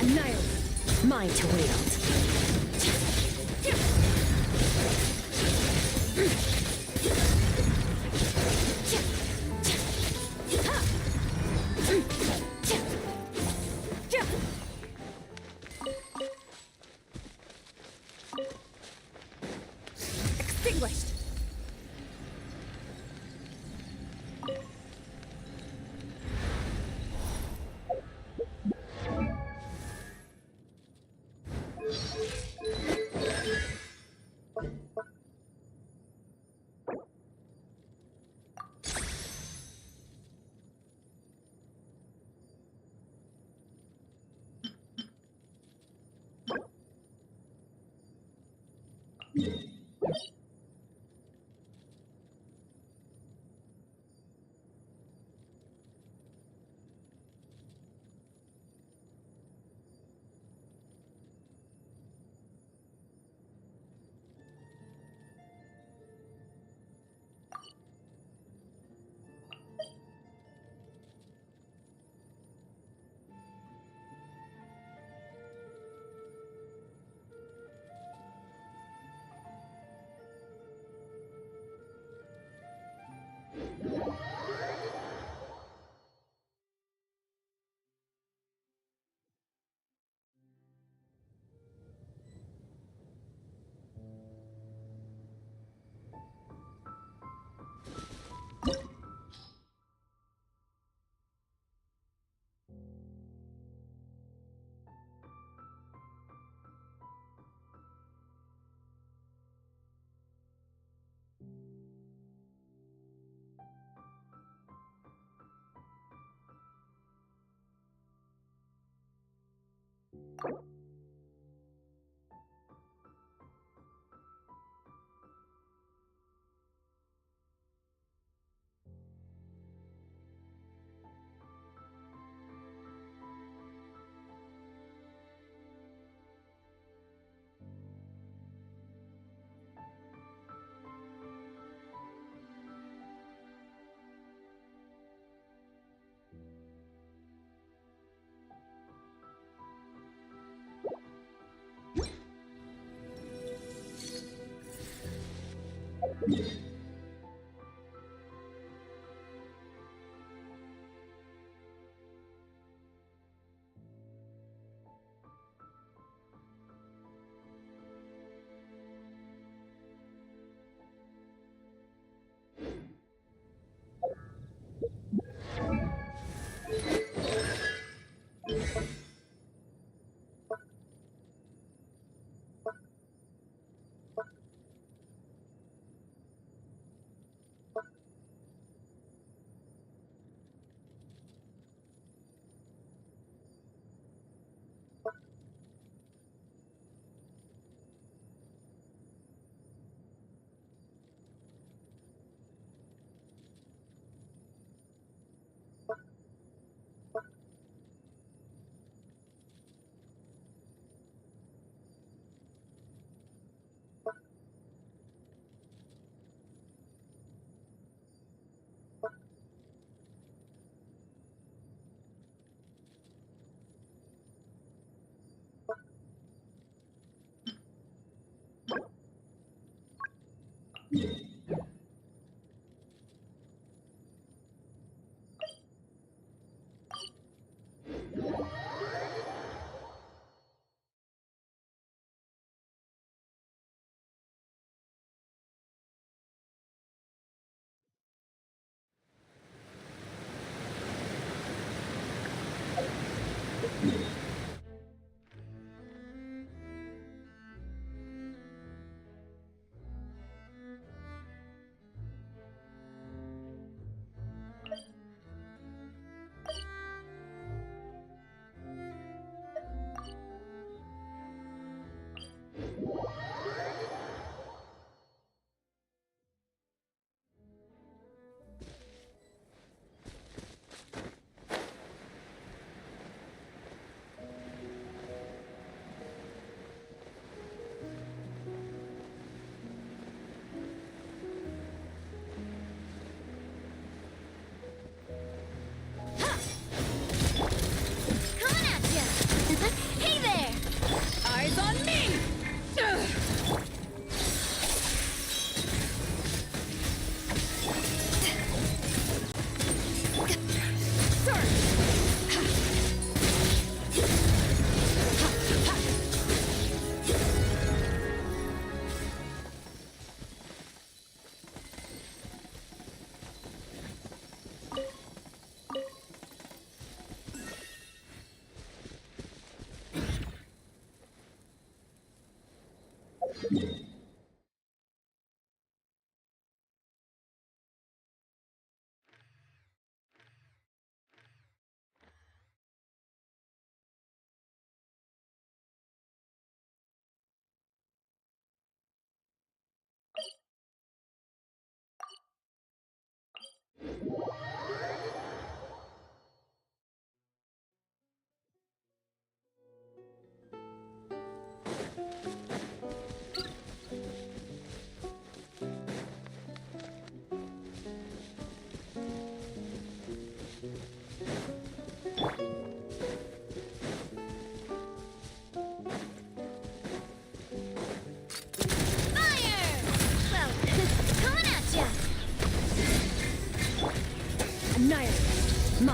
Annihilate. Mine to wield. Extinguished!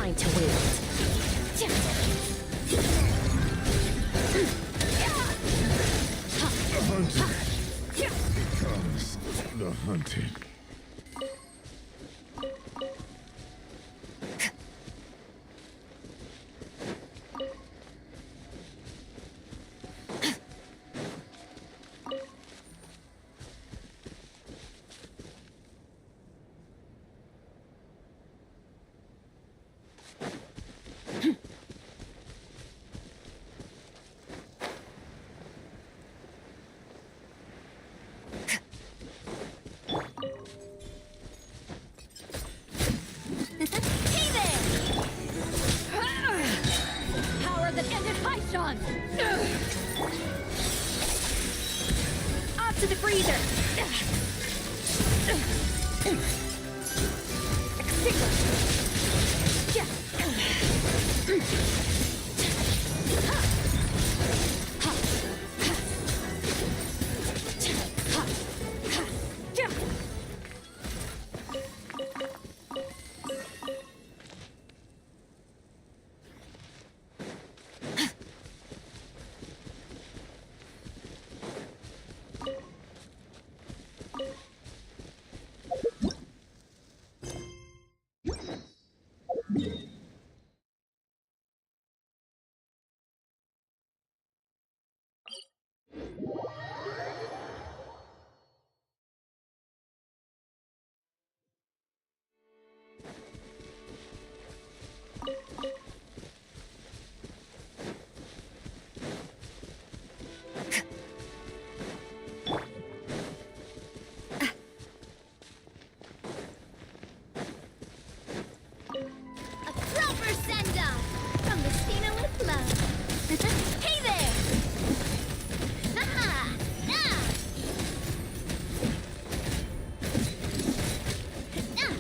Mine to wield. The hunted becomes the hunted. Hey there! Power that ended Python! Up to the freezer! Hey there! Haha! Ah! Ah!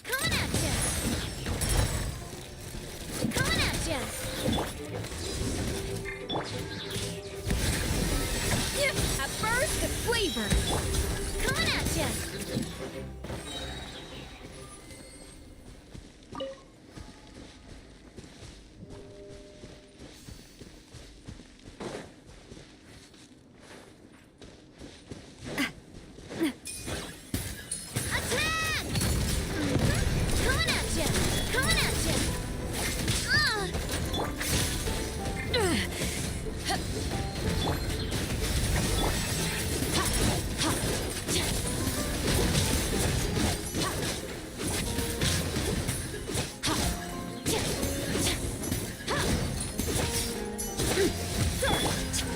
Coming at ya! Coming at ya! A burst of flavor! Coming at ya!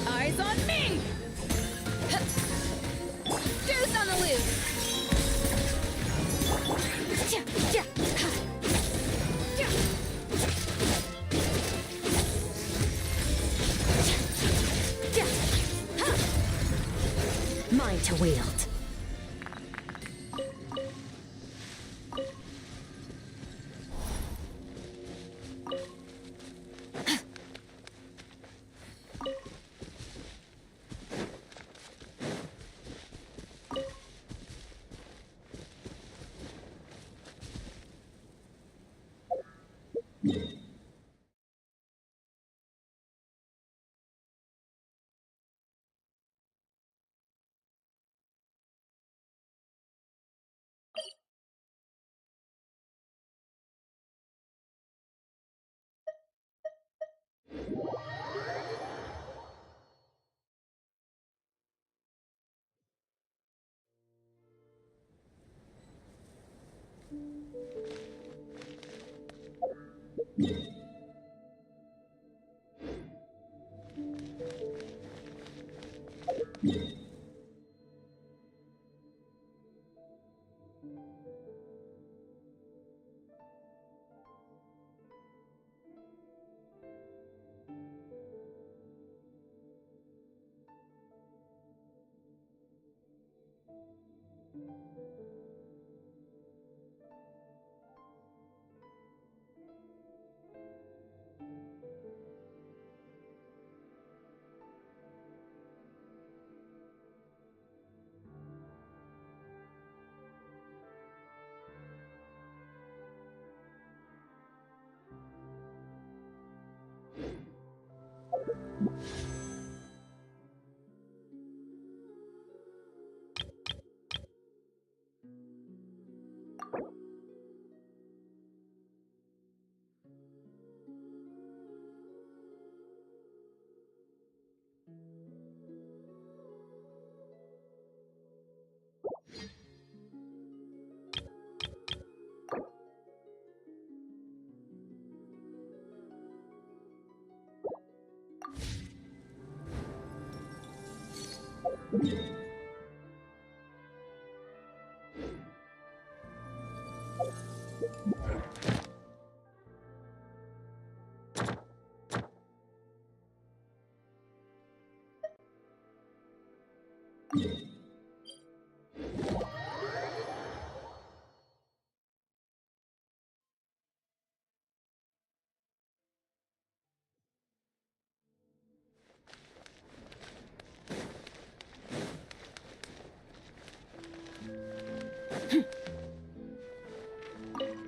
Eyes on me! Deuce on the loose! Mine to wield.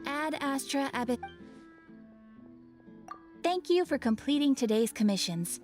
Ad Astra Abbot. Thank you for completing today's commissions.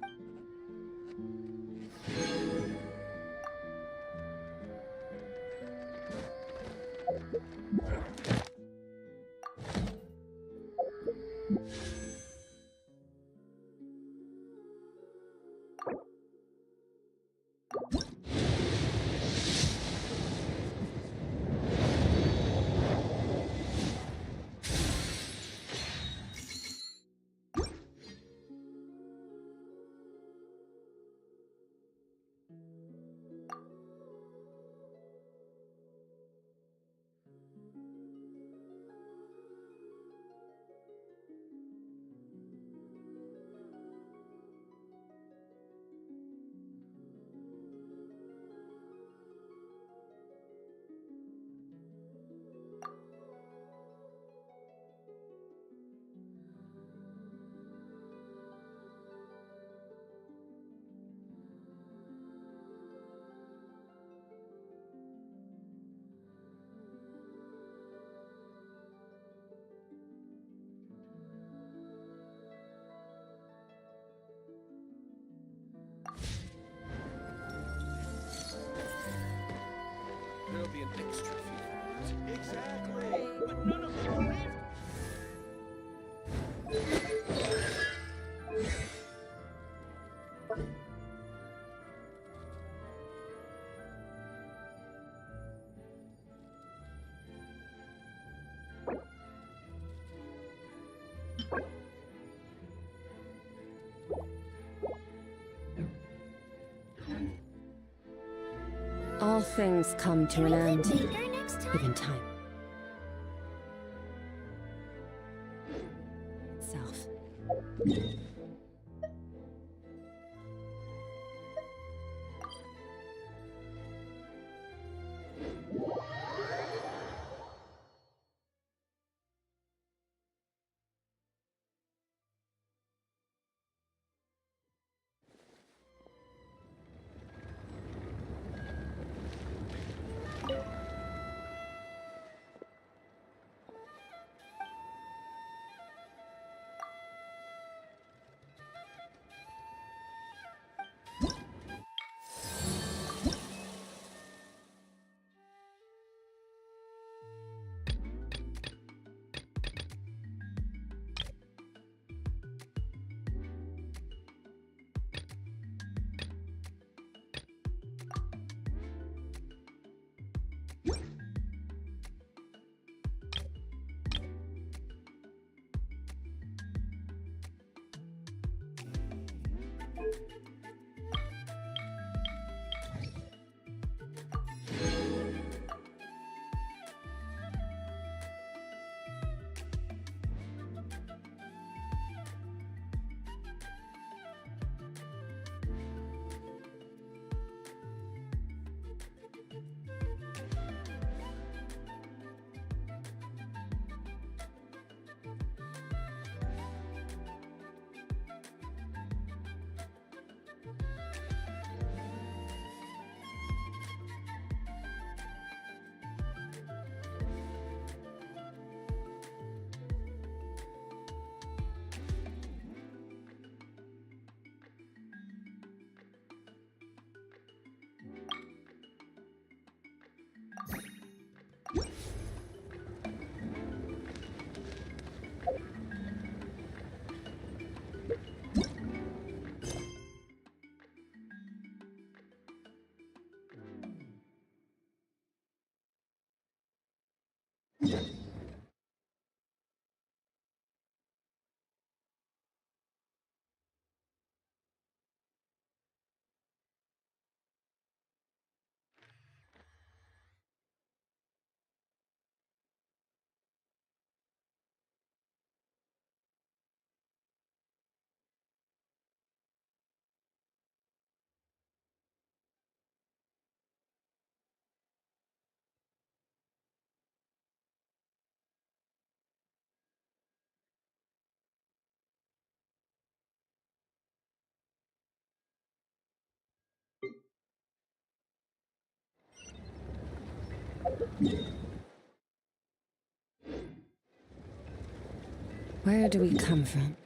There'll be an extra fee for that. Exactly! But none of them believed. All things come to an end. Even time. Self. Where do we come from?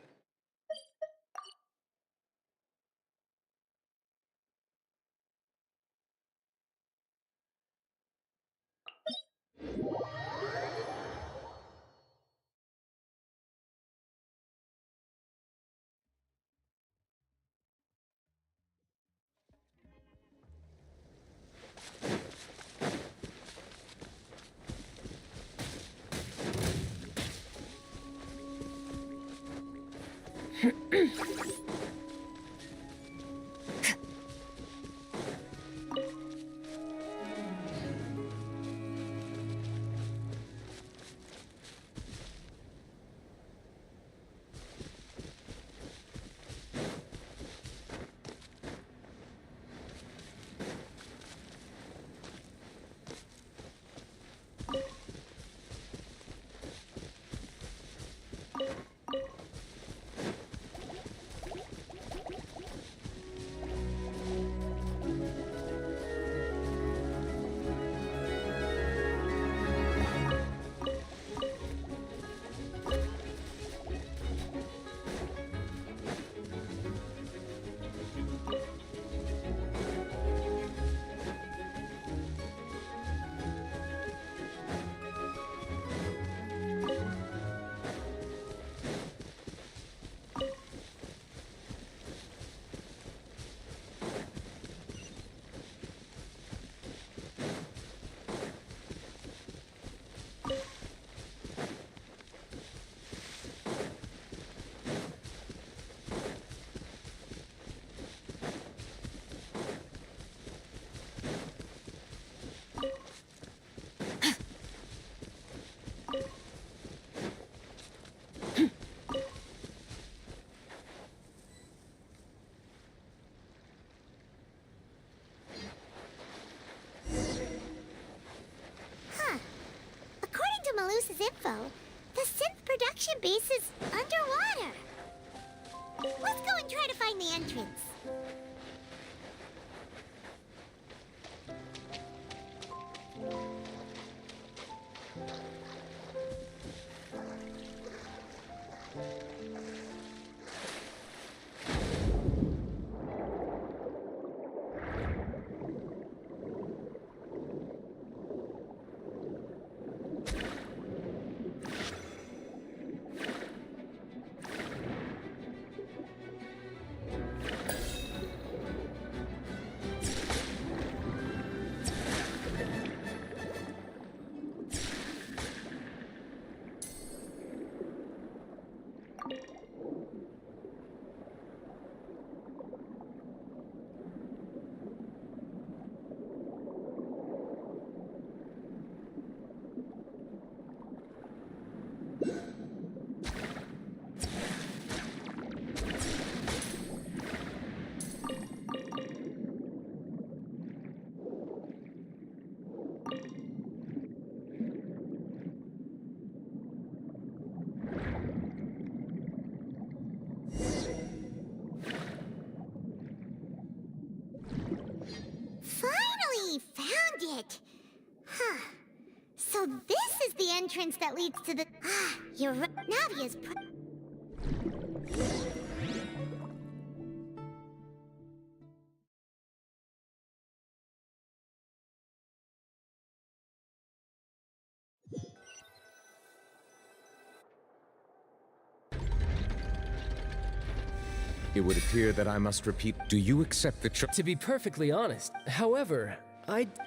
Malusa's info, the synth production base is underwater. Let's go and try to find the entrance. So this is the entrance that leads to the... you're right. Navia's... It would appear that I must repeat, do you accept the To be perfectly honest, however,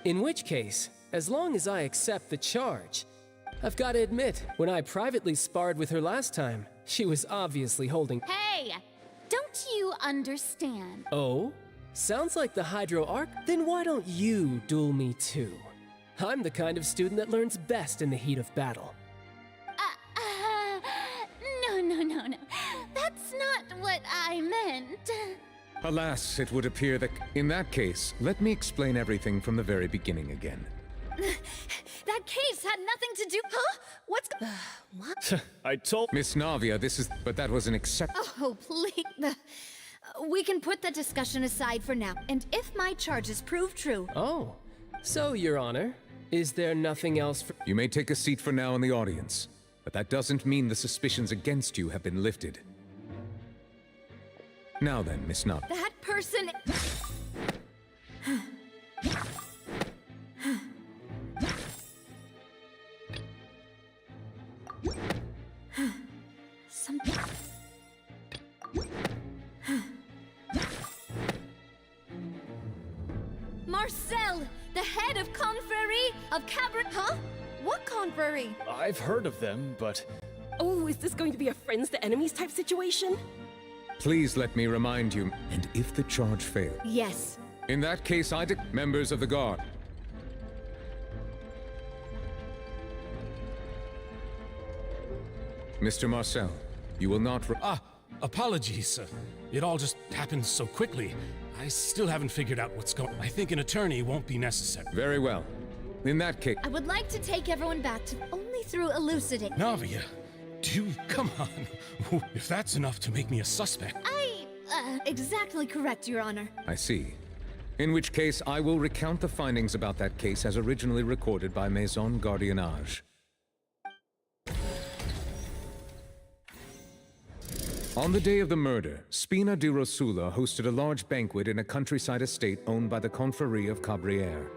in which case, as long as I accept the charge. I've got to admit, when I privately sparred with her last time, she was obviously holding... Hey! Don't you understand? Oh? Sounds like the Hydro Arc? Then why don't you duel me too? I'm the kind of student that learns best in the heat of battle. No. That's not what I meant. Alas, it would appear that... In that case, let me explain everything from the very beginning again. That case had nothing to do... Huh? What's... what? I told... Miss Navia, this is... But that was an Oh, please... We can put the discussion aside for now, and if my charges prove true... Oh, so, Your Honor, is there nothing else for... You may take a seat for now in the audience. but that doesn't mean the suspicions against you have been lifted. Now then, Miss Nub. That person... Some... Marcel, the head of Confrérie of Cabra... Huh? What Confrérie? I've heard of them, but... Oh, is this going to be a friends to enemies type situation? Please let me remind you, and if the charge fails... Yes. In that case, members of the Guard. Mr. Marcel, you will not... Apologies. It all just happened so quickly. I still haven't figured out what's going on. I think an attorney won't be necessary. Very well. In that case... I would like to take everyone back to only through elucidating. Navia, come on. If that's enough to make me a suspect... Exactly correct, Your Honor. I see. In which case, I will recount the findings about that case as originally recorded by Maison Gardiennage. On the day of the murder, Spina di Rosula hosted a large banquet in a countryside estate owned by the Confrérie of Cabrières.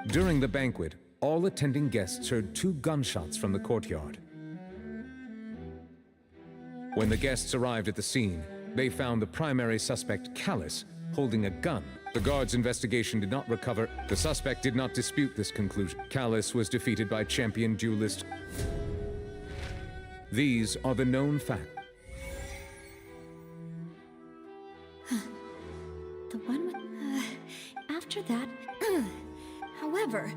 During the banquet, all attending guests heard 2 gunshots from the courtyard. When the guests arrived at the scene, they found the primary suspect, Callus, holding a gun. The guard's investigation did not recover. The suspect did not dispute this conclusion. Callus was defeated by champion duelist. These are the known facts. The one with... after that... However...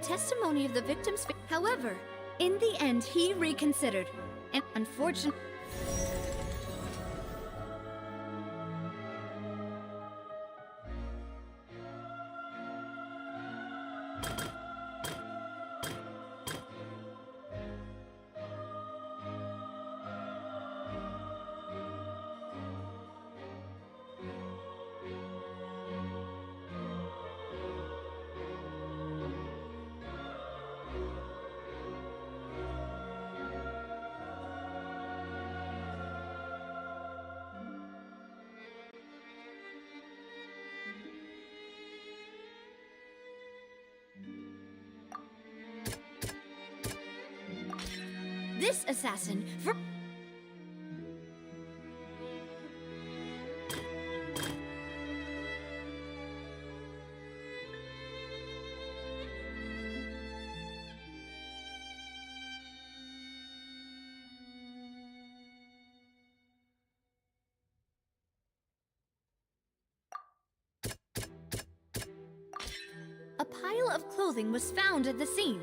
testimony of the victims. However, in the end, he reconsidered. And unfortunately... This assassin for... A pile of clothing was found at the scene.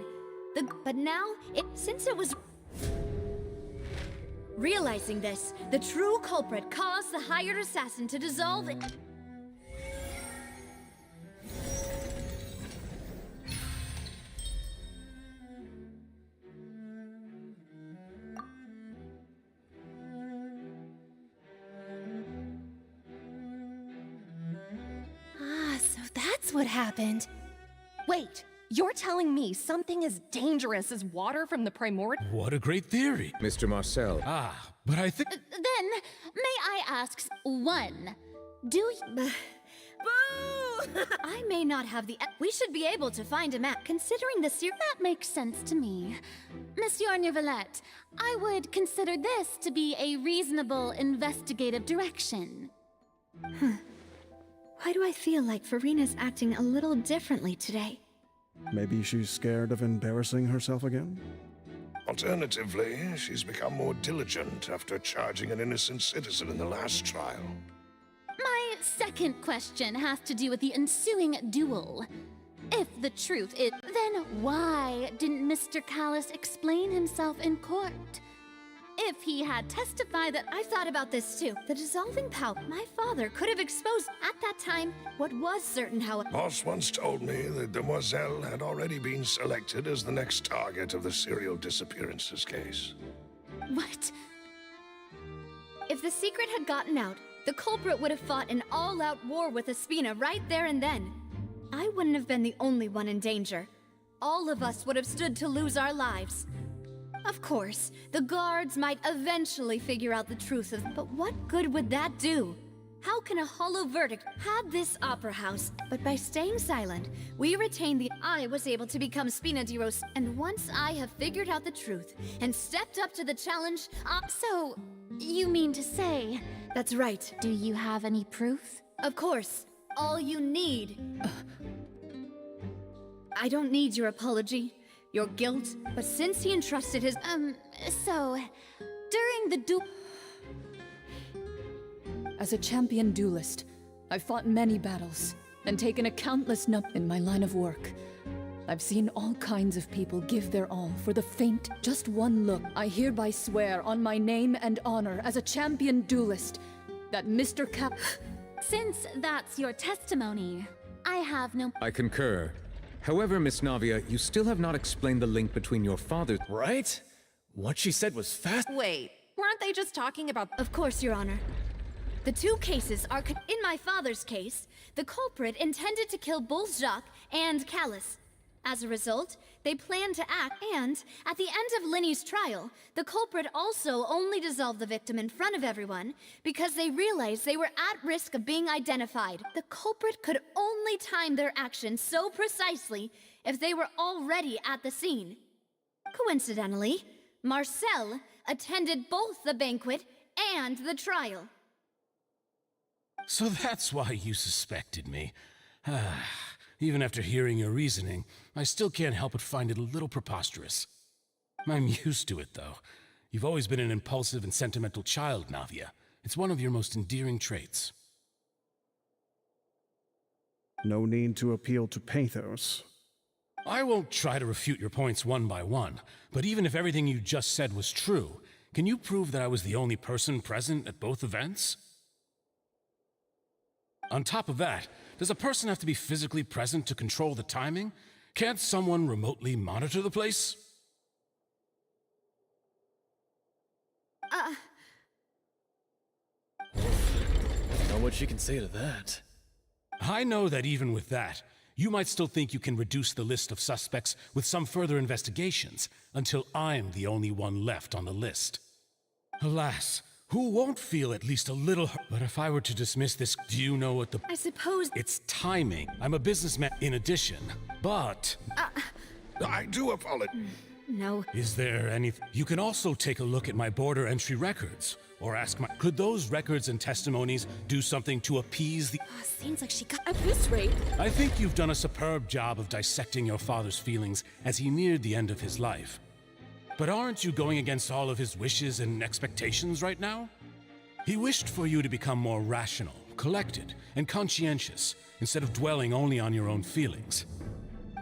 But now, since it was... Realizing this, the true culprit caused the hired assassin to dissolve it. Ah, so that's what happened. Wait, you're telling me something as dangerous as water from the primordial? What a great theory. Mr. Marcel. Ah, but I think... Then, may I ask, one, do you... Boo! I may not have the... We should be able to find a map, considering the That makes sense to me. Monsieur Neuvillette, I would consider this to be a reasonable investigative direction. Why do I feel like Farina's acting a little differently today? Maybe she's scared of embarrassing herself again? Alternatively, she's become more diligent after charging an innocent citizen in the last trial. My second question has to do with the ensuing duel. If the truth is, then why didn't Mr. Callus explain himself in court? If he had testified that I thought about this too. The dissolving powder. My father could have exposed at that time what was certain, however. Boss once told me that Demoiselle had already been selected as the next target of the serial disappearances case. What? If the secret had gotten out, the culprit would have fought an all-out war with Espina right there and then. I wouldn't have been the only one in danger. All of us would have stood to lose our lives. Of course, the guards might eventually figure out the truth of... But what good would that do? How can a hollow verdict have this opera house? But by staying silent, we retain the... I was able to become Spina di Ros, and once I have figured out the truth and stepped up to the challenge, So, you mean to say... That's right. Do you have any proof? Of course. All you need. I don't need your apology, your guilt, but since he entrusted his... So, during the duel... As a champion duelist, I've fought many battles and taken a countless number in my line of work. I've seen all kinds of people give their all for the faint. Just one look. I hereby swear on my name and honor as a champion duelist that Mr. Since that's your testimony, I have no... I concur. However, Miss Navia, you still have not explained the link between your father... Right? What she said was fast... Wait, weren't they just talking about... Of course, Your Honor. The two cases are... In my father's case, the culprit intended to kill both Jacques and Callus. As a result, they planned to act, and at the end of Linny's trial, the culprit also only dissolved the victim in front of everyone because they realized they were at risk of being identified. The culprit could only time their actions so precisely if they were already at the scene. Coincidentally, Marcel attended both the banquet and the trial. So that's why you suspected me. Even after hearing your reasoning, I still can't help but find it a little preposterous. I'm used to it, though. You've always been an impulsive and sentimental child, Navia. It's one of your most endearing traits. No need to appeal to pathos. I won't try to refute your points one by one, but even if everything you just said was true, can you prove that I was the only person present at both events? On top of that, does a person have to be physically present to control the timing? Can't someone remotely monitor the place? Know what you can say to that. I know that even with that, you might still think you can reduce the list of suspects with some further investigations until I'm the only one left on the list. Alas, who won't feel at least a little hurt? But if I were to dismiss this, do you know what the... I suppose... It's timing. I'm a businessman in addition, but... I do apologize. No. Is there anything... You can also take a look at my border entry records, or ask my... Could those records and testimonies do something to appease the... Seems like she got... At this rate... I think you've done a superb job of dissecting your father's feelings as he neared the end of his life. But aren't you going against all of his wishes and expectations right now? He wished for you to become more rational, collected, and conscientious, instead of dwelling only on your own feelings.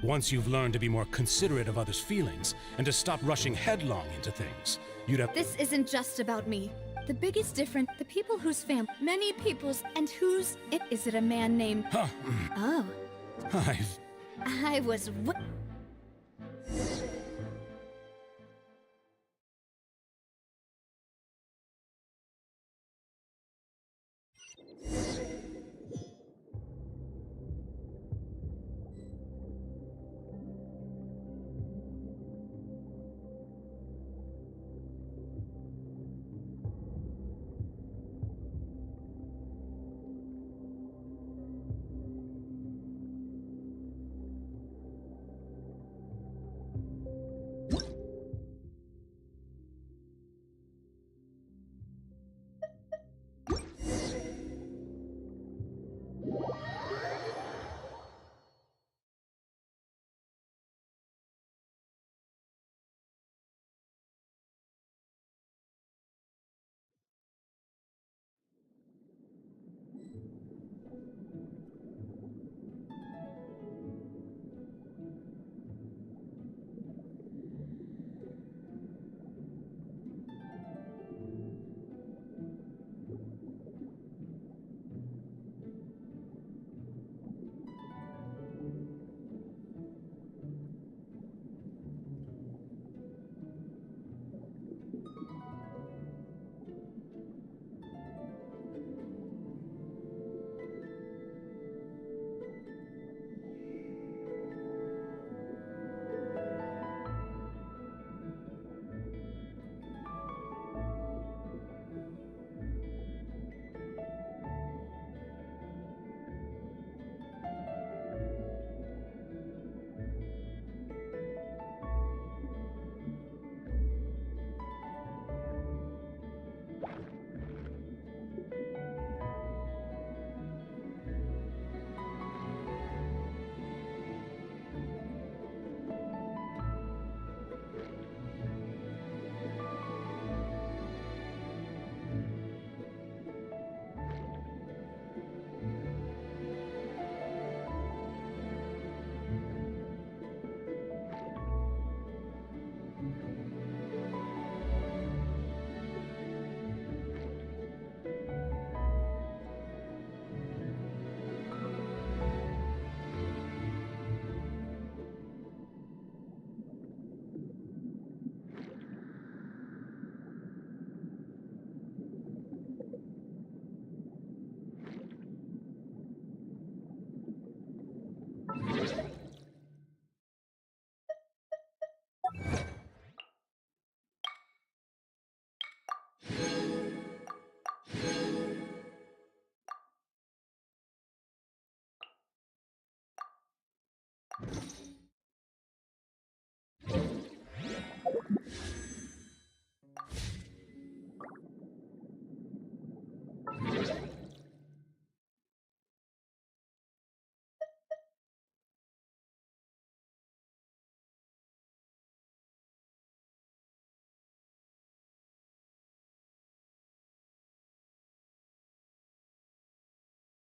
Once you've learned to be more considerate of others' feelings, and to stop rushing headlong into things, you'd have— This isn't just about me. The biggest difference, the people whose many people's, and whose, is it a man named... Huh. Oh. I was...